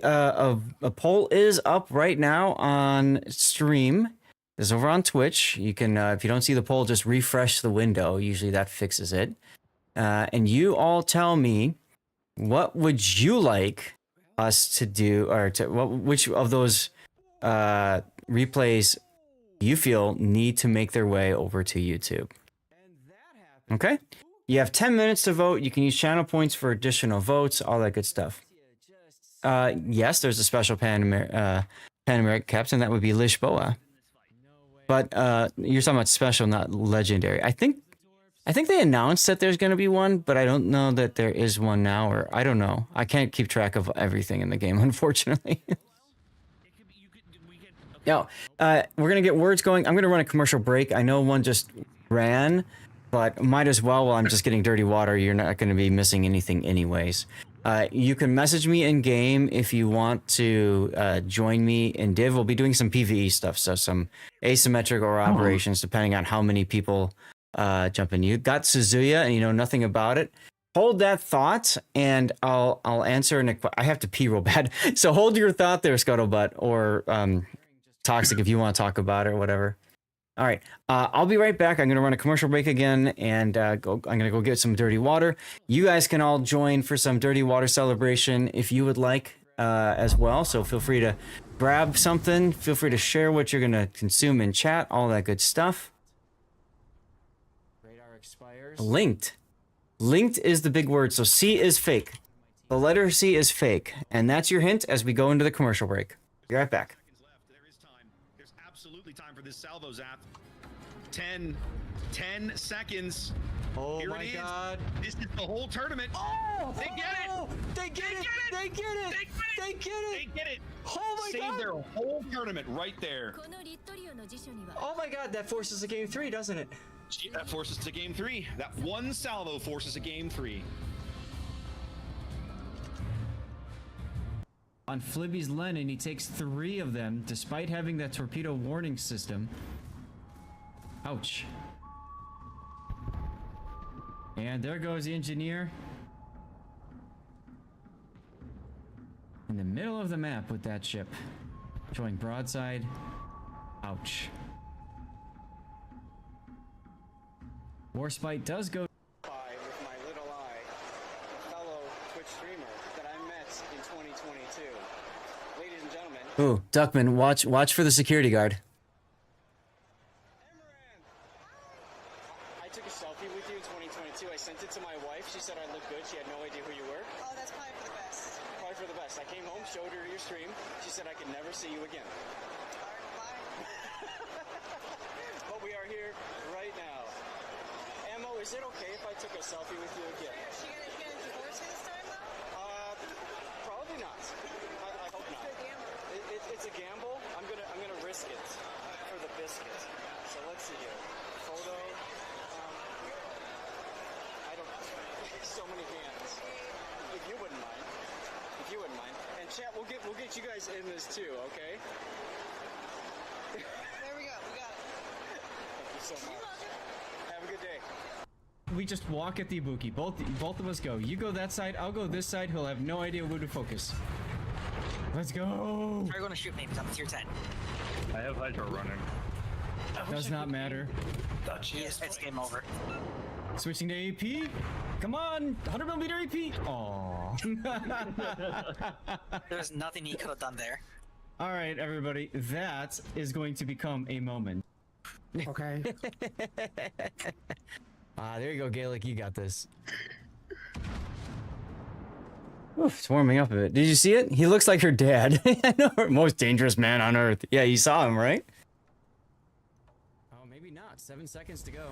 poll is up right now on stream. It's over on Twitch. You can, if you don't see the poll, just refresh the window. Usually that fixes it. And you all tell me what would you like us to do, or which of those replays you feel need to make their way over to YouTube? Okay? You have 10 minutes to vote. You can use channel points for additional votes, all that good stuff. Yes, there's a special Pan American captain. That would be Lisboa. But you're talking about special, not legendary. I think they announced that there's going to be one, but I don't know that there is one now, or I don't know. I can't keep track of everything in the game, unfortunately. Now, we're going to get words going. I'm going to run a commercial break. I know one just ran, but might as well while I'm just getting dirty water. You're not going to be missing anything anyways. You can message me in game if you want to join me in Div. We'll be doing some PvE stuff, so some asymmetric or operations, depending on how many people jump in. You got Suzuya and you know nothing about it. Hold that thought, and I'll answer. I have to pee real bad, so hold your thought there, Scuttlebutt, or Toxic if you want to talk about it or whatever. All right, I'll be right back. I'm going to run a commercial break again, and I'm going to go get some dirty water. You guys can all join for some dirty water celebration if you would like as well. So feel free to grab something. Feel free to share what you're going to consume in chat, all that good stuff. Radar expires. Linked. Linked is the big word, so C is fake. The letter C is fake, and that's your hint as we go into the commercial break. Be right back. There's absolutely time for this salvo zap. 10 seconds. Oh Here my it is. God. This is the whole tournament. Oh! They get it! They get it! They get it! They get it! They get it! Oh my Save God! their whole tournament right there. Oh my God, that forces a game 3, doesn't it? That forces to game 3. That one salvo forces a game 3. On Flibby's Lenin, he takes 3 of them, despite having that torpedo warning system. Ouch. And there goes the engineer. In the middle of the map with that ship. Showing broadside. Ouch. Warspite does go with my little eye, a fellow Twitch streamer that I met in 2022. Ladies and gentlemen. Ooh, Duckman, watch for the security guard. I took a selfie with you in 2022. I sent it to my wife. She said I looked good. She had no idea who you were. Oh, that's probably for the best. Probably for the best. I came home, showed her your stream. She said I could never see you again. But we are here right now. Ammo, is it okay if I took a selfie with you again? Is she gonna divorce you this time though? Probably not. I hope not. It's a gamble. I'm gonna risk it for the biscuit. So let's see here. Photo. I don't know. So many hands. If you wouldn't mind. And chat, we'll get you guys in this too, okay? There we go. We got it. Thank you so much. Have a good day. We just walk at the Ibuki. Both of us go. You go that side, I'll go this side. He'll have no idea where to focus. Let's go. Try going to shoot me because I'm tier 10. I have Hydro running. Does not matter. Yes, it's game over. Switching to AP. Come on, 100mm AP. Aww. There's nothing he could have done there. All right, everybody. That is going to become a moment. Okay. There you go, Gaelic. You got this. Oof, it's warming up a bit. Did you see it? He looks like her dad. I know, most dangerous man on earth. Yeah, you saw him, right? Oh, maybe not. 7 seconds to go.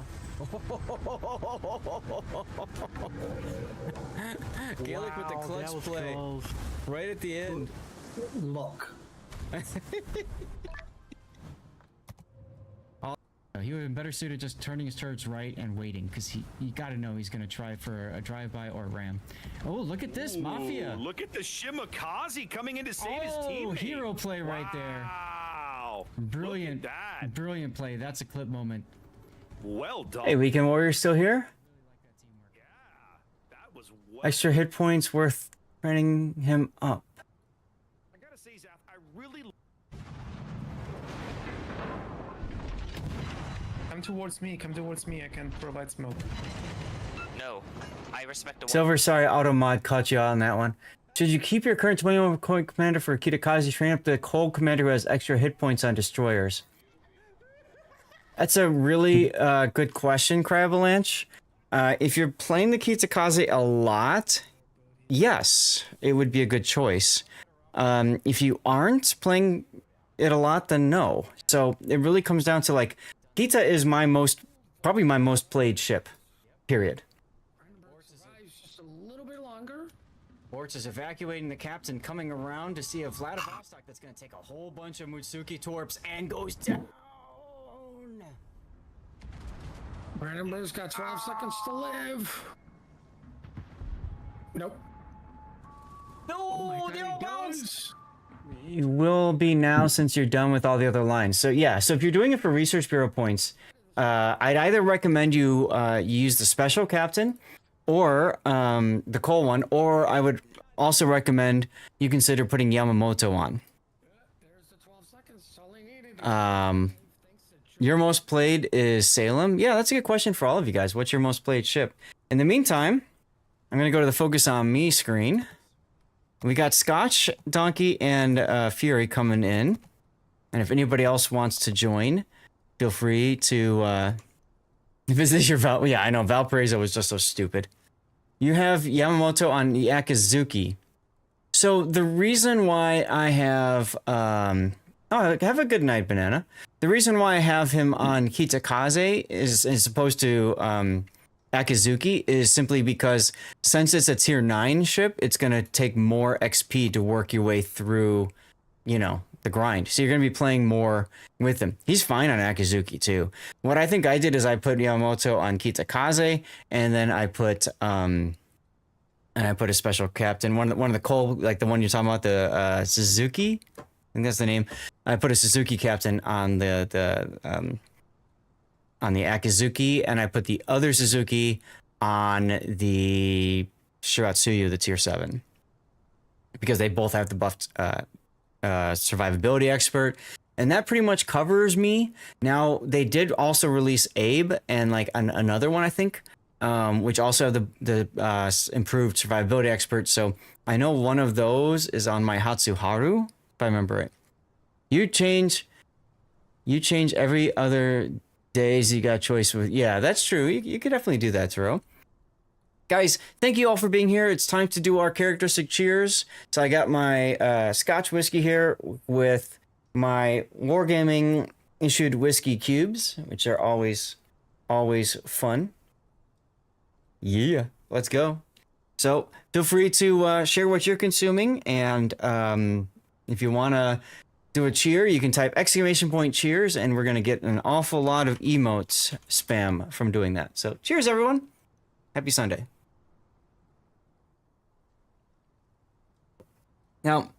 Gaelic with the clutch play. Close. Right at the end. Look. He would have been better suited just turning his turrets right and waiting, because you got to know he's going to try for a drive-by or a ram. Oh, look at this, Mafia. Look at the Shimakaze coming in to save his teammate. Hero play right there. Wow. Brilliant. Look at that. Brilliant play. That's a clip moment. Well done. Hey, Weekend Warrior still here? Yeah, that was well. Extra hit points worth training him up. I gotta say, Zaf, I really. Come towards me. I can provide smoke. No, No, I respect a Silver, sorry, Automod caught you on that one. Should you keep your current 21 point commander for Kitakaze, train up the cold commander who has extra hit points on destroyers? That's a really good question, Cravalanche. If you're playing the Kitakaze a lot, yes, it would be a good choice. If you aren't playing it a lot, then no. So it really comes down to like, Kita is probably my most played ship, period. Just a little bit longer. Bortz is evacuating the captain, coming around to see a Vladivostok that's going to take a whole bunch of Mutsuki torps and goes down. Brandenburg's got 12 seconds to live. Nope. No, they all bounce. You will be now since you're done with all the other lines. So yeah, so if you're doing it for Research Bureau points, I'd either recommend you use the special captain or the coal one, or I would also recommend you consider putting Yamamoto on. Your most played is Salem. Yeah, that's a good question for all of you guys. What's your most played ship? In the meantime, I'm going to go to the Focus on Me screen. We got Scotch, Donkey, and Fury coming in. And if anybody else wants to join, feel free to visit your Val. Yeah, I know, Valparaiso was just so stupid. You have Yamamoto on the Akazuki. So the reason why I have... oh, have a good night, Banana. The reason why I have him on Kitakaze is as opposed to Akazuki is simply because since it's a tier 9 ship, it's going to take more XP to work your way through, you know, the grind. So you're going to be playing more with him. He's fine on Akazuki too. What I think I did is I put Yamamoto on Kitakaze, and then I put a special captain, one of the coal, like the one you're talking about, the Suzuki. I think that's the name. I put a Suzuki captain on the Akazuki, and I put the other Suzuki on the Shiratsuyu, the tier 7, because they both have the buffed survivability expert, and that pretty much covers me. Now they did also release Abe and like another one, I think, which also have the improved survivability expert. So I know one of those is on my Hatsuharu, if I remember right. You change every other days you got choice with. Yeah, that's true. You could definitely do that, Taro. Guys, thank you all for being here. It's time to do our characteristic cheers. So I got my Scotch whiskey here with my Wargaming issued whiskey cubes, which are always fun. Yeah, let's go. So feel free to share what you're consuming, and if you want to do a cheer, you can type !! cheers, and we're going to get an awful lot of emotes spam from doing that. So cheers, everyone. Happy Sunday. Now,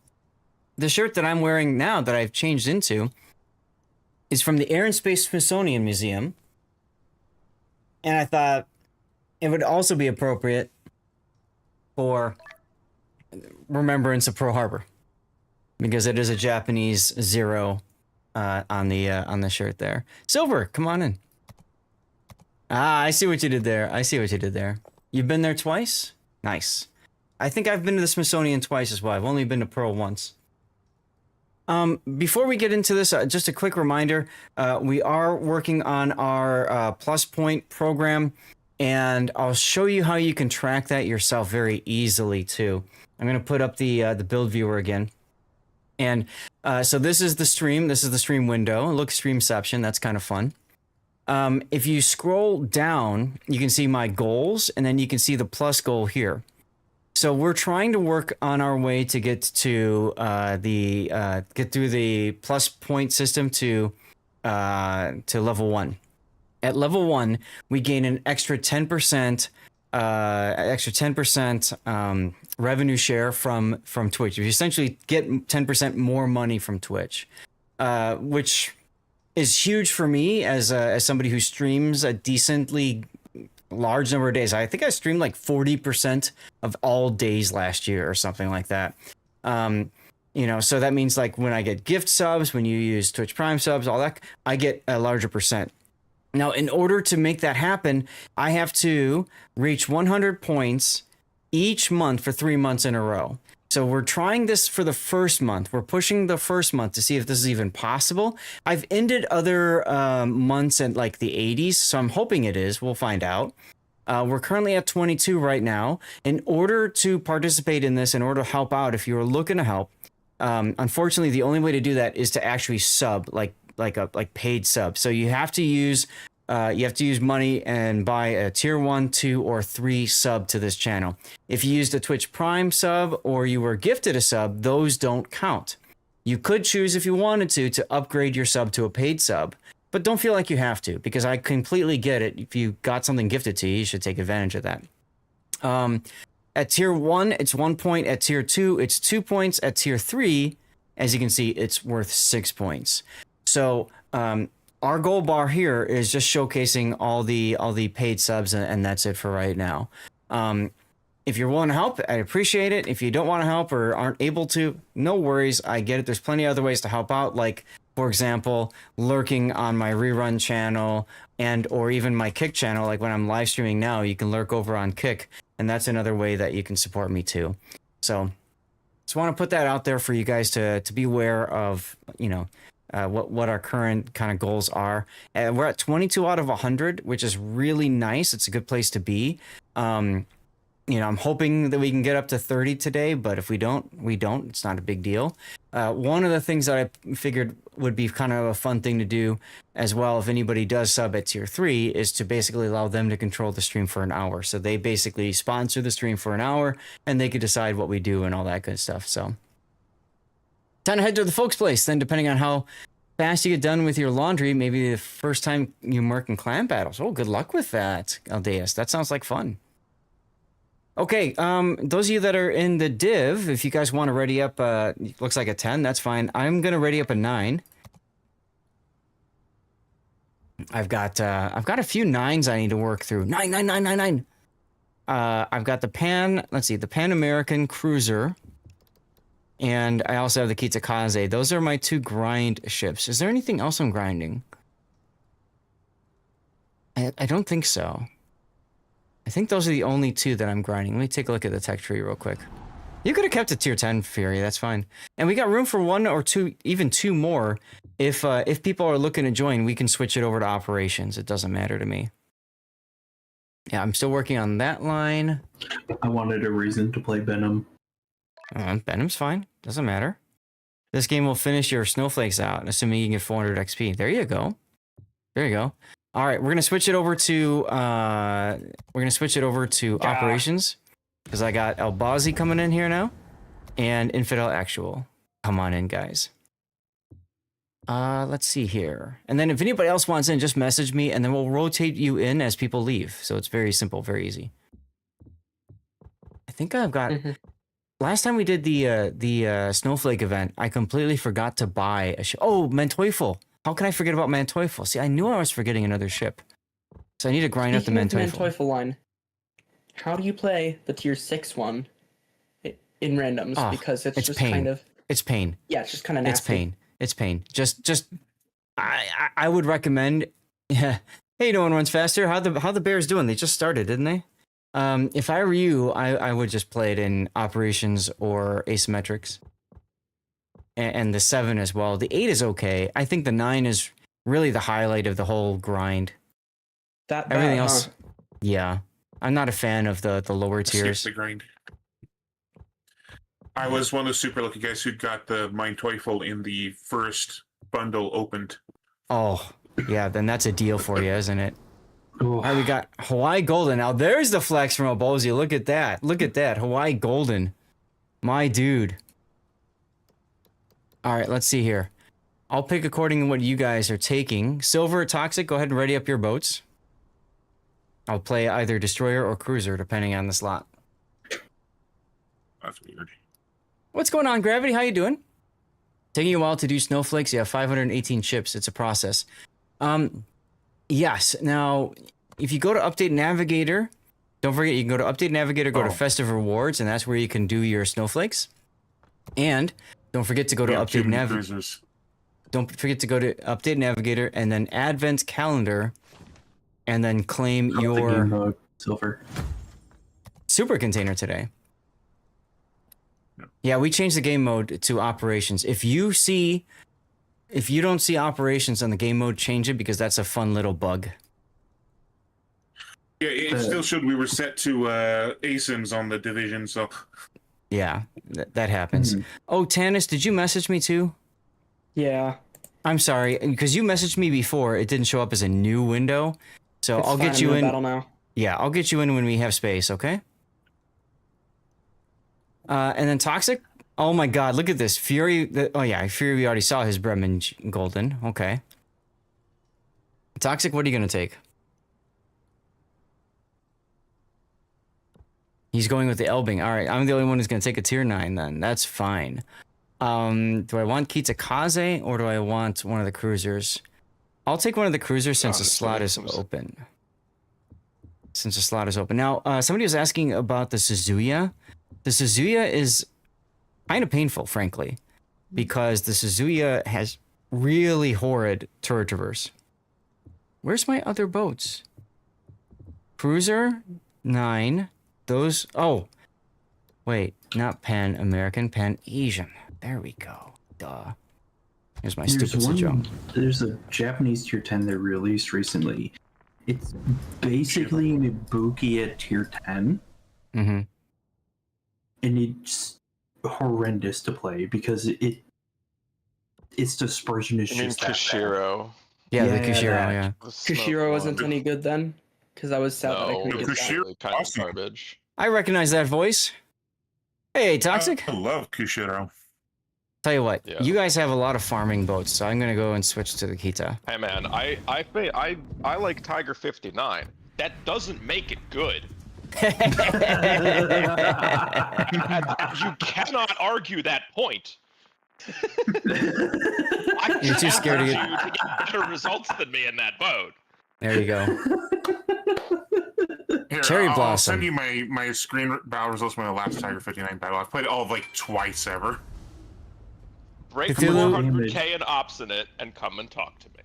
the shirt that I'm wearing now that I've changed into is from the Air and Space Smithsonian Museum. And I thought it would also be appropriate for remembrance of Pearl Harbor, because it is a Japanese 0 on the shirt there. Silver, come on in. Ah, I see what you did there. You've been there twice? Nice. I think I've been to the Smithsonian twice as well. I've only been to Pearl once. Before we get into this, just a quick reminder. We are working on our Plus Point program, and I'll show you how you can track that yourself very easily too. I'm going to put up the build viewer again. And so this is the stream. This is the stream window. Look, Streamception. That's kind of fun. If you scroll down, you can see my goals, and then you can see the plus goal here. So we're trying to work on our way to get to get through the plus point system to level 1. At level 1, we gain an extra 10% revenue share from Twitch. You essentially get 10% more money from Twitch, which is huge for me as somebody who streams a decently large number of days. I think I streamed like 40% of all days last year or something like that. You know, so that means like when I get gift subs, when you use Twitch Prime subs, all that, I get a larger percent. Now, in order to make that happen, I have to reach 100 points each month for 3 months in a row. So we're trying this for the first month. We're pushing the first month to see if this is even possible. I've ended other months at like the 80s, so I'm hoping it is. We'll find out. We're currently at 22 right now. In order to participate in this, in order to help out, if you're looking to help, unfortunately, the only way to do that is to actually sub, like paid sub. So you have to use money and buy a tier 1, 2, or 3 sub to this channel. If you used a Twitch Prime sub or you were gifted a sub, those don't count. You could choose, if you wanted to upgrade your sub to a paid sub, but don't feel like you have to, because I completely get it. If you got something gifted to you, you should take advantage of that. At tier 1, it's 1 point. At tier 2, it's 2 points. At tier 3, as you can see, it's worth 6 points. So our goal bar here is just showcasing all the paid subs, and that's it for right now. If you're willing to help, I appreciate it. If you don't want to help or aren't able to, no worries. I get it. There's plenty of other ways to help out, like, for example, lurking on my rerun channel or even my Kick channel. Like when I'm live streaming now, you can lurk over on Kick, and that's another way that you can support me too. So just want to put that out there for you guys to be aware of, what our current kind of goals are. We're at 22 out of 100, which is really nice. It's a good place to be. I'm hoping that we can get up to 30 today, but if we don't, we don't. It's not a big deal. One of the things that I figured would be kind of a fun thing to do as well, if anybody does sub at tier 3, is to basically allow them to control the stream for an hour. So they basically sponsor the stream for an hour, and they could decide what we do and all that good stuff. So time to head to the folks' place. Then, depending on how fast you get done with your laundry, maybe the first time you merc in clan battles. Oh, good luck with that, Aldeus. That sounds like fun. Okay, those of you that are in the div, if you guys want to ready up, looks like a 10, that's fine. I'm gonna ready up a 9. I've got a few 9s I need to work through. 9. I've got the Pan American Cruiser, and I also have the Kitakaze. Those are my 2 grind ships. Is there anything else I'm grinding? I don't think so. I think those are the only 2 that I'm grinding. Let me take a look at the tech tree real quick. You could have kept a tier 10 Fury, that's fine. And we got room for 1 or 2, even 2 more. If people are looking to join, we can switch it over to operations. It doesn't matter to me. Yeah, I'm still working on that line. I wanted a reason to play Venom. Venom's fine. Doesn't matter. This game will finish your snowflakes out, assuming you can get 400 XP. There you go. There you go. All right, we're gonna switch it over to operations, because I got El Bazi coming in here now, and Infidel Actual. Come on in, guys. Let's see here, and then if anybody else wants in, just message me, and then we'll rotate you in as people leave. So it's very simple, very easy. I think I've got. Last time we did the snowflake event, I completely forgot to buy a ship. Oh, Manteufel. How can I forget about Manteufel? See, I knew I was forgetting another ship. So I need to grind up the Manteufel. Manteufel line. How do you play the tier 6 one in randoms? Oh, because it's just pain. kind of... It's pain. Yeah, it's just kind of nasty. It's pain. I would recommend... Yeah. Hey, no one runs faster. How the Bears doing? They just started, didn't they? If I were you, I would just play it in operations or asymmetrics. And the 7 as well. The 8 is okay. I think the 9 is really the highlight of the whole grind. Everything else, yeah. I'm not a fan of the lower tiers. The grind. I was one of those super lucky guys who got the Mein Teufel in the first bundle opened. Oh, yeah, then that's a deal for you, isn't it? All right, we got Hawaii Golden. Now there's the flex from Obozi. Look at that. Look at that. Hawaii Golden. My dude. All right, let's see here. I'll pick according to what you guys are taking. Silver or Toxic, go ahead and ready up your boats. I'll play either Destroyer or Cruiser, depending on the slot. That's weird. What's going on, Gravity? How you doing? Taking a while to do snowflakes. You have 518 chips. It's a process. Yes. Now, if you go to Update Navigator, don't forget you can go to Update Navigator, go to Festive Rewards, and that's where you can do your snowflakes. And don't forget to go to Update Navigator. Don't forget to go to Update Navigator and then Advent Calendar and then claim How's the your game mode, Silver? super container today. Yeah, we changed the game mode to operations. If you don't see operations on the game mode, change it because that's a fun little bug. Yeah, it still should. We were set to ASIMs on the division, so. Yeah, that happens. Oh, Tanis, did you message me too? Yeah. I'm sorry, because you messaged me before. It didn't show up as a new window, so I'll get you in. Battle now. Yeah, I'll get you in when we have space. Okay. And then Toxic. Oh my God, look at this Fury. Oh yeah, Fury. We already saw his Bremen Golden. Okay. Toxic, what are you gonna take? He's going with the Elbing. All right, I'm the only one who's going to take a tier 9 then. That's fine. Do I want Kitakaze or do I want one of the cruisers? I'll take one of the cruisers since the slot is open. Now, somebody was asking about the Suzuya. The Suzuya is kind of painful, frankly, because the Suzuya has really horrid turret traverse. Where's my other boats? Cruiser, 9. Those, oh, wait, not Pan-American, Pan-Asian. There we go. Duh. Here's my stupid Sejong. There's a Japanese tier 10 that released recently. It's basically Mibuki at tier 10. Mm-hmm. And it's horrendous to play because its dispersion is just that Kushiro. Yeah, the Kushiro, yeah. Kushiro wasn't any good then? Because I was sad that I couldn't get that. Kind of garbage. I recognize that voice. Hey, Toxic. I love Kushiro. Tell you what, you guys have a lot of farming boats, so I'm gonna go and switch to the Kita. Hey man, I like Tiger 59. That doesn't make it good. You cannot argue that point. You're too scared to get better results than me in that boat. There you go. Here, Cherry I'll Blossom. send you my screen battle results from the last Tiger 59 battle. I've played it all like twice ever. Break Cthulhu. 400k and Obstinate and come and talk to me.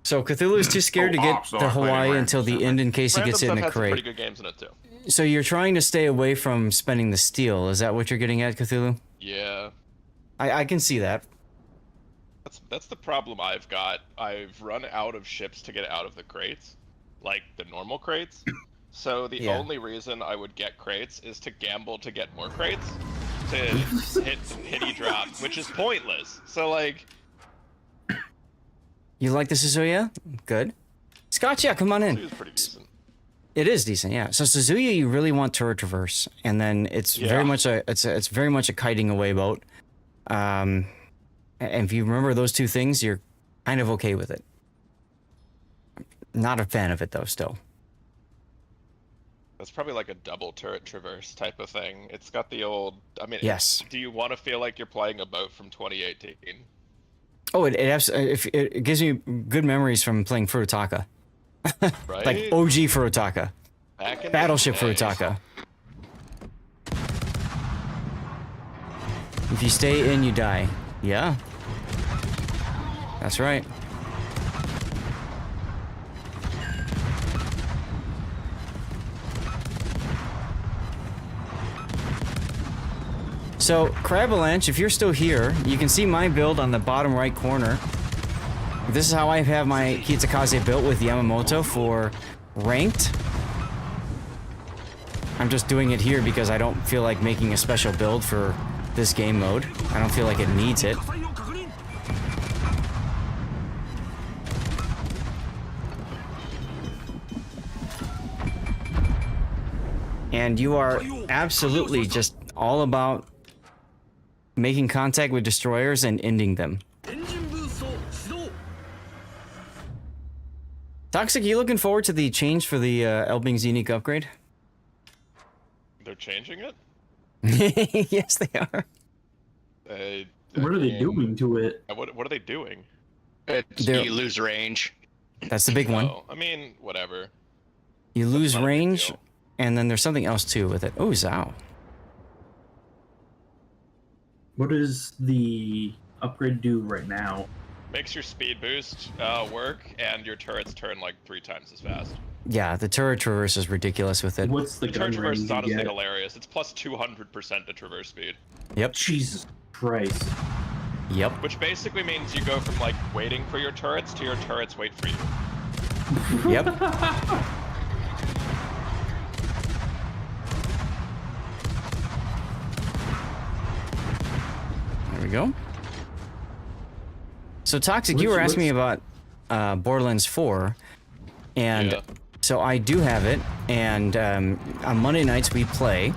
So Cthulhu is too scared to get the Hawaii until the end in case he gets it in the Randoms have had some crate. pretty good games in it too. So you're trying to stay away from spending the steel. Is that what you're getting at, Cthulhu? Yeah. I can see that. That's the problem I've got. I've run out of ships to get out of the crates, like the normal crates. So the only reason I would get crates is to gamble to get more crates to hit hitty drop, which is pointless. So like, You like the Suzuya? Good. Scotch, yeah, come on in. It's pretty decent. It is decent, yeah. So Suzuya, you really want turret traverse, and then it's very much it's very much a kiting away boat. And if you remember those two things, you're kind of okay with it. Not a fan of it though, still. That's probably like a double turret traverse type of thing. It's got the old. I mean, Yes. Do you want to feel like you're playing a boat from 2018? Oh, it gives me good memories from playing Furutaka. Right? Like OG Furutaka. Back in the Battleship day. Furutaka. If you stay in, you die. Yeah. That's right. So, Crabalanche, if you're still here, you can see my build on the bottom right corner. This is how I have my Kitakaze built with Yamamoto for ranked. I'm just doing it here because I don't feel like making a special build for this game mode. I don't feel like it needs it. And you are absolutely just all about making contact with destroyers and ending them. Toxic, you looking forward to the change for the Elbing's unique upgrade? They're changing it? Yes, they are. What are they doing to it? What are they doing? You lose range. That's the big one. Oh, I mean, whatever. You lose range, and then there's something else too with it. Oh, Zao. What does the upgrade do right now? Makes your speed boost work, and your turrets turn like 3 times as fast. Yeah, the turret traverse is ridiculous with it. What's the The gun turret traverse range is you honestly get? hilarious. It's plus 200% to traverse speed. Yep. Jesus Christ. Yep. Which basically means you go from like waiting for your turrets to your turrets wait for you. Yep. There we go. So Toxic, you were asking me about Borderlands 4, and so I do have it. And on Monday nights we play.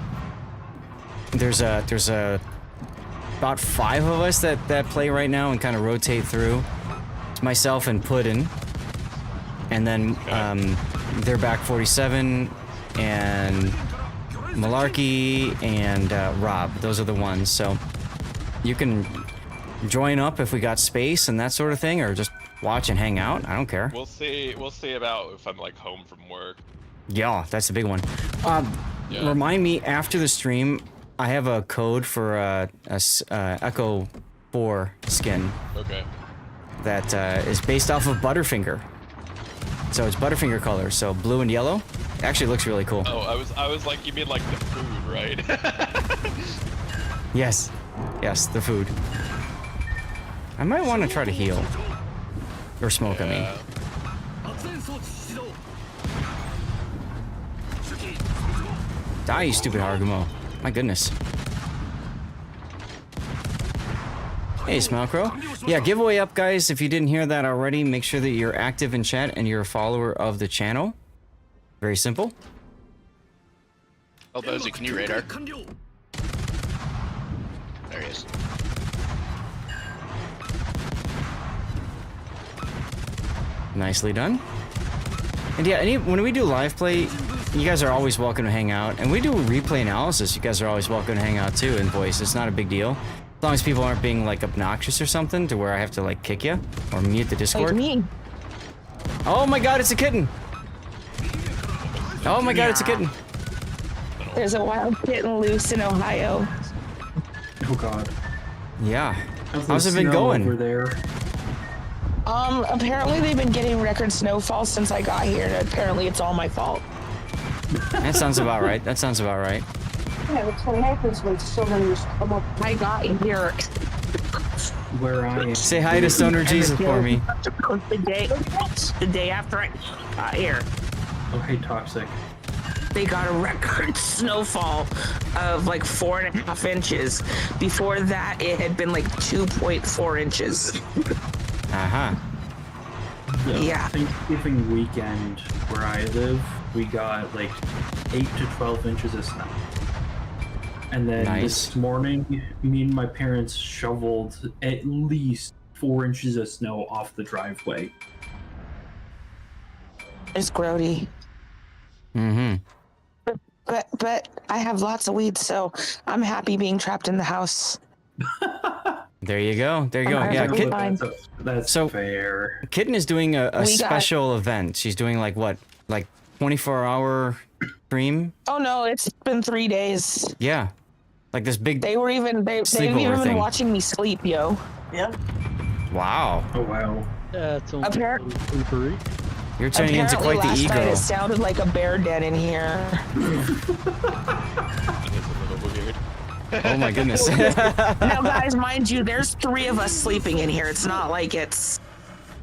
There's about 5 of us that play right now and kind of rotate through. It's myself and Puddin', and then they're back 47 and Malarkey and Rob. Those are the ones. So you can join up if we got space and that sort of thing, or just watch and hang out. I don't care. We'll see about if I'm like home from work. Yeah, that's the big one. Remind me after the stream. I have a code for a Echo 4 skin. Okay. That is based off of Butterfinger. So it's Butterfinger color, so blue and yellow. It actually looks really cool. Oh, I was like, you mean like the food, right? Yes. Yes, the food. I might want to try to heal. Or smoke, I mean. Die, you stupid Hargumo. My goodness. Hey, Smilcrow. Yeah, giveaway up, guys. If you didn't hear that already, make sure that you're active in chat and you're a follower of the channel. Very simple. Oh, Bozy, can you radar? There he is. Nicely done. And yeah, when we do live play, you guys are always welcome to hang out. And we do replay analysis. You guys are always welcome to hang out too in voice. It's not a big deal. As long as people aren't being like obnoxious or something to where I have to like kick you or mute the Discord. Like me. Oh my god, it's a kitten. Oh my god, it's a kitten. There's a wild kitten loose in Ohio. Oh god. Yeah. How's it been going? Over there? Apparently they've been getting record snowfall since I got here, and apparently it's all my fault. That sounds about right. That sounds about right. Yeah, that's what happens when someone just come up. I got here. Where I am. Say hi to Stoner Jesus for me. The day after I got here. Oh, hey, Toxic. They got a record snowfall of like 4.5 inches. Before that, it had been like 2.4 inches. Uh-huh. Yeah. Thanksgiving weekend where I live, we got like 8 to 12 inches of snow. And then this morning, me and my parents shoveled at least 4 inches of snow off the driveway. It's grody. Mm-hmm. But I have lots of weeds, so I'm happy being trapped in the house. There you go. There you go. Yeah, that's so fair. Kitten is doing a special event. She's doing like what? Like 24-hour stream? Oh no, it's been 3 days. Yeah. Like this big they've even been watching me sleep, yo. Yeah. Wow. Oh wow. Yeah, it's only Apparently, you're turning into quite the last ego. night it sounded like a bear den in here. Oh my goodness. Now guys, mind you, there's 3 of us sleeping in here. It's not like it's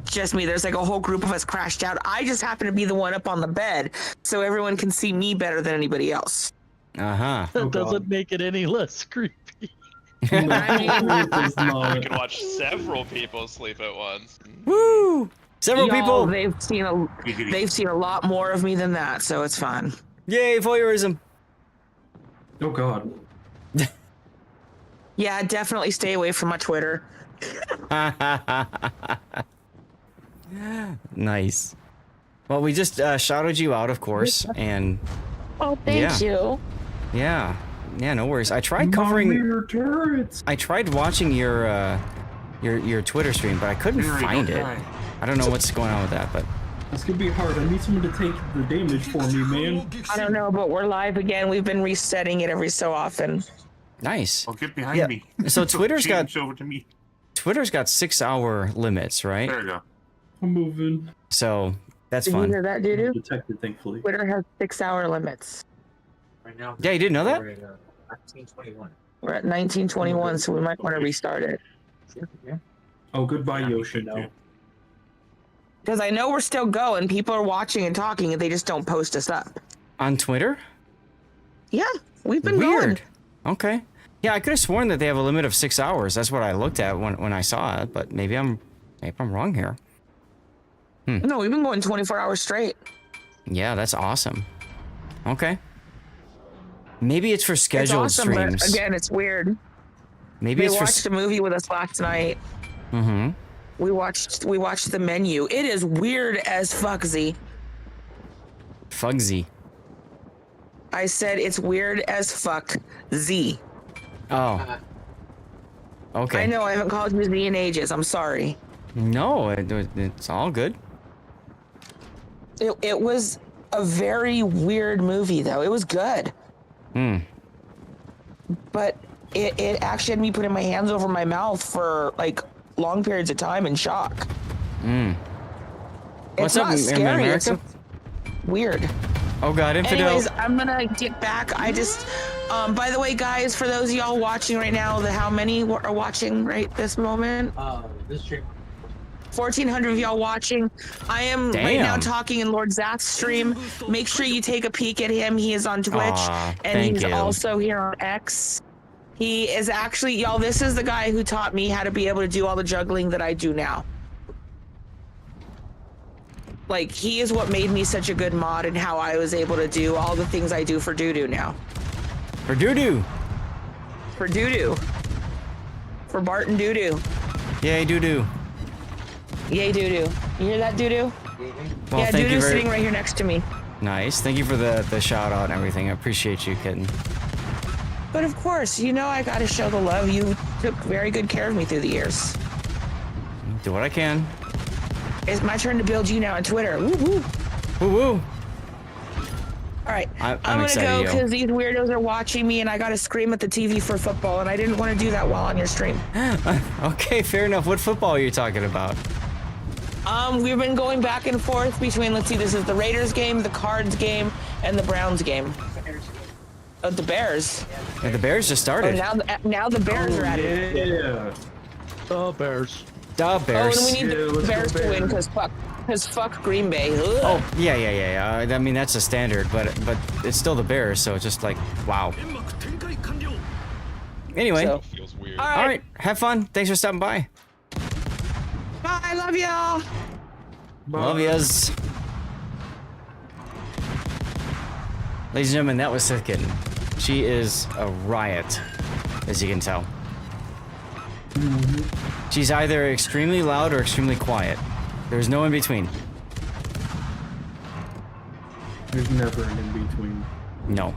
just me. There's like a whole group of us crashed out. I just happen to be the one up on the bed, so everyone can see me better than anybody else. Uh-huh. That doesn't make it any less creepy. We can watch several people sleep at once. Woo! Several people. They've seen a lot more of me than that, so it's fun. Yay, voyeurism. Oh god. Yeah, definitely stay away from my Twitter. Nice. Well, we just shouted you out, of course, and oh, thank you. Yeah, no worries. I tried covering. I tried watching your Twitter stream, but I couldn't find it. I don't know what's going on with that, but it's gonna be hard. I need someone to take the damage for me, man. I don't know, but we're live again. We've been resetting it every so often. Nice. Oh, get behind me. So Twitter's got over to me. Twitter's got 6-hour limits, right? There you go. I'm moving. So That's Did fun. you hear that, doo-doo? Detected, thankfully. Twitter has 6-hour limits. Right now. Yeah, you didn't know that? We're at 1921. We're at 1921, so we might want to restart it. Yeah. Oh, goodbye, Yoshi. No. Because I know we're still going. People are watching and talking, and they just don't post us up. On Twitter? Yeah, we've been going. Weird. Okay. Yeah, I could have sworn that they have a limit of 6 hours. That's what I looked at when I saw it, but maybe I'm wrong here. No, we've been going 24 hours straight. Yeah, that's awesome. Okay. Maybe it's for scheduled it's awesome, streams. But again, it's weird. Maybe they it's for watched a movie with us last night. Mm-hmm. We watched The Menu. It is weird as fuck, Z. Fugsy. I said it's weird as fuck, Z. Oh. Okay. I know I haven't called you Z in ages. I'm sorry. No, it's all good. It was a very weird movie, though. It was good. But it actually had me putting my hands over my mouth for like long periods of time in shock. What's It's up, not scary. It's America? weird. Oh God, Infidel. Anyways, I'm gonna get back. I just, by the way, guys, for those of y'all watching right now, how many are watching right this moment? This stream. 1,400 of y'all watching. I am right now Damn. talking in Lord Zath's stream. Make sure you take a peek at him. He is on Twitch, Aw, and thank he's you. also here on X. He is actually, y'all, this is the guy who taught me how to be able to do all the juggling that I do now. Like, he is what made me such a good mod and how I was able to do all the things I do for Doo-Doo now. For Doo-Doo. For Doo-Doo. For Bart and Doo-Doo. Yay, Doo-Doo. Yay, Doo-Doo. You hear that, Doo-Doo? Well, Yeah, thank you Doo-Doo's very sitting right here next to me. Nice. Thank you for the shout out and everything. I appreciate you, kitten. But of course, you know I gotta show the love. You took very good care of me through the years. Do what I can. It's my turn to build you now on Twitter. Woo woo. Woo woo. All right, I'm gonna excited, go yo. because these weirdos are watching me, and I gotta scream at the TV for football, and I didn't want to do that while on your stream. Okay, fair enough. What football are you talking about? We've been going back and forth between. Let's see, this is the Raiders game, the Cards game, and the Browns game. The Bears. Yeah, the Bears just Oh, started. now the Bears are at it. Yeah. The Bears. The Bears. Oh, and we need the Bears to win because fuck Green Bay. Ugh. Oh, yeah. I mean, that's a standard, but it's still the Bears, so it's just like, wow. Anyway. So- Feels weird. All All right. Have fun. Thanks for stopping by. Bye, I love y'all. Love yas. Ladies and gentlemen, that was Sith Kitten. She is a riot, as you can tell. She's either extremely loud or extremely quiet. There's no in between. There's never an in between. No.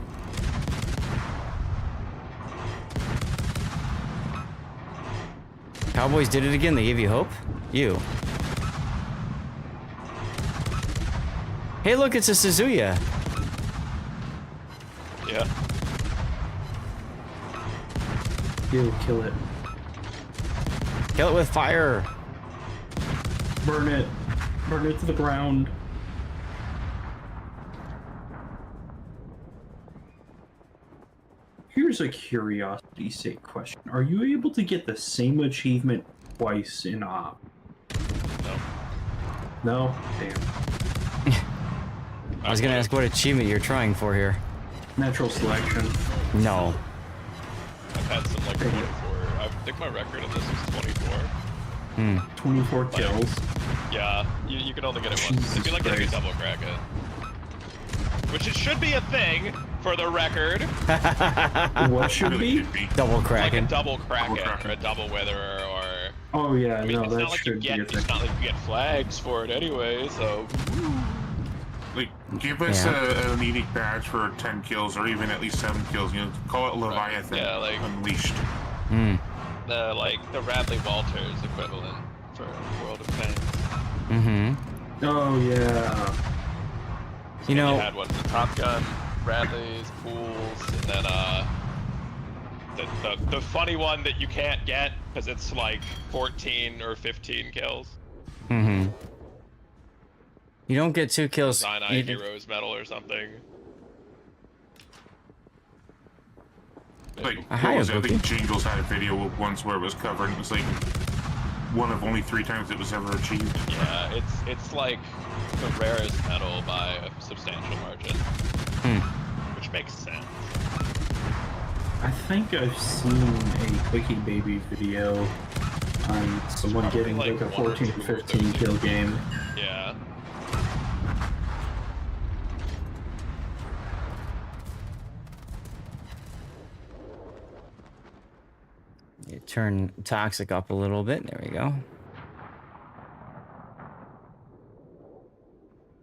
Cowboys did it again. They gave you hope? You. Hey, look, it's a Suzuya. Yeah. Kill it. Kill it with fire. Burn it. Burn it to the ground. Here's a curiosity's sake question. Are you able to get the same achievement twice in Op? No? Damn. I was gonna ask what achievement you're trying for here. Natural selection. No. I've had some like 24. I think my record of this is 24. 24 kills. Yeah, you can only get it once. It'd be like if you double crack it. Which it should be a thing, for the record. What should be? Double Like cracking. a double crack it, or a double witherer, or... Oh yeah, I mean, no, it's that not like you should be get, a thing. it's not like you get flags for it anyway, so... Like, give us an unique badge for 10 kills, or even at least 7 kills. You know, call it Leviathan. Yeah, like Unleashed. Like the Radley Walters equivalent for World of Tanks. Oh yeah. You know, You had one for Top Gun, Radley's, Pools, and then the funny one that you can't get because it's like 14 or 15 kills. You don't get 2 kills. Sinai Heroes medal or something. Like, Hi, I think Bookie. Jingles had a video once where it was covered, and it was like one of only 3 times it was ever achieved. Yeah, it's like the rarest medal by a substantial margin, which makes sense. I think I've seen a Quickie Baby video on someone getting like a 14 or 15 kill game. Yeah. You turn Toxic up a little bit. There we go.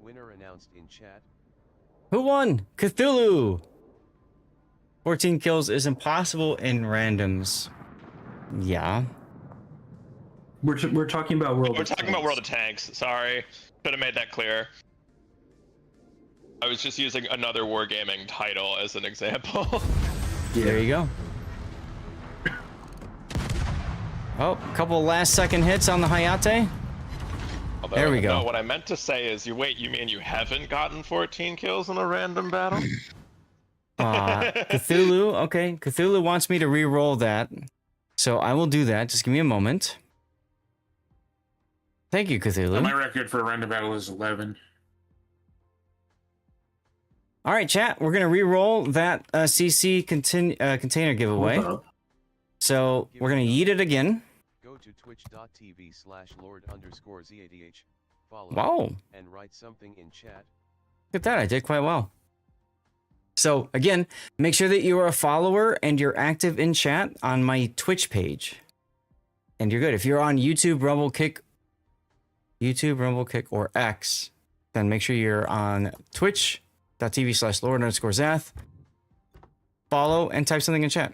Winner announced in chat. Who won? Cthulhu! 14 kills is impossible in randoms. Yeah. We're talking about World. We're talking about World of Tanks. Sorry, should have made that clear. I was just using another wargaming title as an example. Yeah. There you go. Oh, a couple last second hits on the Hayate. Although, there we go. No, what I meant to say is, you mean you haven't gotten 14 kills in a random battle? Cthulhu, okay. Cthulhu wants me to re-roll that. So I will do that. Just give me a moment. Thank you, Cthulhu. My record for a random battle is 11. All right, chat. We're going to re-roll that CC container giveaway. So we're going to yeet it again. Go to twitch.tv/Lord_ZADH. Follow. Wow. And write something in chat. Look at that. I did quite well. So again, make sure that you are a follower and you're active in chat on my Twitch page. And you're good. If you're on YouTube, Rumble Kick, or X, then make sure you're on twitch.tv/Lord_Zath. Follow and type something in chat.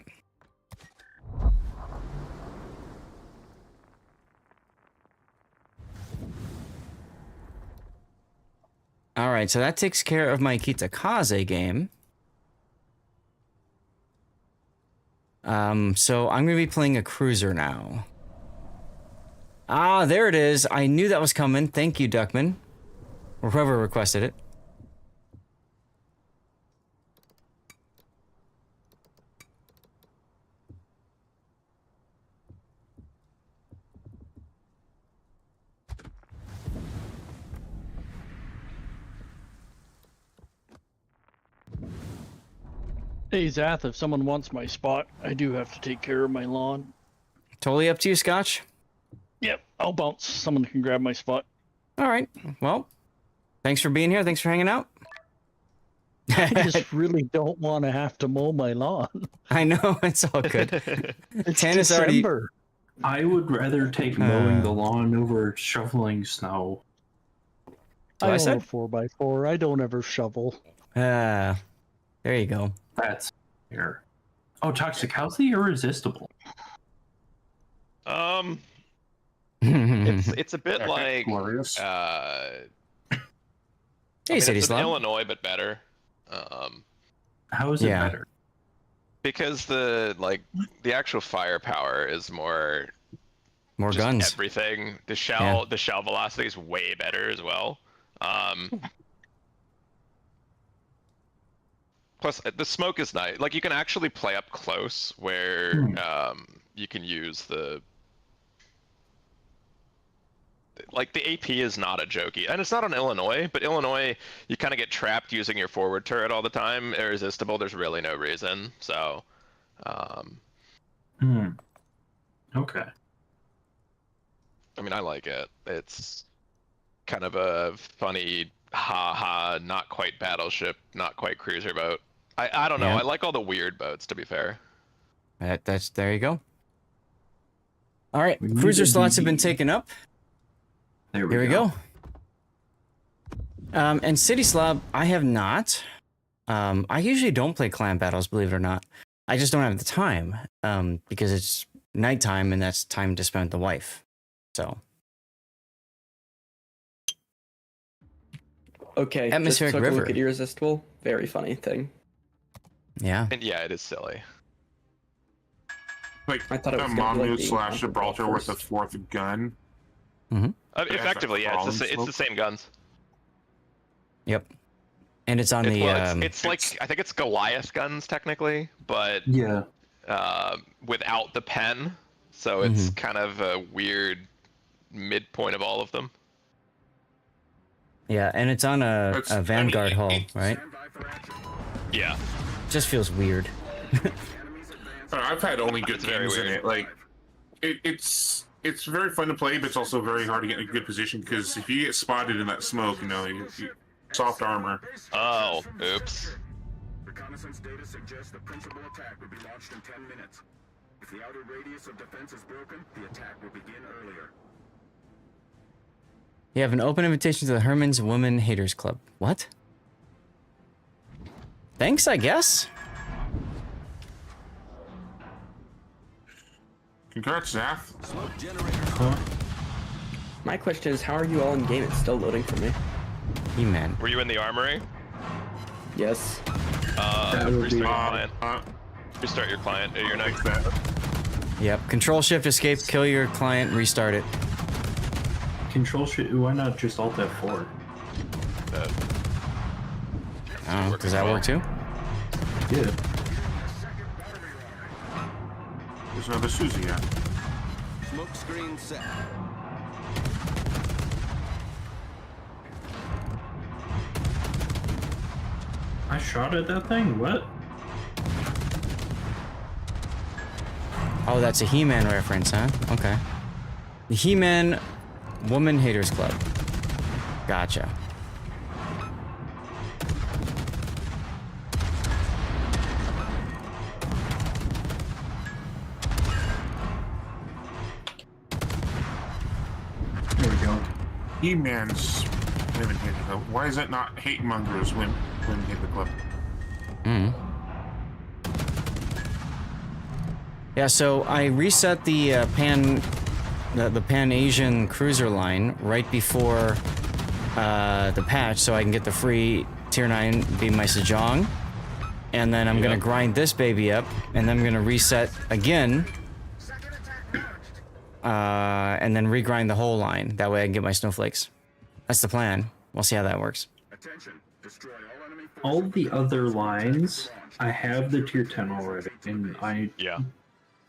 All right, so that takes care of my Kitakaze game. So I'm going to be playing a cruiser now. Ah, there it is. I knew that was coming. Thank you, Duckman. Or whoever requested it. Hey, Zath, if someone wants my spot, I do have to take care of my lawn. Totally up to you, Scotch. Yep, I'll bounce. Someone can grab my spot. All right. Well, thanks for being here. Thanks for hanging out. I just really don't want to have to mow my lawn. I know, it's all good. It's Tannis already. December. I would rather take mowing the lawn over shoveling snow. I own a 4x4. I don't ever shovel. There you go. That's here. Oh, toxic. How's the irresistible? It's a bit like glorious. Hey, City Slab. it's Illinois, but better. How is it better? Because the actual firepower is more just guns. Everything. The shell velocity is way better as well. Plus, the smoke is nice. Like, you can actually play up close where you can use the... Like, the AP is not a jokey. And it's not on Illinois, but Illinois, you kind of get trapped using your forward turret all the time. Irresistible, there's really no reason. So, Okay. I mean, I like it. It's kind of a funny, ha-ha, not quite battleship, not quite cruiser boat. I don't know. Yeah. I like all the weird boats, to be fair. There you go. All right, cruiser slots have been taken up. Here we go. And City Slob, I have not. I usually don't play clan battles, believe it or not. I just don't have the time because it's nighttime and that's time to spend with the wife. So. Okay, Atmospheric just took a River. look at Irresistible. Very funny thing. Yeah. And yeah, it is silly. Like, I thought it was gonna be like Mamu / Gibraltar with the 4th gun. Mm-hmm. Effectively, yeah, it's the same guns. Yep. And it's on It's, the. well, it's like I think it's Goliath guns technically, but yeah, without the pen, so it's kind of a weird midpoint of all of them. Yeah, and it's on a Vanguard hull, right? Yeah. Just feels weird. I've had only good It's very games in weird. it. Like, it's very fun to play, but it's also very hard to get in a good position because if you get spotted in that smoke, you soft armor. Oh, oops. Reconnaissance data suggests the principal attack will be launched in 10 minutes. If the outer radius of defense is broken, the attack will begin earlier. You have an open invitation to the Herman's Woman Haters Club. What? Thanks, I guess. Congrats, Zath. My question is, how are you all in game? It's still loading for me. He-Man. Were you in the armory? Yes. Restart your client. Restart your client. You're next. Yep. Control Shift Escape. Kill your client. Restart it. Control Shift. Why not just Alt F4? Oh, does that work too? Yeah. There's another Susie yet. Smoke screen set. I shot at that thing? What? Oh, that's a He-Man reference, huh? Okay. The He-Man Woman Haters Club. Gotcha. There we go. He-Man's Women Hate the Club. Why is that not Hate Mongers Women Hate the Club? Yeah, so I reset the the Pan-Asian cruiser line right before the patch so I can get the free Tier 9 Be My Sejong. And then I'm gonna grind this baby up, and then I'm gonna reset again. And then regrind the whole line. That way I can get my snowflakes. That's the plan. We'll see how that works. All the other lines, I have the Tier 10 already, and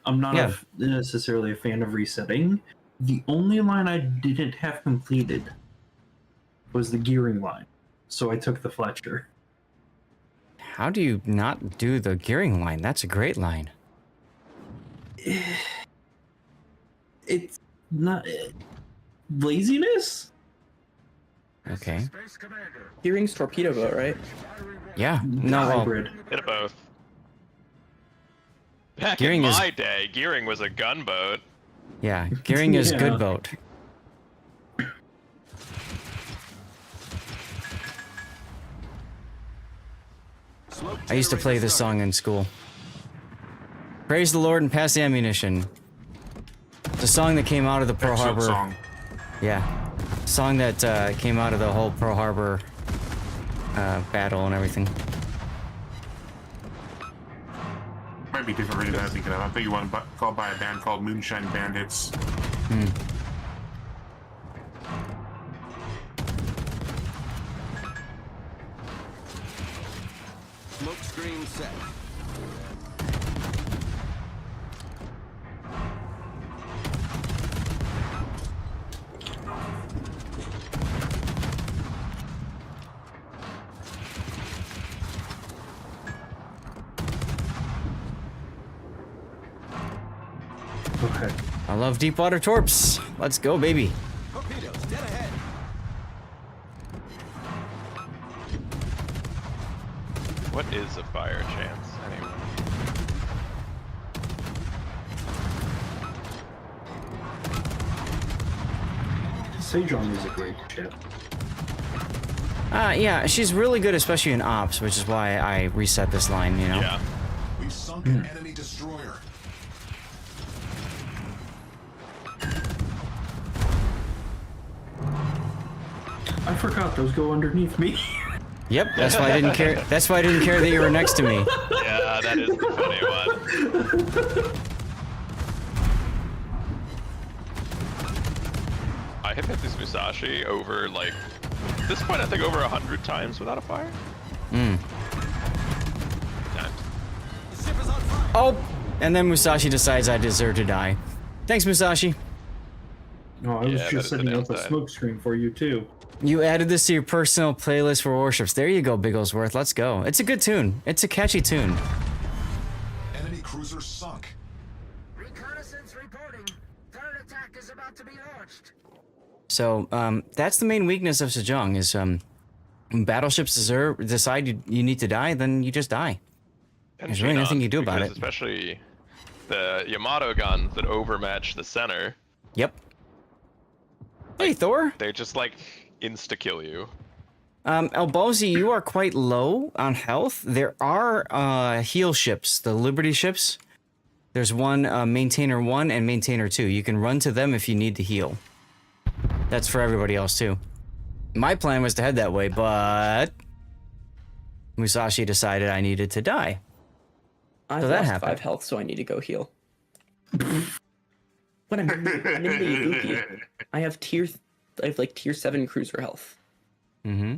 I'm not necessarily a fan of resetting. The only line I didn't have completed was the gearing line, so I took the Fletcher. How do you not do the gearing line? That's a great line. It's not laziness. Okay. Gearing's torpedo boat, right? Yeah. No. Hybrid. Hit both. Back Gearing in is- my day, gearing was a gunboat. Yeah. Gearing is good boat. I used to play this song in school. Praise the Lord and pass the ammunition. It's a song that came out of the Pearl Harbor. Song. Yeah. Song that came out of the whole Pearl Harbor battle and everything. Might be different radio than I'm thinking of. I think you want called by a band called Moonshine Bandits. Smoke screen set. Okay. I love deep water torps. Let's go, baby. Torpedoes dead ahead. What is a fire chance, anyway? Sejong is a great ship. Yeah, she's really good, especially in ops, which is why I reset this line, you know? Yeah. We sunk an enemy destroyer. I forgot those go underneath me. Yep, that's why I didn't care. That's why I didn't care that you were next to me. Yeah, that is the funny one. I have hit this Musashi over like At this point, I think over 100 times without a fire. Oh, and then Musashi decides I deserve to die. Thanks, Musashi. No, I was just setting up a smoke screen for you too. You added this to your personal playlist for Warships. There you go, Bigglesworth. Let's go. It's a good tune. It's a catchy tune. Enemy cruiser sunk. Reconnaissance reporting. Third attack is about to be launched. So that's the main weakness of Sejong is when battleships decide you need to die, then you just die. And There's really nothing you do about because it. Especially the Yamato guns that overmatch the center. Yep. Hey, Thor. They just like insta-kill you. Elbozi, you are quite low on health. There are heal ships, the Liberty ships. There's one, Maintainer 1 and Maintainer 2. You can run to them if you need to heal. That's for everybody else, too. My plan was to head that way, but Musashi decided I needed to die. I've So that lost happened. 5 health, so I need to go heal. When I'm in the Ibuki, I have like tier 7 cruiser health. Mm-hmm.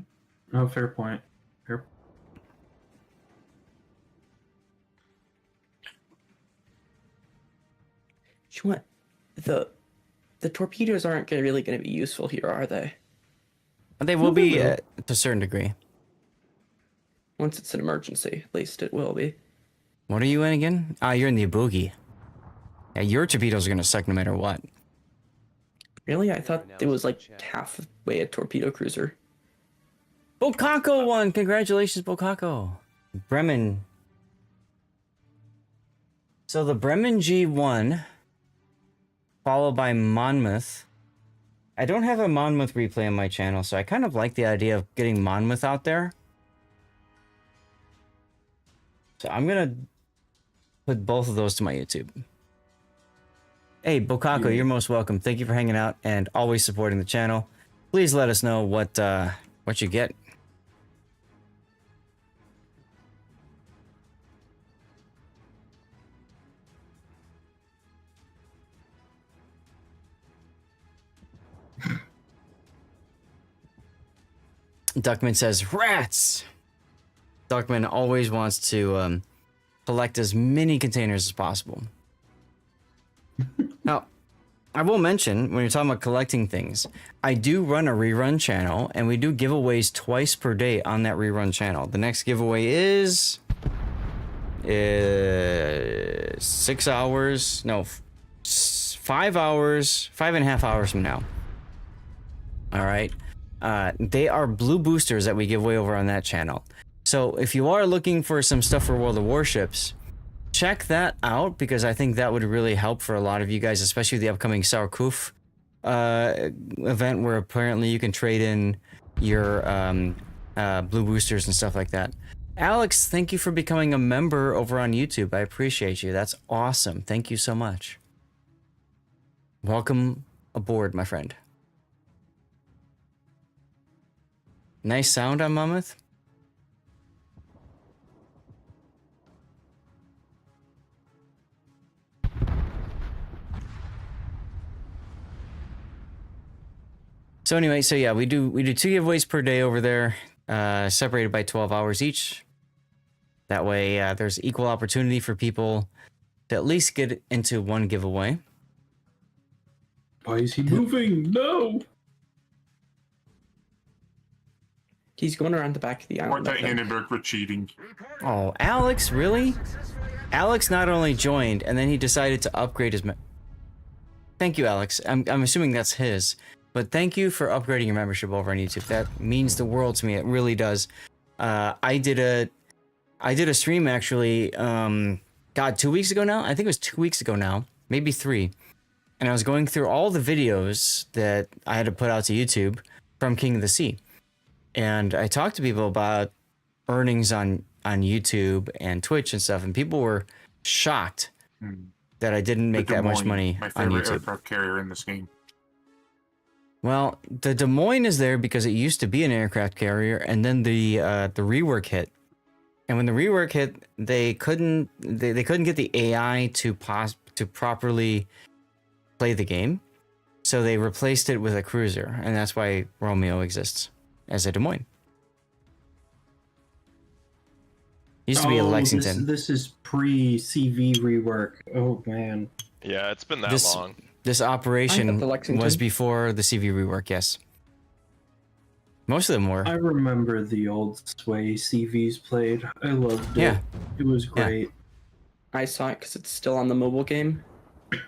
Oh, fair point. Fair. What? The torpedoes aren't really going to be useful here, are they? They will be to a certain degree. Once it's an emergency, at least it will be. What are you in again? Ah, you're in the Ibuki. Yeah, your torpedoes are gonna suck no matter what. Really? I thought it was like halfway a torpedo cruiser. Bokako won! Congratulations, Bokako. Bremen. So the Bremen G1, followed by Monmouth. I don't have a Monmouth replay on my channel, so I kind of like the idea of getting Monmouth out there. So I'm gonna put both of those to my YouTube. Hey, Bokako, you're most welcome. Thank you for hanging out and always supporting the channel. Please let us know what you get. Duckman says, rats! Duckman always wants to collect as many containers as possible. Now, I will mention, when you're talking about collecting things, I do run a rerun channel, and we do giveaways twice per day on that rerun channel. The next giveaway is 6 hours, no, 5 hours, 5.5 hours from now. All right. They are blue boosters that we give away over on that channel. So if you are looking for some stuff for World of Warships, check that out, because I think that would really help for a lot of you guys, especially the upcoming Sarkuf event, where apparently you can trade in your blue boosters and stuff like that. Alex, thank you for becoming a member over on YouTube. I appreciate you. That's awesome. Thank you so much. Welcome aboard, my friend. Nice sound on Mammoth. So anyway, so yeah, we do 2 giveaways per day over there, separated by 12 hours each. That way, there's equal opportunity for people to at least get into one giveaway. Why is he moving? No! He's going around the back of the island. Or that Hindenburg for cheating. Oh, Alex, really? Alex not only joined, and then he decided to upgrade his... Thank you, Alex. I'm assuming that's his. But thank you for upgrading your membership over on YouTube. That means the world to me. It really does. I did a stream, actually, 2 weeks ago now? I think it was 2 weeks ago now. Maybe 3. And I was going through all the videos that I had to put out to YouTube from King of the Sea. And I talked to people about earnings on YouTube and Twitch and stuff, and people were shocked that I didn't make that much money my on favorite YouTube. aircraft carrier in this game. Well, the Des Moines is there because it used to be an aircraft carrier, and then the rework hit. And when the rework hit, they couldn't get the AI to properly play the game, so they replaced it with a cruiser, and that's why Romeo exists. as a Des Moines. Used to be a Lexington. This is pre-CV rework. Oh man. Yeah, it's been that long. This operation was before the CV rework. Yes. Most of them were. I remember the old Sway CVs played. I loved it. Yeah. It was great. I saw it because it's still on the mobile game.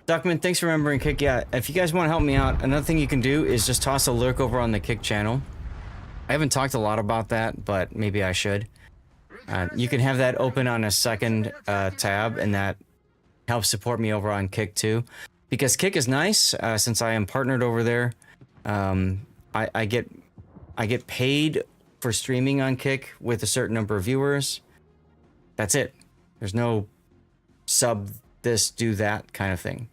Duckman, thanks for remembering Kick. Yeah, if you guys want to help me out, another thing you can do is just toss a lurk over on the Kick channel. I haven't talked a lot about that, but maybe I should. You can have that open on a second tab, and that helps support me over on Kick too. Because Kick is nice, since I am partnered over there. I get paid for streaming on Kick with a certain number of viewers. That's it. There's no sub this, do that kind of thing.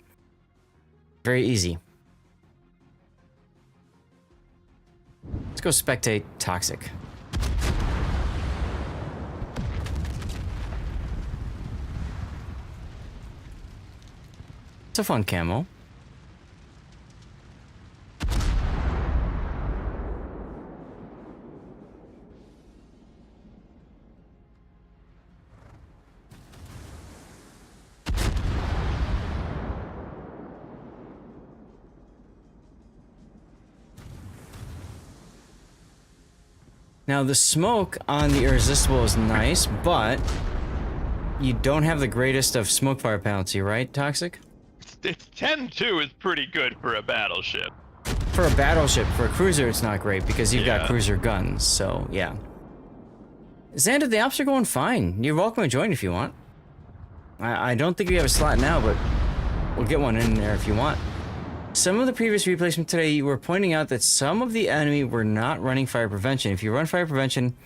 Very easy. Let's go spectate Toxic. It's a fun camo. Now the smoke on the Irresistible is nice, but you don't have the greatest of smoke fire penalty, right, Toxic? It's 10-2 is pretty good for a battleship. For a battleship, for a cruiser, it's not great because you've got cruiser guns, so yeah. Xander, the ops are going fine. You're welcome to join if you want. I don't think we have a slot now, but we'll get one in there if you want. Some of the previous replays from today, you were pointing out that some of the enemy were not running fire prevention. If you run fire prevention,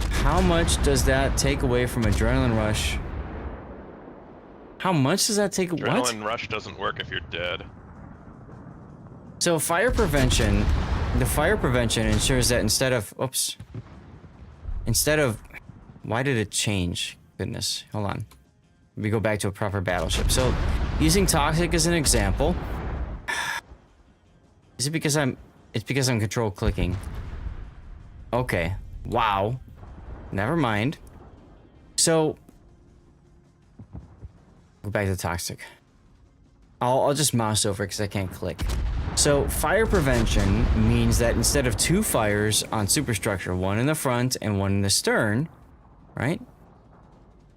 how much does that take away from adrenaline rush? How much does that take? Adrenaline rush doesn't work if you're dead. So fire prevention, the fire prevention ensures that instead of, why did it change? Goodness, hold on. We go back to a proper battleship. So using Toxic as an example, is it because it's because I'm control clicking. Okay, wow, never mind. So go back to Toxic. I'll just mouse over because I can't click. So fire prevention means that instead of 2 fires on superstructure, one in the front and one in the stern, right?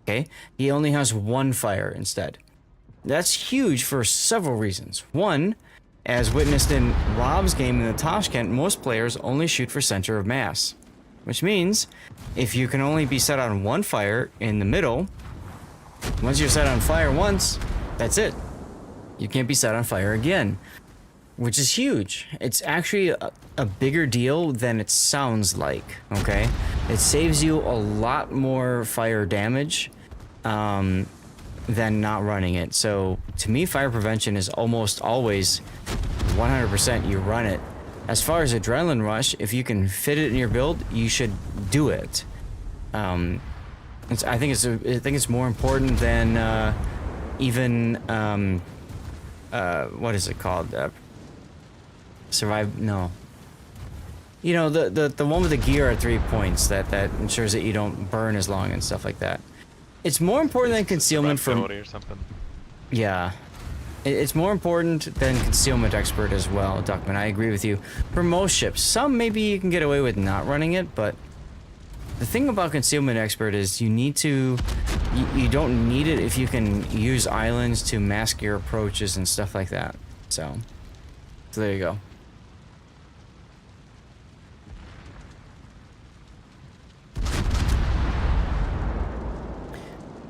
Okay, he only has 1 fire instead. That's huge for several reasons. One, as witnessed in Rob's game in the Tashkent, most players only shoot for center of mass, which means if you can only be set on 1 fire in the middle, once you're set on fire once, that's it. You can't be set on fire again, which is huge. It's actually a bigger deal than it sounds like, okay? It saves you a lot more fire damage than not running it. So to me, fire prevention is almost always 100% you run it. As far as adrenaline rush, if you can fit it in your build, you should do it. I think it's more important than even what is it called? Survive? No. You know, the one with the gear at 3 points that ensures that you don't burn as long and stuff like that. It's more important than concealment from. Or something. Yeah. It's more important than concealment expert as well, Duckman. I agree with you. For most ships, some maybe you can get away with not running it, but the thing about concealment expert is you need to, you don't need it if you can use islands to mask your approaches and stuff like that. So there you go.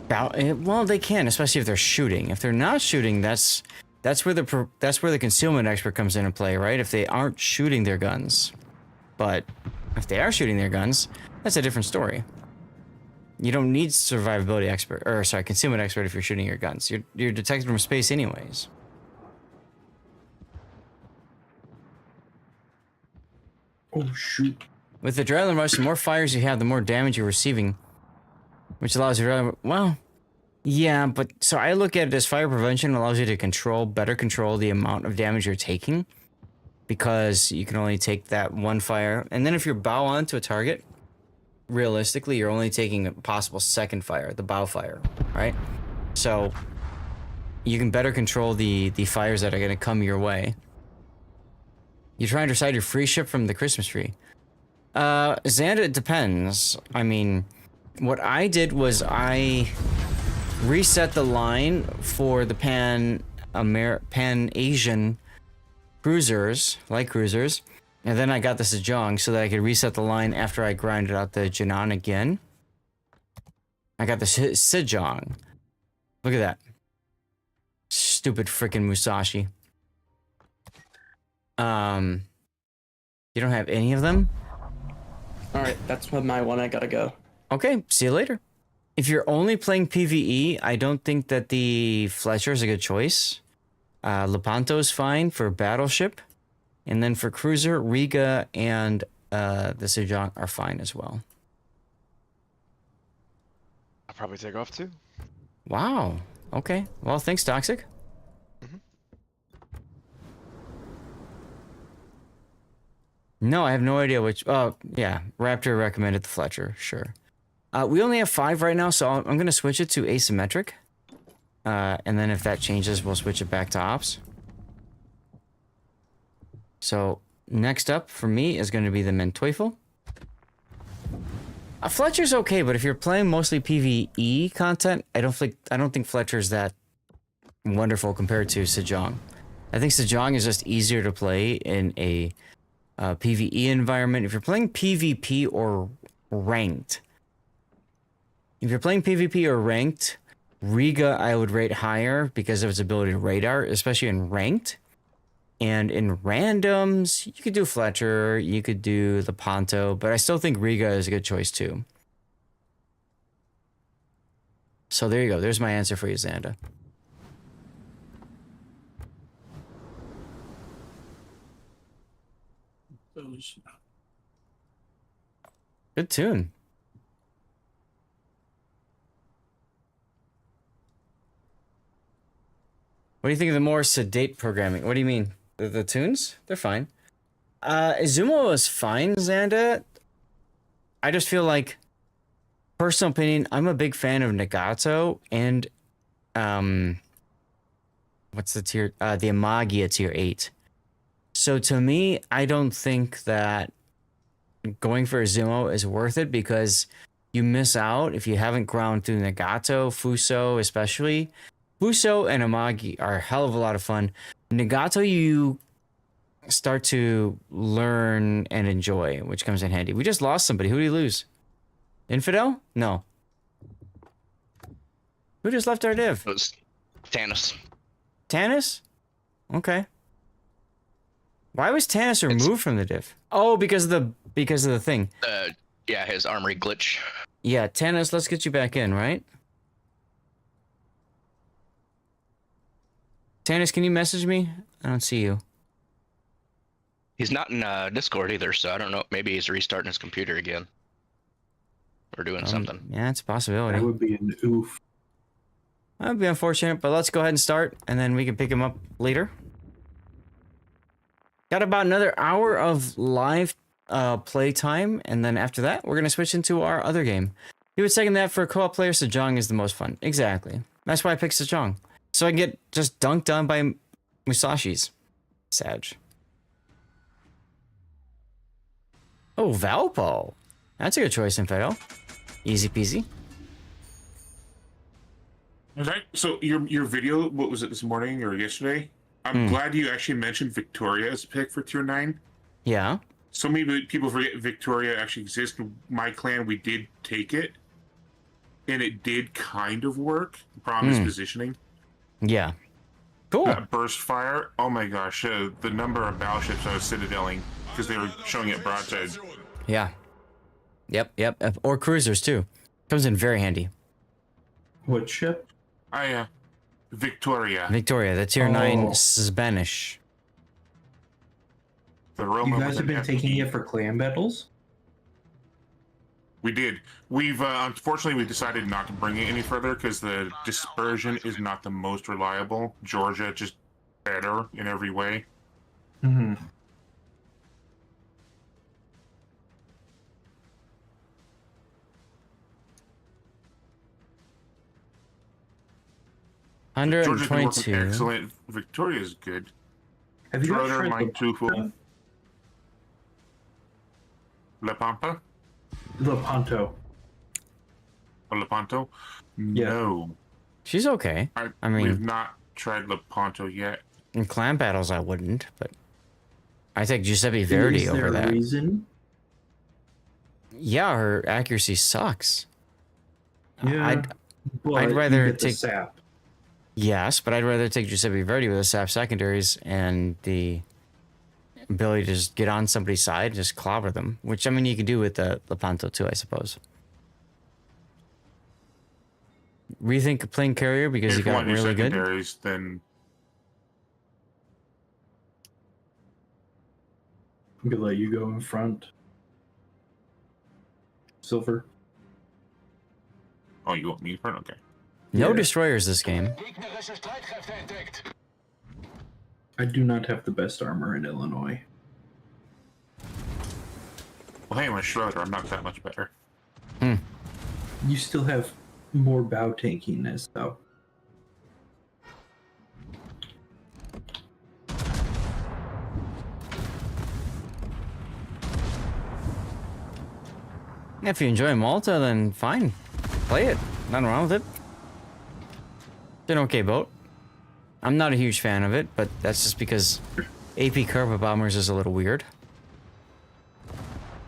Well, they can, especially if they're shooting. If they're not shooting, that's where the concealment expert comes into play, right? If they aren't shooting their guns, but if they are shooting their guns, that's a different story. You don't need survivability expert, or sorry, concealment expert if you're shooting your guns. You're detected from space anyways. Oh shoot! With adrenaline rush, the more fires you have, the more damage you're receiving, which allows you to, well, yeah, but so I look at it as fire prevention allows you to better control the amount of damage you're taking. because you can only take that one fire. And then if you're bow onto a target, realistically, you're only taking a possible second fire, the bow fire, right? So you can better control the fires that are going to come your way. You try and decide your free ship from the Christmas tree. Xanda, it depends. I mean, what I did was I reset the line for the Pan-Asian cruisers, light cruisers, and then I got the Sejong so that I could reset the line after I grinded out the Jinan again. I got the Sejong. Look at that. Stupid freaking Musashi. You don't have any of them? Alright, that's my one. I gotta go. Okay, see you later. If you're only playing PvE, I don't think that the Fletcher is a good choice. Lepanto is fine for battleship. And then for cruiser, Riga and the Sejong are fine as well. I'll probably take off too. Wow. Okay. Well, thanks, Toxic. No, I have no idea which. Oh, yeah. Raptor recommended the Fletcher. Sure. We only have 5 right now, so I'm going to switch it to asymmetric. And then if that changes, we'll switch it back to ops. So next up for me is going to be the Menteufel. Fletcher's okay, but if you're playing mostly PvE content, I don't think Fletcher's that wonderful compared to Sejong. I think Sejong is just easier to play in a PvE environment. If you're playing PvP or ranked, Riga I would rate higher because of its ability to radar, especially in ranked. And in randoms, you could do Fletcher, you could do the Ponto, but I still think Riga is a good choice too. So there you go. There's my answer for you, Xanda. Good tune. What do you think of the more sedate programming? What do you mean? The tunes? They're fine. Izumo is fine, Xanda. I just feel like, personal opinion, I'm a big fan of Nagato and, what's the tier? The Amagia tier 8. So to me, I don't think that going for Izumo is worth it because you miss out if you haven't ground through Nagato, Fuso especially. Fuso and Amagi are a hell of a lot of fun. Nagato you start to learn and enjoy, which comes in handy. We just lost somebody. Who did he lose? Infidel? No. Who just left our div? It was Tannis. Tannis? Okay. Why was Tannis removed from the div? Oh, because of the thing. Yeah, his armory glitch. Yeah, Tannis, let's get you back in, right? Tannis, can you message me? I don't see you. He's not in Discord either, so I don't know. Maybe he's restarting his computer again. Or doing something. Yeah, it's a possibility. That would be an oof. That would be unfortunate, but let's go ahead and start, and then we can pick him up later. Got about another hour of live play time, and then after that, we're going to switch into our other game. You would second that for a co-op player, Sejong is the most fun. Exactly. That's why I picked Sejong. So I can get just dunked on by Musashis. Sag. Oh, Valpo. That's a good choice, Infidel. Easy peasy. So your video, what was it this morning or yesterday? I'm glad you actually mentioned Victoria as a pick for tier 9. Yeah. So many people forget Victoria actually exists. My clan, we did take it. And it did kind of work. The problem is positioning. Yeah. Cool. That burst fire. Oh my gosh. The number of battleships I was citadeling because they were showing it broadside. Yeah. Yep. Or cruisers too. Comes in very handy. What ship? Victoria. Victoria, the tier 9 Spanish. You guys have been taking it for clan battles? We did. We've unfortunately we decided not to bring it any further because the dispersion is not the most reliable. Georgia just better in every way. Georgia's been working 122. excellent. Victoria's good. Have you guys Schroeder, tried line 2 full. La Pampa? Lepanto? Oh, Lepanto? Yeah. No. She's okay. I mean, we've not tried Lepanto yet. in clan battles, I wouldn't, but I take Giuseppe Verdi over that. Is there a reason? Yeah, her accuracy sucks. Yeah, I'd rather you get the take sap. Yes, but I'd rather take Giuseppe Verdi with the sap secondaries and the ability to just get on somebody's side and just clobber them, which I mean you could do with the Lepanto too, I suppose. Rethink playing carrier because If you got want your really good. secondaries, then I'm gonna let you go in front. Silver. Oh, you want me in front? Okay. No Yeah. destroyers this game. I do not have the best armor in Illinois. Well, hey, my Schroeder, I'm not that much better. You still have more bow tankiness, though. If you enjoy Malta, then fine. Play it. Nothing wrong with it. It's an okay boat. I'm not a huge fan of it, but that's just because AP carpet bombers is a little weird.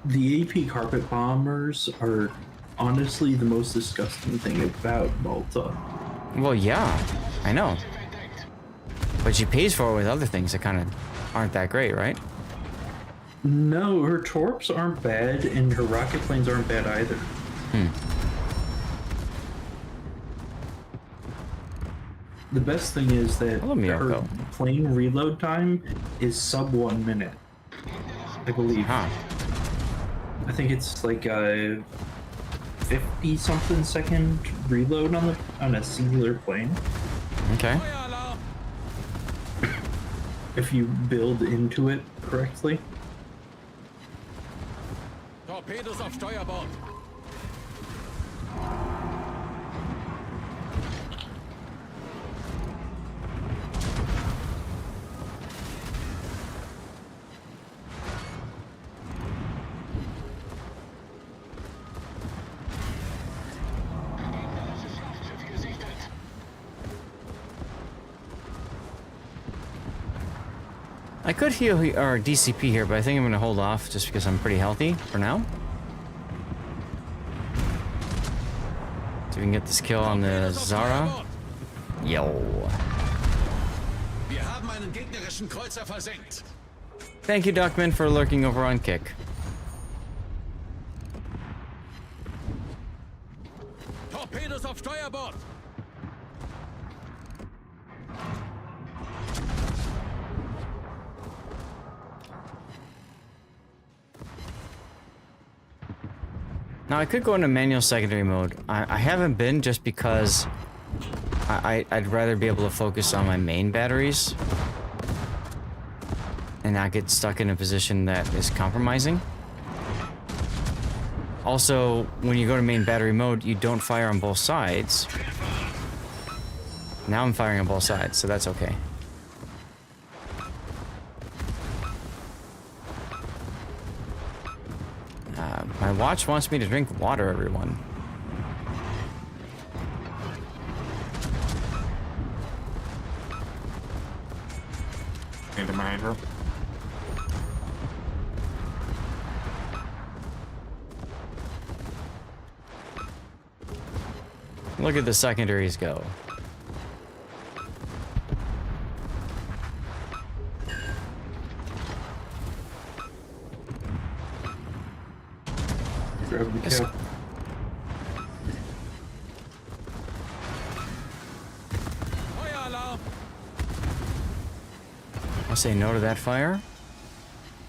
The AP carpet bombers are honestly the most disgusting thing about Malta. Well, yeah, I know. But she pays for it with other things that kind of aren't that great, right? No, her torps aren't bad, and her rocket planes aren't bad either. The best thing is that her plane reload time is sub 1 minute, I believe. Huh. I think it's like a 50-something second reload on a singular plane. Okay. If you build into it correctly. Torpedos auf Steuerbord. I could heal or DCP here, but I think I'm going to hold off just because I'm pretty healthy for now. So we can get this kill on the Zara. Yo. Wir haben einen gegnerischen Kreuzer versenkt. Thank you, Duckman, for lurking over on Kick. Torpedos auf Steuerbord. Now I could go into manual secondary mode. I haven't been just because I'd rather be able to focus on my main batteries and not get stuck in a position that is compromising. Also, when you go to main battery mode, you don't fire on both sides. Now I'm firing on both sides, so that's okay. My watch wants me to drink water, everyone. Into my hydro. Look at the secondaries go. Grab the cap. I'll say no to that fire.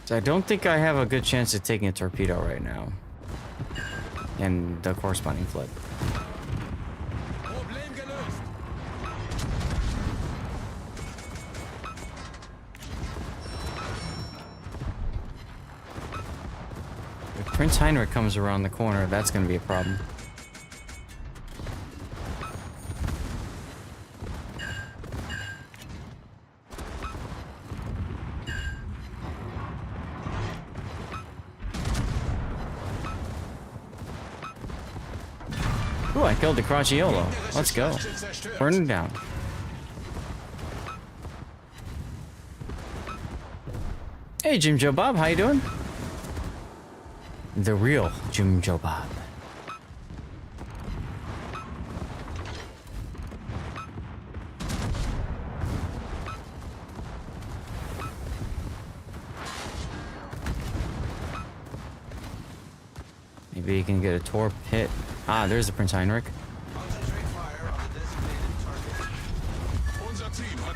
So I don't think I have a good chance of taking a torpedo right now. And the corresponding flip. If Prince Heinrich comes around the corner, that's going to be a problem. Ooh, I killed the Crociolo. Let's go. Burn him down. Hey, Jim Joe Bob, how you doing? The real Jim Joe Bob. Maybe you can get a torp hit. Ah, there's the Prince Heinrich.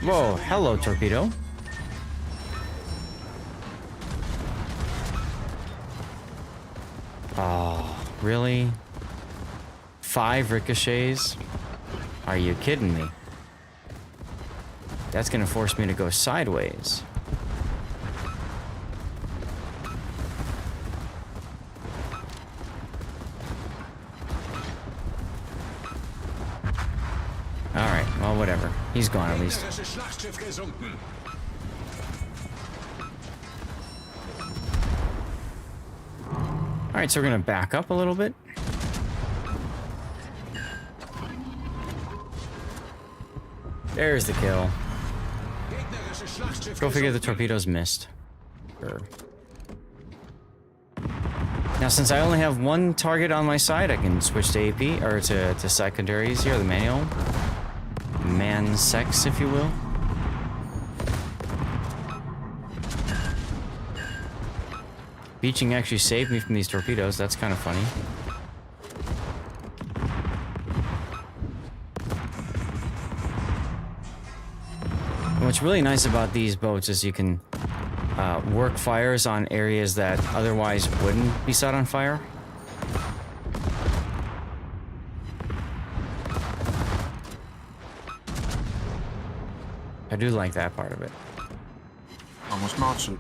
Whoa, hello, torpedo. Oh, really? 5 ricochets? Are you kidding me? That's gonna force me to go sideways. Alright, well, whatever. He's gone at least. Alright, so we're gonna back up a little bit. There's the kill. Go figure the torpedoes missed. Sure. Now, since I only have one target on my side, I can switch to AP, or to secondaries here, the manual. Man-sex, if you will. Beaching actually saved me from these torpedoes. That's kind of funny. And what's really nice about these boats is you can work fires on areas that otherwise wouldn't be set on fire. I do like that part of it. Almost notched it.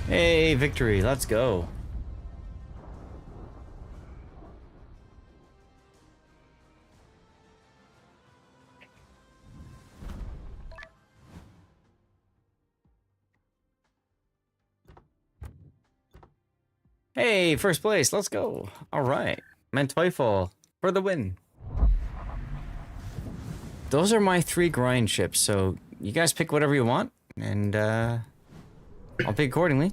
Hey, victory, let's go. Hey, first place, let's go. All right, Manteuffel for the win. Those are my 3 grind ships, so you guys pick whatever you want, and I'll pick accordingly.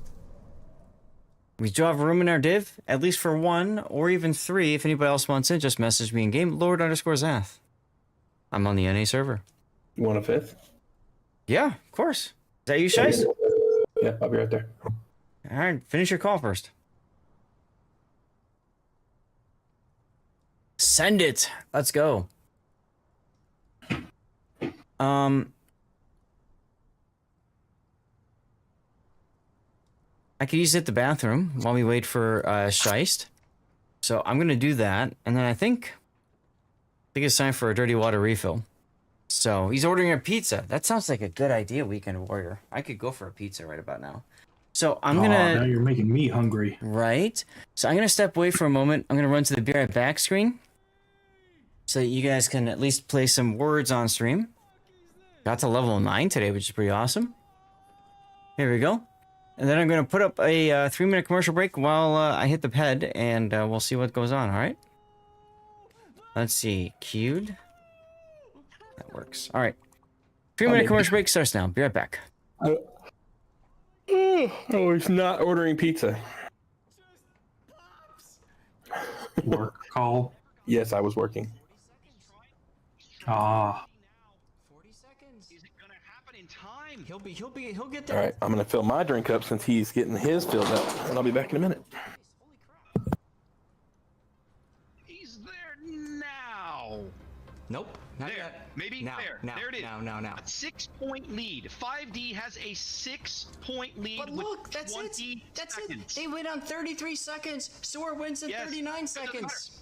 We do have room in our div, at least for 1 or even 3. If anybody else wants it, just message me in game, Lord_Zath. I'm on the NA server. You want a 5th? Yeah, of course. Is that you, Shice? Yeah, I'll be right there. All right, finish your call first. Send it. Let's go. I could use it at the bathroom while we wait for Scheist. So I'm gonna do that, and then I think it's time for a dirty water refill. So he's ordering a pizza. That sounds like a good idea, Weekend Warrior. I could go for a pizza right about now. So I'm gonna. Now you're making me hungry. Right. So I'm gonna step away for a moment. I'm gonna run to the Be Right Back screen, so that you guys can at least play some words on stream. Got to level 9 today, which is pretty awesome. Here we go. And then I'm going to put up a 3-minute commercial break while I hit the ped, and we'll see what goes on, all right? Let's see. Queued. That works. All right. 3-minute commercial break starts now. Be right back. Oh, he's not ordering pizza. Work call? Yes, I was working. Ah. He'll get there. All right, I'm gonna fill my drink up since he's getting his filled up, and I'll be back in a minute. He's there now. Nope. Not there. yet. Maybe now, there. Now, there it is. Now. A 6-point lead. 5D has a 6-point lead. But look, that's it. That's it. They win on 33 seconds. Soar wins in 39 seconds.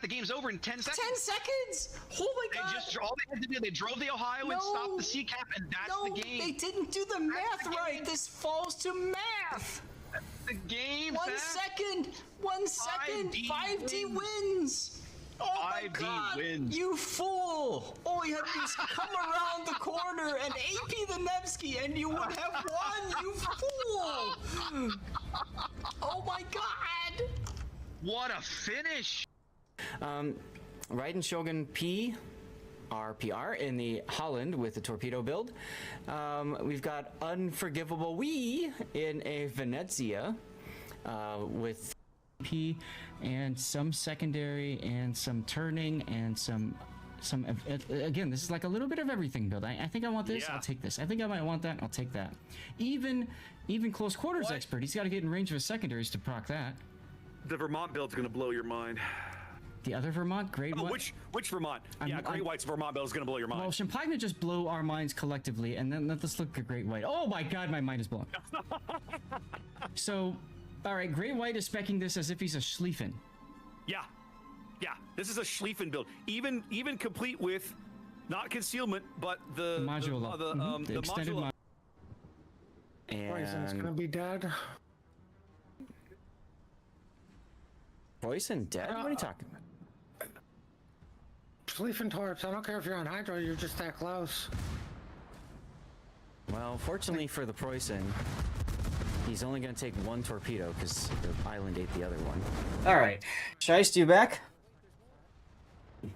The game's over in 10 seconds. 10 seconds! Oh my god! All they had to do, they drove the Ohio and stopped the sea cap, and that's the game. They didn't do the math right. This falls to math. That's the game. 1 second. 1 second. 5D wins. Oh my God! wins. You fool! All you have to do is come around the corner and AP the Nevsky, and you would have won. You fool! Oh my God! What a finish! Raiden Shogun P. RPR in the Holland with the torpedo build. We've got Unforgivable Wee in a Venezia with P and some secondary and some turning and some again, this is like a little bit of everything build. I think I want this, I'll take this. I think I might want that, I'll take that. Even close quarters expert, he's got to get in range of his secondaries to proc that. The Vermont build's gonna blow your mind. The other Vermont, Great White. Which Vermont? Great White's Vermont build is gonna blow your mind. Well, Champagne just blow our minds collectively, and then let's look at Great White. Oh my God, my mind is blown. So, all right, Great White is specking this as if he's a Schlieffen. Yeah, this is a Schlieffen build, even complete with not concealment, but the module, the extended module. Poison's gonna be dead. Poison dead? What are you talking about? Sleeping torps. I don't care if you're on Hydro, you're just that close. Well, fortunately for the Poison, he's only going to take one torpedo because the island ate the other one. All right. Scheist, you back? Yep.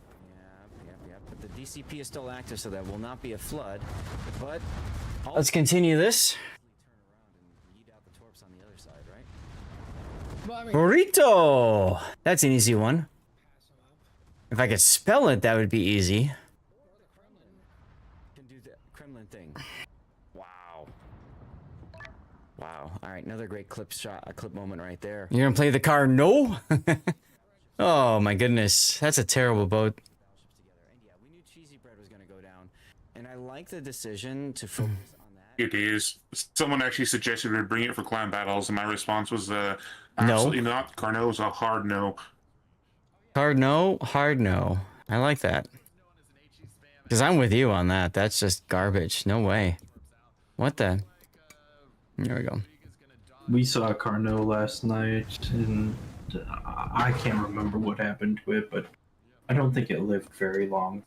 But the DCP is still active, so that will not be a flood. But let's continue this. Burrito! That's an easy one. If I could spell it, that would be easy. Can do the Kremlin thing. Wow. Wow. All right, another great clip shot, a clip moment right there. You're gonna play the car? No. Oh my goodness, that's a terrible boat. And yeah, we knew Cheesy Bread was gonna go down, and I like the decision to focus on that. It is. Someone actually suggested we bring it for clan battles, and my response was absolutely not. Carnot is a hard no. Hard no, hard no. I like that. Because I'm with you on that. That's just garbage. No way. What the? There we go. We saw Carnot last night, and I can't remember what happened to it, but I don't think it lived very long.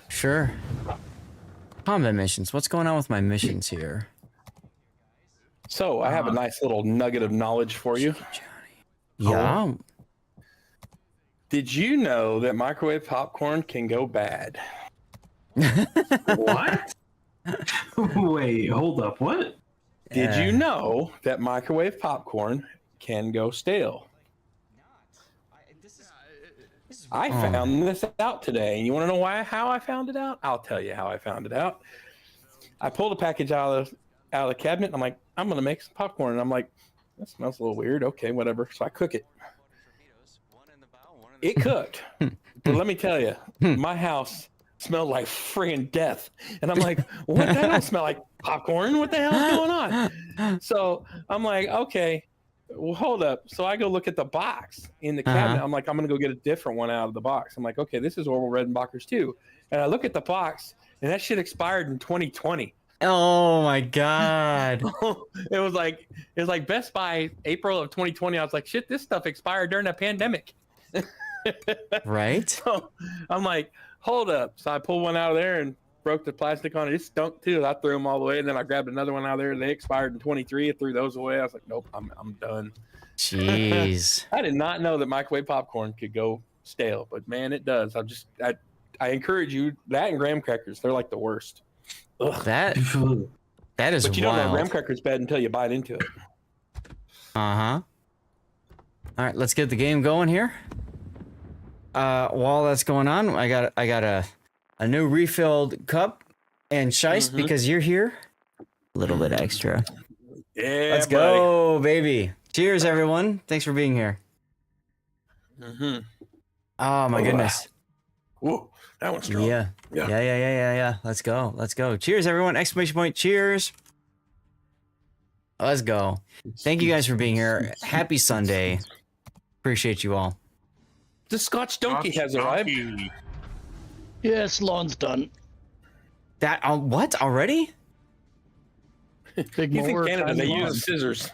Sure. Combat missions. What's going on with my missions here? So, I have a nice little nugget of knowledge for you. Yeah. Did you know that microwave popcorn can go bad? What? Wait, hold up. What? Did you know that microwave popcorn can go stale? I found this out today. And you want to know how I found it out? I'll tell you how I found it out. I pulled a package out of the cabinet. And I'm like, I'm going to make some popcorn. And I'm like, that smells a little weird. Okay, whatever. So I cook it. It cooked. But let me tell you, my house smelled like friggin' death. And I'm like, what? That don't smell like popcorn. What the hell's going on? So I'm like, okay, well, hold up. So I go look at the box in the cabinet. I'm like, I'm going to go get a different one out of the box. I'm like, okay, this is Orville Redenbacher's too. And I look at the box, and that shit expired in 2020. Oh my God. It was like Best Buy April of 2020. I was like, shit, this stuff expired during a pandemic. Right? So I'm like, hold up. So I pulled one out of there and broke the plastic on it. It stunk too. I threw them all away, and then I grabbed another one out of there. They expired in 23. I threw those away. I was like, nope, I'm done. Jeez. I did not know that microwave popcorn could go stale, but man, it does. I encourage you, that and graham crackers, they're like the worst. Ugh. That is wild. But you don't know graham crackers bad until you bite into it. All right, let's get the game going here. While that's going on, I got a new refilled cup and Scheist because you're here. A little bit extra. Yeah, let's go, baby. Cheers, everyone. Thanks for being here. Oh my goodness. Whoa, that one's strong. Yeah. Let's go. Cheers, everyone. Exclamation point. Cheers. Let's go. Thank you guys for being here. Happy Sunday. Appreciate you all. The Scotch donkey has arrived. Yes, lawn's done. That what already? Big He's in mower, Canada. time They lawn. use scissors.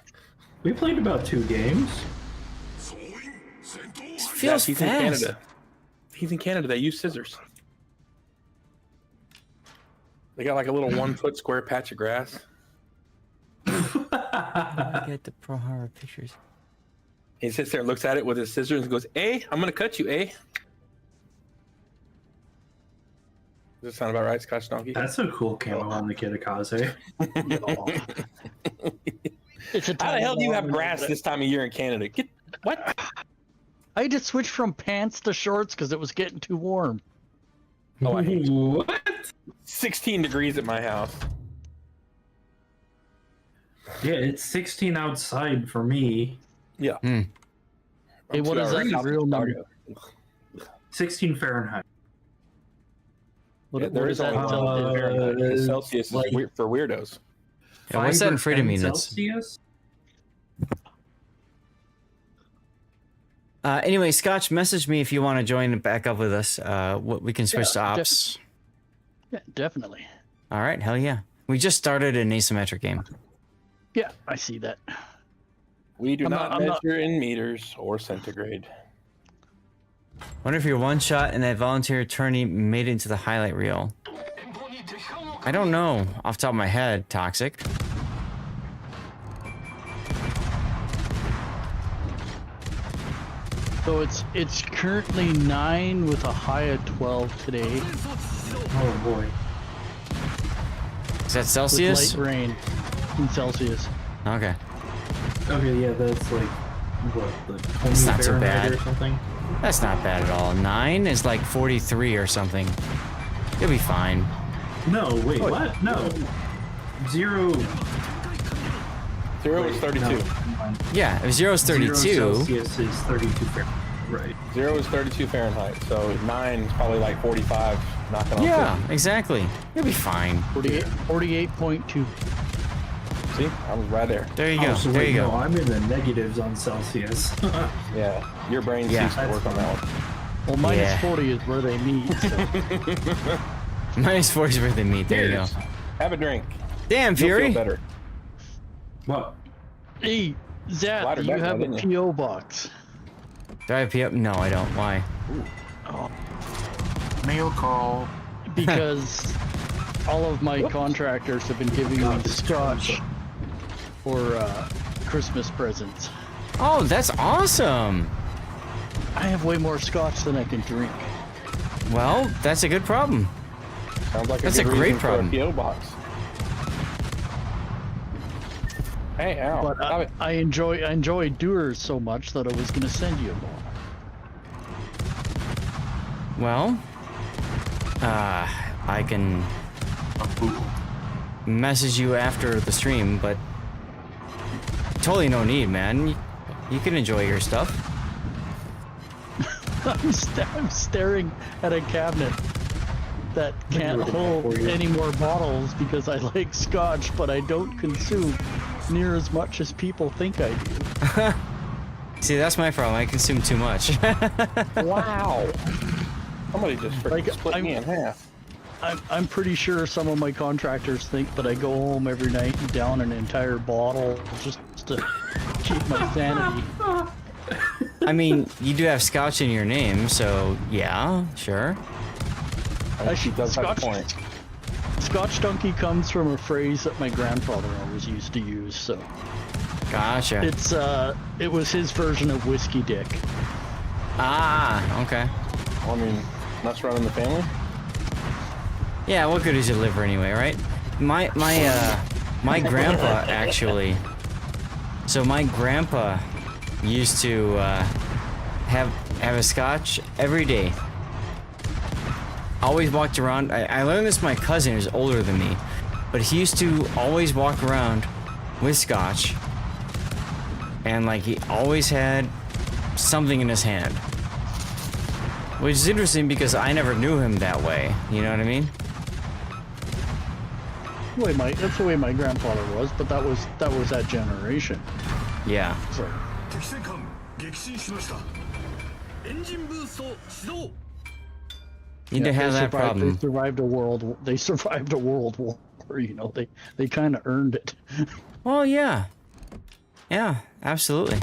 We played about 2 games. Feels he's fast. in Canada. He's in Canada. They use scissors. They got like a little 1 foot square patch of grass. Get the Pro Harbor pictures. He sits there, looks at it with his scissors, and goes, "Eh, I'm gonna cut you, eh?" Does that sound about right, Scotch Donkey? That's a cool camo on the Kitakaze. How the hell do you have grass this time of year in Canada? What? I had to switch from pants to shorts because it was getting too warm. Oh, I hate What? 16 degrees at my house. Yeah, it's 16 outside for me. Yeah. Hey, what is that real number? 16 Fahrenheit. What is that? Celsius is weird for weirdos. Yeah, what's that in freedom units? Celsius? Anyway, Scotch, message me if you want to join back up with us. We can switch to ops. Yeah, definitely. All right, hell yeah. We just started an asymmetric game. Yeah, I see that. We do not measure in meters or centigrade. Wonder if your one shot and that volunteer attorney made it into the highlight reel. I don't know off the top of my head, Toxic. So it's currently 9 with a high of 12 today. Oh boy. Is that Celsius? With light rain in Celsius. Okay. Okay, yeah, that's like what, the 20 It's not too Fahrenheit bad. or something. That's not bad at all. 9 is like 43 or something. You'll be fine. No, wait, what? No. 0. 0 is 32. No. Yeah, if 0 is 32. 0 Celsius is 32 Fahrenheit. Right. 0 is 32 Fahrenheit, so 9 is probably like 45. Knocking on Yeah, 50. exactly. You'll be fine. 48.2. See, I was right there. There you go. So there wait, you go. No, I'm in the negatives on Celsius. Yeah, your brain seems to work on that one. Well, minus 40 is where they meet. So. Minus 40 is where they meet. There you go. Have a drink. Damn, You'll Fury. feel better. What? Hey, Zap, do you have a P.O. box? Do I have P.O.? No, I don't. Why? Oh. Mail call. Because all of my contractors have been giving me scotch for Christmas presents. Oh, that's awesome. I have way more scotch than I can drink. Well, that's a good problem. Sounds like that's a good great reason problem. For a P.O. box. Hey, ow. But I enjoy Doers so much that I was going to send you more. Well, I can message you after the stream, but totally no need, man. You can enjoy your stuff. I'm staring at a cabinet that can't hold any more bottles because I like scotch, but I don't consume near as much as people think I do. See, that's my problem. I consume too much. Wow. Somebody just split me in half. I'm pretty sure some of my contractors think that I go home every night and down an entire bottle just to keep my sanity. I mean, you do have scotch in your name, so yeah, sure. Scotch Donkey comes from a phrase that my grandfather always used to use, so. Gotcha. It was his version of whiskey dick. Ah, okay. Well, I mean, that's running the family. Yeah, what good is your liver anyway, right? My grandpa actually. So my grandpa used to have a scotch every day. Always walked around. I learned this from my cousin who's older than me, but he used to always walk around with scotch, and like he always had something in his hand, which is interesting because I never knew him that way. You know what I mean? That's the way my grandfather was, but that was that generation. Yeah. So. You didn't have that problem. They survived a world war. You know, they kind of earned it. Well, yeah. Yeah, absolutely.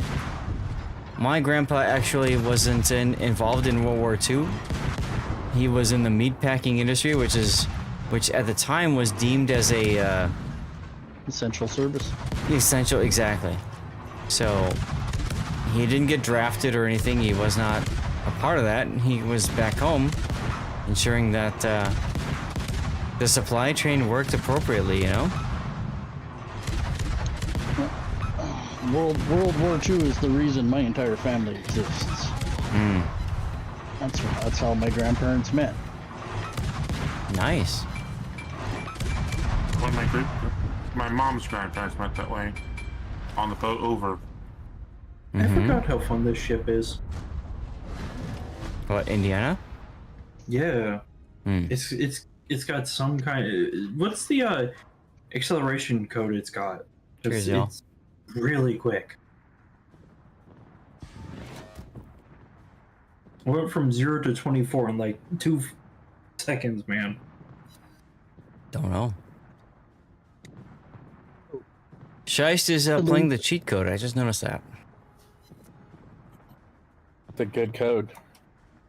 My grandpa actually wasn't involved in World War II. He was in the meatpacking industry, which at the time was deemed as a essential service. Essential, exactly. So he didn't get drafted or anything. He was not a part of that. He was back home, ensuring that the supply chain worked appropriately. You know. World War II is the reason my entire family exists. Hmm. That's how my grandparents met. Nice. Well, my mom's grandparents met that way on the boat over. I forgot how fun this ship is. What, Indiana? Yeah. Hmm. It's got some kind of, what's the acceleration code it's got? It's really quick. Went from 0 to 24 in like 2 seconds, man. Don't know. Scheist is playing the cheat code. I just noticed that. It's a good code.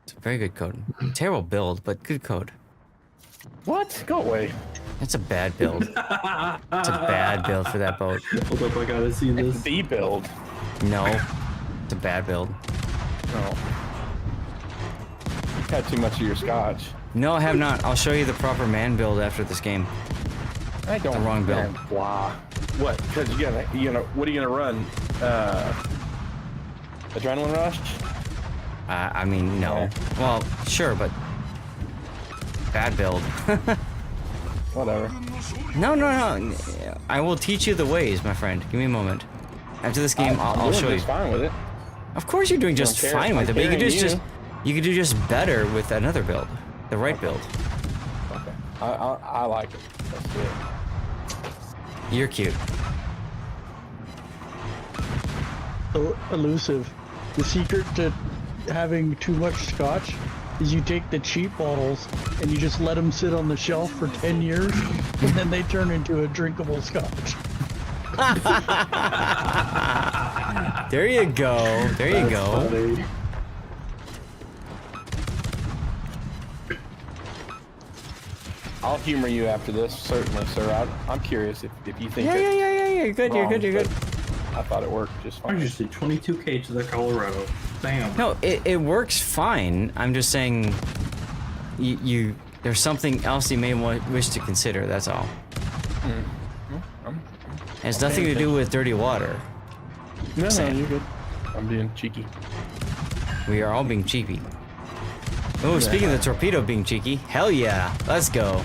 It's a very good code. Terrible build, but good code. What? Go away. It's a bad build. It's a bad build for that boat. Hold up, I gotta see this. It's the build. No. It's a bad build. No. Had too much of your scotch. No, I have not. I'll show you the proper man build after this game. I don't. The wrong build. Blah. What? Because you gonna what are you gonna run? Adrenaline rush? I mean, no. Well, sure, but bad build. Whatever. No. I will teach you the ways, my friend. Give me a moment. After this game, I'll show you. Fine with it. Of course, you're doing just fine with it, but you could do just better with another build, the right build. Okay. I like it. Let's do it. You're cute. So elusive. The secret to having too much scotch is you take the cheap bottles and you just let them sit on the shelf for 10 years and then they turn into a drinkable scotch. There you go. There you go. Funny. I'll humor you after this, certainly, sir. I'm curious if you think. Yeah. You're good. You're good. I thought it worked just fine. I just did 22K to the Colorado. Bam. No, it works fine. I'm just saying, you there's something else you may wish to consider. That's all. It has nothing to do with dirty water. No, you're good. I'm being cheeky. We are all being cheeky. Oh, speaking of the torpedo being cheeky, hell yeah, let's go.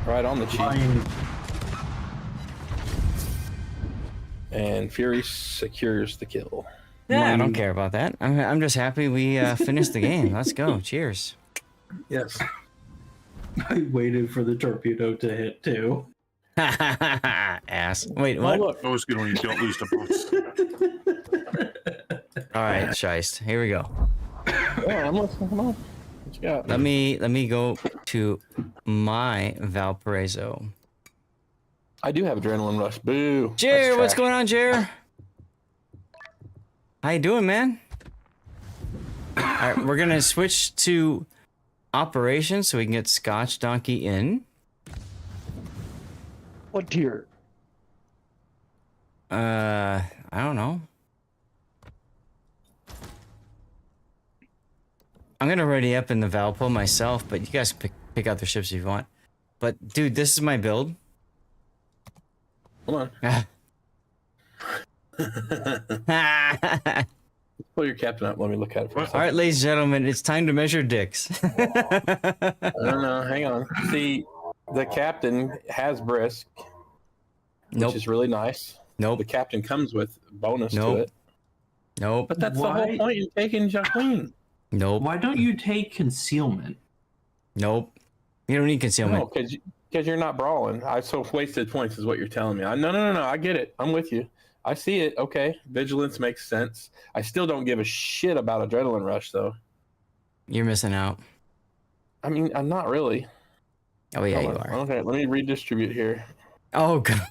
Right on the cheek. And Fury secures the kill. Yeah, I don't care about that. I'm just happy we finished the game. Let's go. Cheers. Yes. I waited for the torpedo to hit too. Ass. Wait, what? Look, always good when you don't lose the boats. All right, Scheist. Here we go. Yeah, I'm listening. Come on. What you got? Let me go to my Valparaiso. I do have adrenaline rush. Boo. Jer, what's going on, Jer? How you doing, man? All right, we're gonna switch to operations so we can get Scotch Donkey in. What tier? I don't know. I'm gonna ready up in the Valpo myself, but you guys can pick out the ships if you want. But dude, this is my build. Come on. Pull your captain up. Let me look at it for a second. All right, ladies and gentlemen, it's time to measure dicks. No, hang on. See, the captain has brisk, which is really nice. Nope. The captain comes with bonus to it. Nope. But that's the whole point in taking Jacqueline. Nope. Why don't you take concealment? Nope. You don't need concealment. No, because you're not brawling. I wasted points is what you're telling me. No. I get it. I'm with you. I see it. Okay. Vigilance makes sense. I still don't give a shit about adrenaline rush though. You're missing out. I mean, I'm not really. Oh yeah, you are. Okay, let me redistribute here. Oh god.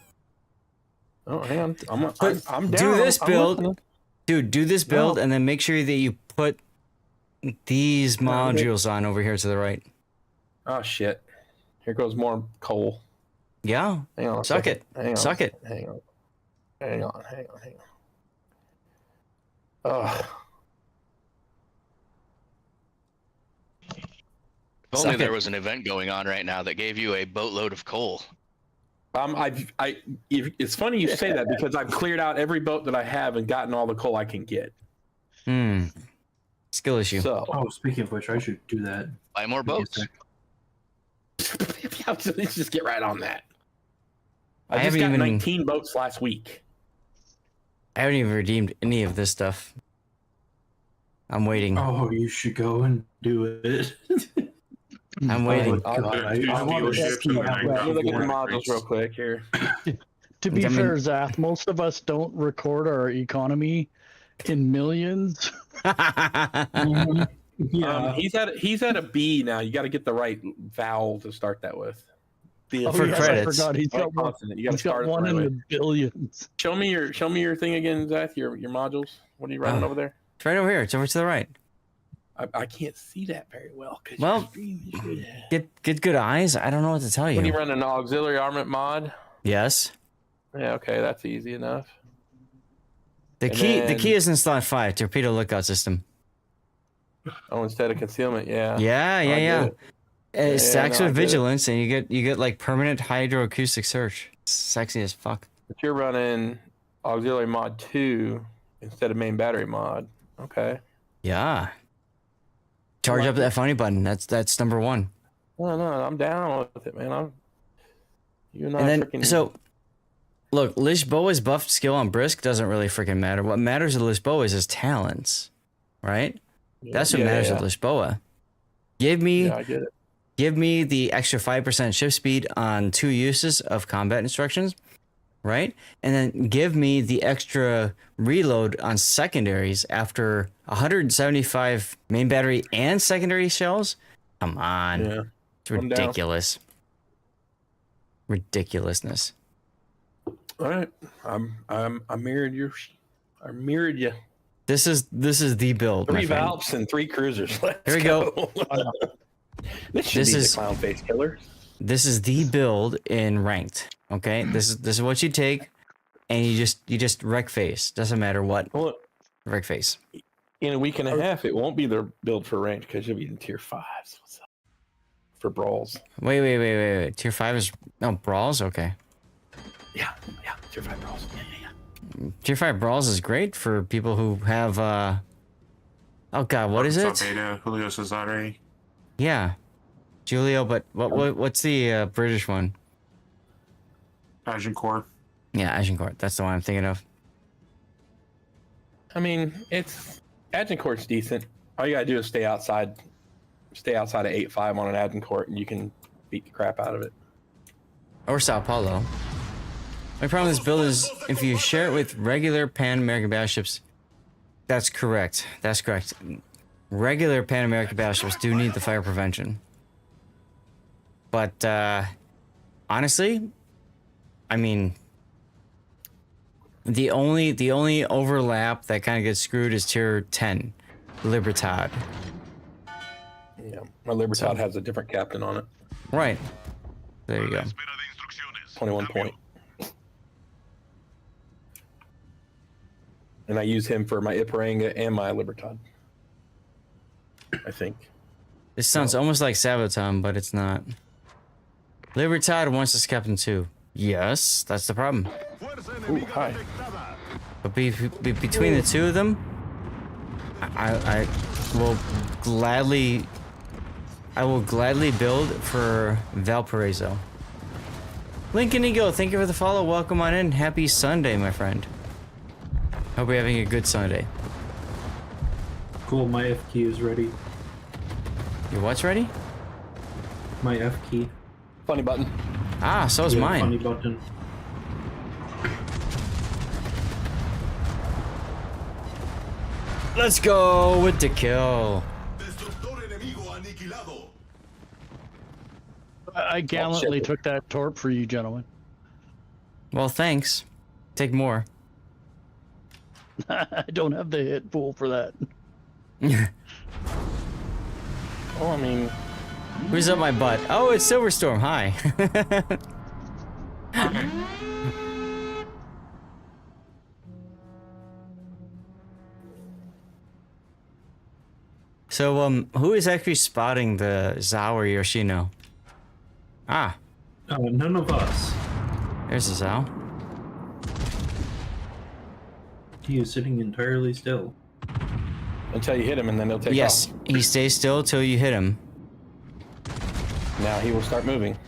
Oh, hang on. I'm down. Do this build. Dude, do this build and then make sure that you put these modules on over here to the right. Oh shit! Here goes more coal. Yeah. Hang on. Suck it. Suck it. Hang on. Ugh. If only there was an event going on right now that gave you a boatload of coal. It's funny you say that because I've cleared out every boat that I have and gotten all the coal I can get. Skill issue. So, speaking of which, I should do that. Buy more boats. Let's just get right on that. I just haven't got even 19 boats last week. I haven't even redeemed any of this stuff. I'm waiting. Oh, you should go and do it. I'm waiting. I want to see how Let me look at the modules real quick here. To be fair, Zath, most of us don't record our economy in millions. Yeah. He's at a B now. You got to get the right vowel to start that with. For credits. I forgot. He's got one, You got to start one in right the billions. Show me your thing again, Zath. Your modules. What are you running over there? It's right over here. It's over to the right. I can't see that very well. Well, get good eyes. I don't know what to tell you. When you run an auxiliary armament mod. Yes. Yeah. Okay, that's easy enough. The key is installed 5 torpedo lookout system. Oh, instead of concealment, yeah. Yeah. It stacks with I get it. vigilance, and you get like permanent hydroacoustic search. It's sexy as fuck. But you're running auxiliary mod 2 instead of main battery mod. Okay. Yeah. Charge up that funny button. That's number 1. No, I'm down with it, man. You and I then freaking. so. Look, Lisboa's buffed skill on Brisk doesn't really freaking matter. What matters with Lisboa is his talents, right? That's what matters with Lisboa. Give me the extra 5% shift speed on 2 uses of combat instructions, right? And then give me the extra reload on secondaries after 175 main battery and secondary shells. Come on. Yeah. It's ridiculous. Ridiculousness. All right, I mirrored you. This is the build. 3 valves and 3 cruisers. Let's Here we go. This should be the clown face killer. This is the build in ranked. Okay, this is what you take, and you just wreck face. Doesn't matter what. Wreck face. In a week and a half, it won't be the build for ranked because you'll be in tier 5s. What's up? For brawls. Wait. Tier 5 is brawls. Okay. Yeah. Tier 5 brawls. Yeah. Tier 5 brawls is great for people who have oh god, what is it? Beta, Julio Cesare. Yeah. Julio, but what's the British one? Agincourt. Yeah, Agincourt. That's the one I'm thinking of. I mean, Agincourt's decent. All you gotta do is stay outside of 8.5 on an Agincourt, and you can beat the crap out of it. Or Sao Paulo. My problem with this build is if you share it with regular Pan American battleships, that's correct. Regular Pan American battleships do need the fire prevention. But honestly, I mean, the only overlap that kind of gets screwed is tier 10, Libertad. Yeah, my Libertad has a different captain on it. Right. There you go. 21 point. And I use him for my Iparanga and my Libertad. I think. This sounds almost like Sabaton, but it's not. Libertad wants us captain too. Yes, that's the problem. Ooh, hi. But between the two of them, I will gladly build for Valparaiso. Lincoln Ego, thank you for the follow. Welcome on in. Happy Sunday, my friend. Hope you're having a good Sunday. Cool, my F key is ready. Your what's ready? My F key. Funny button. Ah, so is mine. Funny button. Let's go with the kill. I gallantly took that torp for you, gentlemen. Well, thanks. Take more. I don't have the hit pool for that. Well, I mean, who's up my butt? Oh, it's Silverstorm. Hi. So, who is actually spotting the Zao or Yoshino? Ah. None of us. There's a Zao. He is sitting entirely still. Until you hit him, and then he'll take off. Yes, he stays still till you hit him. Now he will start moving.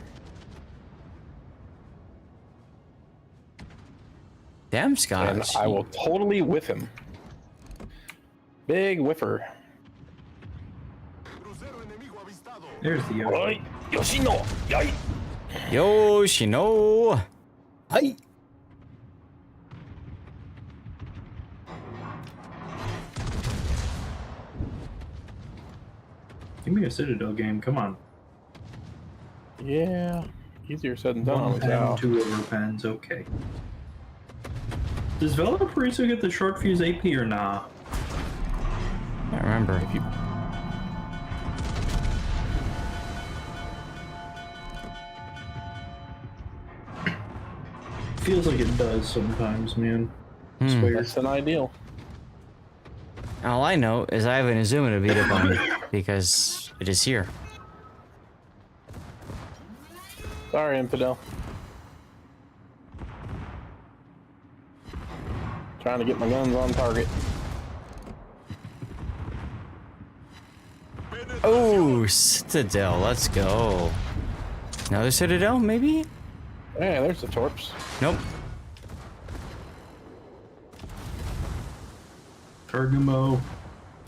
Damn, Scott. And I will totally whiff him. Big whiffer. There's the Yoshi. Yoshino! Yay! Yoshino! Hi! Give me a Citadel game, come on. Yeah, easier said than done. One pen, 2 over pens, okay. Does Valparaiso get the short fuse AP or nah? I can't remember. If you... Feels like it does sometimes, man. That's an ideal. All I know is I have an Azuma to beat up on because it is here. Sorry, Infidel. Trying to get my guns on target. Oh, Citadel, let's go. Another Citadel, maybe? Yeah, there's the torps. Nope. Targumo.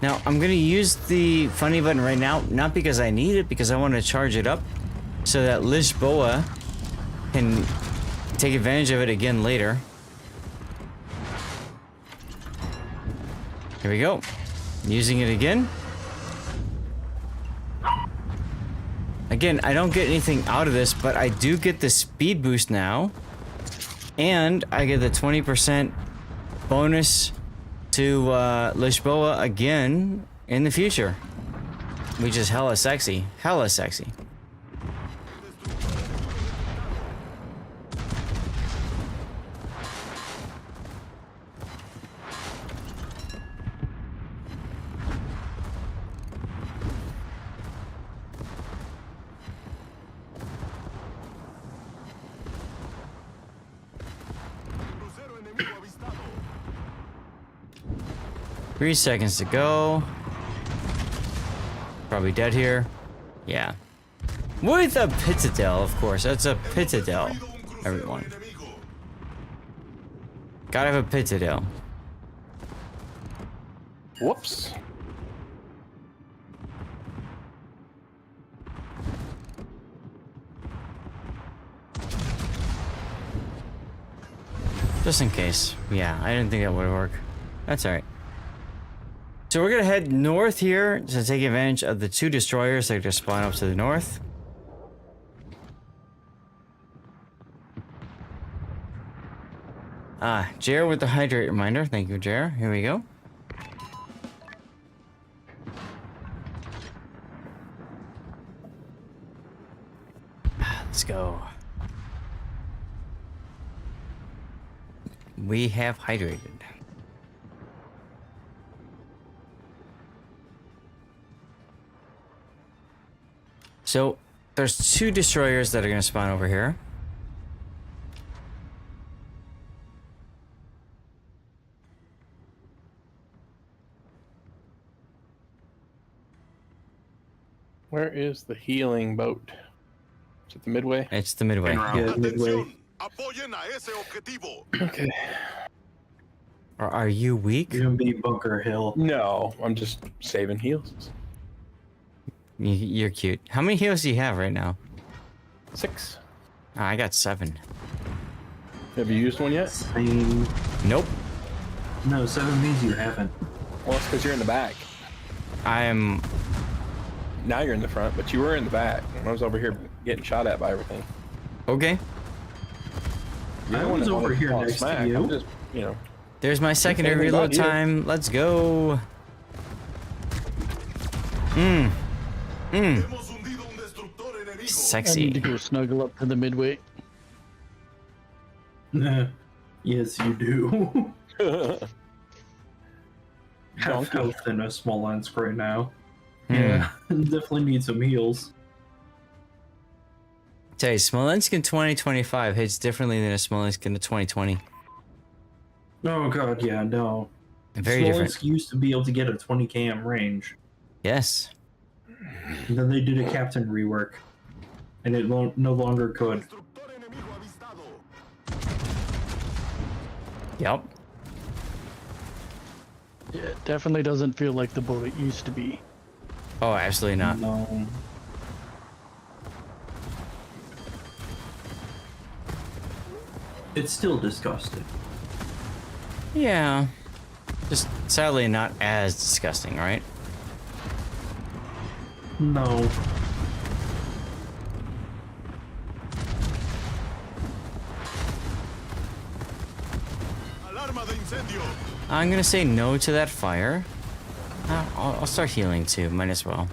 Now, I'm going to use the funny button right now, not because I need it, because I want to charge it up so that Lisboa can take advantage of it again later. Here we go. Using it again. Again, I don't get anything out of this, but I do get the speed boost now. And I get the 20% bonus to Lisboa again in the future. Which is hella sexy. Hella sexy. Three seconds to go. Probably dead here. Yeah. With a Pitadel, of course. That's a Pitadel, everyone. Gotta have a Pitadel. Whoops. Just in case. Yeah, I didn't think that would work. That's alright. So we're gonna head north here to take advantage of the 2 destroyers that just spawn up to the north. Jer with the hydrate reminder. Thank you, Jer. Here we go. Let's go. We have hydrated. So, there's 2 destroyers that are going to spawn over here. Where is the healing boat? Is it the Midway? It's the Midway. Yeah, Midway. Okay. Or are you weak? You're gonna be Bunker Hill. No, I'm just saving heals. You're cute. How many heals do you have right now? 6. I got 7. Have you used one yet? Nope. No, 7 means you haven't. Well, it's because you're in the back. I am. Now you're in the front, but you were in the back. I was over here getting shot at by everything. Okay. I was over here next to you. I'm just, you know. There's my secondary reload time. Let's go. Sexy. I need to go snuggle up to the midway. Yes, you do. Have health in a Smolensk right now. Yeah, definitely need some heals. Tell you, Smolensk in 2025 hits differently than a Smolensk in 2020. Oh god, yeah, no. Very Smolensk different. used to be able to get a 20 km range. Yes. And then they did a captain rework, and it no longer could. Yep. Yeah, it definitely doesn't feel like the boat it used to be. Oh, absolutely not. No. It's still disgusting. Yeah. Just sadly not as disgusting, right? No. I'm gonna say no to that fire. I'll start healing too, might as well.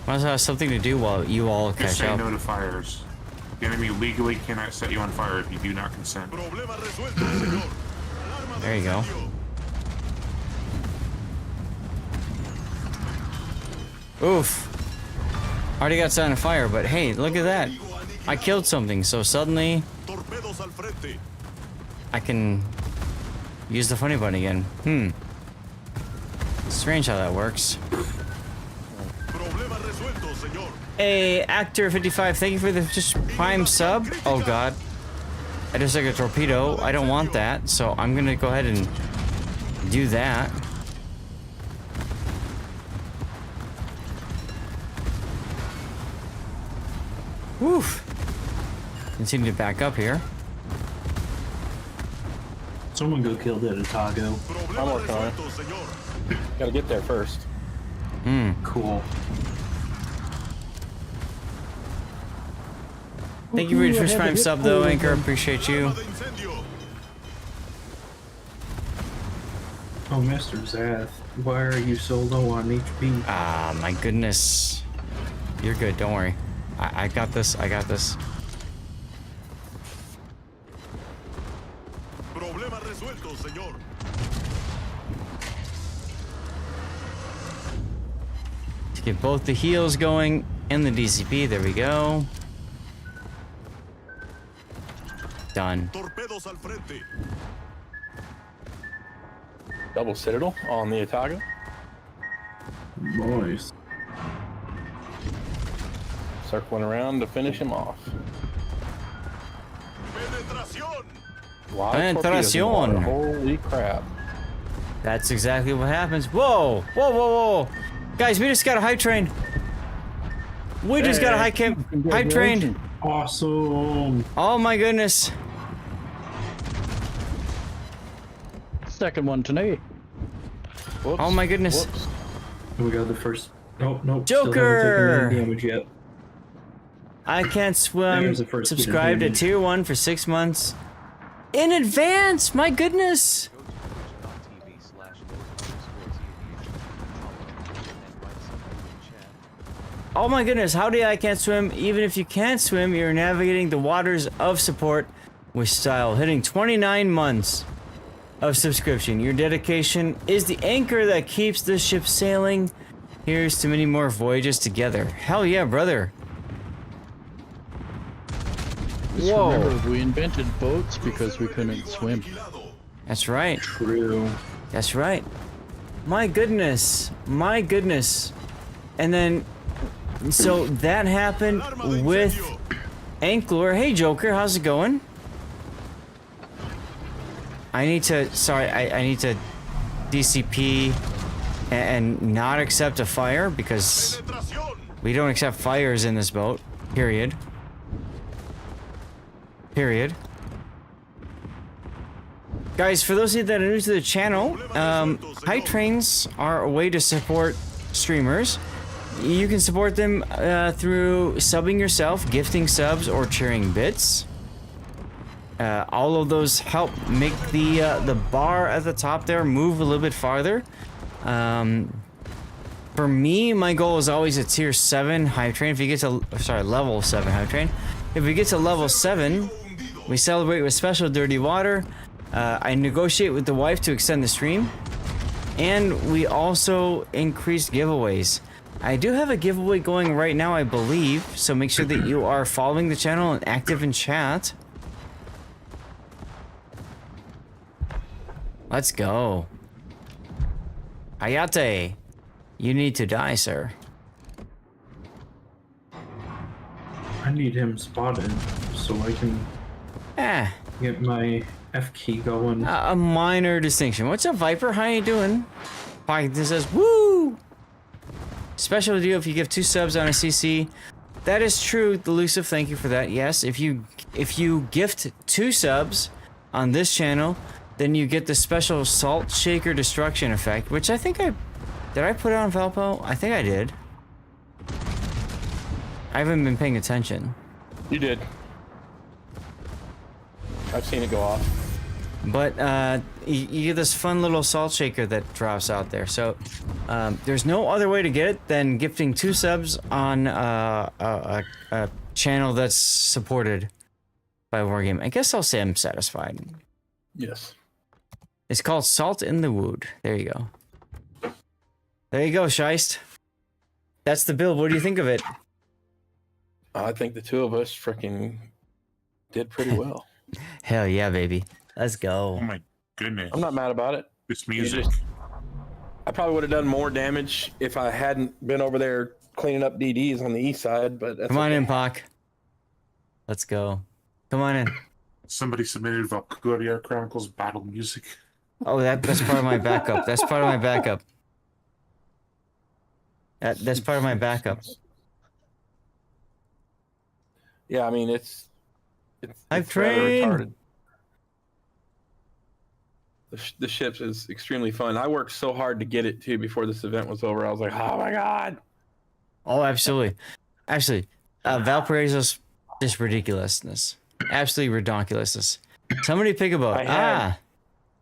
Might as well have something to do while you all Just catch say up. no to fires. The enemy legally cannot set you on fire if you do not consent. There you go. Oof. Already got set on fire, but hey, look at that. I killed something, so suddenly I can use the funny button again. Strange how that works. Hey, Actor 55, thank you for the just prime sub. Oh god. I just like a torpedo. I don't want that, so I'm gonna go ahead and do that. Woof. Continue to back up here. Someone go kill that Otago. I'm working on it. Gotta get there first. Cool. Thank you for your first prime sub though, Anchor. Appreciate you. Oh, Mr. Zath, why are you so low on HP? Ah, my goodness. You're good, don't worry. I got this, I got this. To get both the heals going and the DCP, there we go. Done. Double Citadel on the Otago. Nice. Circling around to finish him off. Penetración. Holy crap. That's exactly what happens. Whoa! Whoa, whoa, whoa! Guys, we just got a high train. We just got a high train. Awesome. Oh my goodness. Second one tonight. Whoops. Oh my goodness. Whoops. We got the first. Oh, no. Joker! Still haven't taken any damage yet. I can't swim. There's the first bit of Subscribe to damage. Tier 1 for 6 months. In advance! My goodness! Oh my goodness, how do I can't swim? Even if you can't swim, you're navigating the waters of support with style, hitting 29 months of subscription. Your dedication is the anchor that keeps the ship sailing. Here's to many more voyages together. Hell yeah, brother. Just Whoa. remember, we invented boats because we couldn't swim. That's right. True. That's right. My goodness. My goodness. And then, so that happened with Anklor. Hey, Joker, how's it going? I need to, sorry, I need to DCP and not accept a fire because we don't accept fires in this boat. Period. Period. Guys, for those of you that are new to the channel, high trains are a way to support streamers. You can support them through subbing yourself, gifting subs, or cheering bits. all of those help make the bar at the top there move a little bit farther. For me, my goal is always a tier 7 hype train. If you get to, sorry, level 7 hype train. If we get to level 7, we celebrate with special dirty water. I negotiate with the wife to extend the stream. And we also increase giveaways. I do have a giveaway going right now, I believe. So make sure that you are following the channel and active in chat. Let's go. Hayate, you need to die, sir. I need him spotted so I can get my F key going. A minor distinction. What's up, Viper? How you doing? This says, woo! Special deal if you give 2 subs on a CC. That is true, Elusive. Thank you for that. Yes, if you gift 2 subs on this channel, then you get the special Salt Shaker Destruction effect, which I think did I put it on Valpo? I think I did. I haven't been paying attention. You did. I've seen it go off. But you get this fun little salt shaker that drops out there. So there's no other way to get it than gifting 2 subs on a channel that's supported by Wargame. I guess I'll say I'm satisfied. Yes. It's called Salt in the Wood. There you go. There you go, Scheist. That's the build. What do you think of it? I think the 2 of us freaking did pretty well. Hell yeah, baby. Let's go. Oh my goodness. I'm not mad about it. This music. I probably would have done more damage if I hadn't been over there cleaning up DDs on the east side, but that's Come on in, Pac. Let's go. Come on in. Somebody submitted Valkyria Chronicles battle music. Oh, that's part of my backup. That's part of my backup. That's part of my backup. Yeah, I mean it's I've rather trained. retarded. The ships is extremely fun. I worked so hard to get it too before this event was over. I was like, oh my god. Oh, absolutely. Actually, Valparaiso's just ridiculousness. Absolutely redonkulousness. Somebody pick a boat.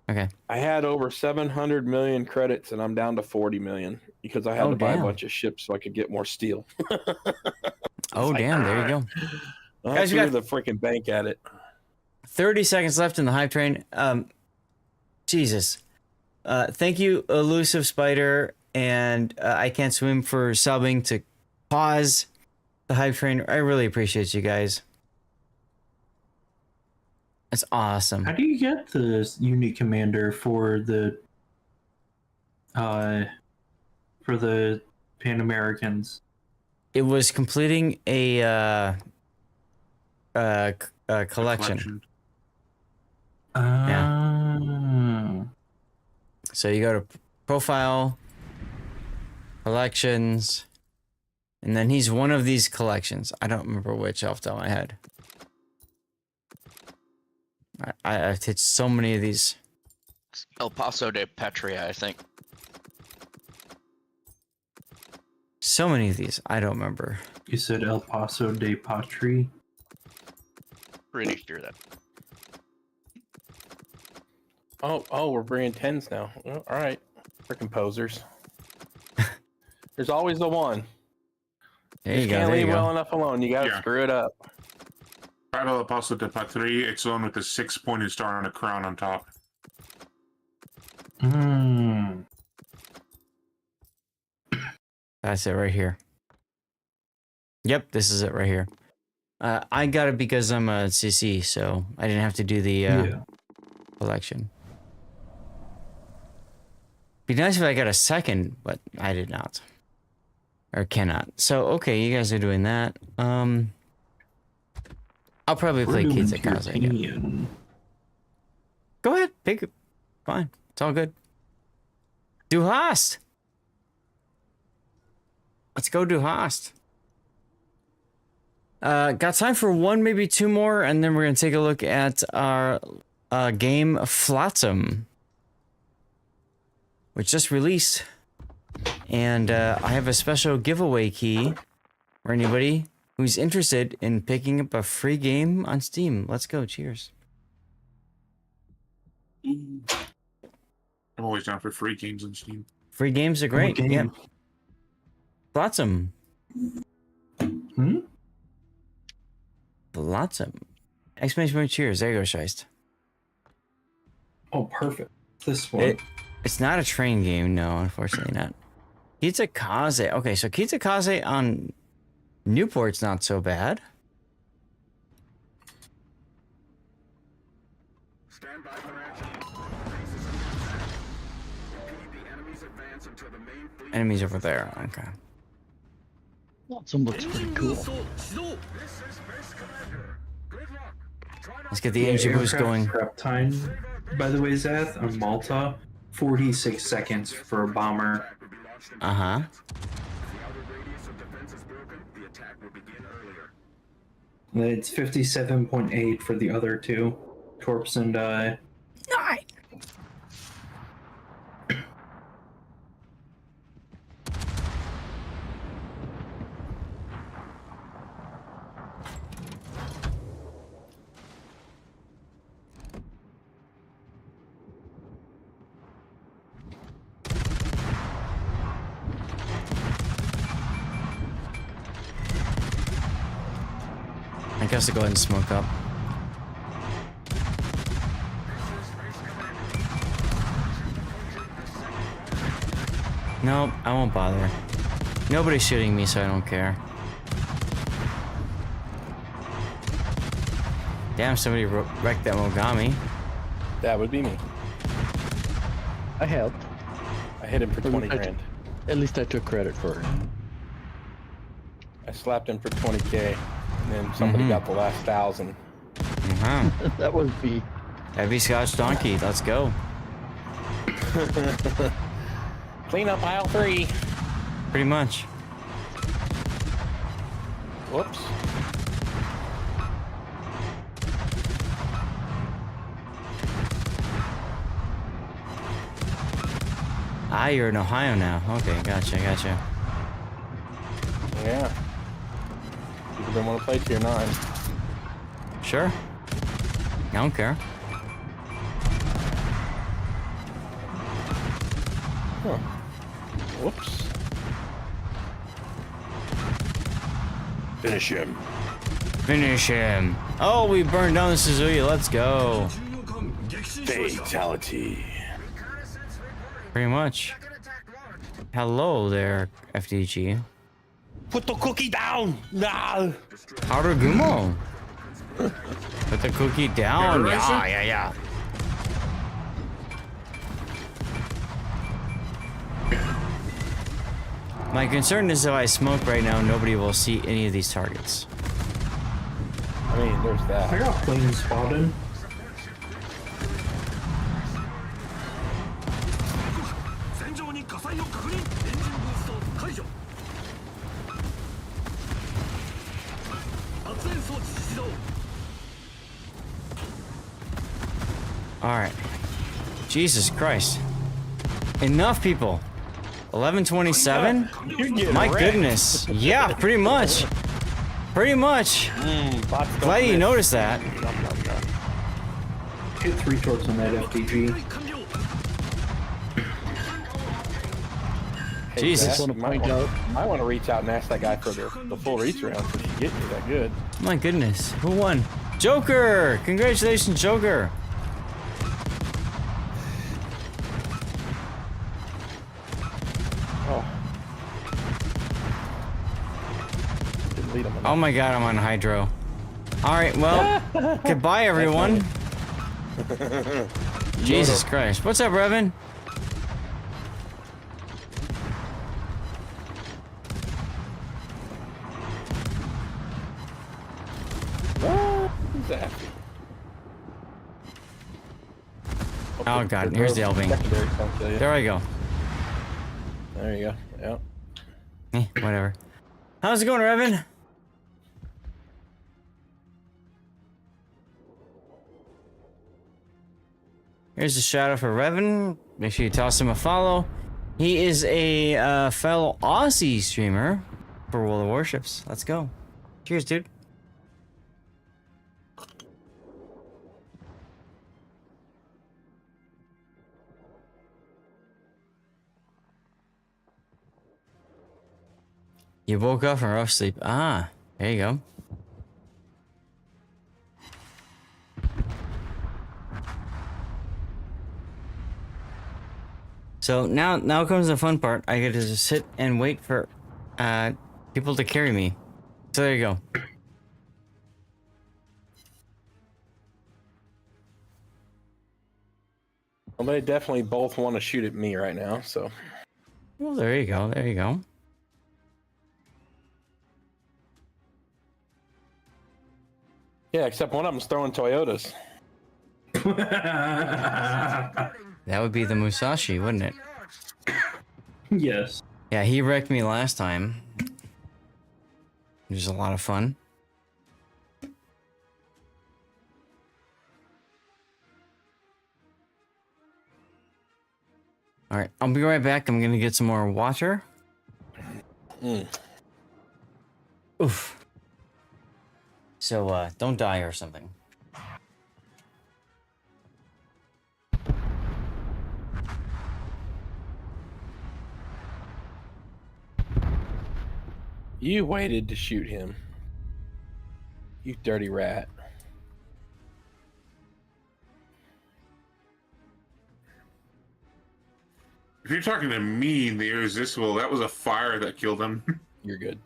Okay. I had over 700 million credits and I'm down to 40 million because I had to buy a bunch of ships so I could get more steel. Oh, damn. There you go. Guys, we got the freaking bank at it. 30 seconds left in the hype train. Jesus. Thank you, Elusive Spider, and I Can't Swim for subbing to pause the hype train. I really appreciate you guys. That's awesome. How do you get the unit commander for the Pan Americans? It was completing a collection. Yeah. So you go to profile, collections, and then he's one of these collections. I don't remember which off the top of my head. I've hit so many of these. El Paso de Patria, I think. So many of these. I don't remember. You said El Paso de Patria? Pretty sure that. Oh, we're bringing 10s now. Well, all right. Freaking posers. There's always the one. There you go. Can't There you leave go. well enough alone. You gotta screw it up. Battle of Paso de Patria, it's the one with the 6-pointed star and a crown on top. That's it right here. Yep, this is it right here. I got it because I'm a CC, so I didn't have to do the collection. Be nice if I got a second, but I did not. Or cannot. So, okay, you guys are doing that. I'll probably play Kizakaze again. Go ahead, pick it. Fine. It's all good. Du hast! Let's go do Hast. Got time for one, maybe 2 more, and then we're going to take a look at our game Flotsam, which just released. And I have a special giveaway key for anybody who's interested in picking up a free game on Steam. Let's go. Cheers. I'm always down for free games on Steam. Free games are great. game? Yeah. Flotsam. Flotsam. Exclamation point cheers. There you go, Scheist. Oh, perfect. This one. It's not a train game, no, unfortunately not. Kitsakaze. Okay, so Kitsakaze on Newport's not so bad. Stand by for action. Base is under attack. Repeat, the enemy's advance until the main fleet. Enemies over there. Okay. Flotsam looks pretty cool. This is Base Commander. Good luck. Let's get the engine boost aircraft going. Prep time, by the way, Zath, on Malta, 46 seconds for a bomber. Uh-huh. If the outer radius of defense is broken, the attack will begin earlier. It's 57.8 for the other two, Torps and I guess I'll go ahead and smoke up. Nope, I won't bother. Nobody's shooting me, so I don't care. Damn, somebody wrecked that Mogami. That would be me. I helped. I hit him for 20 grand. At least I took credit for it. I slapped him for 20K, and then somebody got the last 1,000. That would be Heavy Scotch Donkey. Let's go. Clean up aisle 3. Pretty much. Whoops. Ah, you're in Ohio now. Okay, gotcha. Yeah. People don't want to play tier 9. Sure. I don't care. Huh. Whoops. Finish him. Finish him. Oh, we burned down the Suzuki. Let's go. Fatality. Pretty much. Hello there, FDG. Put the cookie down! No! Harugumo. Put the cookie down. Yeah. My concern is if I smoke right now, nobody will see any of these targets. I mean, there's that. I got planes spotted. Alright. Jesus Christ. Enough people. 1127? My goodness. Yeah, pretty much. Glad you noticed that. Hit 3 torps on that FDG. Hey, Jesus. You might want to reach out and ask that guy for the full reach around so you get me that good. My goodness. Who won? Joker! Congratulations, Joker! Oh my god, I'm on hydro. Alright, well, goodbye everyone. Jesus Christ. What's up, Revan? Oh god, here's the Elving. There I go. There you go. Yep. Whatever. How's it going, Revan? Here's a shout out for Revan. Make sure you toss him a follow. He is a fellow Aussie streamer for World of Warships. Let's go. Cheers, dude. You woke up from rough sleep. Ah, there you go. So now comes the fun part. I get to just sit and wait for people to carry me. So there you go. Well, they definitely both want to shoot at me right now, so. Well, there you go. There you go. Yeah, except one of them's throwing Toyotas. That would be the Musashi, wouldn't it? Yes. Yeah, he wrecked me last time. It was a lot of fun. All right, I'll be right back. I'm gonna get some more water. Oof. So, don't die or something. You waited to shoot him. You dirty rat. If you're talking to me, the irresistible, that was a fire that killed him. You're good.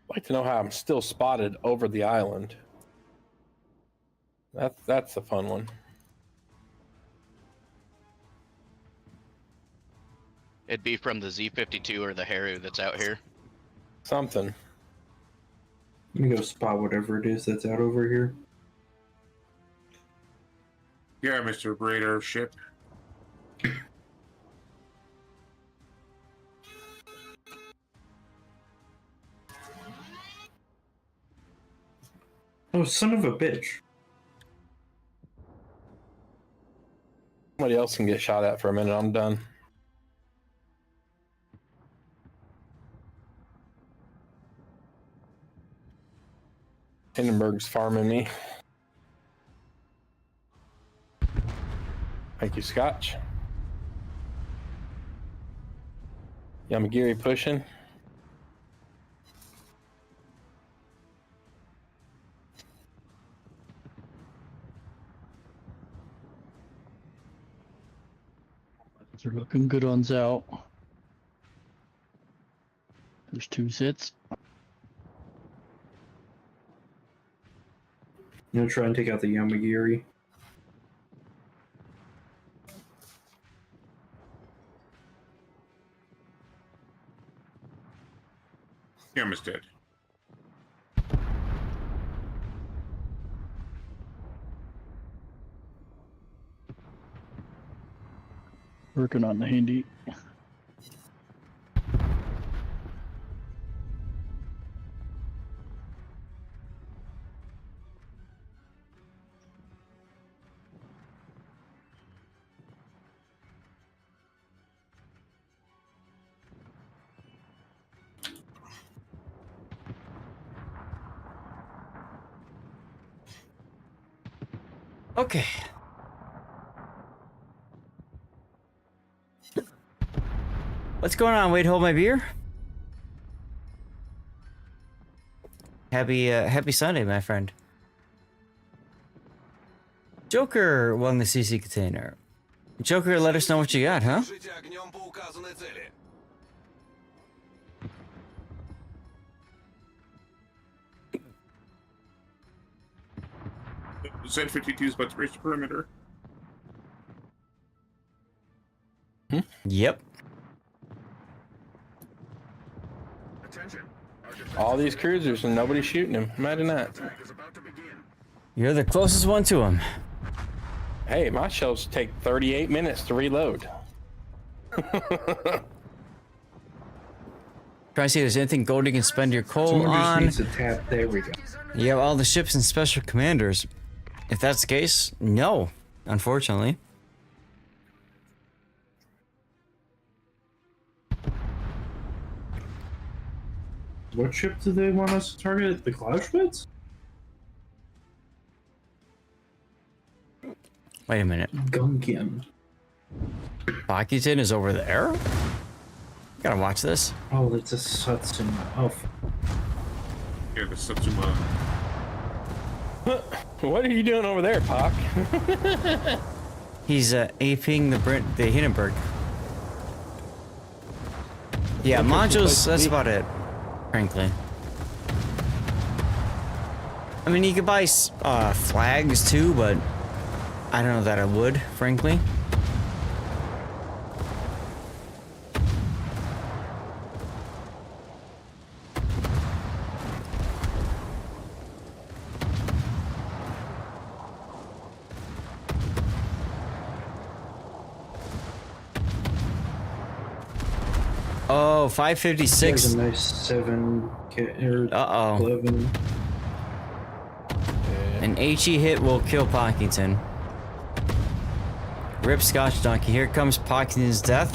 I'd like to know how I'm still spotted over the island. That's a fun one. It'd be from the Z-52 or the Haru that's out here. Something. Let me go spot whatever it is that's out over here. Yeah, Mr. Raider ship. Oh, son of a bitch. Somebody else can get shot at for a minute. I'm done. Hindenburg's farming me. Thank you, Scotch. Yamagiri pushing. They're looking good on Zao. There's 2 sits. I'm gonna try and take out the Yamagiri. Yama's dead. Working on the Hindi. Okay. What's going on? Wait, hold my beer. Happy Sunday, my friend. Joker won the CC container. Joker, let us know what you got, huh? Z-52 is about to reach the perimeter. Yep. Attention. All these cruisers and nobody's shooting him. Imagine that. You're the closest one to him. Hey, my shells take 38 minutes to reload. Try to see if there's anything gold you can spend your coal Someone just on. needs to tap. There we go. You have all the ships and special commanders. If that's the case, no, unfortunately. What ship do they want us to target? The Clauschwitz? Wait a minute. Gunkin. Bakutin is over there? Gotta watch this. Oh, it's a Satsuma. Oh. Yeah, the Satsuma. What are you doing over there, Pac? He's aping the Hindenburg. Yeah, modules, that's about it, frankly. I mean, you could buy flags too, but I don't know that I would, frankly. Oh, 556. There's a nice 7 or 11. An HE hit will kill Pockington. Rip Scotch Donkey. Here comes Pockington's death.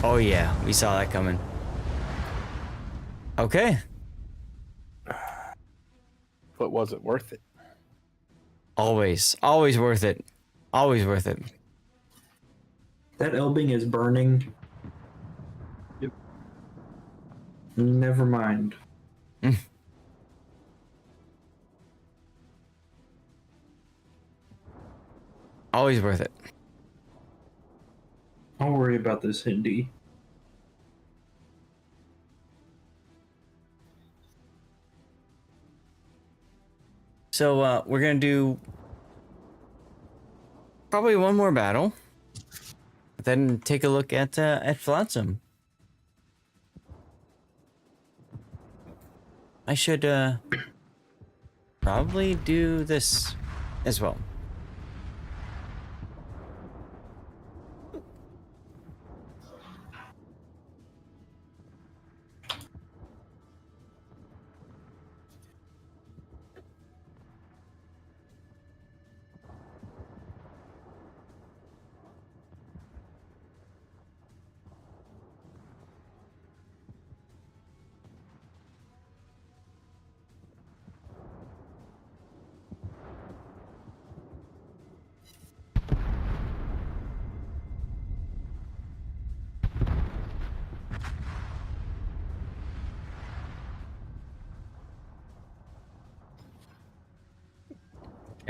Oh yeah, we saw that coming. Okay. But was it worth it? Always. Always worth it. Always worth it. That Elbing is burning. Yep. Never mind. Always worth it. Don't worry about this Hindi. So we're gonna do probably one more battle, then take a look at Flotsam. I should probably do this as well.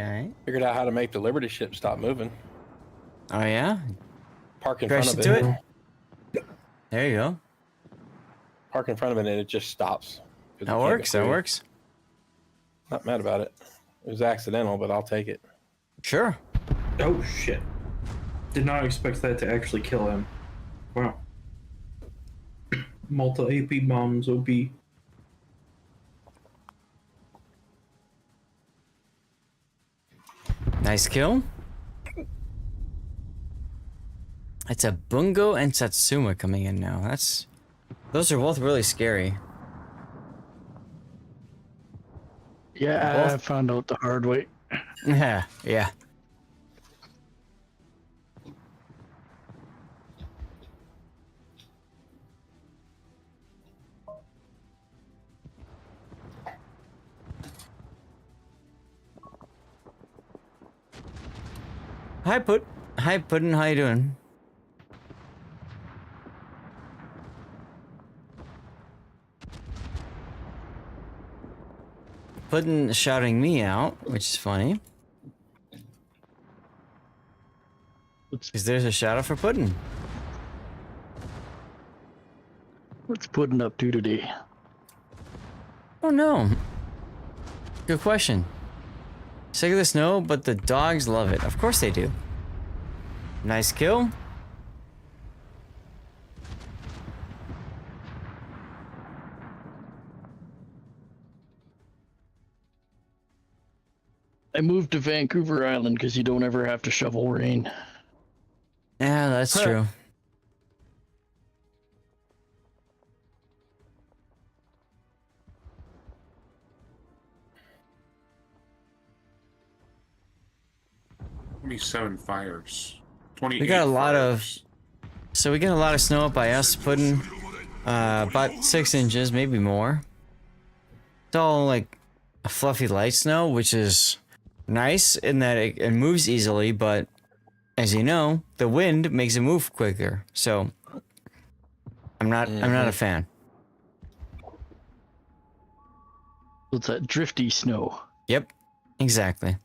Okay. Figured out how to make the Liberty ship stop moving. Oh yeah? Park in Crash front of into it. it. There you go. Park in front of it and it just stops. That works. That works. Not mad about it. It was accidental, but I'll take it. Sure. Oh shit. Did not expect that to actually kill him. Wow. Multi AP bombs OP. Nice kill. It's a Bungo and Satsuma coming in now. Those are both really scary. Yeah, Both. I found out the hard way. Yeah, yeah. Hi Puddin', how you doing? Puddin' shouting me out, which is funny. Because there's a shout out for Puddin'. What's Puddin' up to today? Oh no. Good question. Sick of the snow, but the dogs love it. Of course they do. Nice kill. I moved to Vancouver Island because you don't ever have to shovel rain. Yeah, that's true. Seven fires. 28 We got a lot fires. so we got a lot of snow up by us, putting about 6 inches, maybe more. It's all like a fluffy light snow, which is nice in that it moves easily, but as you know, the wind makes it move quicker. So I'm not a fan. It's that drifty snow. Yep, exactly.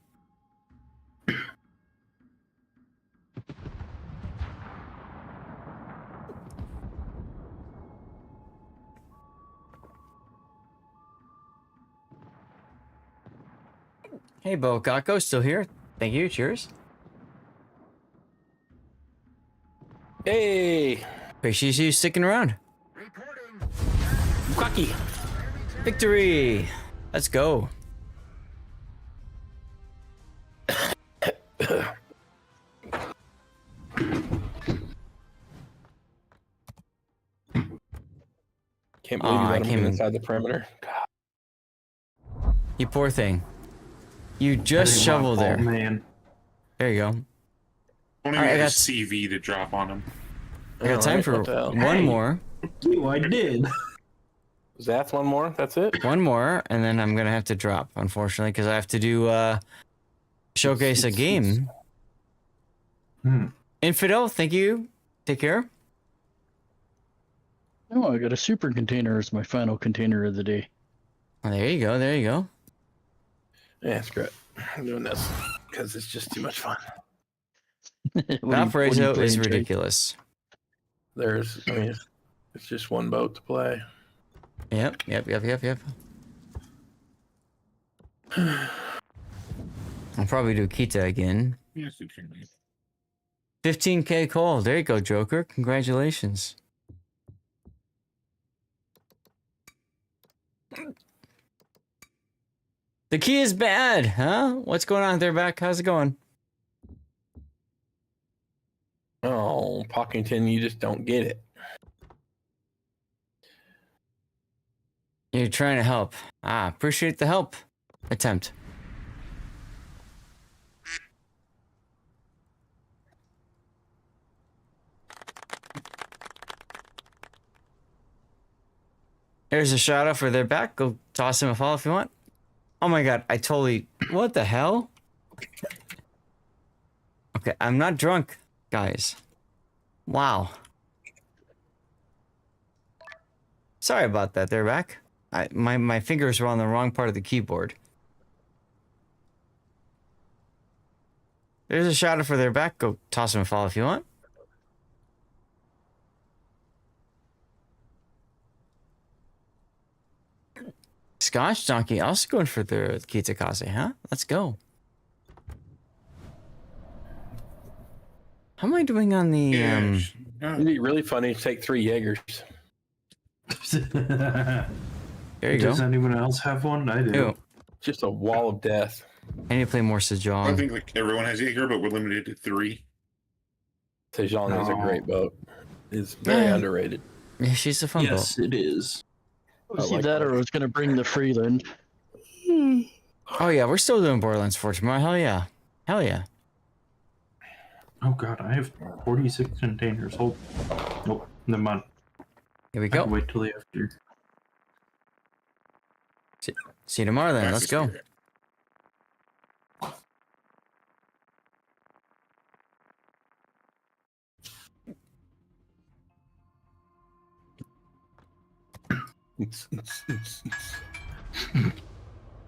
Hey, Bo Gakko, still here. Thank you. Cheers. Hey. Appreciate you sticking around. Quacky. Victory. Let's go. Can't believe you I let him came get in. inside the perimeter. You poor thing. You just shoveled there. Man. There you go. Only Alright, I had a got CV to drop on him. I got time for one more. You, I did. Zath, one more. That's it. One more, and then I'm gonna have to drop, unfortunately, because I have to do showcase a game. Infidel, thank you. Take care. Oh, I got a super container as my final container of the day. There you go. There you go. Yeah, it's great. I'm doing this because it's just too much fun. Valparaiso is ridiculous. There's, I mean, it's just one boat to play. Yep. I'll probably do Kita again. Yes, you can. 15K call. There you go, Joker. Congratulations. The key is bad, huh? What's going on there, back? How's it going? Oh, Pockington, you just don't get it. You're trying to help. Appreciate the help. Attempt. There's a shout out for their back. Go toss him a follow if you want. Oh my god, I totally... What the hell? Okay, I'm not drunk, guys. Wow. Sorry about that, they're back. My fingers were on the wrong part of the keyboard. There's a shout out for their back. Go toss him a follow if you want. Scotch Donkey also going for the Kitakaze, huh? Let's go. How am I doing on the It'd be really funny to take 3 Jaegers. There you go. Does anyone else have one? I do. Ew. Just a wall of death. I need to play more Sejong. I think like everyone has Jaeger, but we're limited to 3. Sejong is a great boat. It's very underrated. Yeah, she's a fun boat. Yes, it is. See that, or I was going to bring the Freeland. Oh yeah, we're still doing Borderlands 4 tomorrow. Hell yeah. Hell yeah. Oh god, I have 46 containers. Hold. Nope, never mind. Here we I go. can wait till the after. See you tomorrow then. Let's go.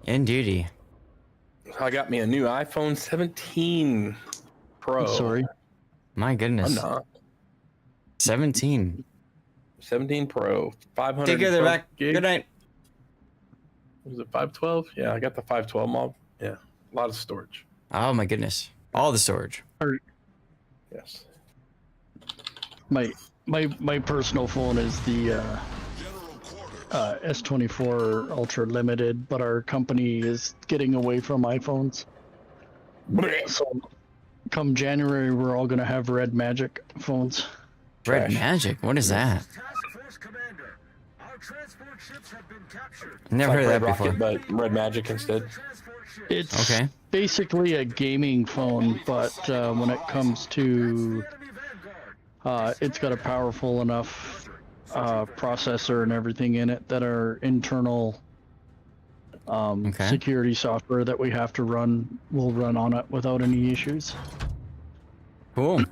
Indeedy. I got me a new iPhone 17 Pro. I'm sorry. My goodness. I'm not. 17. 17 Pro. 500. Take care of the back. gig. Good night. Was it 512? Yeah, I got the 512 mod. Yeah, a lot of storage. Oh my goodness. All the storage. Yes. My personal phone is the S24 Ultra Limited, but our company is getting away from iPhones. So, come January, we're all gonna have red magic phones. Red magic? What is that? Never It's like heard of Red that Rocket, before. but Red Magic instead. It's Okay. basically a gaming phone, but when it comes to it's got a powerful enough processor and everything in it that our internal security software that we have to run will run on it without any issues. Cool.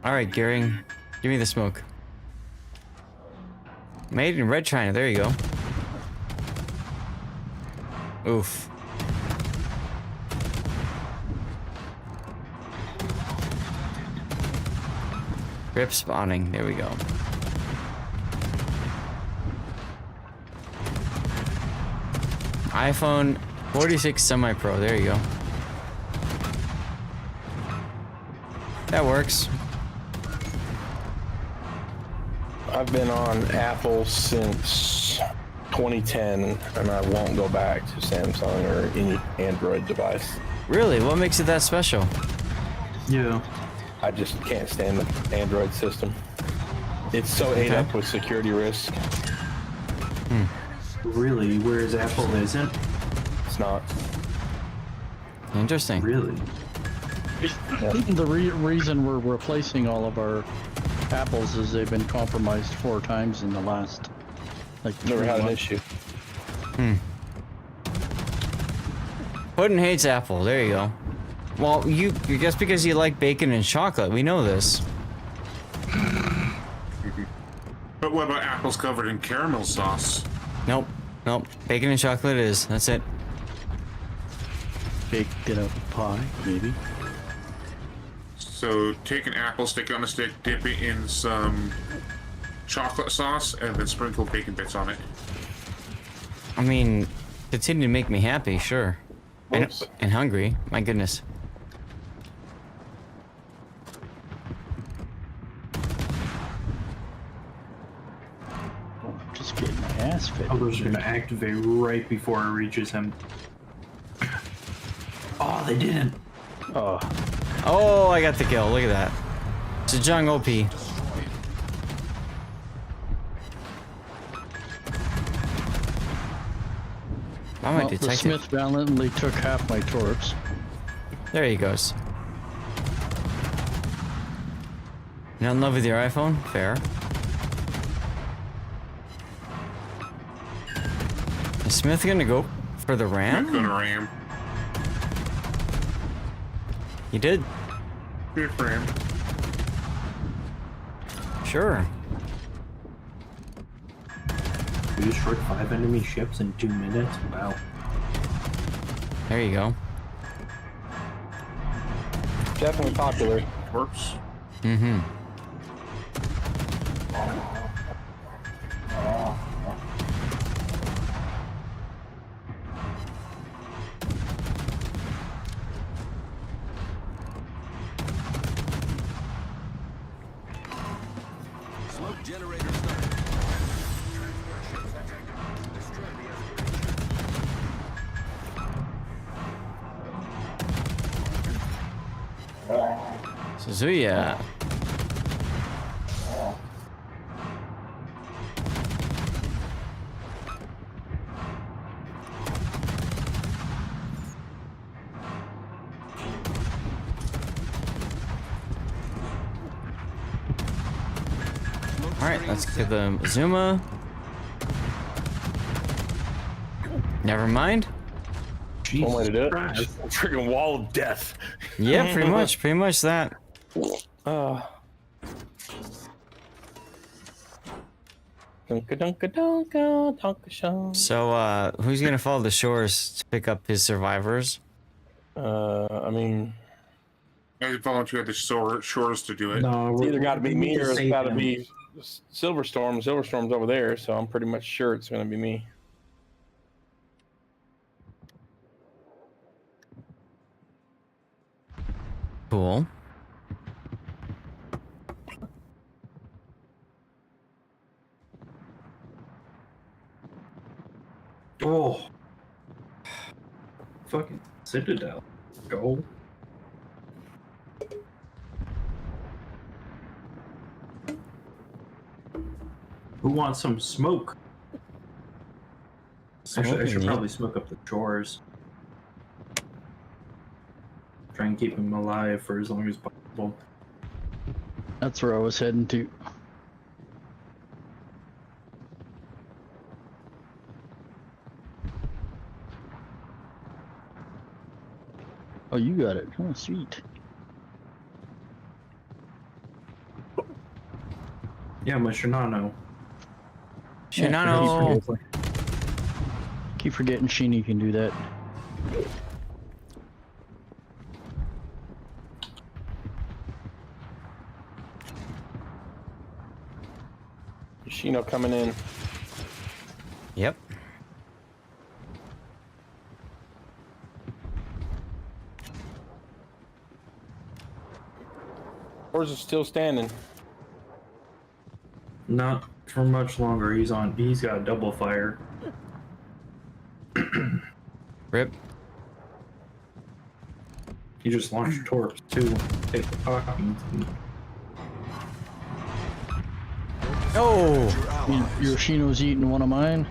All right, Gearing, give me the smoke. Made in Red China. There you go. Oof. Grip spawning. There we go. iPhone 46 Semi-Pro. There you go. That works. I've been on Apple since 2010, and I won't go back to Samsung or any Android device. Really? What makes it that special? Yeah. I just can't stand the Android system. It's so ate up with security risks. Really? Whereas Apple isn't? It's not. Interesting. Really? The reason we're replacing all of our Apples is they've been compromised 4 times in the last, like, Never 3 had an months. issue. Puddin hates Apple. There you go. Well, you just because you like bacon and chocolate, we know this. But what about apples covered in caramel sauce? Nope. Nope. Bacon and chocolate it is. That's it. Baked in a pie, maybe. So take an apple, stick it on a stick, dip it in some chocolate sauce, and then sprinkle bacon bits on it. I mean, continue to make me happy, sure. And hungry. My goodness. Just getting my ass fit. Others are gonna activate right before it reaches him. Oh, they didn't. Oh, I got the kill. Look at that. Zhejiang OP. Why am I Well, the detected? Smith valiantly took half my torps. There he goes. Not in love with your iPhone? Fair. Is Smith gonna go for the ram? I'm gonna ram. You did? Good ram. Sure. We destroyed 5 enemy ships in 2 minutes? Wow. There you go. Definitely popular. Works. Mm-hmm. Smoke generator started. Suzuya. Alright, let's get the Zuma. Never mind. One way to do it. Freaking wall of death. Yeah, pretty much that. So, who's gonna follow the shores to pick up his survivors? I mean, I volunteered the shores to do it. No, it's either got to be me or it's save got to him. be Silverstorm. Silverstorm's over there, so I'm pretty much sure it's going to be me. Cool. fucking Citadel. Go. Who wants some smoke? Actually, I should probably smoke up the chores. Try and keep him alive for as long as possible. That's where I was heading to. Oh, you got it. Oh, sweet. Yeah, my Shinano. Shinano! Keep forgetting Sheeny can do that. Yoshino coming in. Yep. Where's it still standing? Not for much longer. He's got double fire. Rip. He just launched torps too. Take the talking. Oh! Yoshino's eating one of mine.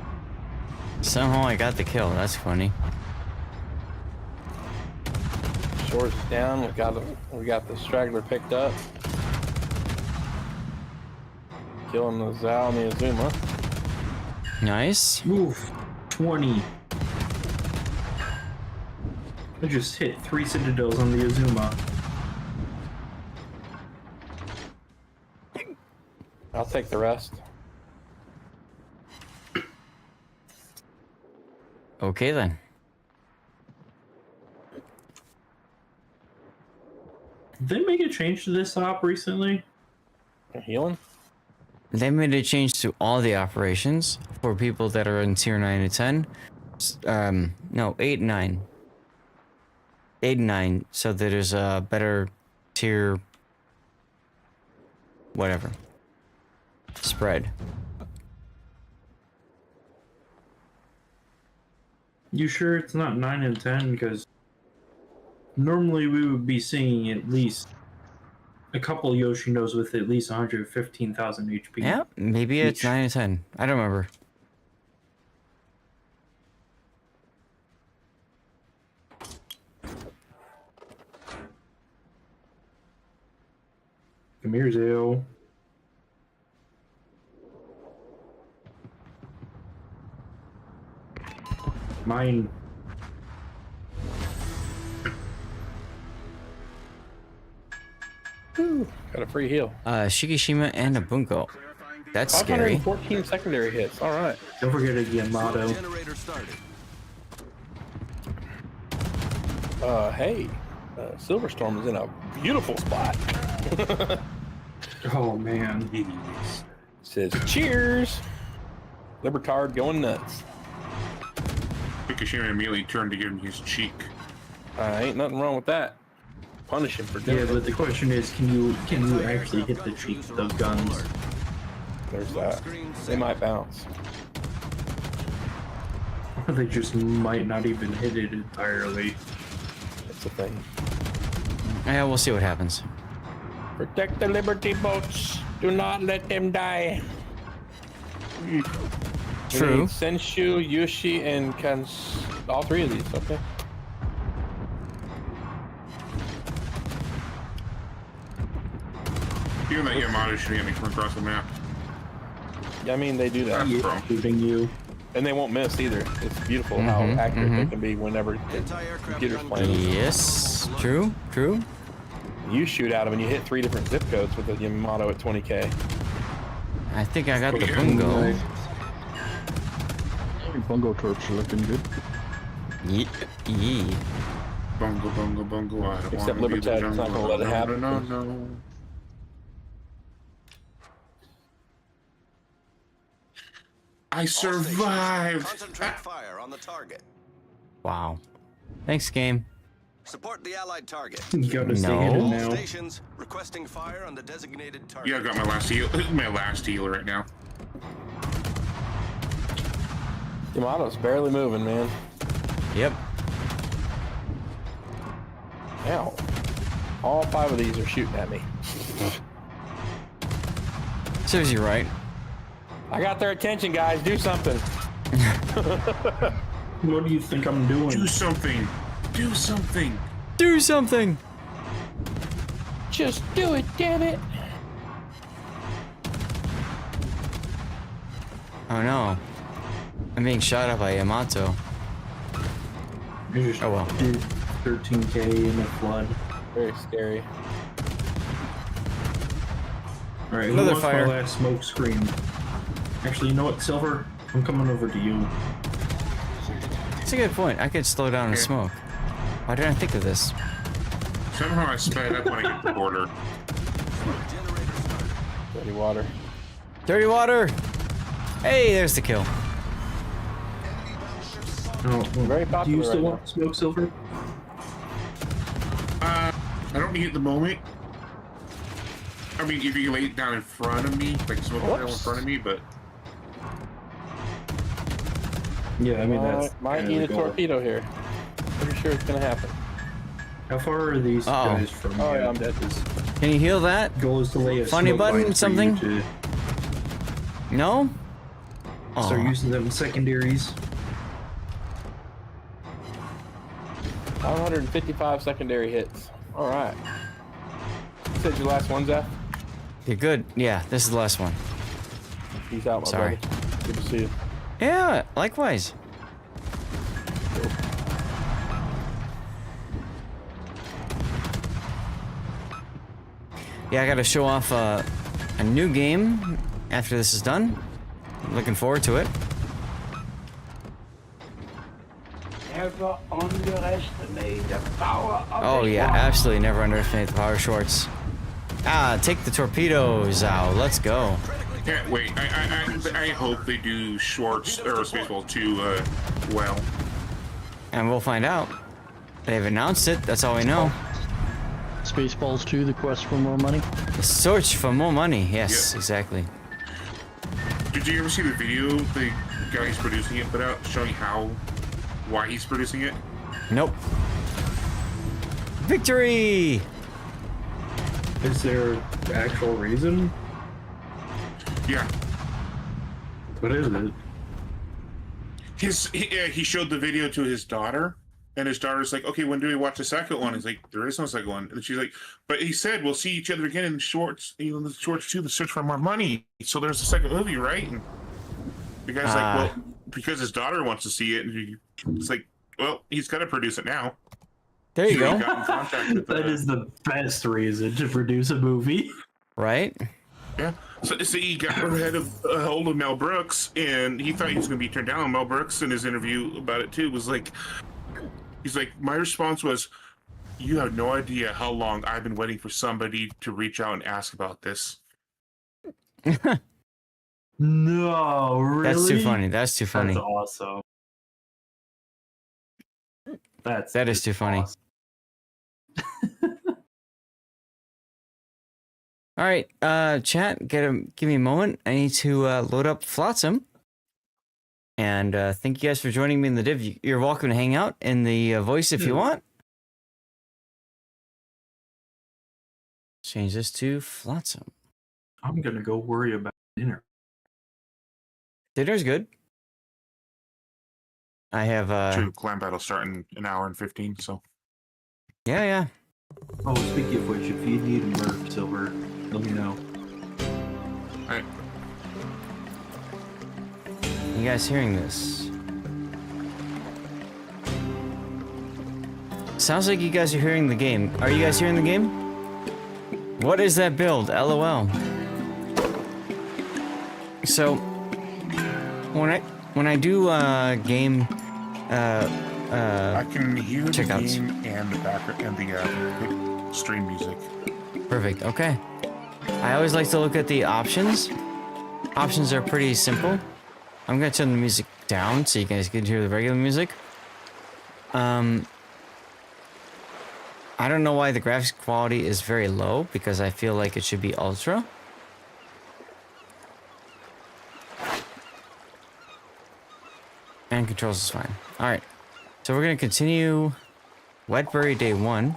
Somehow I got the kill. That's funny. Shores is down. We got the straggler picked up. Killing the Zao and the Azuma. Nice. Move. 20. I just hit 3 Citadels on the Azuma. I'll take the rest. Okay then. Did they make a change to this op recently? Healing? They made a change to all the operations for people that are in tier 9 and 10. No, 8 and 9. 8 and 9, so that there's a better tier whatever spread. You sure it's not 9 and 10? Because normally we would be seeing at least a couple Yoshinos with at least 115,000 HP. Yeah, maybe it's 9 and 10. I don't remember. Come here, Zale. Mine. Ooh, got a free heal. Shikishima and a Bunko. That's scary. 514 secondary hits. All right. Don't forget again, Motto. Hey, Silverstorm is in a beautiful spot. Oh man. Says cheers. Libertard going nuts. Fukushima immediately turned to give him his cheek. Ain't nothing wrong with that. Punish him for doing Yeah, but the question is, can you actually hit the cheek with those guns? There's that. They might bounce. Or they just might not even hit it entirely. That's the thing. Yeah, we'll see what happens. Protect the Liberty boats. Do not let them die. True. Senshu, Yushi, and all 3 of these, okay? Even that Yamato shooting at me from across the map. Yeah, I mean, they do that. Yeah, shooting you. And they won't miss either. It's beautiful how accurate they can be whenever the computer's playing. Yes, true, true. You shoot at them and you hit 3 different zip codes with the Yamato at 20k. I think I got the Bungo. Bungo torps are looking good. Yee. Bungo, bungo, bungo. I don't Except want to be the Libertad's not gonna let it happen. No. I survived. Concentrate fire on the target. Wow. Thanks, game. Support the allied target. You gotta stay hidden now. Stations requesting fire on the designated target. Yeah, I got my last heal. My last heal right now. Yamato's barely moving, man. Yep. Ow. All 5 of these are shooting at me. Serves you right. I got their attention, guys. Do something. What do you think I'm doing? Do something. Do something. Do something. Just do it, damn it. Oh no. I'm being shot at by Yamato. Oh well. 13k in the flood. Very scary. Alright, Another who wants fire. my last smoke screen? Actually, you know what, Silver? I'm coming over to you. That's a good point. I could slow down and smoke. Why didn't I think of this? Somehow I sped up when I get to the border. Dirty water. Dirty water! Hey, there's the kill. Oh, Very popular. Do you still right want to smoke, Silver? I don't need it at the moment. I mean, if you lay it down in front of me, like smoke it down in front of me, but... Yeah, I mean, that's... Might need a torpedo here. Pretty sure it's gonna happen. How far are these guys from Oh, you? yeah, I'm dead. Can you heal that? Goal is to lay a Funny smoke button, line for something? you No? to start using them in secondaries. 155 secondary hits. All right. You said your last one, Zeph? You're good. Yeah, this is the last one. Peace out, my Sorry. brother. Good to see you. Yeah, likewise. Yeah, I gotta show off a new game after this is done. Looking forward to it. Never underestimate the power of Oh the yeah, sword. absolutely never underestimate the power shorts. Ah, take the torpedoes out. Let's go. Yeah, wait, I hope they do Schwartz or Spaceball 2 well. And we'll find out. They've announced it, that's all we know. Spaceballs 2, the quest for more money. The search for more money, yes, exactly. Did you ever see the video the guy who's producing it put out showing why he's producing it? Nope. Victory! Is there actual reason? Yeah. What is it? He showed the video to his daughter, and his daughter's like, okay, when do we watch the second one? He's like, there is no second one. And she's like, but he said we'll see each other again in Schwartz, the Schwartz 2, the search for more money. So there's a second movie, right? And the guy's like, well, because his daughter wants to see it, and it's like, well, he's got to produce it now. There you go. Got in contact with, That is the best reason to produce a movie. Right? Yeah. So he got a hold of Mel Brooks, and he thought he was going to be turned down. Mel Brooks, in his interview about it too, was like, he's like, my response was, you have no idea how long I've been waiting for somebody to reach out and ask about this. No, really? That's too funny. That's too funny. That's awesome. That is too funny. Awesome. All right, chat, give me a moment. I need to load up Flotsam. And thank you guys for joining me in the div. You're welcome to hang out in the voice if you want. Change this to Flotsam. I'm gonna go worry about dinner. Dinner's good. I have True, clan battle starting an hour and 15, so. Yeah. Oh, speaking of which, if you need a Murph Silver, let me know. Alright. You guys hearing this? Sounds like you guys are hearing the game. Are you guys hearing the game? What is that build? LOL. So when I do game I can hear the checkouts. game and the background and the stream music. Perfect. Okay. I always like to look at the options. Options are pretty simple. I'm gonna turn the music down so you guys can hear the regular music. I don't know why the graphics quality is very low because I feel like it should be ultra. And controls is fine. Alright. So we're gonna continue Wetbury Day 1.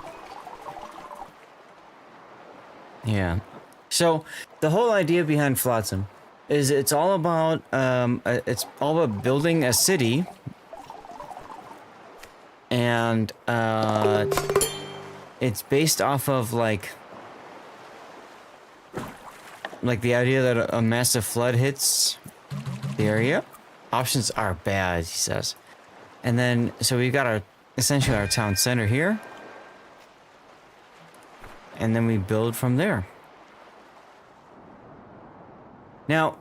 Yeah. So the whole idea behind Flotsam is it's all about building a city, and it's based off of like the idea that a massive flood hits the area. Options are bad, he says. And then so we've got essentially our town center here, and then we build from there. Now,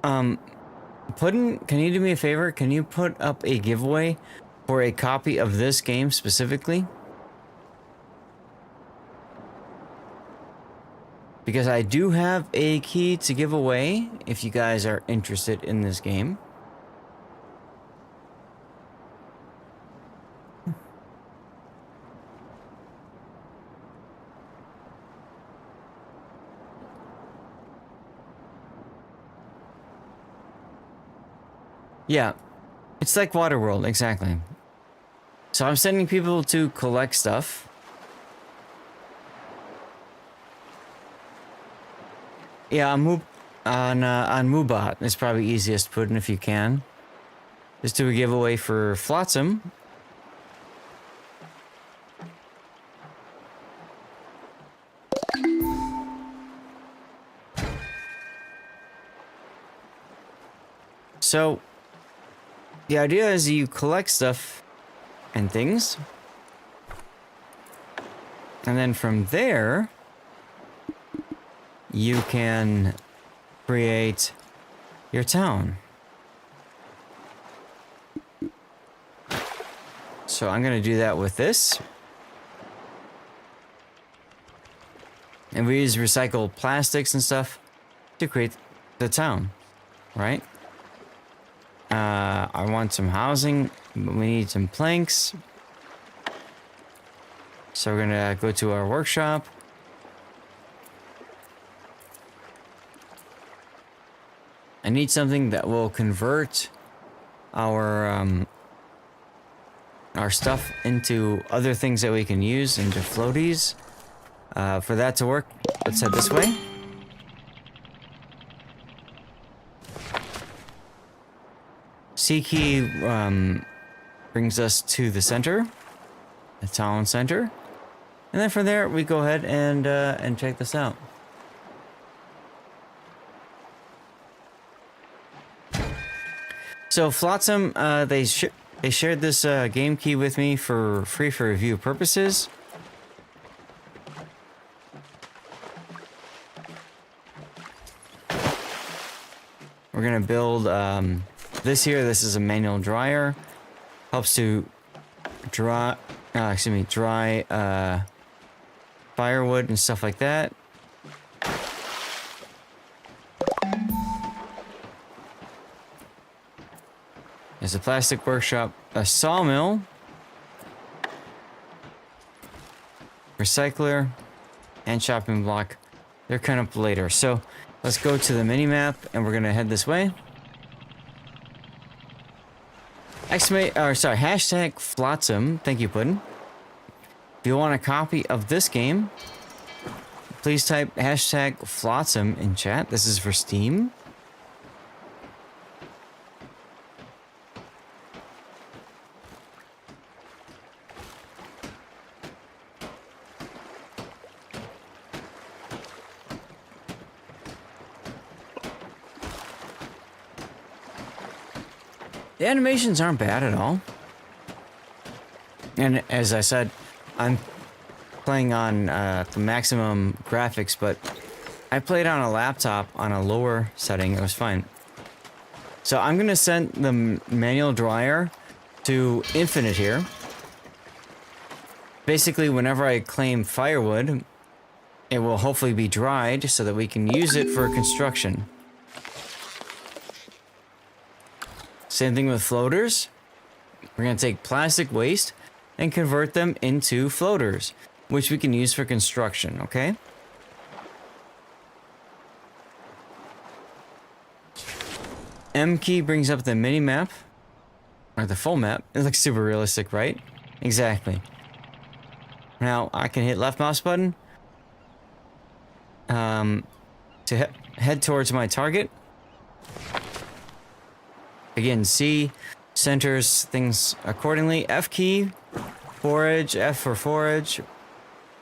Puddin', can you do me a favor? Can you put up a giveaway for a copy of this game specifically? Because I do have a key to give away if you guys are interested in this game. Yeah, it's like Waterworld, exactly. So I'm sending people to collect stuff. Yeah, on Moobot, it's probably easiest, Puddin', if you can. Just do a giveaway for Flotsam. So the idea is you collect stuff and things, and then from there you can create your town. So I'm gonna do that with this, and we use recycled plastics and stuff to create the town, right? I want some housing, but we need some planks. So we're gonna go to our workshop. I need something that will convert our stuff into other things that we can use, into floaties. For that to work, let's head this way. C key brings us to the center, the town center, and then from there we go ahead and check this out. So Flotsam, they shared this game key with me for free for review purposes. We're gonna build this here. This is a manual dryer. Helps to dry firewood and stuff like that. There's a plastic workshop, a sawmill, recycler, and chopping block. They're kind of later. So let's go to the mini map, and we're gonna head this way. Hashtag Flotsam. Thank you, Puddin'. If you want a copy of this game, please type hashtag Flotsam in chat. This is for Steam. The animations aren't bad at all. And as I said, I'm playing on the maximum graphics, but I played on a laptop on a lower setting. It was fine. So I'm going to send the manual dryer to infinite here. Basically, whenever I claim firewood, it will hopefully be dried so that we can use it for construction. Same thing with floaters. We're going to take plastic waste and convert them into floaters, which we can use for construction, okay? M key brings up the mini map, or the full map. It looks super realistic, right? Exactly. Now I can hit left mouse button to head towards my target. Again, C centers things accordingly. F key, forage, F for forage.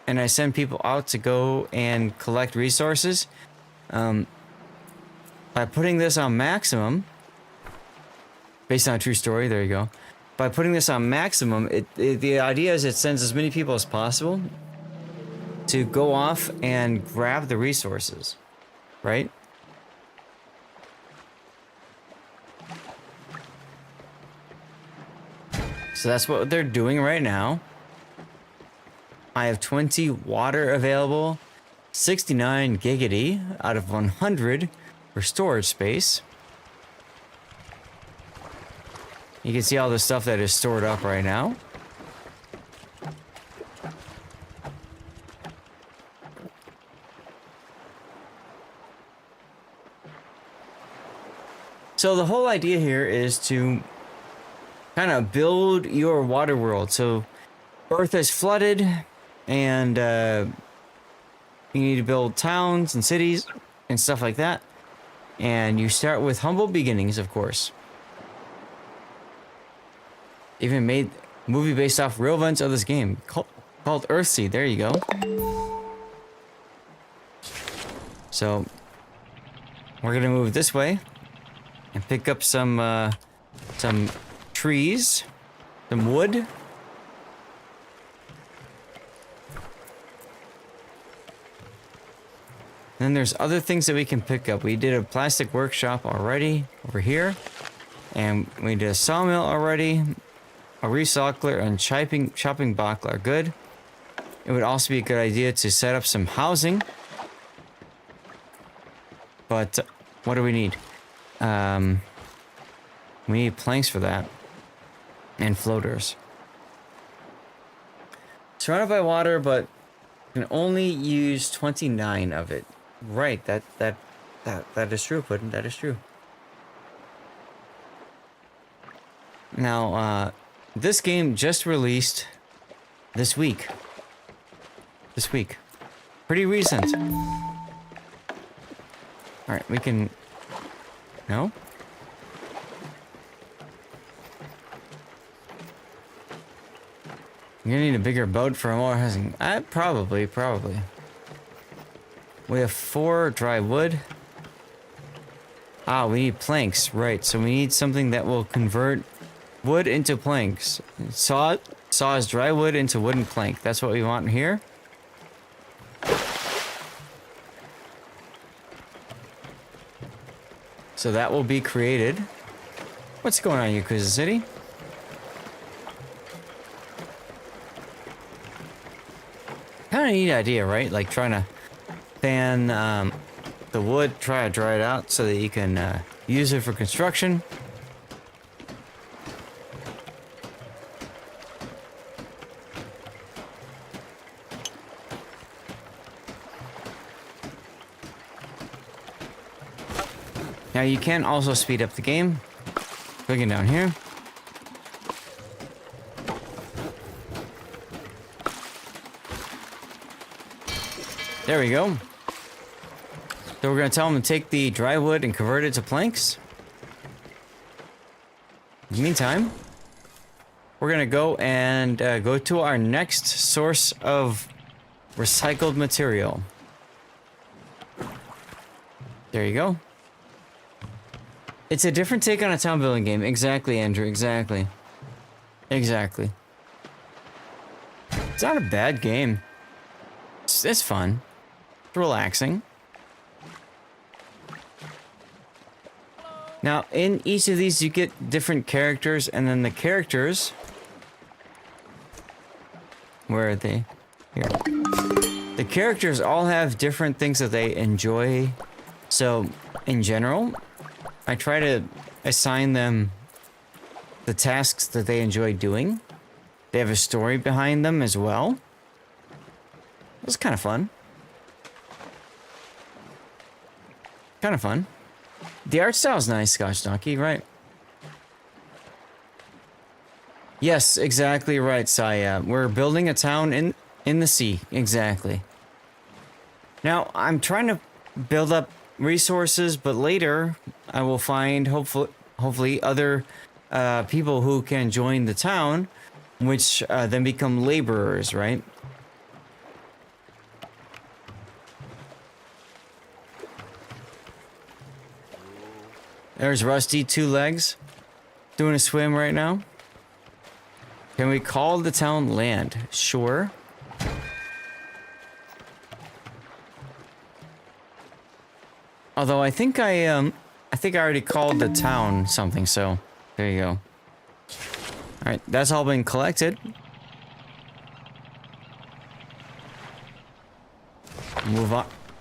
And I send people out to go and collect resources. By putting this on maximum, based on a true story, there you go. By putting this on maximum, the idea is it sends as many people as possible to go off and grab the resources, right? So that's what they're doing right now. I have 20 water available, 69 giggity out of 100 for storage space. You can see all the stuff that is stored up right now. So the whole idea here is to kind of build your water world. So Earth is flooded, and you need to build towns and cities and stuff like that. And you start with humble beginnings, of course. Even made a movie based off real events of this game called Earthseed. There you go. So we're gonna move this way and pick up some trees, some wood. Then there's other things that we can pick up. We did a plastic workshop already over here, and we did a sawmill already, a recycler, and chopping block are good. It would also be a good idea to set up some housing. But what do we need? We need planks for that, and floaters. Surrounded by water, but can only use 29 of it. Right, that is true, Puddin', that is true. Now, this game just released this week. Pretty recent. Alright, we can... No? I'm gonna need a bigger boat for more housing. Probably. We have 4 dry wood. We need planks, right? So we need something that will convert wood into planks. Saws dry wood into wooden plank. That's what we want here. So that will be created. What's going on, Yakuza City? Kind of neat idea, right? Like trying to fan the wood, try to dry it out so that you can use it for construction. Now you can also speed up the game. Clicking down here. There we go. So we're going to tell them to take the dry wood and convert it to planks. In the meantime, we're going to go and go to our next source of recycled material. There you go. It's a different take on a town building game. Exactly, Andrew. Exactly. It's not a bad game. It's fun. It's relaxing. Now, in each of these, you get different characters, and then the characters... Where are they? Here. The characters all have different things that they enjoy. So, in general, I try to assign them the tasks that they enjoy doing. They have a story behind them as well. It's kind of fun. The art style is nice, Scotch Donkey, right? Yes, exactly right, Saya. We're building a town in the sea. Exactly. Now, I'm trying to build up resources, but later I will find hopefully other people who can join the town, which then become laborers, right? There's Rusty, 2 legs, doing a swim right now. Can we call the town land? Sure. Although I think I already called the town something, so there you go. Alright, that's all been collected. Move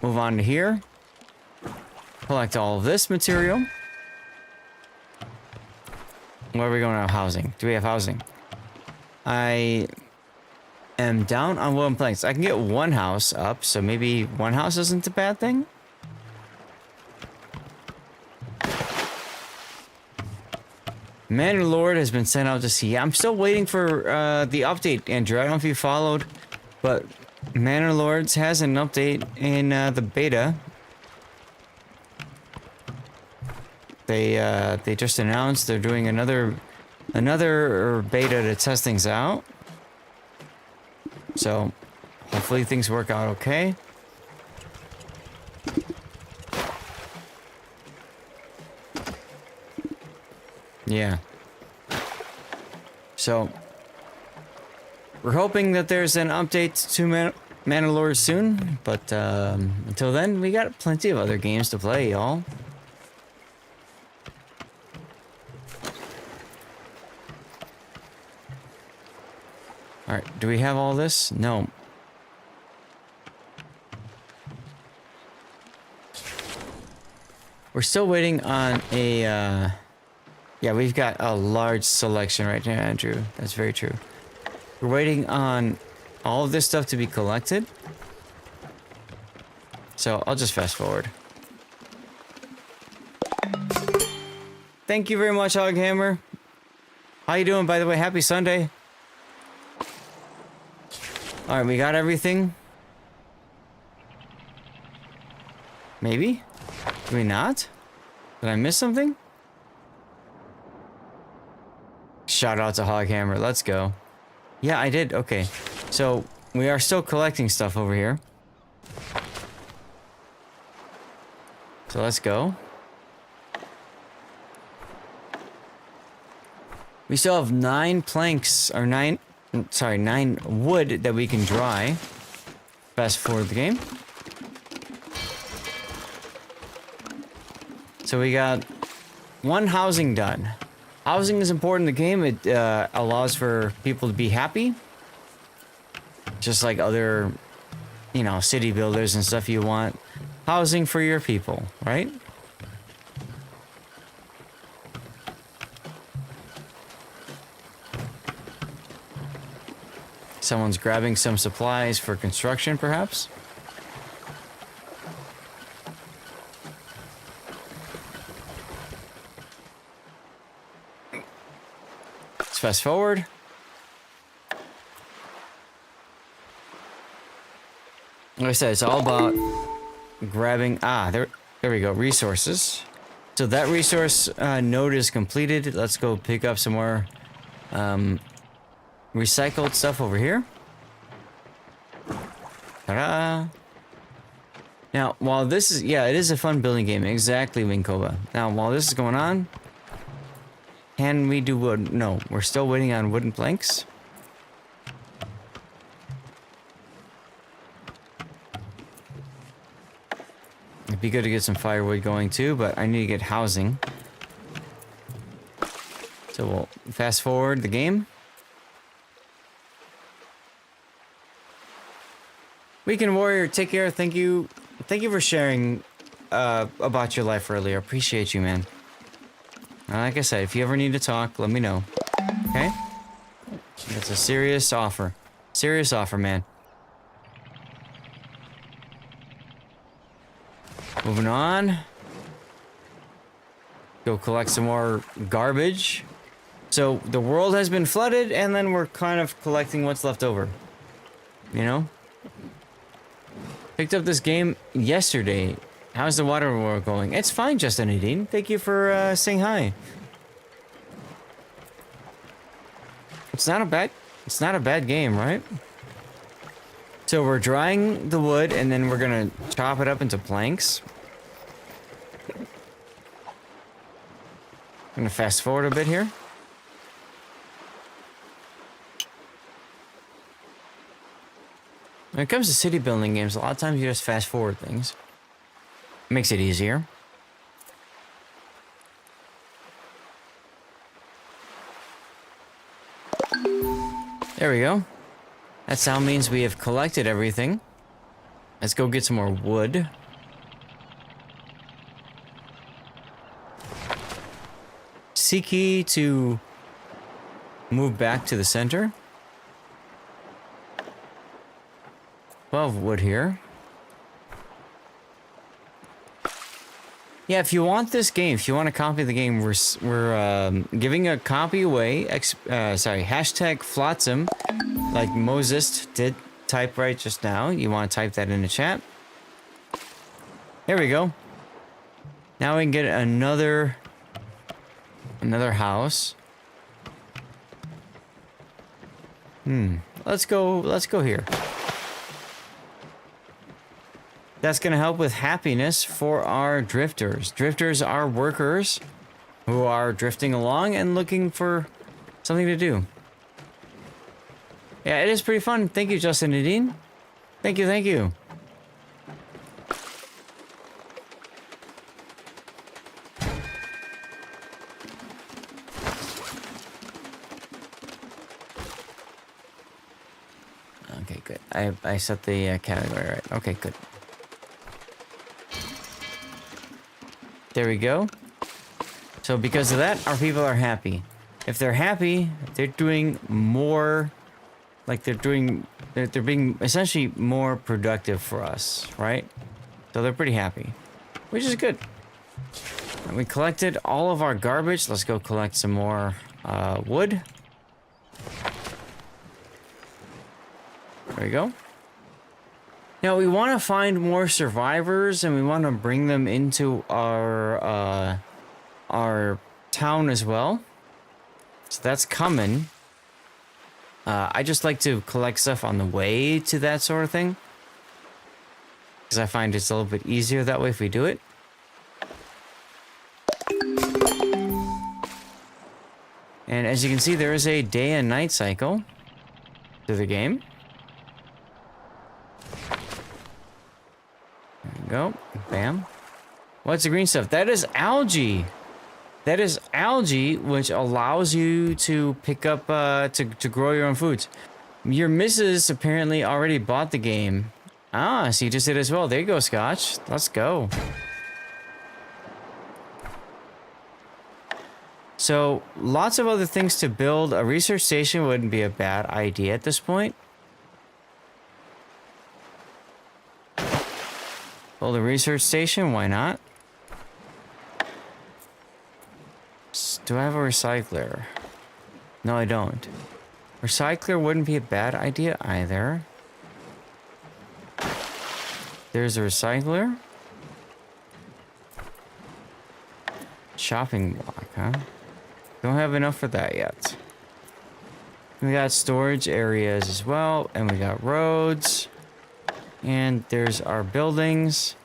on to here. Collect all of this material. Where are we going to housing? Do we have housing? I am down on wooden planks. I can get 1 house up, so maybe 1 house isn't a bad thing. Manor Lord has been sent out to sea. I'm still waiting for the update, Andrew. I don't know if you followed, but Manor Lords has an update in the beta. They just announced they're doing another beta to test things out. So hopefully things work out okay. Yeah. So we're hoping that there's an update to Manor Lords soon, but until then, we got plenty of other games to play, y'all. Alright, do we have all this? No. We're still waiting on a, yeah, we've got a large selection right now, Andrew. That's very true. We're waiting on all of this stuff to be collected. So, I'll just fast forward. Thank you very much, Hoghammer. How you doing, by the way? Happy Sunday. Alright, we got everything. Maybe? Do we not? Did I miss something? Shout out to Hoghammer. Let's go. Yeah, I did. Okay. So, we are still collecting stuff over here. So, let's go. We still have 9 planks, or 9 wood that we can dry. Fast forward the game. So we got 1 housing done. Housing is important in the game. It allows for people to be happy. Just like other, you know, city builders and stuff, you want housing for your people, right? Someone's grabbing some supplies for construction, perhaps? Let's fast forward. Like I said, it's all about grabbing... there we go, resources. So that resource node is completed. Let's go pick up some more... recycled stuff over here. Ta-da! Now, while this is... Yeah, it is a fun building game. Exactly, Winkoba. Now, while this is going on... Can we do wood? No, we're still waiting on wooden planks. It'd be good to get some firewood going too, but I need to get housing. So we'll fast forward the game. Weekend Warrior, take care. Thank you for sharing about your life earlier. Appreciate you, man. Like I said, if you ever need to talk, let me know. Okay? That's a serious offer. Serious offer, man. Moving on. Go collect some more garbage. So the world has been flooded, and then we're kind of collecting what's left over. You know? Picked up this game yesterday. How's the water war going? It's fine, Justin Nadine. Thank you for saying hi. It's not a bad game, right? So we're drying the wood and then we're gonna chop it up into planks. I'm gonna fast forward a bit here. When it comes to city building games, a lot of times you just fast forward things. Makes it easier. There we go. That sound means we have collected everything. Let's go get some more wood. C key to move back to the center. 12 wood here. Yeah, if you want this game, if you want to copy the game, we're giving a copy away. Hashtag Flotsam, like Moses did type right just now. You want to type that in the chat. There we go. Now we can get another house. Let's go here. That's going to help with happiness for our drifters. Drifters are workers who are drifting along and looking for something to do. Yeah, it is pretty fun. Thank you, Justin Nadine. Thank you, thank you. Okay, good. I set the category right. Okay, good. There we go. So because of that, our people are happy. If they're happy, they're doing more, like they're being essentially more productive for us, right? So they're pretty happy, which is good. And we collected all of our garbage. Let's go collect some more wood. There we go. Now we want to find more survivors, and we want to bring them into our town as well. So that's coming. I just like to collect stuff on the way to that sort of thing, because I find it's a little bit easier that way if we do it. And as you can see, there is a day and night cycle to the game. There we go. Bam. What's the green stuff? That is algae. That is algae, which allows you to pick up, to grow your own foods. Your missus apparently already bought the game. Ah, so you just did as well. There you go, Scotch. Let's go. So, lots of other things to build. A research station wouldn't be a bad idea at this point. Build a research station, why not? Do I have a recycler? No, I don't. Recycler wouldn't be a bad idea either. There's a recycler. Shopping block, huh? Don't have enough for that yet. We got storage areas as well, and we got roads. And there's our buildings.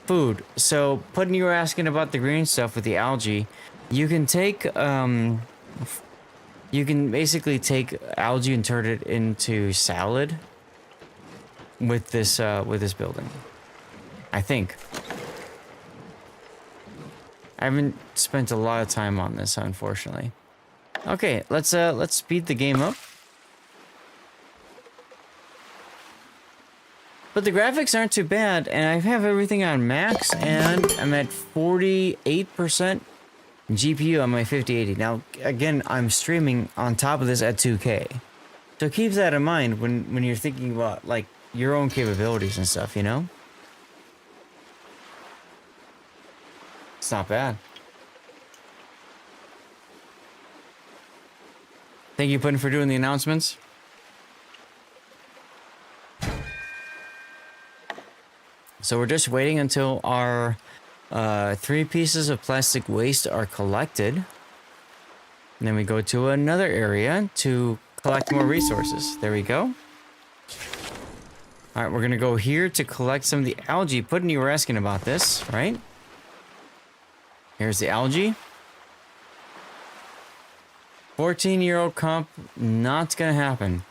Food. So, Puddin', you were asking about the green stuff with the algae. You can take, you can basically take algae and turn it into salad with this building. I think. I haven't spent a lot of time on this, unfortunately. Okay, let's speed the game up. But the graphics aren't too bad, and I have everything on max, and I'm at 48% GPU on my 5080. Now, again, I'm streaming on top of this at 2K. So keep that in mind when you're thinking about, like, your own capabilities and stuff, you know? It's not bad. Thank you, Puddin', for doing the announcements. So we're just waiting until our 3 pieces of plastic waste are collected. And then we go to another area to collect more resources. There we go. All right, we're going to go here to collect some of the algae. Puddin', you were asking about this, right? Here's the algae. 14-year-old comp, not going to happen.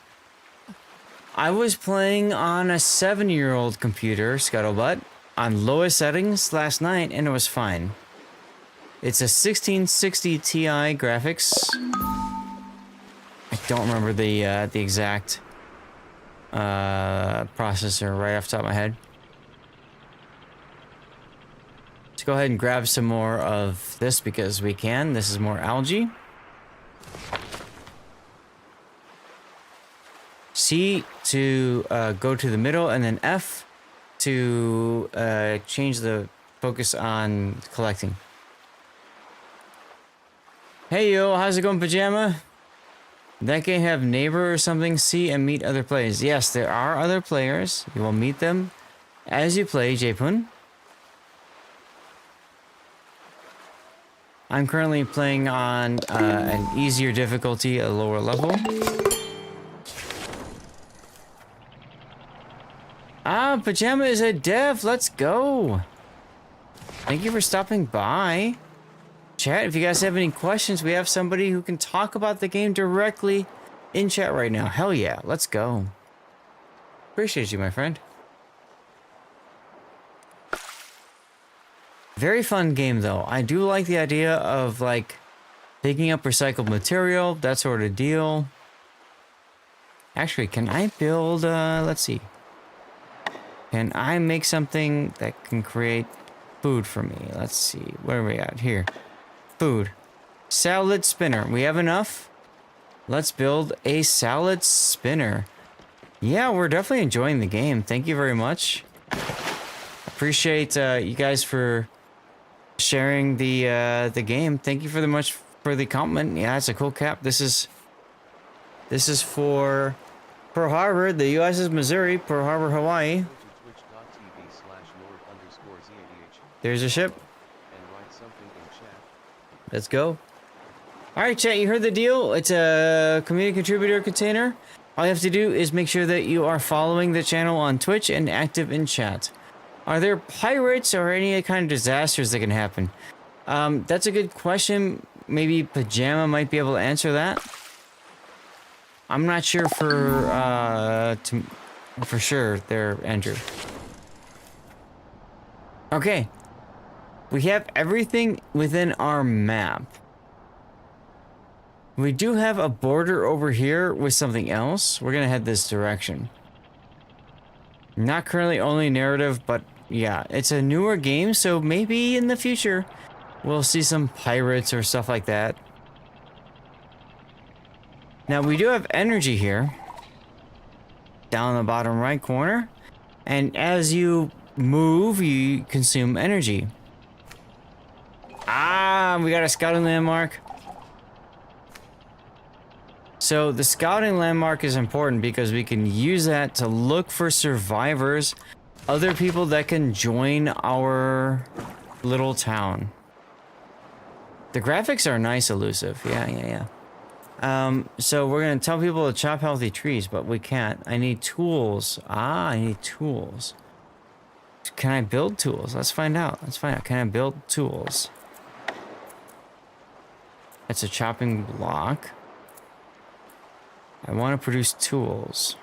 I was playing on a 7-year-old computer, Scuttlebutt, on lowest settings last night, and it was fine. It's a 1660 Ti graphics. I don't remember the exact processor right off the top of my head. Let's go ahead and grab some more of this because we can. This is more algae. C to go to the middle, and then F to change the focus on collecting. Hey yo, how's it going, Pajama? That game have neighbor or something? See and meet other players. Yes, there are other players. You will meet them as you play, Japun. I'm currently playing on an easier difficulty, a lower level. Ah, Pajama is a dev. Let's go. Thank you for stopping by. Chat, if you guys have any questions, we have somebody who can talk about the game directly in chat right now. Hell yeah, let's go. Appreciate you, my friend. Very fun game, though. I do like the idea of, like, picking up recycled material, that sort of deal. Actually, can I build, let's see. Can I make something that can create food for me? Let's see, where are we at? Here. Food. Salad spinner. We have enough? Let's build a salad spinner. Yeah, we're definitely enjoying the game. Thank you very much. Appreciate you guys for sharing the game. Thank you for much for the compliment. Yeah, it's a cool cap. This is for Pearl Harbor. The U.S. is Missouri. Pearl Harbor, Hawaii. There's a ship. Let's go. All right, chat, you heard the deal. It's a community contributor container. All you have to do is make sure that you are following the channel on Twitch and active in chat. Are there pirates or any kind of disasters that can happen? That's a good question. Maybe Pajama might be able to answer that. I'm not sure for sure there, Andrew. Okay. We have everything within our map. We do have a border over here with something else. We're gonna head this direction. Not currently only narrative, but yeah, it's a newer game, so maybe in the future we'll see some pirates or stuff like that. Now we do have energy here. Down in the bottom right corner. And as you move, you consume energy. Ah, we got a scouting landmark. So the scouting landmark is important because we can use that to look for survivors, other people that can join our little town. The graphics are nice, elusive. Yeah. So we're gonna tell people to chop healthy trees, but we can't. I need tools. Ah, I need tools. Can I build tools? Let's find out. Can I build tools? That's a chopping block. I want to produce tools.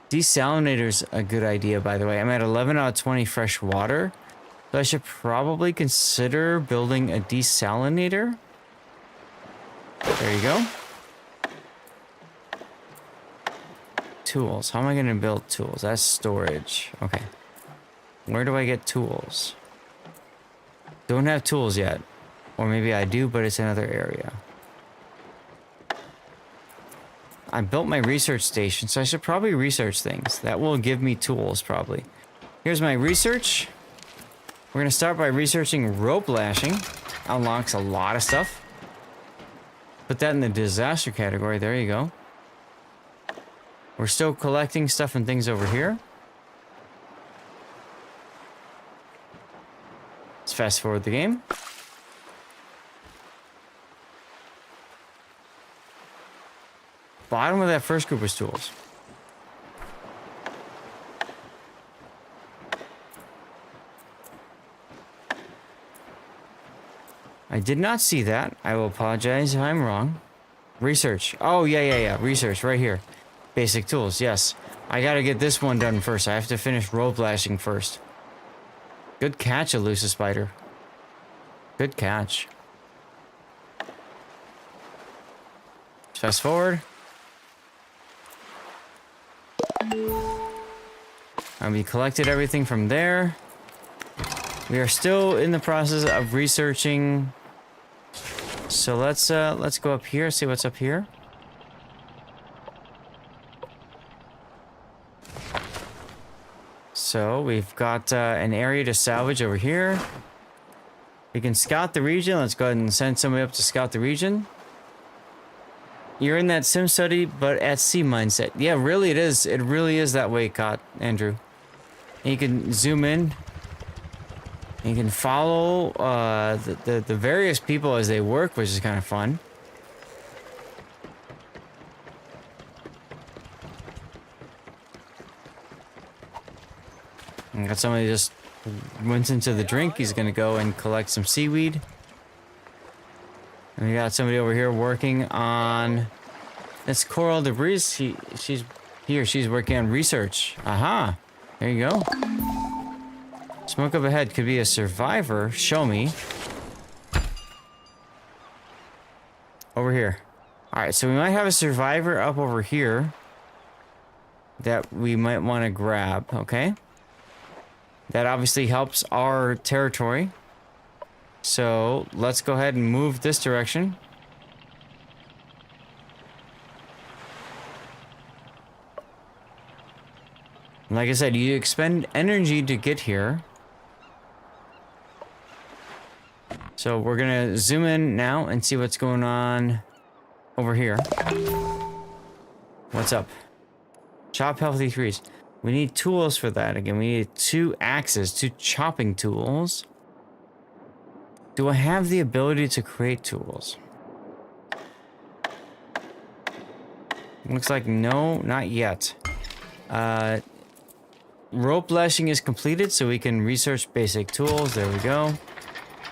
Desalinator's a good idea, by the way. I'm at 11 out of 20 fresh water. So I should probably consider building a desalinator. There you go. Tools. How am I going to build tools? That's storage. Okay. Where do I get tools? Don't have tools yet. Or maybe I do, but it's another area. I built my research station, so I should probably research things. That will give me tools, probably. Here's my research. We're going to start by researching rope lashing. Unlocks a lot of stuff. Put that in the disaster category. There you go. We're still collecting stuff and things over here. Let's fast forward the game. Bottom of that first group was tools. I did not see that. I will apologize if I'm wrong. Research. Oh, yeah. Research right here. Basic tools, yes. I gotta get this one done first. I have to finish roll blasting first. Good catch, elusive spider. Good catch. Fast forward. And we collected everything from there. We are still in the process of researching. So let's go up here, see what's up here. So we've got an area to salvage over here. We can scout the region. Let's go ahead and send somebody up to scout the region. You're in that sim study, but at sea mindset. Yeah, really it is. It really is that way, Andrew. And you can zoom in. And you can follow the various people as they work, which is kind of fun. And got somebody just went into the drink. He's gonna go and collect some seaweed. And we got somebody over here working on this coral debris. She's working on research. Aha! There you go. Smoke up ahead could be a survivor. Show me. Over here. Alright, so we might have a survivor up over here that we might want to grab, okay? That obviously helps our territory. So let's go ahead and move this direction. Like I said, you expend energy to get here. So we're gonna zoom in now and see what's going on over here. What's up? Chop healthy trees. We need tools for that. Again, we need 2 axes, 2 chopping tools. Do I have the ability to create tools? Looks like no, not yet. Rope lashing is completed, so we can research basic tools. There we go.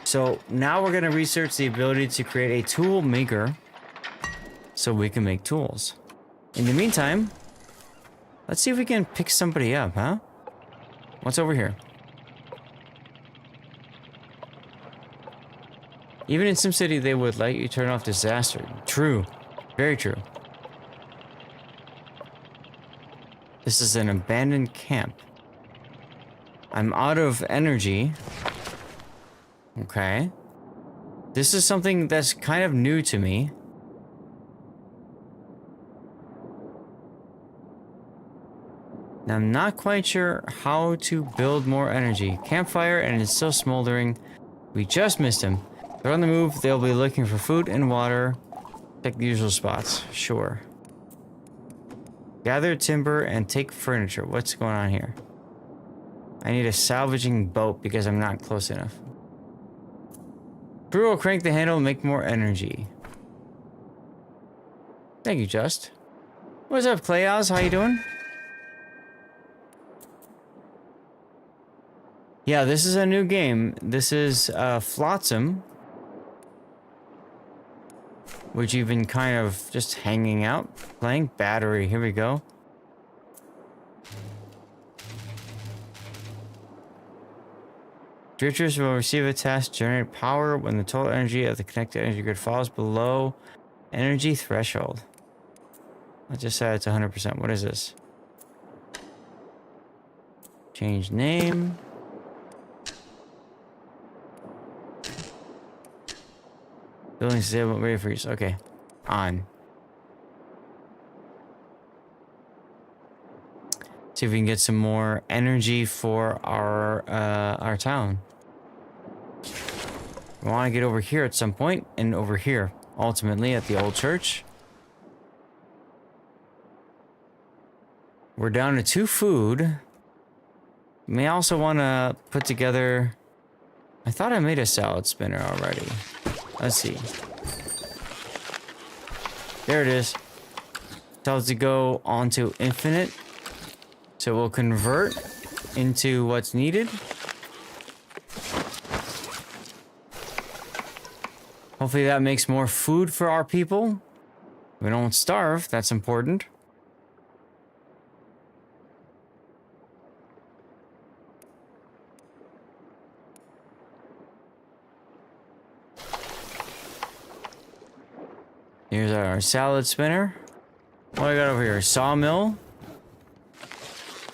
So now we're going to research the ability to create a tool maker so we can make tools. In the meantime, let's see if we can pick somebody up, huh? What's over here? Even in SimCity, they would let you turn off disaster. True. Very true. This is an abandoned camp. I'm out of energy. Okay. This is something that's kind of new to me. Now, I'm not quite sure how to build more energy. Campfire, and it's still smoldering. We just missed him. They're on the move. They'll be looking for food and water. Check the usual spots. Sure. Gather timber and take furniture. What's going on here? I need a salvaging boat because I'm not close enough. Crew will crank the handle and make more energy. Thank you, Just. What's up, Clayhouse? How you doing? Yeah, this is a new game. This is Flotsam, which you've been kind of just hanging out, playing. Battery, here we go. Drifters will receive a task to generate power when the total energy of the connected energy grid falls below energy threshold. I just said it's 100%. What is this? Change name. Building stable, ready for use. Okay. On. See if we can get some more energy for our town. We want to get over here at some point, and over here, ultimately, at the old church. We're down to 2 food. May also want to put together... I thought I made a salad spinner already. Let's see. There it is. Tells to go onto infinite. So we'll convert into what's needed. Hopefully that makes more food for our people. We don't starve, that's important. Here's our salad spinner. What do I got over here? Sawmill.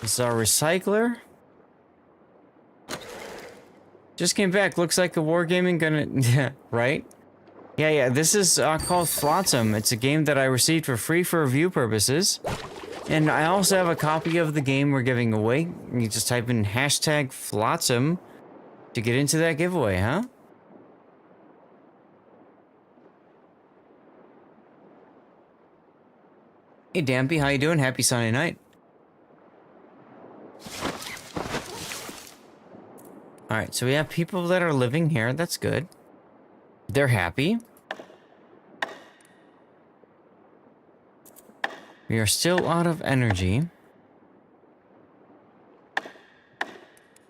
This is our recycler. Just came back. Looks like a wargaming gonna... right? Yeah. This is called Flotsam. It's a game that I received for free for review purposes. And I also have a copy of the game we're giving away. You just type in hashtag Flotsam to get into that giveaway, huh? Hey Dampy, how you doing? Happy Sunday night. Alright, so we have people that are living here. That's good. They're happy. We are still out of energy.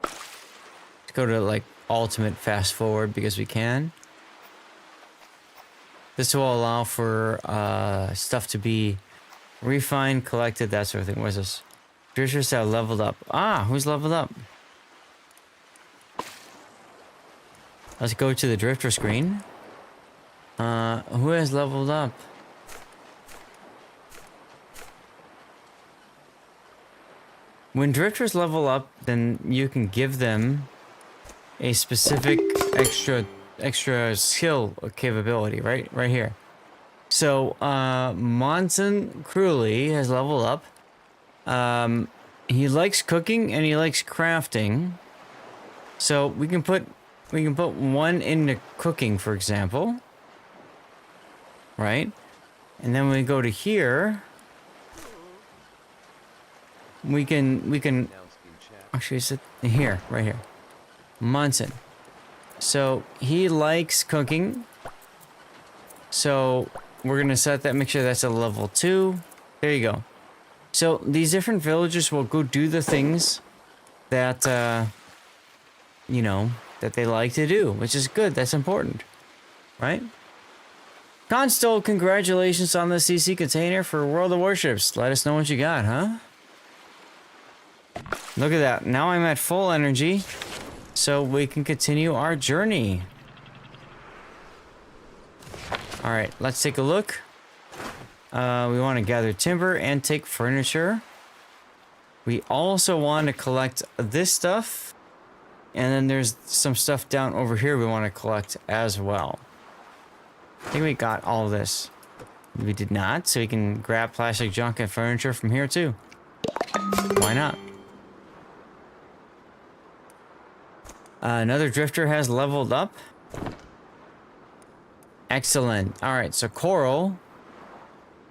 Let's go to like ultimate fast forward because we can. This will allow for stuff to be refined, collected, that sort of thing. What is this? Drifters have leveled up. Ah, who's leveled up? Let's go to the drifter screen. Who has leveled up? When drifters level up, then you can give them a specific extra skill capability, right? Right here. So, Monson Crewley has leveled up. He likes cooking and he likes crafting. So we can put one into cooking, for example. Right? And then when we go to here, we can actually sit here, right here. Munson. So he likes cooking. So we're gonna set that, make sure that's a level 2. There you go. So these different villagers will go do the things that you know, that they like to do, which is good. That's important, right? Constol, congratulations on the CC container for World of Warships. Let us know what you got, huh? Look at that. Now I'm at full energy, so we can continue our journey. All right, let's take a look. We want to gather timber and take furniture. We also want to collect this stuff. And then there's some stuff down over here we want to collect as well. I think we got all of this. We did not, so we can grab plastic junk and furniture from here too. Why not? Another drifter has leveled up. Excellent. All right, so Coral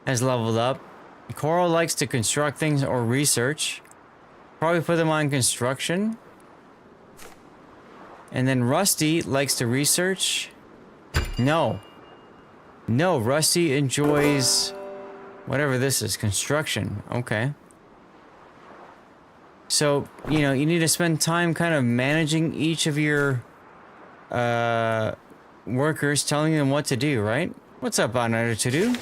has leveled up. Coral likes to construct things or research. Probably put them on construction. And then Rusty likes to research. No, Rusty enjoys whatever this is, construction. Okay. So, you know, you need to spend time kind of managing each of your workers, telling them what to do, right? What's up, Another To Do?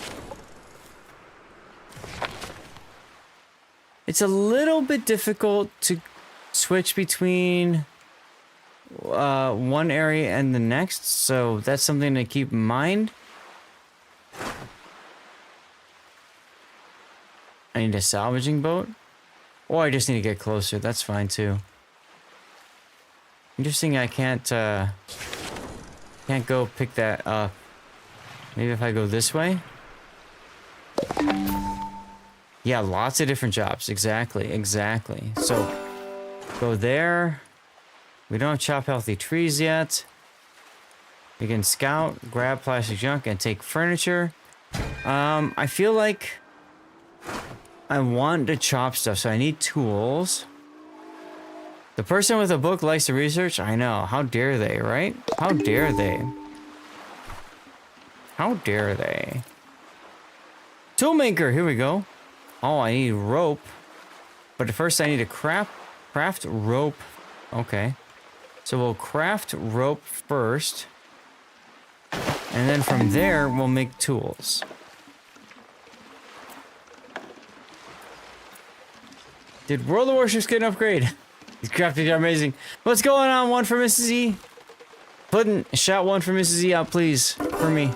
It's a little bit difficult to switch between one area and the next, so that's something to keep in mind. I need a salvaging boat. Or I just need to get closer. That's fine too. Interesting, I can't go pick that up. Maybe if I go this way? Yeah, lots of different jobs. Exactly. So, go there. We don't chop healthy trees yet. We can scout, grab plastic junk, and take furniture. I feel like I want to chop stuff, so I need tools. The person with a book likes to research? I know. How dare they, right? How dare they? How dare they? Toolmaker, here we go. Oh, I need rope. But first I need to craft rope. Okay. So we'll craft rope first. And then from there, we'll make tools. Did World of Warships get an upgrade? These crafting are amazing. What's going on? One for Mrs. E. Puddin', shout one for Mrs. E out, please. For me.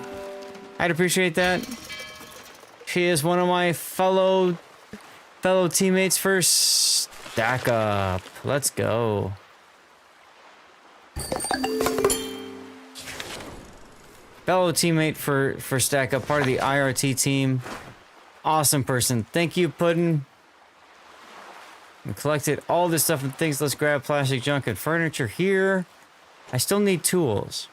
I'd appreciate that. She is one of my fellow teammates for Stack Up. Let's go. Fellow teammate for Stack Up, part of the IRT team. Awesome person. Thank you, Puddin'. We collected all this stuff and things. Let's grab plastic junk and furniture here. I still need tools.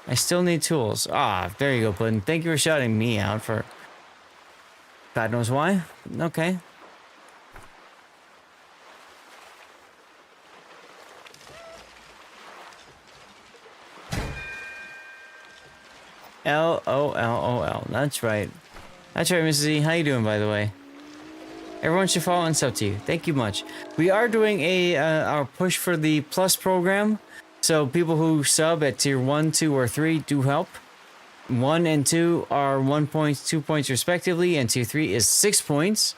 Ah, there you go, Puddin'. Thank you for shouting me out for God knows why. Okay. L-O-L-O-L. That's right. That's right, Mrs. E. How you doing, by the way? Everyone should follow and sub to you. Thank you much. We are doing our push for the Plus program. So people who sub at tier 1, 2, or 3 do help. 1 and 2 are 1 point, 2 points respectively, and tier 3 is 6 points.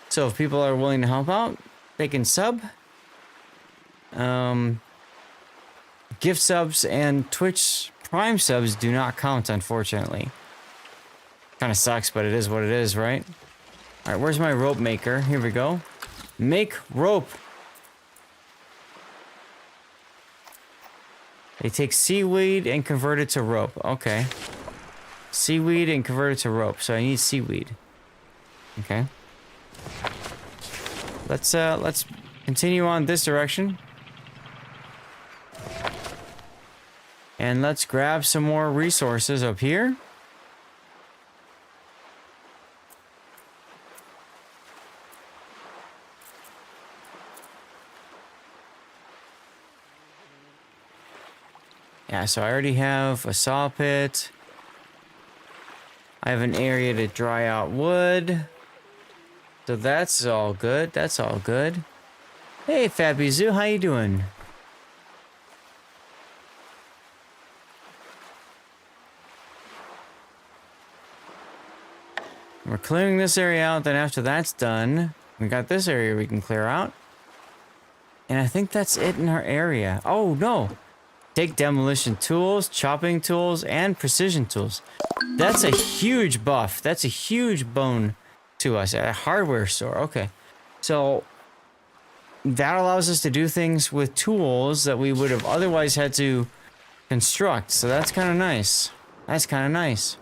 So if people are willing to help out, they can sub. Gift subs and Twitch Prime subs do not count, unfortunately. Kind of sucks, but it is what it is, right? All right, where's my rope maker? Here we go. Make rope. They take seaweed and convert it to rope. Okay. Seaweed and convert it to rope. So I need seaweed. Okay. Let's continue on this direction. And let's grab some more resources up here. Yeah, so I already have a saw pit. I have an area to dry out wood. So that's all good. That's all good. Hey, Fabi Zoo, how you doing? We're clearing this area out, then after that's done, we got this area we can clear out. And I think that's it in our area. Oh, no. Take demolition tools, chopping tools, and precision tools. That's a huge buff. That's a huge bone to us at a hardware store. Okay. So that allows us to do things with tools that we would have otherwise had to construct. So that's kind of nice. That's kind of nice.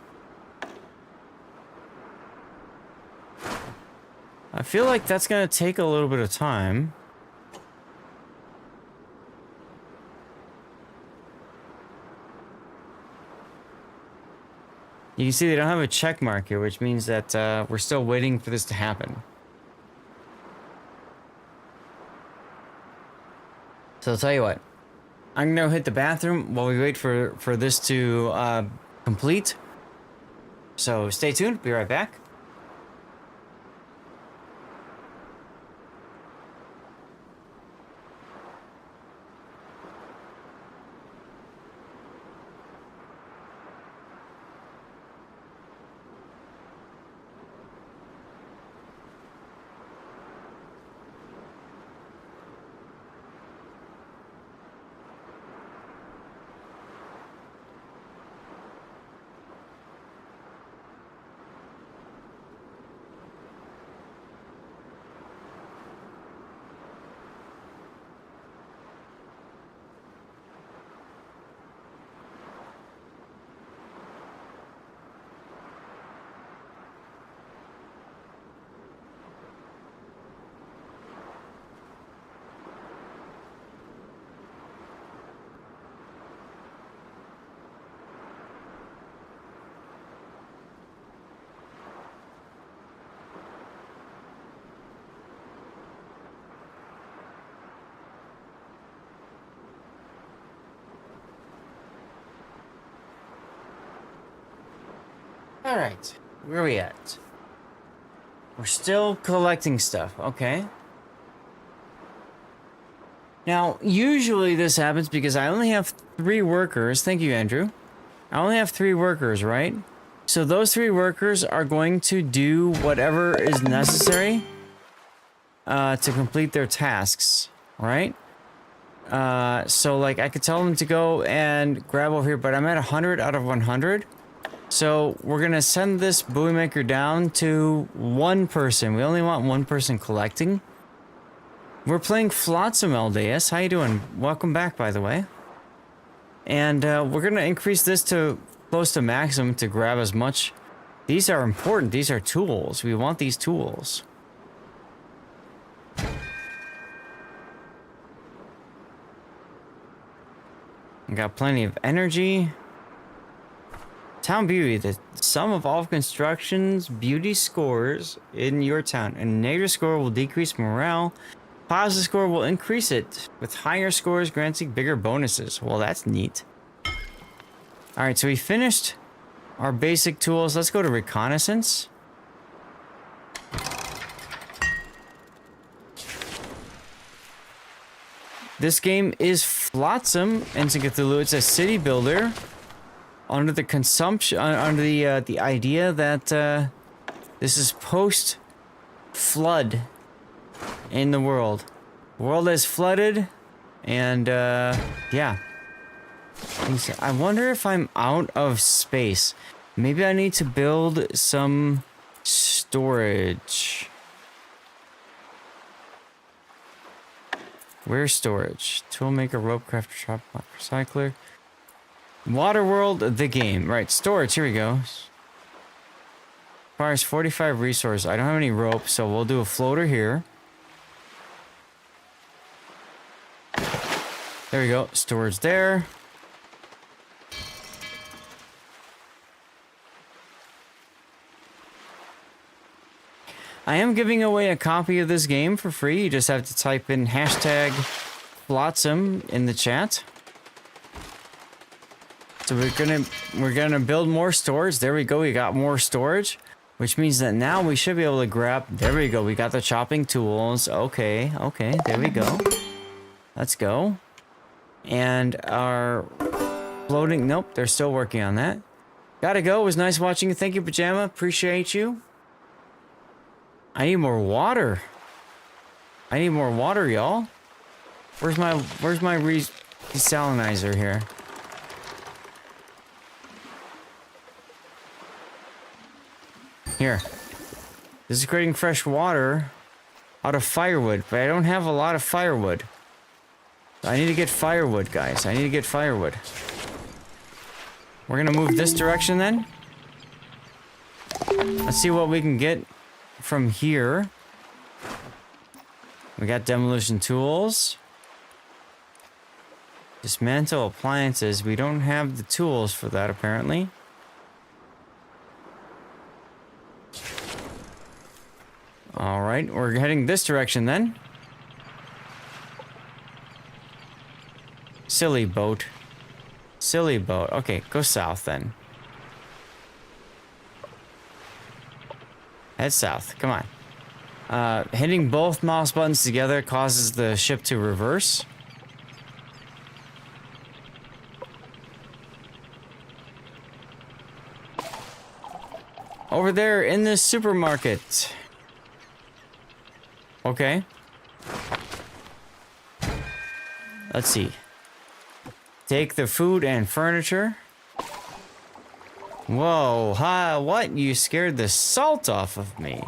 I feel like that's going to take a little bit of time. You can see they don't have a check mark here, which means that we're still waiting for this to happen. So I'll tell you what. I'm going to hit the bathroom while we wait for this to complete. So stay tuned. Be right back. Alright, where are we at? We're still collecting stuff, okay. Now, usually this happens because I only have 3 workers. Thank you, Andrew. I only have 3 workers, right? So those 3 workers are going to do whatever is necessary to complete their tasks, right? So like I could tell them to go and grab over here, but I'm at 100 out of 100. So we're gonna send this buoy maker down to 1 person. We only want 1 person collecting. We're playing Flotsam LDS. How you doing? Welcome back, by the way. And we're gonna increase this to close to maximum to grab as much. These are important. These are tools. We want these tools. We got plenty of energy. Town beauty. The sum of all construction's beauty scores in your town. A negative score will decrease morale. Positive score will increase it, with higher scores granting bigger bonuses. Well, that's neat. Alright, so we finished our basic tools. Let's go to reconnaissance. This game is Flotsam Into Cthulhu. It's a city builder under the consumption, under the idea that this is post-flood in the world. The world is flooded, and yeah. I wonder if I'm out of space. Maybe I need to build some storage. Where's storage? Toolmaker, rope crafter, shop, recycler. Waterworld, the game. Right, storage, here we go. Requires 45 resources. I don't have any rope, so we'll do a floater here. There we go, storage there. I am giving away a copy of this game for free. You just have to type in hashtag Flotsam in the chat. So we're gonna build more storage. There we go, we got more storage, which means that now we should be able to grab. There we go, we got the chopping tools. Okay, there we go. Let's go. And our floating. Nope, they're still working on that. Gotta go. It was nice watching you. Thank you, Pajama. Appreciate you. I need more water. I need more water, y'all. Where's my desalinizer here? Here. This is creating fresh water out of firewood, but I don't have a lot of firewood. I need to get firewood, guys. I need to get firewood. We're gonna move this direction then. Let's see what we can get from here. We got demolition tools. Dismantle appliances. We don't have the tools for that, apparently. Alright, we're heading this direction then. Silly boat. Silly boat. Okay, go south then. Head south. Come on. Hitting both mouse buttons together causes the ship to reverse. Over there in this supermarket. Okay. Let's see. Take the food and furniture. Whoa, what? You scared the salt off of me.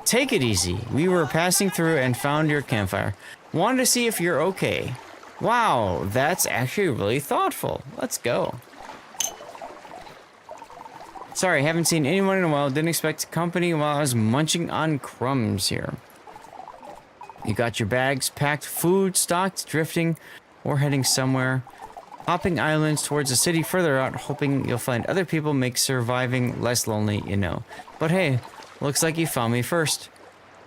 Take it easy. We were passing through and found your campfire. Wanted to see if you're okay. Wow, that's actually really thoughtful. Let's go. Sorry, haven't seen anyone in a while. Didn't expect company while I was munching on crumbs here. You got your bags packed, food stocked, drifting, or heading somewhere. Hopping islands towards the city further out, hoping you'll find other people, make surviving less lonely, you know. But hey, looks like you found me first.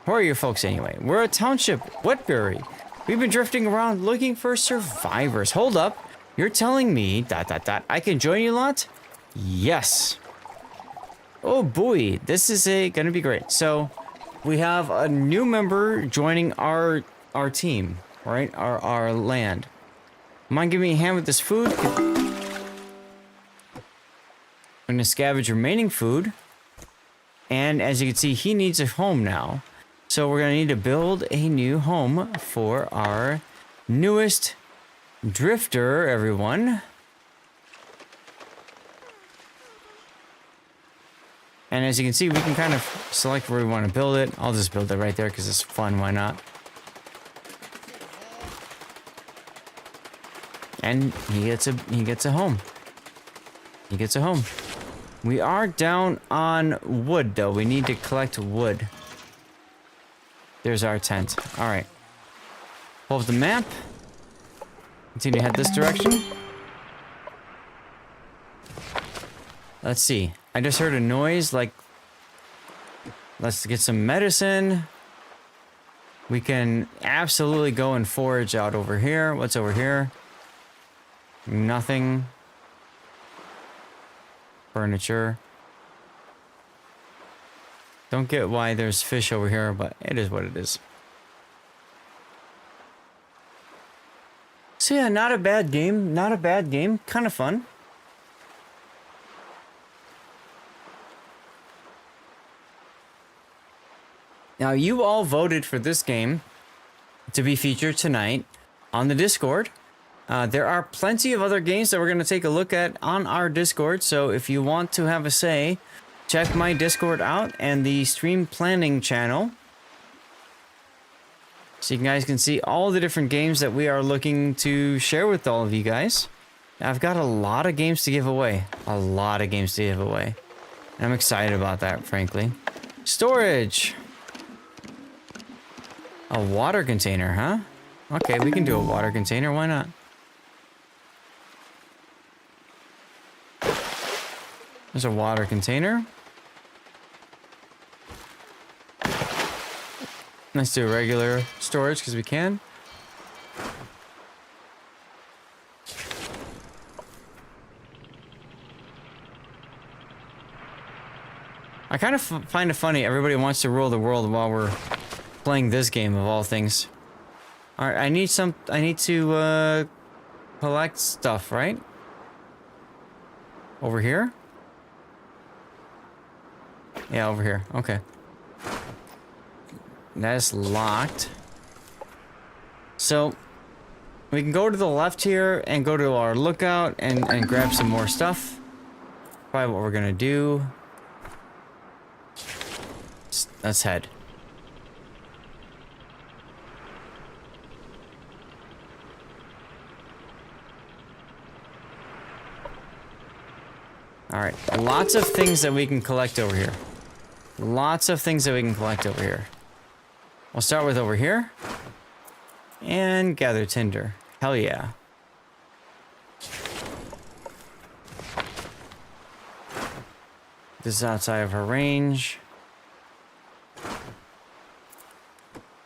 Who are you folks anyway? We're a township, Wetbury. We've been drifting around looking for survivors. Hold up, you're telling me ... I can join you lot? Yes. Oh boy, this is gonna be great. So we have a new member joining our team, right? Our land. Mind giving me a hand with this food? I'm gonna scavenge remaining food. And as you can see, he needs a home now. So we're gonna need to build a new home for our newest drifter, everyone. And as you can see, we can kind of select where we want to build it. I'll just build it right there because it's fun, why not? And he gets a home. He gets a home. We are down on wood though. We need to collect wood. There's our tent. Alright. Pull up the map. Continue to head this direction. Let's see. I just heard a noise, like... Let's get some medicine. We can absolutely go and forage out over here. What's over here? Nothing. Furniture. Don't get why there's fish over here, but it is what it is. So yeah, not a bad game. Not a bad game. Kind of fun. Now, you all voted for this game to be featured tonight on the Discord. There are plenty of other games that we're going to take a look at on our Discord, so if you want to have a say, check my Discord out and the stream planning channel. So you guys can see all the different games that we are looking to share with all of you guys. I've got a lot of games to give away. A lot of games to give away. And I'm excited about that, frankly. Storage! A water container, huh? Okay, we can do a water container, why not? There's a water container. Let's do regular storage because we can. I kind of find it funny everybody wants to rule the world while we're playing this game of all things. Alright, I need to collect stuff, right? Over here? Yeah, over here. Okay. That is locked. So, we can go to the left here and go to our lookout and grab some more stuff. Probably what we're gonna do. Let's head. Alright, lots of things that we can collect over here. Lots of things that we can collect over here. We'll start with over here. And gather tinder. Hell yeah. This is outside of her range.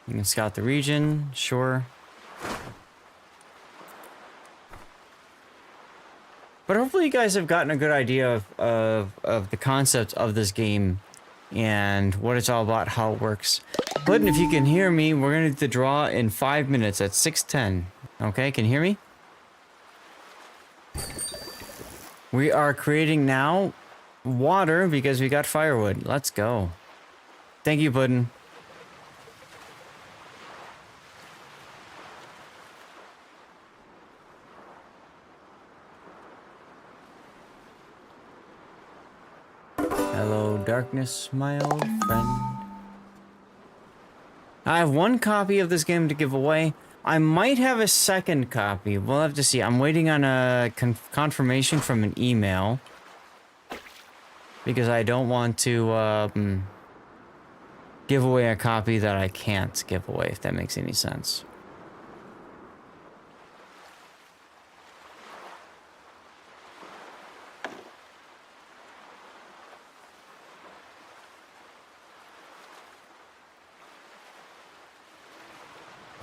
You can scout the region, sure. But hopefully you guys have gotten a good idea of the concept of this game and what it's all about, how it works. Button, if you can hear me, we're going to do the draw in 5 minutes at 6:10. Okay, can you hear me? We are creating now water because we got firewood. Let's go. Thank you, Puddin'. Hello, darkness, my old friend. I have one copy of this game to give away. I might have a second copy. We'll have to see. I'm waiting on a confirmation from an email. Because I don't want to give away a copy that I can't give away, if that makes any sense.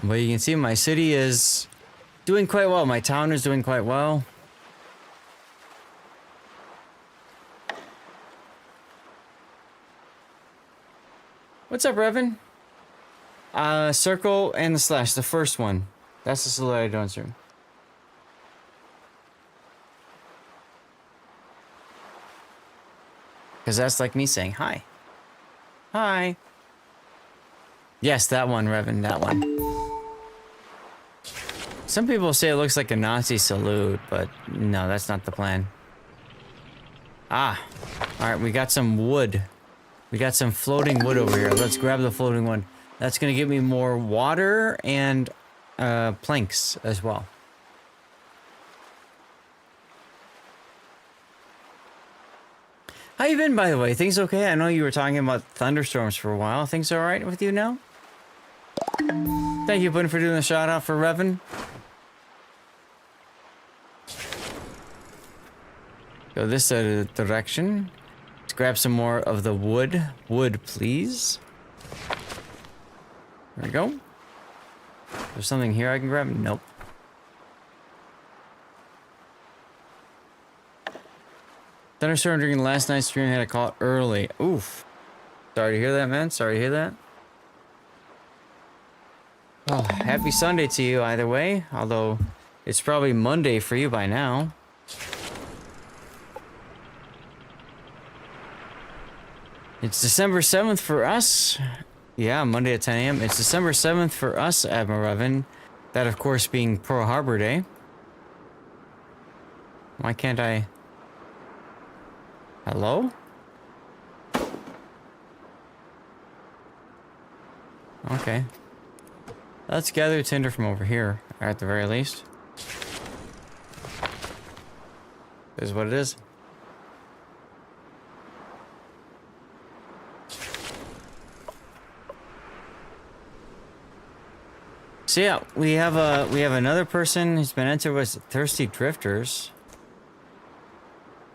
But you can see my city is doing quite well. My town is doing quite well. What's up, Revan? Circle and the slash, the first one. That's the salute I don't stream. Because that's like me saying hi. Hi. Yes, that one, Revan, that one. Some people say it looks like a Nazi salute, but no, that's not the plan. Ah. Alright, we got some wood. We got some floating wood over here. Let's grab the floating one. That's gonna give me more water and planks as well. How you been, by the way? Things okay? I know you were talking about thunderstorms for a while. Things all right with you now? Thank you, Bun, for doing the shout out for Revan. Go this side of the direction. Let's grab some more of the wood. Wood, please. There we go. There's something here I can grab? Nope. Thunderstorm during last night's stream, had to call it early. Oof. Sorry to hear that, man. Sorry to hear that. Oh, happy Sunday to you either way. Although, it's probably Monday for you by now. It's December 7th for us. Yeah, Monday at 10 a.m. It's December 7th for us, Admiral Revan. That, of course, being Pearl Harbor Day. Why can't I... Hello? Okay. Let's gather tinder from over here, at the very least. This is what it is. So yeah, we have another person who's been entered as Thirsty Drifters.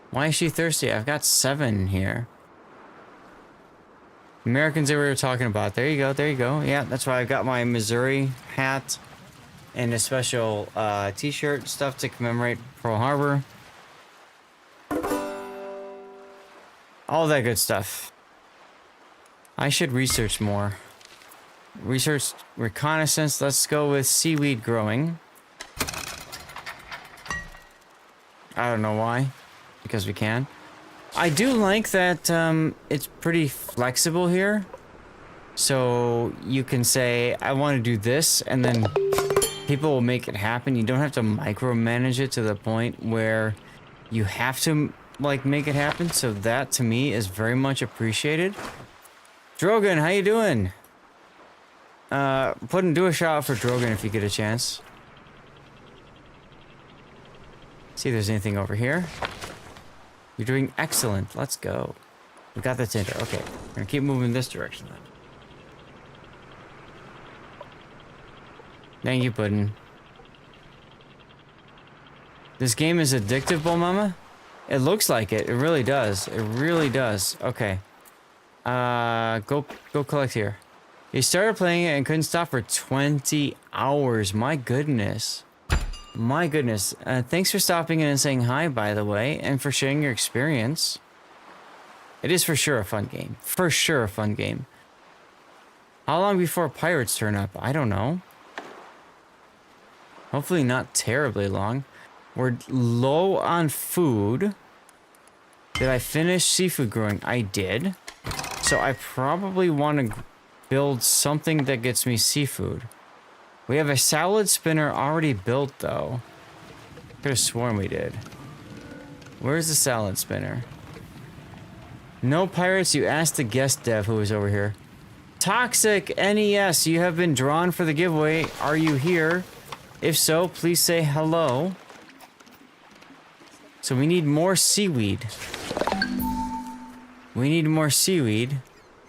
Why is she thirsty? I've got 7 here. Americans that we were talking about. There you go, there you go. Yeah, that's why I've got my Missouri hat and a special t-shirt stuff to commemorate Pearl Harbor. All that good stuff. I should research more. Research reconnaissance. Let's go with seaweed growing. I don't know why. Because we can. I do like that it's pretty flexible here. So you can say, I want to do this, and then people will make it happen. You don't have to micromanage it to the point where you have to like make it happen. So that to me is very much appreciated. Drogan, how you doing? Do a shout out for Drogan if you get a chance. See if there's anything over here. You're doing excellent. Let's go. We got the tinder. Okay. We're gonna keep moving this direction then. Thank you, Puddin. This game is addictive, Bull Mama? It looks like it. It really does. It really does. Okay. Go collect here. You started playing it and couldn't stop for 20 hours. My goodness. My goodness. Thanks for stopping in and saying hi, by the way, and for sharing your experience. It is for sure a fun game. For sure a fun game. How long before pirates turn up? I don't know. Hopefully not terribly long. We're low on food. Did I finish seafood growing? I did. So I probably want to build something that gets me seafood. We have a salad spinner already built, though. Could have sworn we did. Where's the salad spinner? No pirates, you asked the guest dev who was over here. Toxic NES, you have been drawn for the giveaway. Are you here? If so, please say hello. So we need more seaweed. We need more seaweed.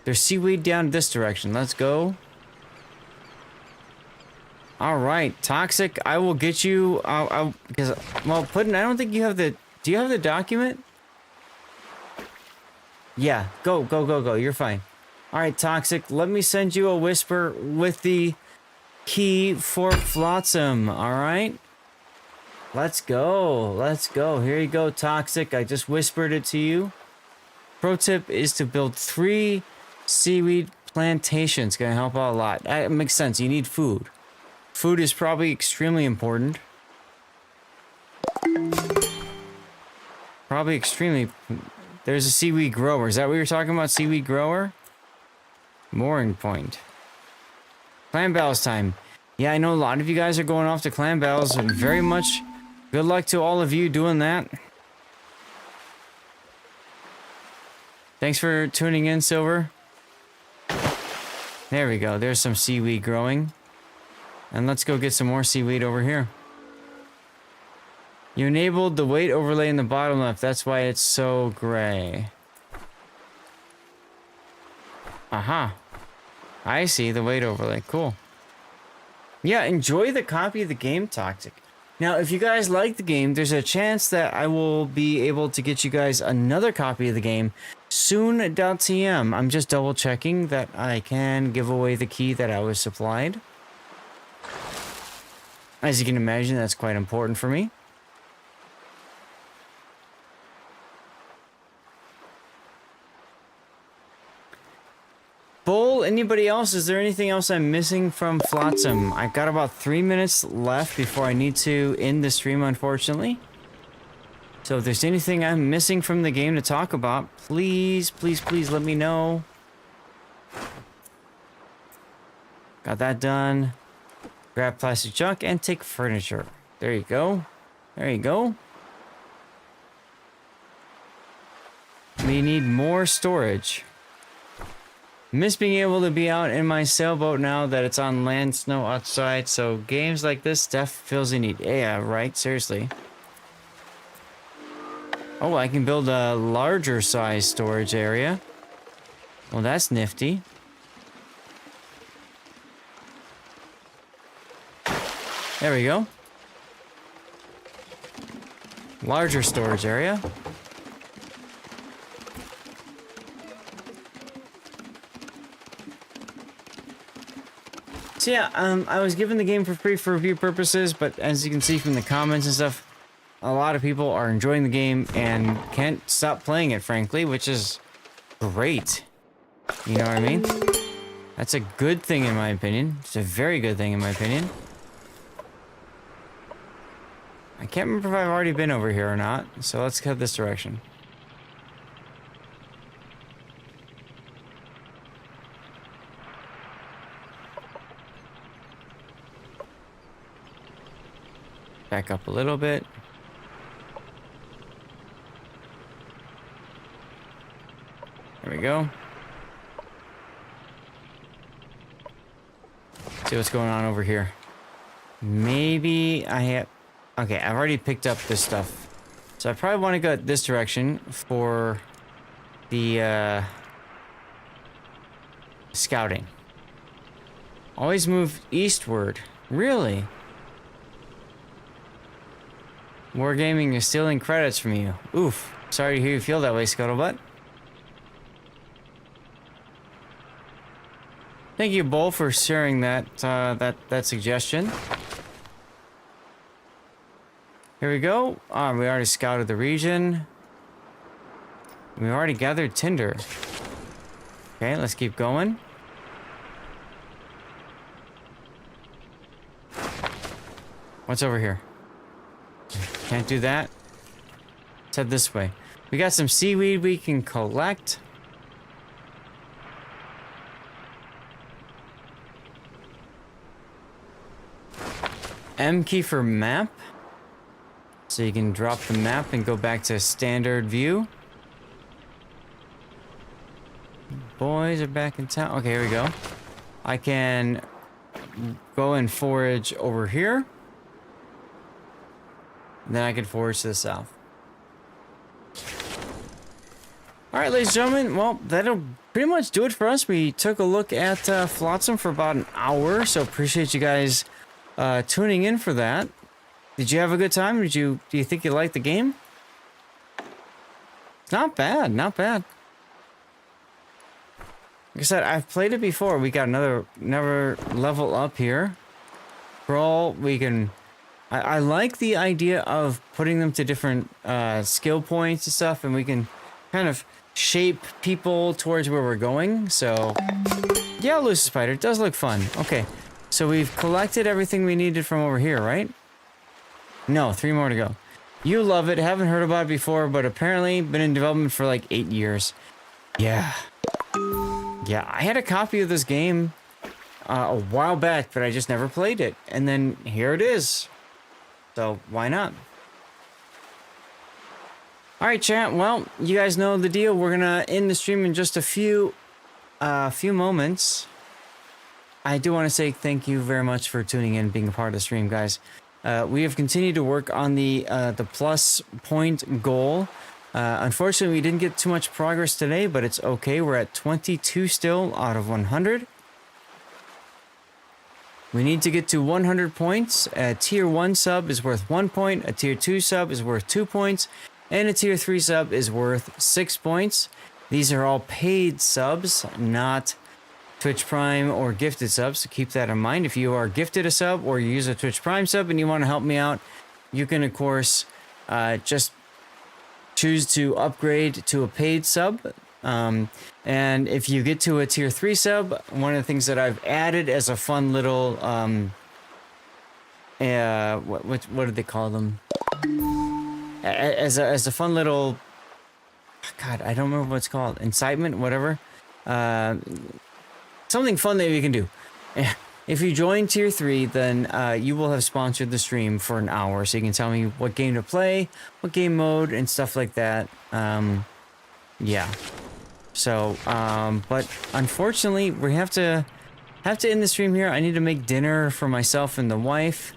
There's seaweed down this direction. Let's go. All right, Toxic. I will get you. Because well, Puddin', I don't think you have the. Do you have the document? Yeah. Go. You're fine. All right, Toxic. Let me send you a whisper with the key for Flotsam. All right. Let's go. Let's go. Here you go, Toxic. I just whispered it to you. Pro tip is to build 3 seaweed plantation's gonna help out a lot. It makes sense. You need food. Food is probably extremely important. Probably extremely... There's a seaweed grower. Is that what you're talking about? Seaweed grower? Mooring point. Clan battles time. Yeah, I know a lot of you guys are going off to clan battles. And very much good luck to all of you doing that. Thanks for tuning in, Silver. There we go. There's some seaweed growing. And let's go get some more seaweed over here. You enabled the weight overlay in the bottom left. That's why it's so gray. Aha. I see the weight overlay. Cool. Yeah, enjoy the copy of the game, Toxic. Now, if you guys like the game, there's a chance that I will be able to get you guys another copy of the game soon.tm. I'm just double checking that I can give away the key that I was supplied. As you can imagine, that's quite important for me. Bull, anybody else? Is there anything else I'm missing from Flotsam? I've got about 3 minutes left before I need to end the stream, unfortunately. So if there's anything I'm missing from the game to talk about, please, please, please let me know. Got that done. Grab plastic junk and take furniture. There you go. There you go. We need more storage. Miss being able to be out in my sailboat now that it's on land, snow outside, so games like this def feels a need. Yeah, right, seriously. Oh, I can build a larger size storage area. Well, that's nifty. There we go. Larger storage area. So yeah, I was given the game for free for review purposes, but as you can see from the comments and stuff, a lot of people are enjoying the game and can't stop playing it, frankly, which is great. You know what I mean? That's a good thing in my opinion. It's a very good thing in my opinion. I can't remember if I've already been over here or not, so let's head this direction. Back up a little bit. There we go. See what's going on over here. Maybe I have... Okay, I've already picked up this stuff. So I probably want to go this direction for the scouting. Always move eastward. Really? Wargaming is stealing credits from you. Oof. Sorry to hear you feel that way, Scuttlebutt. Thank you, Bull, for sharing that that suggestion. Here we go. We already scouted the region. We already gathered tinder. Okay, let's keep going. What's over here? Can't do that. Let's head this way. We got some seaweed we can collect. M key for map. So you can drop the map and go back to standard view. Boys are back in town. Okay, here we go. I can go and forage over here. Then I can forage to the south. Alright, ladies and gentlemen, well, that'll pretty much do it for us. We took a look at Flotsam for about an hour, so appreciate you guys tuning in for that. Did you have a good time? Do you think you liked the game? Not bad, not bad. Like I said, I've played it before. We got another level up here. Brawl, we can... I like the idea of putting them to different skill points and stuff, and we can kind of shape people towards where we're going, so Yeah, Lucy Spider, it does look fun. Okay, so we've collected everything we needed from over here, right? No, 3 more to go. You love it, haven't heard about it before, but apparently been in development for like 8 years. Yeah. Yeah, I had a copy of this game a while back, but I just never played it. And then here it is. So, why not? Alright, chat. Well, you guys know the deal. We're gonna end the stream in just a few moments. I do want to say thank you very much for tuning in, being a part of the stream, guys. We have continued to work on the plus point goal. Unfortunately, we didn't get too much progress today, but it's okay. We're at 22 still out of 100. We need to get to 100 points. A tier 1 sub is worth 1 point. A tier 2 sub is worth 2 points. And a tier 3 sub is worth 6 points. These are all paid subs, not Twitch Prime or gifted subs, so keep that in mind. If you are gifted a sub or you use a Twitch Prime sub and you want to help me out, you can, of course, just choose to upgrade to a paid sub. And if you get to a tier 3 sub, one of the things that I've added as a fun little, what do they call them? As a fun little, God, I don't remember what it's called. Incitement, whatever. Something fun that you can do. If you join tier 3, then you will have sponsored the stream for an hour, so you can tell me what game to play, what game mode, and stuff like that. Yeah. So, but unfortunately, we have to end the stream here. I need to make dinner for myself and the wife,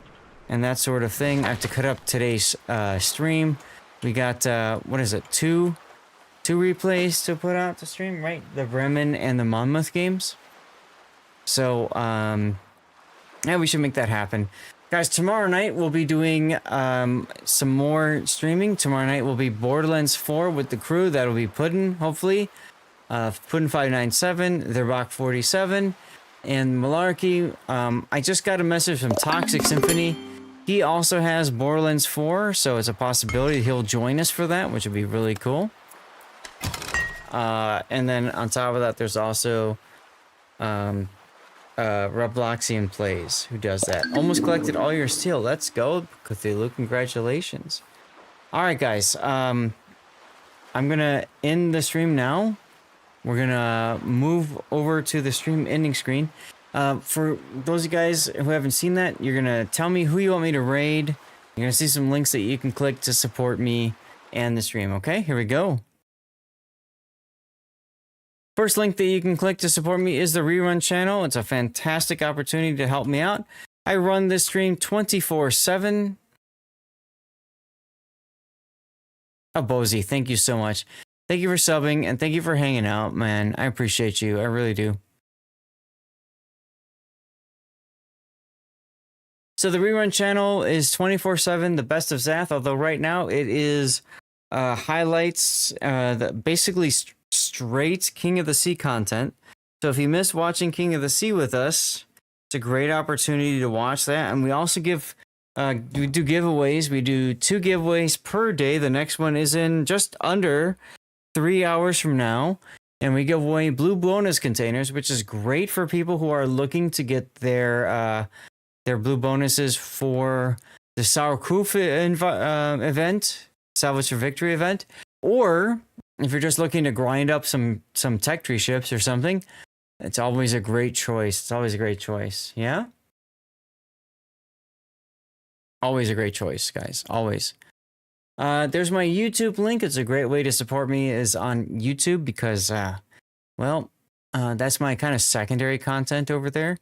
and that sort of thing. I have to cut up today's stream. We got what is it? Two replays to put out the stream, right? The Bremen and the Monmouth games. So, yeah, we should make that happen. Guys, tomorrow night we'll be doing some more streaming. Tomorrow night will be Borderlands 4 with the crew. That'll be Puddin', hopefully. Puddin597, Therbach47, and Malarkey. I just got a message from Toxic Symphony. He also has Borderlands 4, so it's a possibility he'll join us for that, which would be really cool. And then on top of that, there's also Rebloxian Plays, who does that. Almost collected all your steel. Let's go, Cthulhu. Congratulations. Alright, guys. I'm gonna end the stream now. We're gonna move over to the stream ending screen. For those of you guys who haven't seen that, you're gonna tell me who you want me to raid. You're gonna see some links that you can click to support me and the stream. Okay, here we go. First link that you can click to support me is the Rerun channel. It's a fantastic opportunity to help me out. I run this stream 24/7. Oh, Bozy, thank you so much. Thank you for subbing, and thank you for hanging out, man. I appreciate you. I really do. So the Rerun channel is 24/7, the best of Zath, although right now it is highlights, basically straight King of the Sea content. So if you miss watching King of the Sea with us, it's a great opportunity to watch that. And we also give, we do giveaways. We do 2 giveaways per day. The next one is in just under 3 hours from now. And we give away blue bonus containers, which is great for people who are looking to get their blue bonuses for the Sauerkuf event, Salvage for Victory event, or if you're just looking to grind up some tech tree ships or something, it's always a great choice. It's always a great choice. Yeah? Always a great choice, guys. Always. There's my YouTube link. It's a great way to support me is on YouTube because, that's my kind of secondary content over there.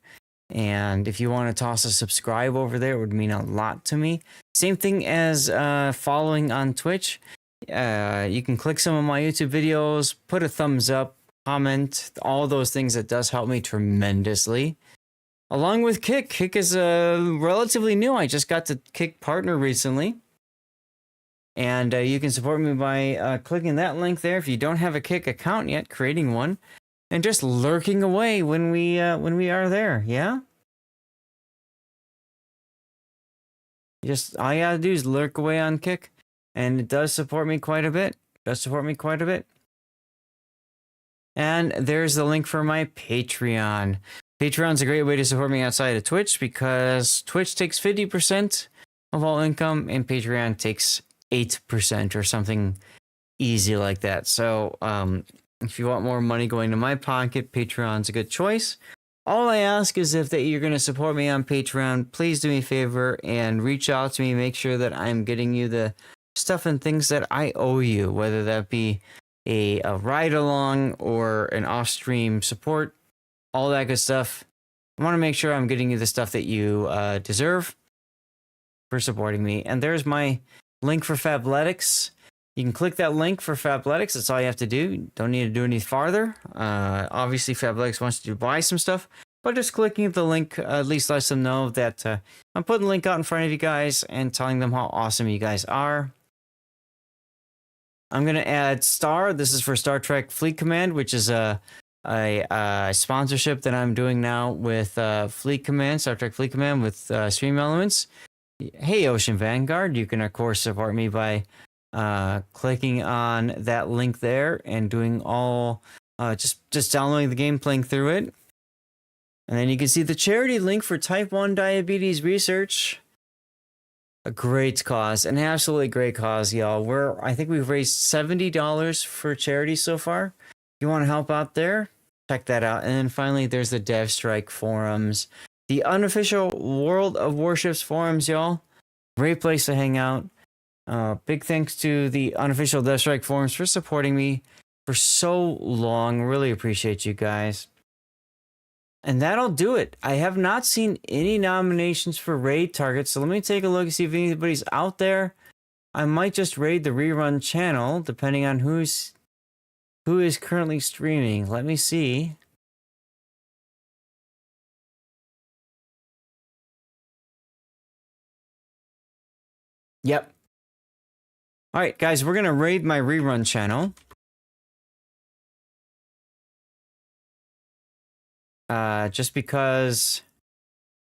And if you want to toss a subscribe over there, it would mean a lot to me. Same thing as following on Twitch. You can click some of my YouTube videos, put a thumbs up, comment, all those things. That does help me tremendously. Along with Kick. Kick is relatively new. I just got to Kick partner recently. And you can support me by clicking that link there. If you don't have a Kick account yet, creating one. And just lurking away when we are there, yeah? Just all you gotta do is lurk away on Kick. And it does support me quite a bit. And there's the link for my Patreon. Patreon's a great way to support me outside of Twitch because Twitch takes 50% of all income and Patreon takes 8% or something easy like that. So if you want more money going to my pocket, Patreon's a good choice. All I ask is if that you're going to support me on Patreon, please do me a favor and reach out to me. Make sure that I'm getting you the stuff and things that I owe you, whether that be a ride along or an off-stream support, all that good stuff. I want to make sure I'm getting you the stuff that you deserve for supporting me. And there's my link for Fabletics. You can click that link for Fabletics. That's all you have to do. Don't need to do any farther. Obviously, Fabletics wants you to buy some stuff, but just clicking the link at least lets them know that I'm putting the link out in front of you guys and telling them how awesome you guys are. I'm going to add Star. This is for Star Trek Fleet Command, which is a sponsorship that I'm doing now with Fleet Command, Star Trek Fleet Command with Stream Elements. Hey, Ocean Vanguard, you can, of course, support me by clicking on that link there and doing all, just downloading the game, playing through it. And then you can see the charity link for type 1 diabetes research. A great cause, an absolutely great cause, y'all. I think we've raised $70 for charity so far. If you want to help out there, check that out. And then finally, there's the Dev Strike forums, the unofficial World of Warships forums, y'all. Great place to hang out. Big thanks to the unofficial Dev Strike forums for supporting me for so long. Really appreciate you guys. And that'll do it. I have not seen any nominations for raid targets, so let me take a look and see if anybody's out there. I might just raid the rerun channel, depending on who is currently streaming. Let me see. Yep. All right, guys, we're gonna raid my rerun channel. Just because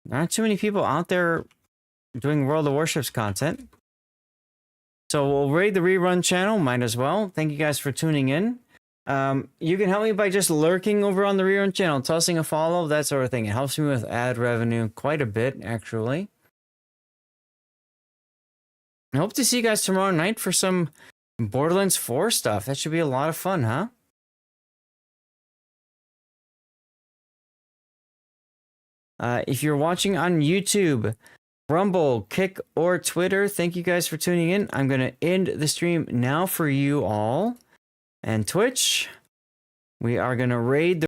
there aren't too many people out there doing World of Warships content. So we'll raid the rerun channel, might as well. Thank you guys for tuning in. You can help me by just lurking over on the rerun channel, tossing a follow, that sort of thing. It helps me with ad revenue quite a bit, actually. I hope to see you guys tomorrow night for some Borderlands 4 stuff. That should be a lot of fun, huh? If you're watching on YouTube, Rumble, Kick, or Twitter, thank you guys for tuning in. I'm going to end the stream now for you all. And Twitch, we are going to raid the